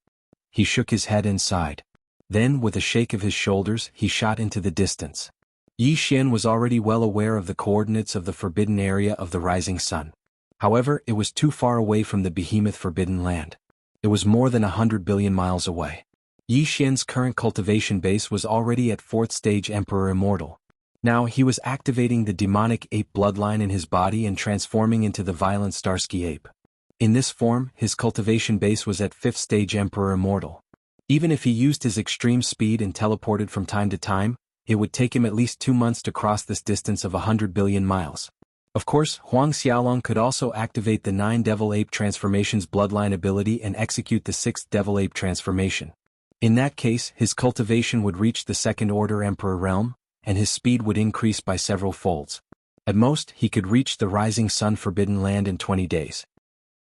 [SPEAKER 1] He shook his head and sighed. Then, with a shake of his shoulders, he shot into the distance. Yi Xian was already well aware of the coordinates of the forbidden area of the rising sun. However, it was too far away from the behemoth forbidden land. It was more than 100 billion miles away. Yi Xian's current cultivation base was already at 4th stage Emperor Immortal. Now he was activating the demonic ape bloodline in his body and transforming into the violent Starsky ape. In this form, his cultivation base was at 5th stage Emperor Immortal. Even if he used his extreme speed and teleported from time to time, it would take him at least 2 months to cross this distance of 100 billion miles. Of course, Huang Xiaolong could also activate the 9 Devil Ape Transformations bloodline ability and execute the 6th Devil Ape Transformation. In that case, his cultivation would reach the 2nd Order Emperor realm, and his speed would increase by several folds. At most, he could reach the Rising Sun Forbidden Land in 20 days.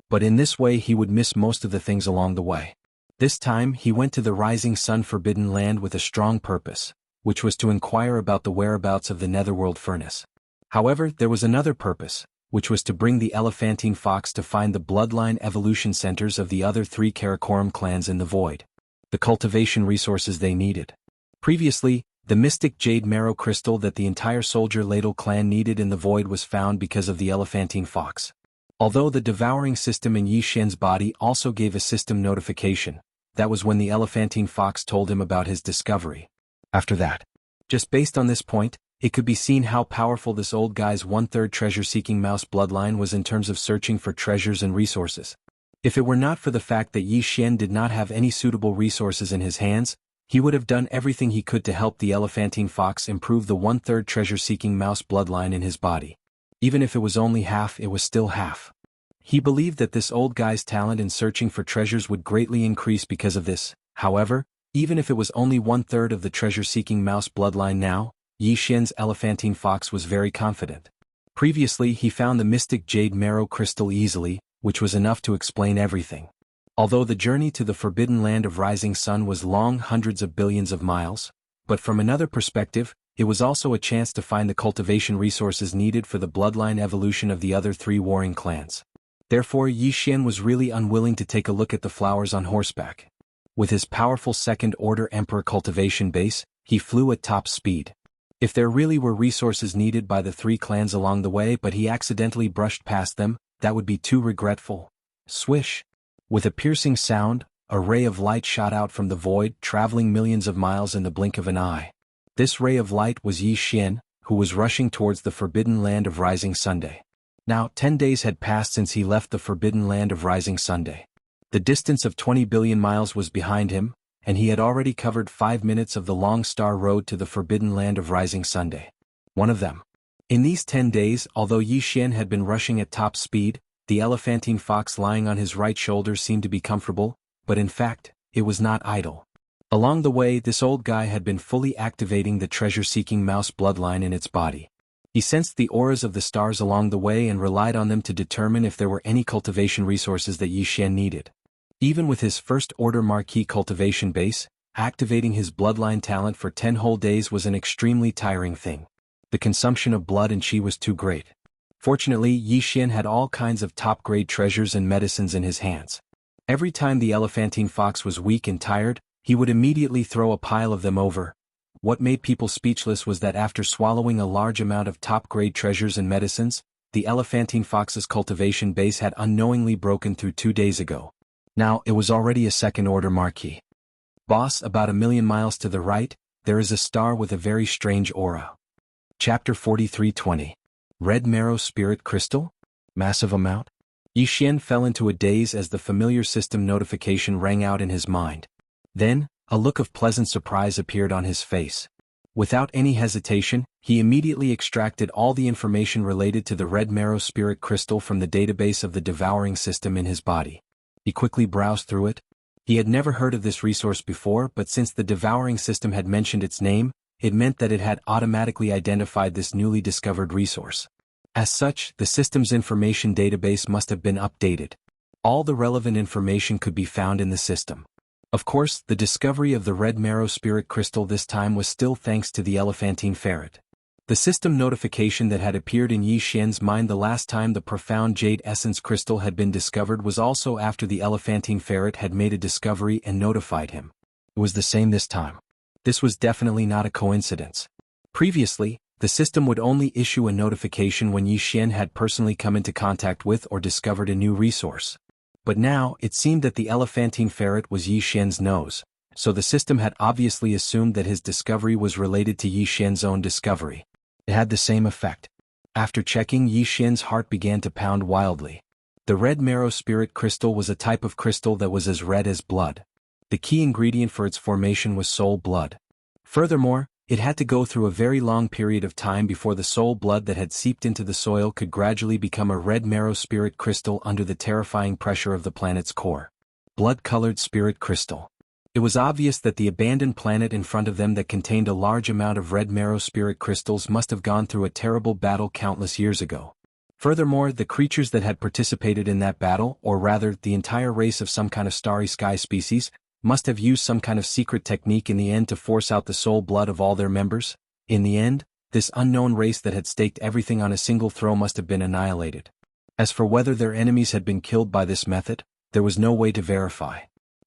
[SPEAKER 1] But in this way he would miss most of the things along the way. This time he went to the Rising Sun Forbidden Land with a strong purpose, which was to inquire about the whereabouts of the Netherworld Furnace. However, there was another purpose, which was to bring the elephantine fox to find the bloodline evolution centers of the other 3 Karakoram clans in the void. The cultivation resources they needed. Previously, the mystic jade marrow crystal that the entire soldier ladle clan needed in the void was found because of the elephantine fox. Although the devouring system in Yi Xian's body also gave a system notification, that was when the elephantine fox told him about his discovery. After that, just based on this point, it could be seen how powerful this old guy's 1/3 treasure-seeking mouse bloodline was in terms of searching for treasures and resources. If it were not for the fact that Yi Xian did not have any suitable resources in his hands, he would have done everything he could to help the elephantine fox improve the 1/3 treasure-seeking mouse bloodline in his body. Even if it was only half, it was still half. He believed that this old guy's talent in searching for treasures would greatly increase because of this. However, even if it was only 1/3 of the treasure-seeking mouse bloodline now, Yi Xian's elephantine fox was very confident. Previously he found the mystic jade marrow crystal easily, which was enough to explain everything. Although the journey to the forbidden land of Rising Sun was long, hundreds of billions of miles, but from another perspective, it was also a chance to find the cultivation resources needed for the bloodline evolution of the other 3 warring clans. Therefore Yi Xian was really unwilling to take a look at the flowers on horseback. With his powerful 2nd Order Emperor cultivation base, he flew at top speed. If there really were resources needed by the 3 clans along the way but he accidentally brushed past them, that would be too regretful. Swish! With a piercing sound, a ray of light shot out from the void, traveling millions of miles in the blink of an eye. This ray of light was Yi Xian, who was rushing towards the forbidden land of Rising Sunday. Now, 10 days had passed since he left the forbidden land of Rising Sunday. The distance of 20 billion miles was behind him, and he had already covered 5 minutes of the long star road to the forbidden land of Rising Sunday. One of them. In these 10 days, although Yi Xian had been rushing at top speed, the elephantine fox lying on his right shoulder seemed to be comfortable, but in fact, it was not idle. Along the way, this old guy had been fully activating the treasure-seeking mouse bloodline in its body. He sensed the auras of the stars along the way and relied on them to determine if there were any cultivation resources that Yi Xian needed. Even with his first-order marquee cultivation base, activating his bloodline talent for 10 whole days was an extremely tiring thing. The consumption of blood and qi was too great. Fortunately, Yi Xian had all kinds of top-grade treasures and medicines in his hands. Every time the elephantine fox was weak and tired, he would immediately throw a pile of them over. What made people speechless was that after swallowing a large amount of top-grade treasures and medicines, the elephantine fox's cultivation base had unknowingly broken through 2 days ago. Now, it was already a second-order marquee. Boss, about 1,000,000 miles to the right, there is a star with a very strange aura. Chapter 43:20. Red Marrow Spirit Crystal? Massive amount? Yi Xian fell into a daze as the familiar system notification rang out in his mind. Then, a look of pleasant surprise appeared on his face. Without any hesitation, he immediately extracted all the information related to the Red Marrow Spirit Crystal from the database of the devouring system in his body. He quickly browsed through it. He had never heard of this resource before, but since the devouring system had mentioned its name, it meant that it had automatically identified this newly discovered resource. As such, the system's information database must have been updated. All the relevant information could be found in the system. Of course, the discovery of the Red Marrow Spirit Crystal this time was still thanks to the elephantine ferret. The system notification that had appeared in Yi Xian's mind the last time the profound Jade Essence Crystal had been discovered was also after the elephantine ferret had made a discovery and notified him. It was the same this time. This was definitely not a coincidence. Previously, the system would only issue a notification when Yi Xian had personally come into contact with or discovered a new resource. But now, it seemed that the elephantine ferret was Yi Xian's nose, so the system had obviously assumed that his discovery was related to Yi Xian's own discovery. It had the same effect. After checking, Yi Xian's heart began to pound wildly. The Red Marrow Spirit Crystal was a type of crystal that was as red as blood. The key ingredient for its formation was soul blood. Furthermore, it had to go through a very long period of time before the soul blood that had seeped into the soil could gradually become a Red Marrow Spirit Crystal under the terrifying pressure of the planet's core. Blood-colored spirit crystal. It was obvious that the abandoned planet in front of them that contained a large amount of Red Marrow Spirit crystals must have gone through a terrible battle countless years ago. Furthermore, the creatures that had participated in that battle, or rather, the entire race of some kind of starry sky species, must have used some kind of secret technique in the end to force out the soul blood of all their members. In the end, this unknown race that had staked everything on a single throw must have been annihilated. As for whether their enemies had been killed by this method, there was no way to verify.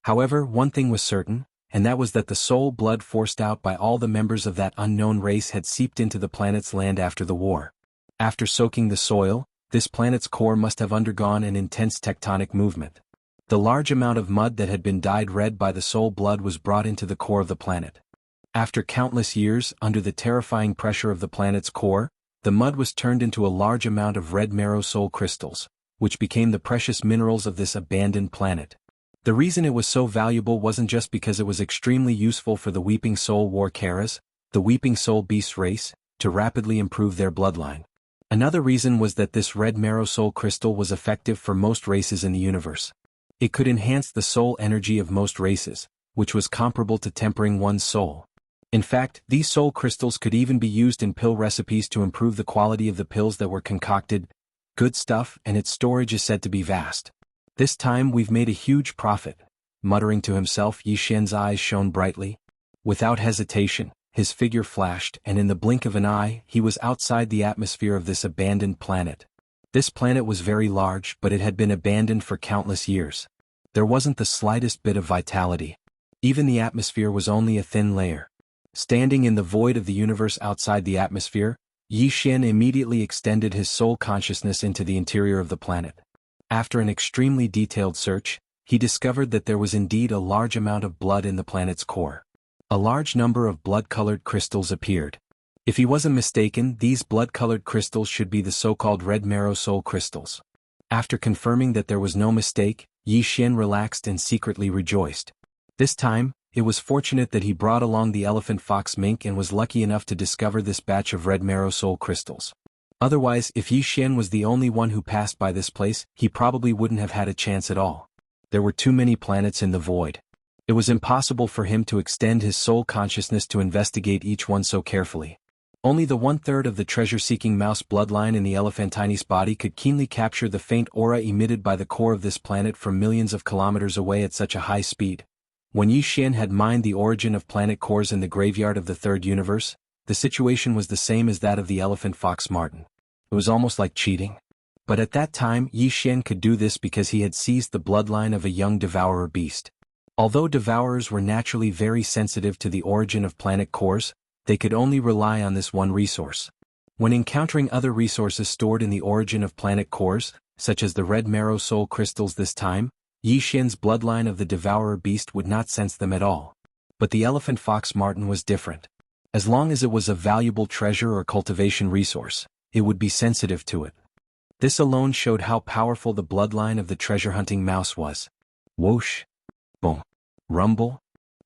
[SPEAKER 1] However, one thing was certain, and that was that the soul blood forced out by all the members of that unknown race had seeped into the planet's land after the war. After soaking the soil, this planet's core must have undergone an intense tectonic movement. The large amount of mud that had been dyed red by the soul blood was brought into the core of the planet. After countless years, under the terrifying pressure of the planet's core, the mud was turned into a large amount of red marrow soul crystals, which became the precious minerals of this abandoned planet. The reason it was so valuable wasn't just because it was extremely useful for the Weeping Soul Warcaras, the Weeping Soul Beast race, to rapidly improve their bloodline. Another reason was that this red marrow soul crystal was effective for most races in the universe. It could enhance the soul energy of most races, which was comparable to tempering one's soul. In fact, these soul crystals could even be used in pill recipes to improve the quality of the pills that were concocted. Good stuff, and its storage is said to be vast. This time we've made a huge profit. Muttering to himself, Yi Xian's eyes shone brightly. Without hesitation, his figure flashed, and in the blink of an eye, he was outside the atmosphere of this abandoned planet. This planet was very large, but it had been abandoned for countless years. There wasn't the slightest bit of vitality. Even the atmosphere was only a thin layer. Standing in the void of the universe outside the atmosphere, Yi Xian immediately extended his soul consciousness into the interior of the planet. After an extremely detailed search, he discovered that there was indeed a large amount of blood in the planet's core. A large number of blood-colored crystals appeared. If he wasn't mistaken, these blood-colored crystals should be the so-called red marrow soul crystals. After confirming that there was no mistake, Yi Xian relaxed and secretly rejoiced. This time, it was fortunate that he brought along the elephant fox mink and was lucky enough to discover this batch of red marrow soul crystals. Otherwise, if Yi Xian was the only one who passed by this place, he probably wouldn't have had a chance at all. There were too many planets in the void. It was impossible for him to extend his soul consciousness to investigate each one so carefully. Only the one-third of the treasure-seeking mouse bloodline in the elephantine's body could keenly capture the faint aura emitted by the core of this planet from millions of kilometers away at such a high speed. When Yi Xian had mined the origin of planet cores in the graveyard of the third universe, the situation was the same as that of the elephant fox marten. It was almost like cheating. But at that time, Yi Xian could do this because he had seized the bloodline of a young devourer beast. Although devourers were naturally very sensitive to the origin of planet cores, they could only rely on this one resource. When encountering other resources stored in the origin of planet cores, such as the red marrow soul crystals this time, Yi Xian's bloodline of the devourer beast would not sense them at all. But the elephant fox marten was different. As long as it was a valuable treasure or cultivation resource, it would be sensitive to it. This alone showed how powerful the bloodline of the treasure-hunting mouse was. Whoosh! Boom! Rumble!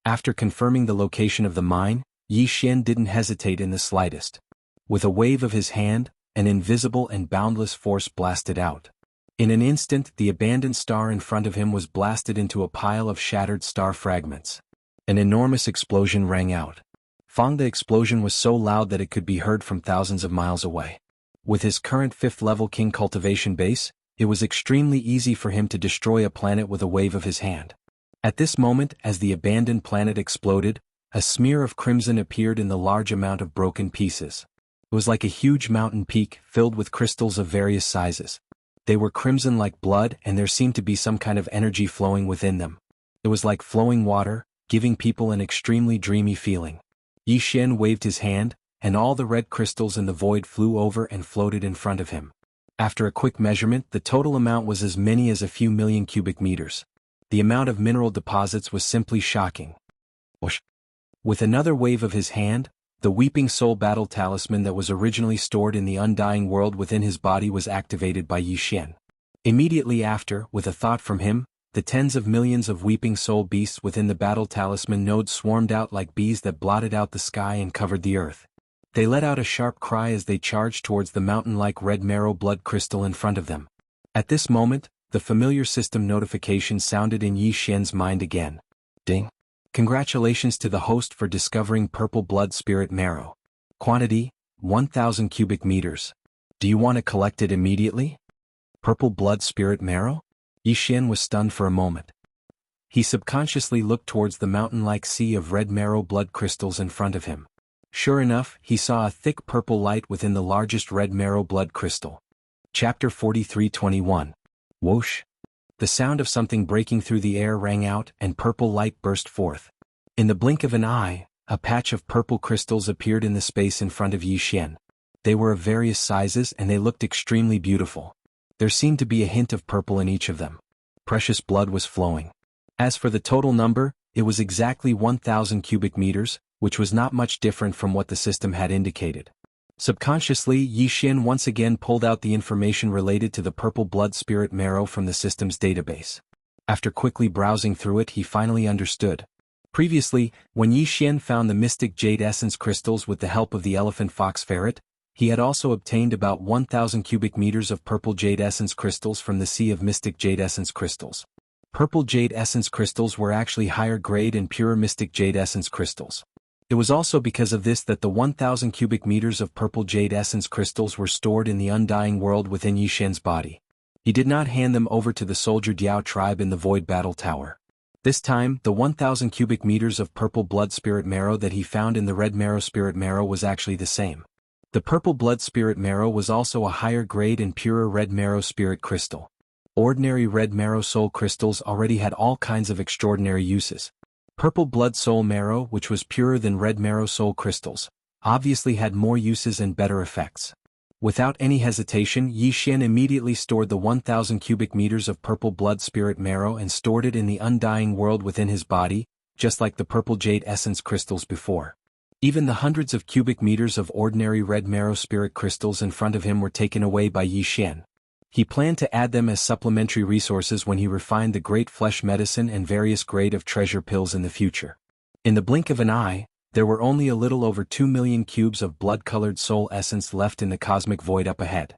[SPEAKER 1] After confirming the location of the mine, Yi Xian didn't hesitate in the slightest. With a wave of his hand, an invisible and boundless force blasted out. In an instant, the abandoned star in front of him was blasted into a pile of shattered star fragments. An enormous explosion rang out. The explosion was so loud that it could be heard from thousands of miles away. With his current 5th-level King Cultivation base, it was extremely easy for him to destroy a planet with a wave of his hand. At this moment, as the abandoned planet exploded, a smear of crimson appeared in the large amount of broken pieces. It was like a huge mountain peak filled with crystals of various sizes. They were crimson like blood, and there seemed to be some kind of energy flowing within them. It was like flowing water, giving people an extremely dreamy feeling. Yi Xian waved his hand, and all the red crystals in the void flew over and floated in front of him. After a quick measurement, the total amount was as many as a few million cubic meters. The amount of mineral deposits was simply shocking. Whoosh! With another wave of his hand, the Weeping Soul Battle Talisman that was originally stored in the Undying World within his body was activated by Yi Xian. Immediately after, with a thought from him, the tens of millions of Weeping Soul beasts within the Battle Talisman node swarmed out like bees that blotted out the sky and covered the earth. They let out a sharp cry as they charged towards the mountain-like red marrow blood crystal in front of them. At this moment, the familiar system notification sounded in Yi Xian's mind again. Ding! Congratulations to the host for discovering purple blood spirit marrow. Quantity, 1,000 cubic meters. Do you want to collect it immediately? Purple blood spirit marrow? Yi Xian was stunned for a moment. He subconsciously looked towards the mountain-like sea of red marrow blood crystals in front of him. Sure enough, he saw a thick purple light within the largest red marrow blood crystal. Chapter 43:21. Whoosh! The sound of something breaking through the air rang out, and purple light burst forth. In the blink of an eye, a patch of purple crystals appeared in the space in front of Yi Xian. They were of various sizes and they looked extremely beautiful. There seemed to be a hint of purple in each of them. Precious blood was flowing. As for the total number, it was exactly 1,000 cubic meters, which was not much different from what the system had indicated. Subconsciously, Yi Xian once again pulled out the information related to the purple blood spirit marrow from the system's database. After quickly browsing through it, he finally understood. Previously, when Yi Xian found the mystic jade essence crystals with the help of the elephant fox ferret, he had also obtained about 1,000 cubic meters of purple jade essence crystals from the sea of mystic jade essence crystals. Purple jade essence crystals were actually higher grade and purer mystic jade essence crystals. It was also because of this that the 1,000 cubic meters of purple jade essence crystals were stored in the Undying World within Yi Xian's body. He did not hand them over to the soldier Diao tribe in the Void Battle Tower. This time, the 1,000 cubic meters of purple blood spirit marrow that he found in the red marrow spirit marrow was actually the same. The purple blood spirit marrow was also a higher grade and purer red marrow spirit crystal. Ordinary red marrow soul crystals already had all kinds of extraordinary uses. Purple blood soul marrow, which was purer than red marrow soul crystals, obviously had more uses and better effects. Without any hesitation, Yi Xian immediately stored the 1,000 cubic meters of purple blood spirit marrow and stored it in the undying world within his body, just like the purple jade essence crystals before. Even the hundreds of cubic meters of ordinary red marrow spirit crystals in front of him were taken away by Yi Xian. He planned to add them as supplementary resources when he refined the great flesh medicine and various grade of treasure pills in the future. In the blink of an eye, there were only a little over 2 million cubes of blood-colored soul essence left in the cosmic void up ahead.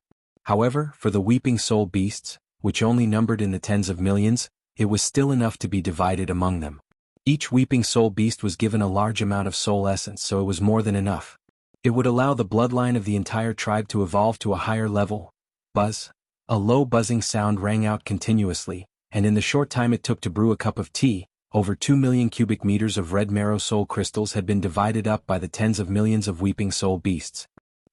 [SPEAKER 1] However, for the weeping soul beasts, which only numbered in the tens of millions, it was still enough to be divided among them. Each weeping soul beast was given a large amount of soul essence, so it was more than enough. It would allow the bloodline of the entire tribe to evolve to a higher level. Buzz. A low buzzing sound rang out continuously, and in the short time it took to brew a cup of tea, over 2 million cubic meters of red marrow soul crystals had been divided up by the tens of millions of weeping soul beasts.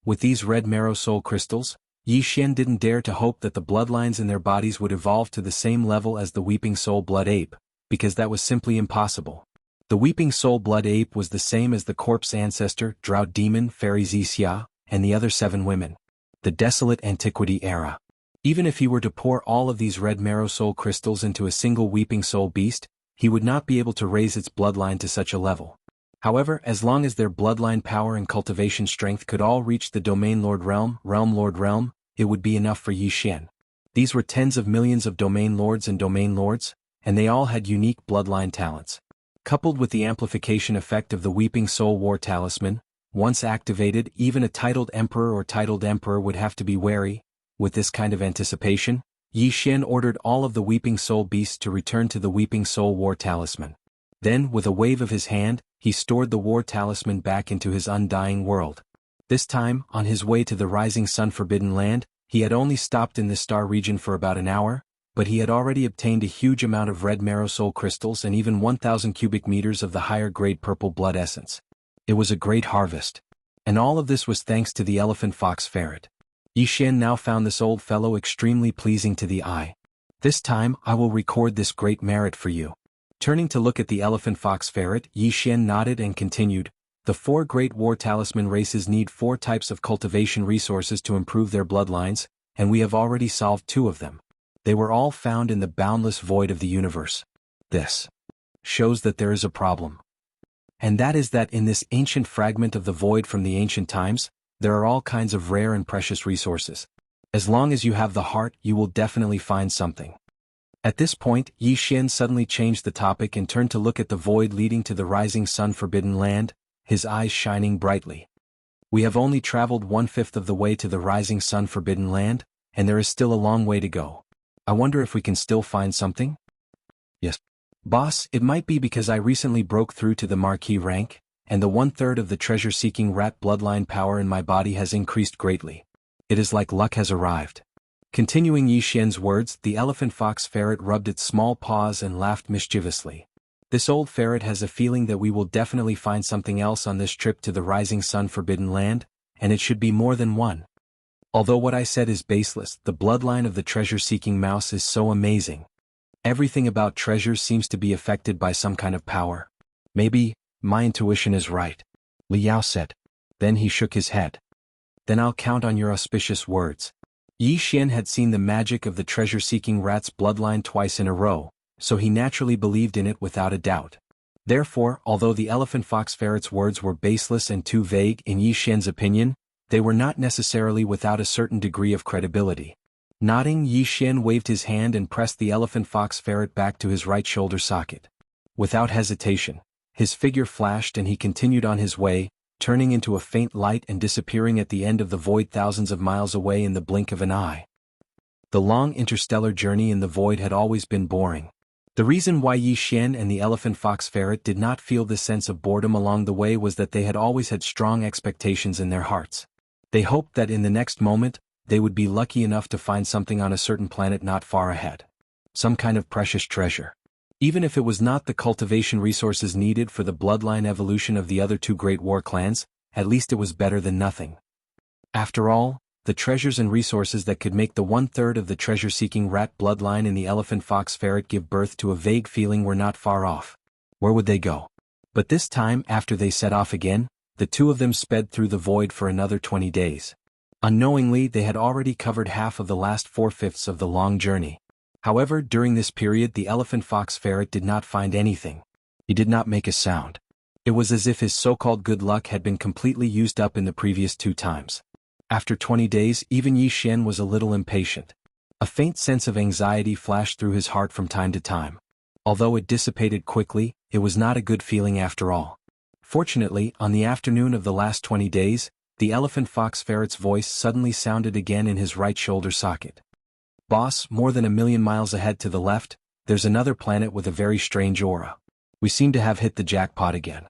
[SPEAKER 1] With these red marrow soul crystals, Yi Xian didn't dare to hope that the bloodlines in their bodies would evolve to the same level as the weeping soul blood ape, because that was simply impossible. The weeping soul blood ape was the same as the corpse ancestor, drought demon, fairy Xia, and the other 7 women. The desolate antiquity era. Even if he were to pour all of these red marrow soul crystals into a single weeping soul beast, he would not be able to raise its bloodline to such a level. However, as long as their bloodline power and cultivation strength could all reach the Domain Lord realm, it would be enough for Yi Xian. These were tens of millions of Domain Lords, and they all had unique bloodline talents. Coupled with the amplification effect of the Weeping Soul War Talisman, once activated, even a titled emperor or titled emperor would have to be wary. With this kind of anticipation, Yi Xian ordered all of the Weeping Soul beasts to return to the Weeping Soul War Talisman. Then, with a wave of his hand, he stored the War Talisman back into his undying world. This time, on his way to the Rising Sun Forbidden Land, he had only stopped in the star region for about an hour, but he had already obtained a huge amount of red marrow soul crystals and even 1,000 cubic meters of the higher grade purple blood essence. It was a great harvest. And all of this was thanks to the elephant fox ferret. Yi Xian now found this old fellow extremely pleasing to the eye. This time, I will record this great merit for you. Turning to look at the elephant fox ferret, Yi Xian nodded and continued, the 4 great war talisman races need 4 types of cultivation resources to improve their bloodlines, and we have already solved 2 of them. They were all found in the boundless void of the universe. This shows that there is a problem. And that is that in this ancient fragment of the void from the ancient times, there are all kinds of rare and precious resources. As long as you have the heart, you will definitely find something. At this point, Yi Xian suddenly changed the topic and turned to look at the void leading to the Rising Sun Forbidden Land, his eyes shining brightly. We have only traveled 1/5 of the way to the Rising Sun Forbidden Land, and there is still a long way to go. I wonder if we can still find something? Yes. Boss, it might be because I recently broke through to the Marquis rank, and the 1/3 of the treasure-seeking rat bloodline power in my body has increased greatly. It is like luck has arrived. Continuing Yi Xian's words, the elephant fox ferret rubbed its small paws and laughed mischievously. This old ferret has a feeling that we will definitely find something else on this trip to the Rising Sun Forbidden Land, and it should be more than one. Although what I said is baseless, the bloodline of the treasure-seeking mouse is so amazing. Everything about treasures seems to be affected by some kind of power. Maybe my intuition is right, Liao said. Then he shook his head. Then I'll count on your auspicious words. Yi Xian had seen the magic of the treasure-seeking rat's bloodline twice in a row, so he naturally believed in it without a doubt. Therefore, although the elephant fox ferret's words were baseless and too vague in Yi Xian's opinion, they were not necessarily without a certain degree of credibility. Nodding, Yi Xian waved his hand and pressed the elephant fox ferret back to his right shoulder socket. Without hesitation, his figure flashed and he continued on his way, turning into a faint light and disappearing at the end of the void thousands of miles away in the blink of an eye. The long interstellar journey in the void had always been boring. The reason why Yi Xian and the elephant fox ferret did not feel this sense of boredom along the way was that they had always had strong expectations in their hearts. They hoped that in the next moment, they would be lucky enough to find something on a certain planet not far ahead. Some kind of precious treasure. Even if it was not the cultivation resources needed for the bloodline evolution of the other 2 great war clans, at least it was better than nothing. After all, the treasures and resources that could make the 1/3 of the treasure-seeking rat bloodline in the elephant fox ferret give birth to a vague feeling were not far off. Where would they go? But this time, after they set off again, the 2 of them sped through the void for another 20 days. Unknowingly, they had already covered half of the last 4/5 of the long journey. However, during this period the elephant fox ferret did not find anything. He did not make a sound. It was as if his so-called good luck had been completely used up in the previous 2 times. After 20 days, even Yi Xian was a little impatient. A faint sense of anxiety flashed through his heart from time to time. Although it dissipated quickly, it was not a good feeling after all. Fortunately, on the afternoon of the last 20 days, the elephant fox ferret's voice suddenly sounded again in his right shoulder socket. "Boss, more than 1,000,000 miles ahead to the left, there's another planet with a very strange aura. We seem to have hit the jackpot again."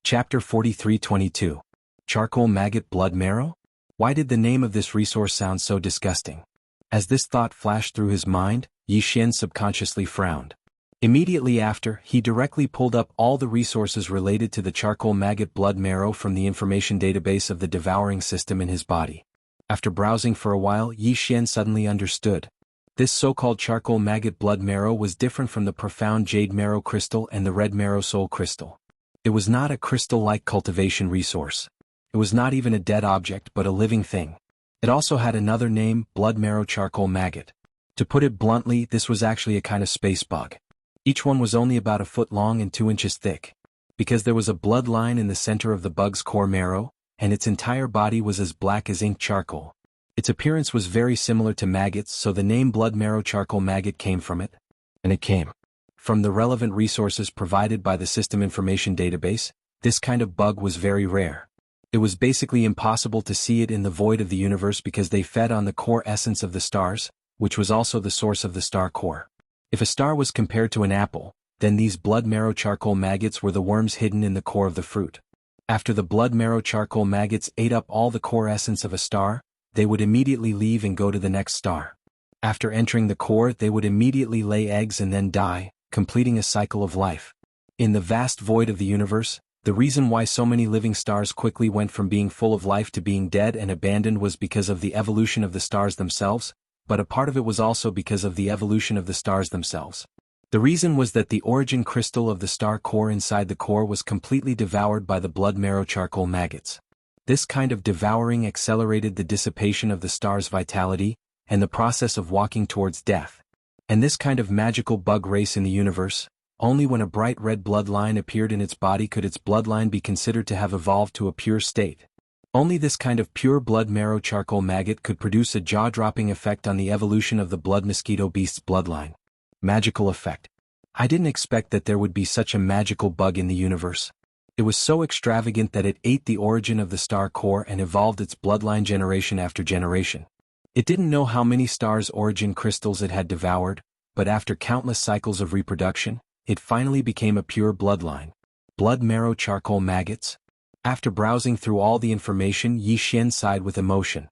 [SPEAKER 1] Chapter 43:22. Charcoal Maggot Blood Marrow? Why did the name of this resource sound so disgusting? As this thought flashed through his mind, Yi Xian subconsciously frowned. Immediately after, he directly pulled up all the resources related to the charcoal maggot blood marrow from the information database of the devouring system in his body. After browsing for a while, Yi Xian suddenly understood. This so-called charcoal maggot blood marrow was different from the profound jade marrow crystal and the red marrow soul crystal. It was not a crystal-like cultivation resource. It was not even a dead object but a living thing. It also had another name, blood marrow charcoal maggot. To put it bluntly, this was actually a kind of space bug. Each one was only about 1 foot long and 2 inches thick. Because there was a blood line in the center of the bug's core marrow, and its entire body was as black as ink charcoal. Its appearance was very similar to maggots, so the name blood marrow charcoal maggot came from it. And it came from the relevant resources provided by the system information database. This kind of bug was very rare. It was basically impossible to see it in the void of the universe because they fed on the core essence of the stars, which was also the source of the star core. If a star was compared to an apple, then these blood marrow charcoal maggots were the worms hidden in the core of the fruit. After the blood marrow charcoal maggots ate up all the core essence of a star, they would immediately leave and go to the next star. After entering the core, they would immediately lay eggs and then die, completing a cycle of life. In the vast void of the universe, the reason why so many living stars quickly went from being full of life to being dead and abandoned was because of the evolution of the stars themselves, but a part of it was also because of the evolution of the stars themselves. The reason was that the origin crystal of the star core inside the core was completely devoured by the blood marrow charcoal maggots. This kind of devouring accelerated the dissipation of the star's vitality, and the process of walking towards death. And this kind of magical bug race in the universe, only when a bright red bloodline appeared in its body could its bloodline be considered to have evolved to a pure state. Only this kind of pure blood marrow charcoal maggot could produce a jaw-dropping effect on the evolution of the blood mosquito beast's bloodline. Magical effect. I didn't expect that there would be such a magical bug in the universe. It was so extravagant that it ate the origin of the star core and evolved its bloodline generation after generation. It didn't know how many stars' origin crystals it had devoured, but after countless cycles of reproduction, it finally became a pure bloodline. Blood marrow charcoal maggots? After browsing through all the information, Yi Xian sighed with emotion.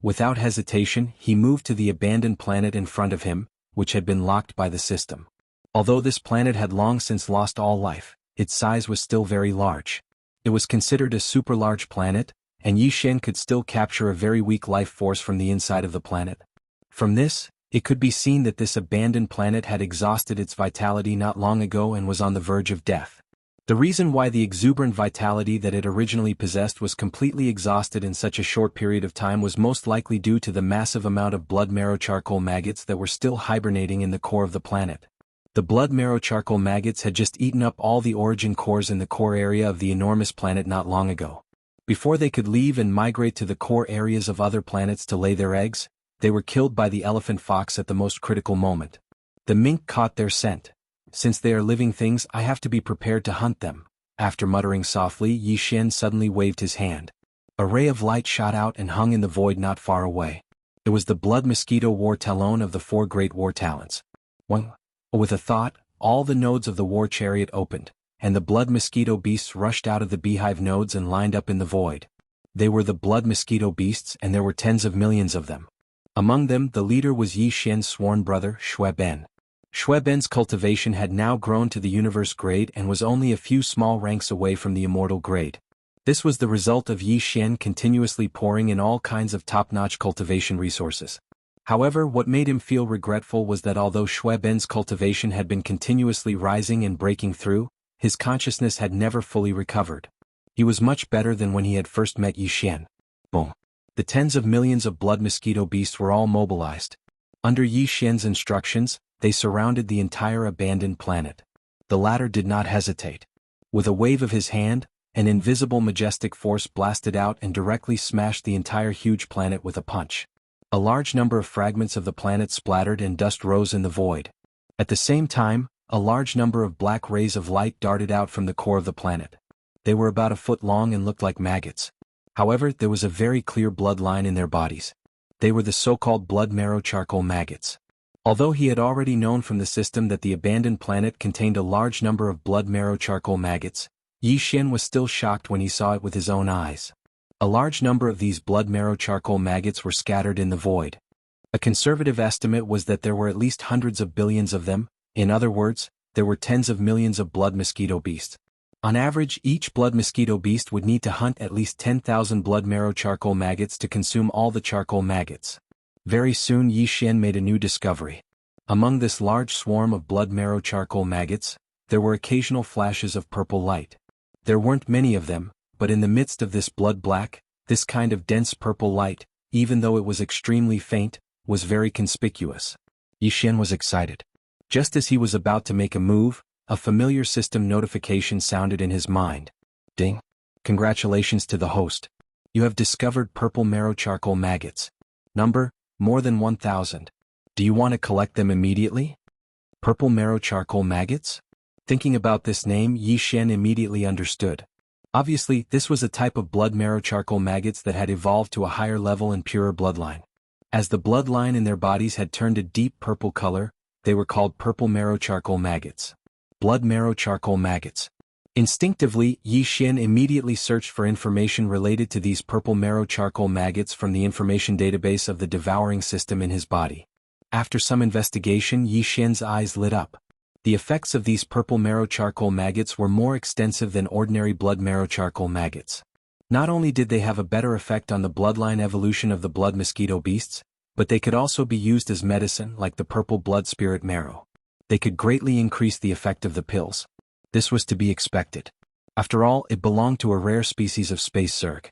[SPEAKER 1] Without hesitation, he moved to the abandoned planet in front of him, which had been locked by the system. Although this planet had long since lost all life, its size was still very large. It was considered a super-large planet, and Yi Xian could still capture a very weak life force from the inside of the planet. From this, it could be seen that this abandoned planet had exhausted its vitality not long ago and was on the verge of death. The reason why the exuberant vitality that it originally possessed was completely exhausted in such a short period of time was most likely due to the massive amount of blood marrow charcoal maggots that were still hibernating in the core of the planet. The blood marrow charcoal maggots had just eaten up all the origin cores in the core area of the enormous planet not long ago. Before they could leave and migrate to the core areas of other planets to lay their eggs, they were killed by the elephant fox at the most critical moment. The mink caught their scent. Since they are living things, I have to be prepared to hunt them. After muttering softly, Yi Xian suddenly waved his hand. A ray of light shot out and hung in the void not far away. It was the blood mosquito war talon of the 4 great war talents. With a thought, all the nodes of the war chariot opened, and the blood mosquito beasts rushed out of the beehive nodes and lined up in the void. They were the blood mosquito beasts, and there were tens of millions of them. Among them, the leader was Yi Xian's sworn brother, Shui Ben. Shui Ben's cultivation had now grown to the universe grade and was only a few small ranks away from the immortal grade. This was the result of Yi Xian continuously pouring in all kinds of top-notch cultivation resources. However, what made him feel regretful was that although Shui Ben's cultivation had been continuously rising and breaking through, his consciousness had never fully recovered. He was much better than when he had first met Yi Xian. Boom. The tens of millions of blood mosquito beasts were all mobilized. Under Yi Xian's instructions, they surrounded the entire abandoned planet. The latter did not hesitate. With a wave of his hand, an invisible majestic force blasted out and directly smashed the entire huge planet with a punch. A large number of fragments of the planet splattered and dust rose in the void. At the same time, a large number of black rays of light darted out from the core of the planet. They were about a foot long and looked like maggots. However, there was a very clear bloodline in their bodies. They were the so-called blood marrow charcoal maggots. Although he had already known from the system that the abandoned planet contained a large number of blood marrow charcoal maggots, Yi Xian was still shocked when he saw it with his own eyes. A large number of these blood marrow charcoal maggots were scattered in the void. A conservative estimate was that there were at least hundreds of billions of them. In other words, there were tens of millions of blood mosquito beasts. On average, each blood mosquito beast would need to hunt at least 10,000 blood marrow charcoal maggots to consume all the charcoal maggots. Very soon Yi Xian made a new discovery. Among this large swarm of blood marrow charcoal maggots, there were occasional flashes of purple light. There weren't many of them, but in the midst of this blood black, this kind of dense purple light, even though it was extremely faint, was very conspicuous. Yi Xian was excited. Just as he was about to make a move, a familiar system notification sounded in his mind. Ding! Congratulations to the host. You have discovered purple marrow charcoal maggots. Number, more than 1,000. Do you want to collect them immediately? Purple marrow charcoal maggots? Thinking about this name, Yi Xian immediately understood. Obviously, this was a type of blood marrow charcoal maggots that had evolved to a higher level and purer bloodline. As the bloodline in their bodies had turned a deep purple color, they were called purple marrow charcoal maggots. Blood marrow charcoal maggots. Instinctively, Yi Xian immediately searched for information related to these purple marrow charcoal maggots from the information database of the devouring system in his body. After some investigation, Yi Xian's eyes lit up. The effects of these purple marrow charcoal maggots were more extensive than ordinary blood marrow charcoal maggots. Not only did they have a better effect on the bloodline evolution of the blood mosquito beasts, but they could also be used as medicine like the purple blood spirit marrow. They could greatly increase the effect of the pills. This was to be expected. After all, it belonged to a rare species of space zerg.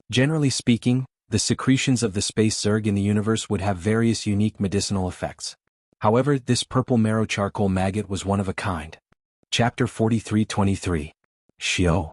[SPEAKER 1] Generally speaking, the secretions of the space zerg in the universe would have various unique medicinal effects. However, this purple marrow charcoal maggot was one of a kind. Chapter 43-23. Xiao.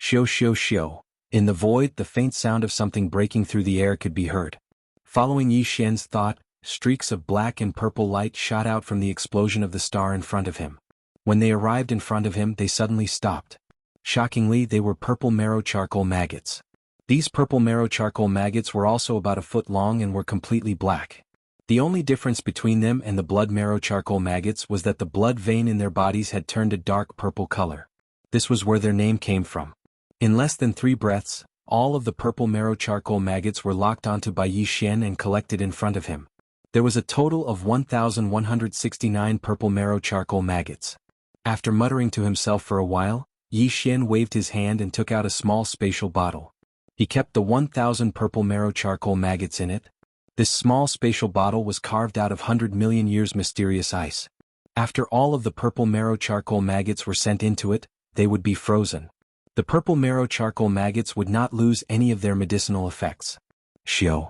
[SPEAKER 1] Xiao xiao xiao. In the void, the faint sound of something breaking through the air could be heard. Following Yi Xian's thought, streaks of black and purple light shot out from the explosion of the star in front of him. When they arrived in front of him, they suddenly stopped. Shockingly, they were purple marrow charcoal maggots. These purple marrow charcoal maggots were also about a foot long and were completely black. The only difference between them and the blood marrow charcoal maggots was that the blood vein in their bodies had turned a dark purple color. This was where their name came from. In less than 3 breaths, all of the purple marrow charcoal maggots were locked onto by Yi Xian and collected in front of him. There was a total of 1,169 purple marrow charcoal maggots. After muttering to himself for a while, Yi Xian waved his hand and took out a small spatial bottle. He kept the 1,000 purple marrow charcoal maggots in it. This small spatial bottle was carved out of 100 million years mysterious ice. After all of the purple marrow charcoal maggots were sent into it, they would be frozen. The purple marrow charcoal maggots would not lose any of their medicinal effects. Xiao.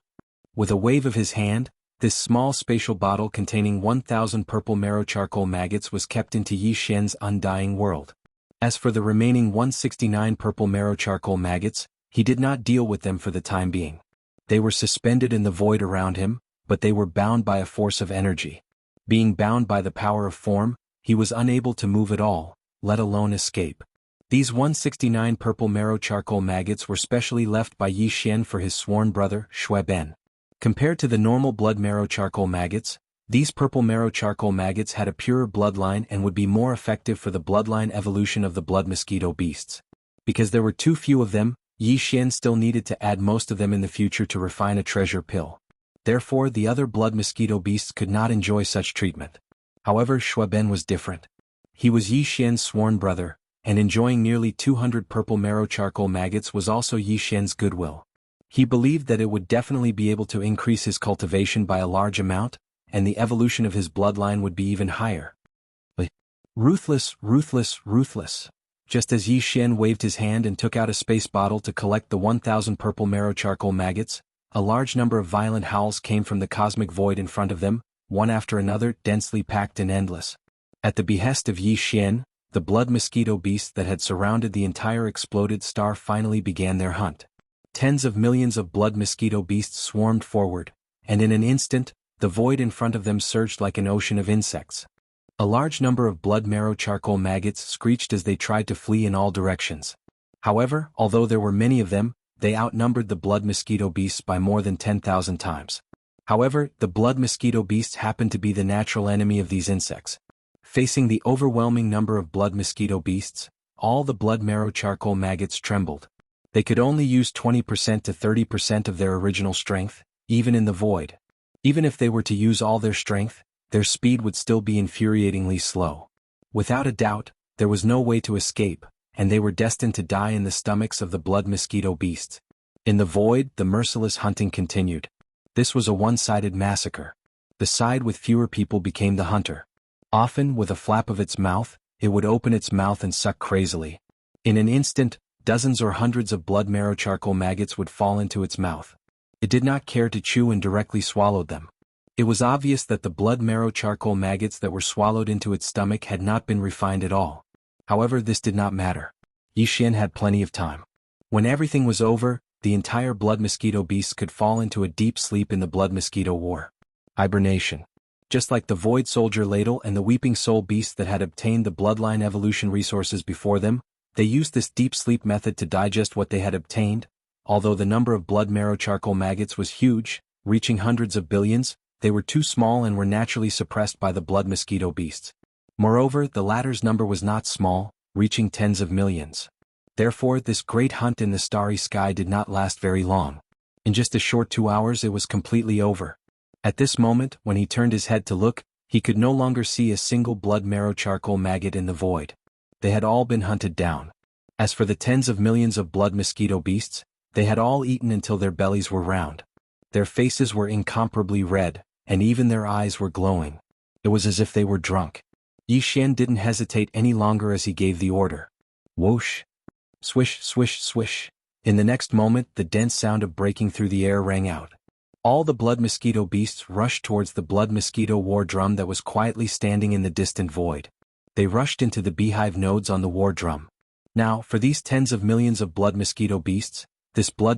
[SPEAKER 1] With a wave of his hand, this small spatial bottle containing 1,000 purple marrow charcoal maggots was kept into Yi Xian's undying world. As for the remaining 169 purple marrow charcoal maggots, he did not deal with them for the time being. They were suspended in the void around him, but they were bound by a force of energy. Being bound by the power of form, he was unable to move at all, let alone escape. These 169 purple marrow charcoal maggots were specially left by Yi Xian for his sworn brother, Shueben. Compared to the normal blood marrow charcoal maggots, these purple marrow charcoal maggots had a purer bloodline and would be more effective for the bloodline evolution of the blood mosquito beasts. Because there were too few of them, Yi Xian still needed to add most of them in the future to refine a treasure pill. Therefore, the other blood mosquito beasts could not enjoy such treatment. However, Shueben was different. He was Yi Xian's sworn brother, and enjoying nearly 200 purple marrow charcoal maggots was also Yi Xian's goodwill. He believed that it would definitely be able to increase his cultivation by a large amount, and the evolution of his bloodline would be even higher. Ruthless, ruthless, ruthless. Just as Yi Xian waved his hand and took out a space bottle to collect the 1,000 purple marrow charcoal maggots, A large number of violent howls came from the cosmic void in front of them, one after another, densely packed and endless. At the behest of Yi Xian, the blood mosquito beasts that had surrounded the entire exploded star finally began their hunt. Tens of millions of blood mosquito beasts swarmed forward, and in an instant, the void in front of them surged like an ocean of insects. A large number of blood marrow charcoal maggots screeched as they tried to flee in all directions. However, although there were many of them, they outnumbered the blood mosquito beasts by more than 10,000 times. However, the blood mosquito beasts happened to be the natural enemy of these insects. Facing the overwhelming number of blood mosquito beasts, all the blood marrow charcoal maggots trembled. They could only use 20% to 30% of their original strength, even in the void. Even if they were to use all their strength, their speed would still be infuriatingly slow. Without a doubt, there was no way to escape, and they were destined to die in the stomachs of the blood mosquito beasts. In the void, the merciless hunting continued. This was a one-sided massacre. The side with fewer people became the hunter. Often, with a flap of its mouth, it would open its mouth and suck crazily. In an instant, dozens or hundreds of blood marrow charcoal maggots would fall into its mouth. It did not care to chew and directly swallowed them. It was obvious that the blood marrow charcoal maggots that were swallowed into its stomach had not been refined at all. However, this did not matter. Yi Xian had plenty of time. When everything was over, the entire blood mosquito beasts could fall into a deep sleep in the blood mosquito war. Hibernation. Just like the Void Soldier Ladle and the Weeping Soul beasts that had obtained the bloodline evolution resources before them, they used this deep sleep method to digest what they had obtained. Although the number of blood marrow charcoal maggots was huge, reaching hundreds of billions, they were too small and were naturally suppressed by the blood mosquito beasts. Moreover, the latter's number was not small, reaching tens of millions. Therefore, this great hunt in the starry sky did not last very long. In just a short 2 hours it was completely over. At this moment, when he turned his head to look, he could no longer see a single blood marrow charcoal maggot in the void. They had all been hunted down. As for the tens of millions of blood mosquito beasts, they had all eaten until their bellies were round. Their faces were incomparably red, and even their eyes were glowing. It was as if they were drunk. Yi Xian didn't hesitate any longer as he gave the order. Whoosh! Swish, swish, swish. In the next moment, the dense sound of breaking through the air rang out. All the blood mosquito beasts rushed towards the blood mosquito war drum that was quietly standing in the distant void. They rushed into the beehive nodes on the war drum. Now, for these tens of millions of blood mosquito beasts, this blood